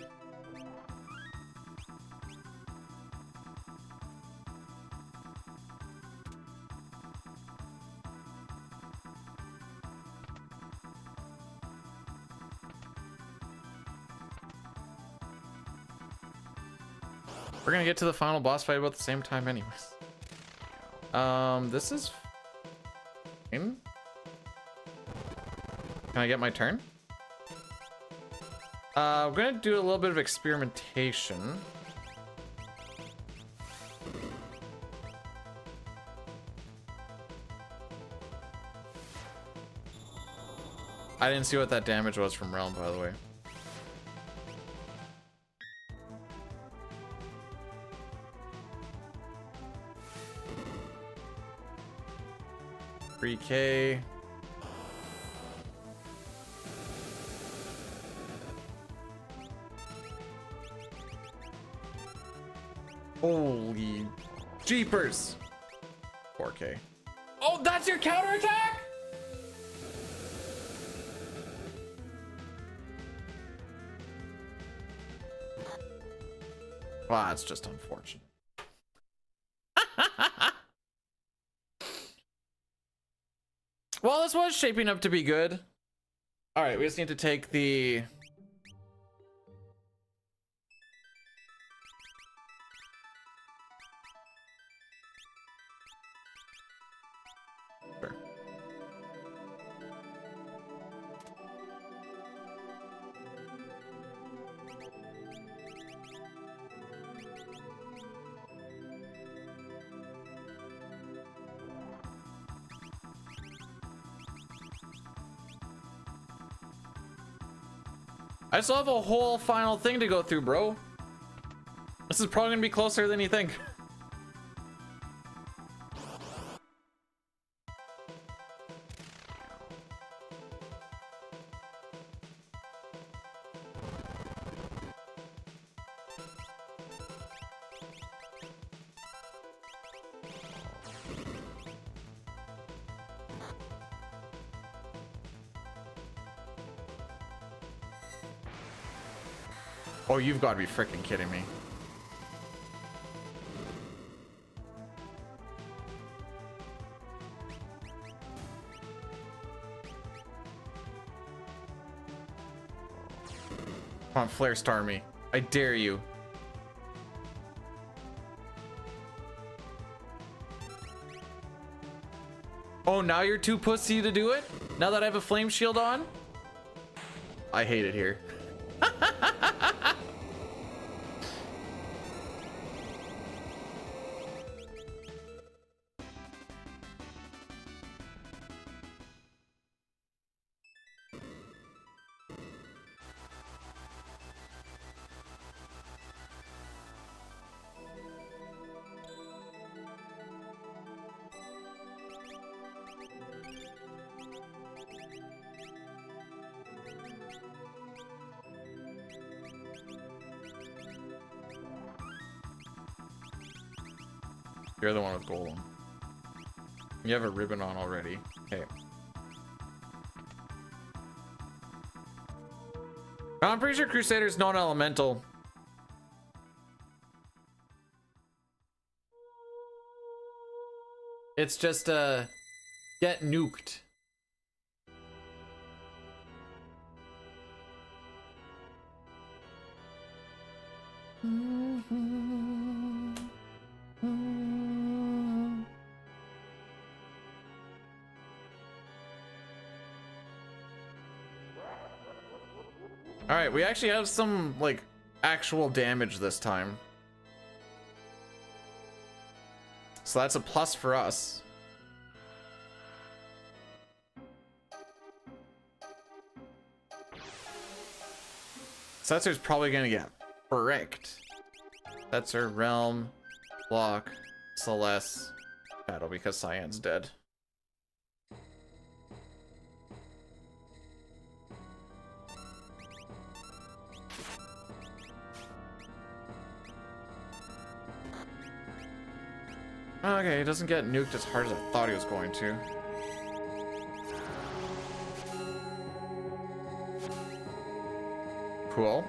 We're gonna get to the final boss fight about the same time anyways. This is fine. Can I get my turn? I'm gonna do a little bit of experimentation. I didn't see what that damage was from Realm, by the way. $3K. Holy jeepers. 4K. Oh, that's your counterattack? Wow, that's just unfortunate. Well, this was shaping up to be good. All right, we just need to take the... Sure. I still have a whole final thing to go through, bro. This is probably gonna be closer than you think. Oh, you've got to be freaking kidding me. Come on, Flare Star me. I dare you. Oh, now you're too pussy to do it? Now that I have a flame shield on? I hate it here. You're the one with golem. You have a ribbon on already. Okay. I'm pretty sure Crusader's non-elemental. It's just get nuked. All right, we actually have some like actual damage this time. So that's a plus for us. Setser's probably gonna get bricked. Setser, Realm, Block, Celeste, Battle because Cyan's dead. Okay, he doesn't get nuked as hard as I thought he was going to. Cool.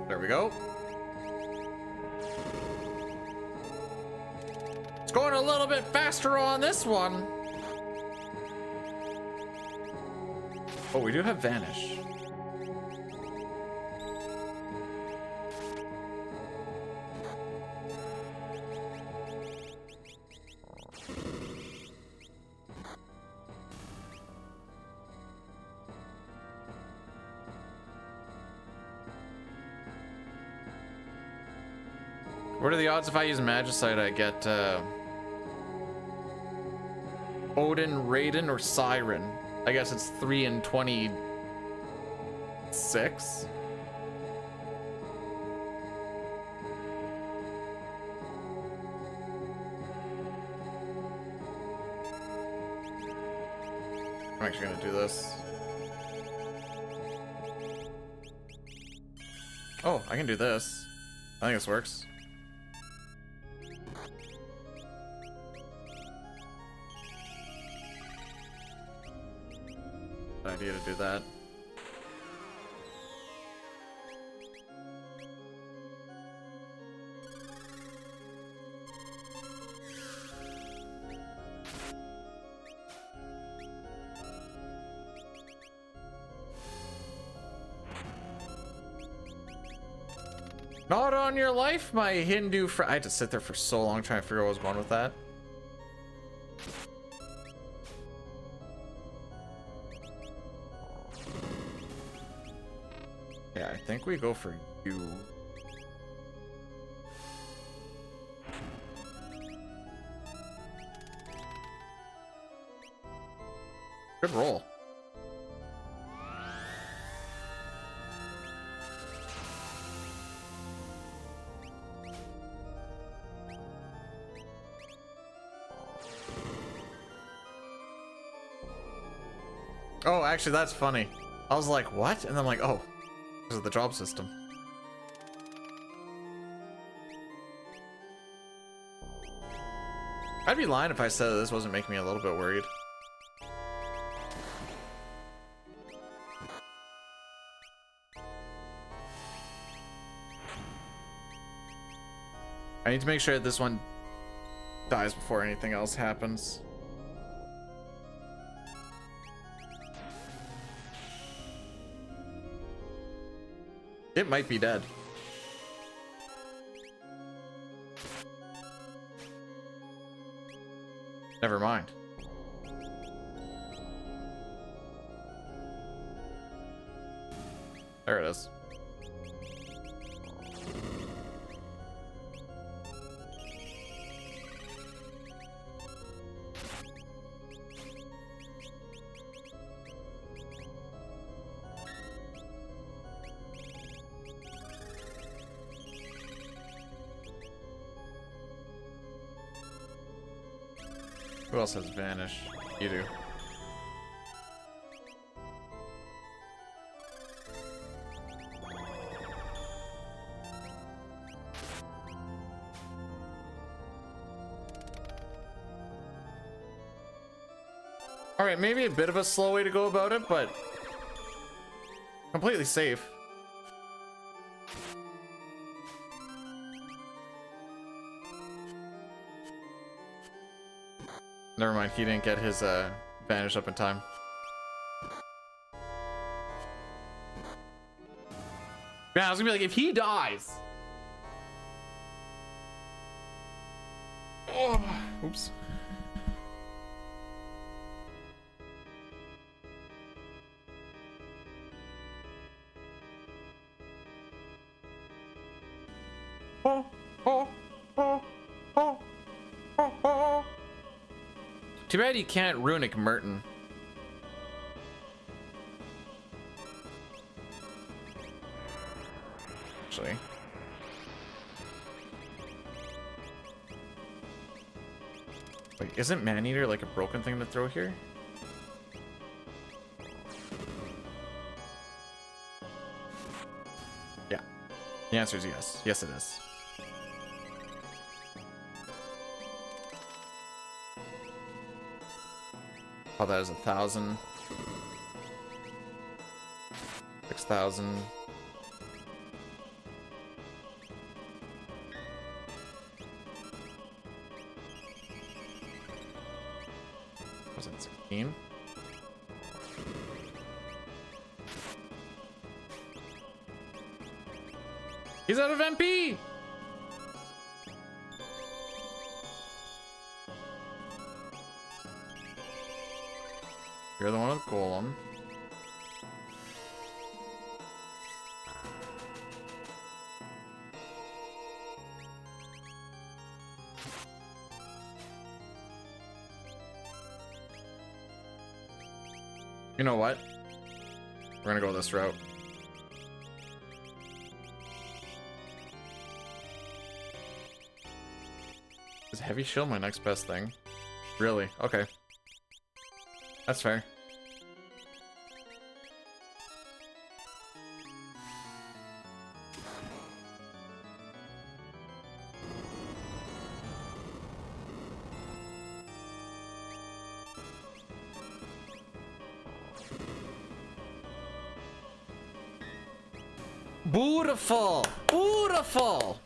There we go. It's going a little bit faster on this one. Oh, we do have Vanish. What are the odds if I use Magicite I get Odin, Raiden, or Siren? I guess it's 3 and 26. I'm actually gonna do this. Oh, I can do this. I think this works. Idea to do that. Not on your life, my Hindu friend. I had to sit there for so long trying to figure out what was going with that. Yeah, I think we go for you. Good roll. Oh, actually, that's funny. I was like, what? And then I'm like, oh, because of the drop system. I'd be lying if I said that this wasn't making me a little bit worried. I need to make sure that this one dies before anything else happens. It might be dead. Never mind. There it is. Who else has vanish? You do. All right, maybe a bit of a slow way to go about it, but completely safe. Never mind, he didn't get his vanish up in time. Yeah, I was gonna be like, if he dies. Oh, oops. Oh, oh, oh, oh, oh, oh. Too bad you can't runic Merton. Actually. Wait, isn't Maneater like a broken thing to throw here? Yeah. The answer is yes. Yes, it is. Oh, that is 1,000. 6,000. Was it 16? He's out of MP! You're the one with Golem. You know what? We're gonna go this route. Is heavy shield my next best thing? Really? Okay. That's fair. Beautiful! Beautiful!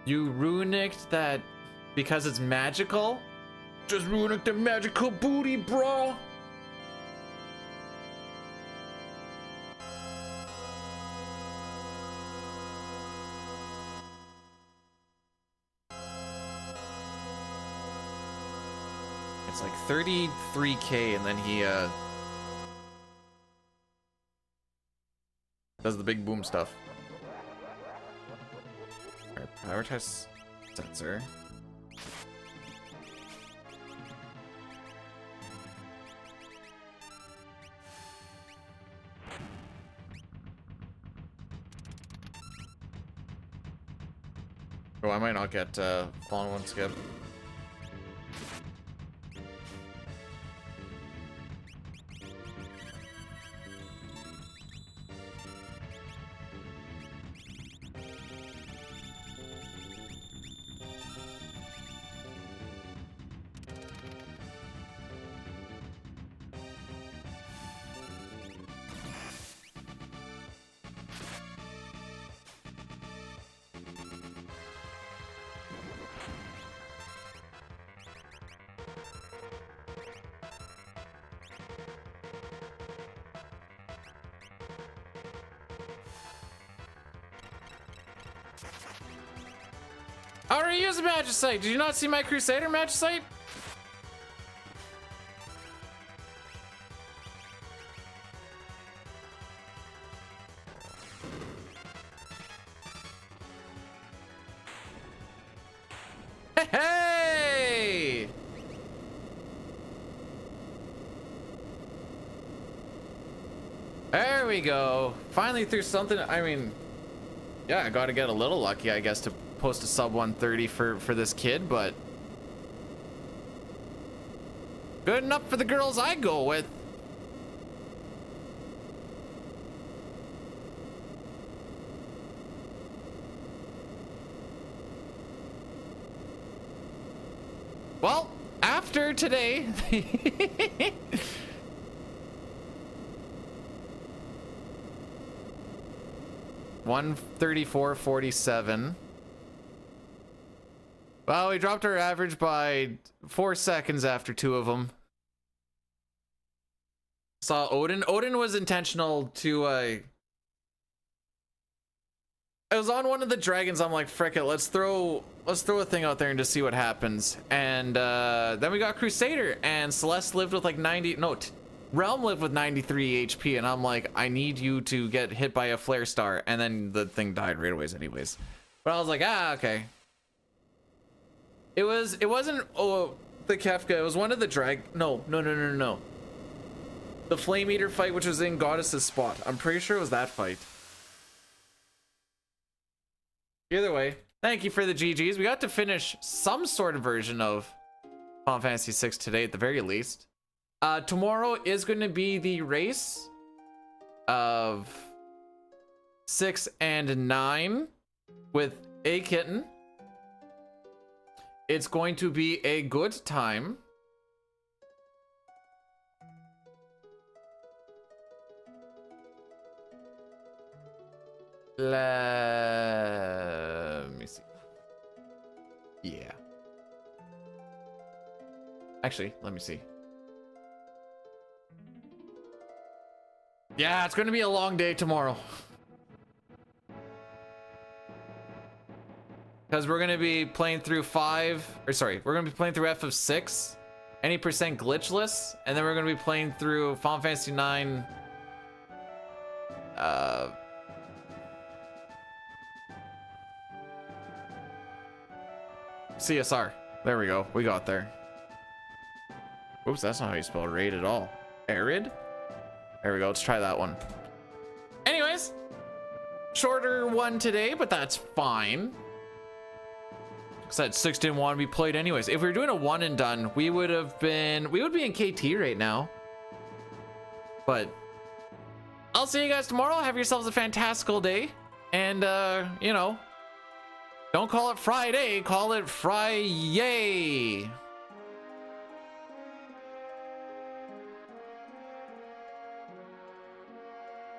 You runicked that because it's magical? Just runicked the magical booty, bro! It's like 33k and then he does the big boom stuff. Alright, prioritize sensor. Oh, I might not get fallen one skip. I already used a Magicite. Did you not see my Crusader Magicite? Hey! There we go. Finally through something. I mean, yeah, I gotta get a little lucky, I guess, to post a sub 130 for this kid, but good enough for the girls I go with. Well, after today, 134.47. Well, we dropped our average by 4 seconds after 2 of them. Saw Odin. Odin was intentional to, I was on one of the dragons. I'm like, frick it, let's throw a thing out there and just see what happens. And then we got Crusader, and Celeste lived with like 90, no, Realm lived with 93 HP, and I'm like, I need you to get hit by a flare star, and then the thing died right away anyways. But I was like, ah, okay. It wasn't the Kefka, it was one of the no. The Flame Eater fight, which was in Goddess's spot. I'm pretty sure it was that fight. Either way, thank you for the GGs. We got to finish some sort of version of Final Fantasy VI today at the very least. Tomorrow is going to be the race of 6 and 9 with a kitten. It's going to be a good time. Let me see. Yeah. Actually, let me see. Yeah, it's going to be a long day tomorrow. Because we're going to be playing through we're going to be playing through FF6, any percent glitchless, and then we're going to be playing through Final Fantasy 9, CSR. There we go. We got there. Oops, that's not how you spell raid at all. Arid? There we go. Let's try that one. Anyways, shorter one today, but that's fine. Because that 6 didn't want to be played anyways. If we were doing a one and done, we would be in KT right now. But I'll see you guys tomorrow. Have yourselves a fantastical day. And, you know, don't call it Friday, call it Fry-yay.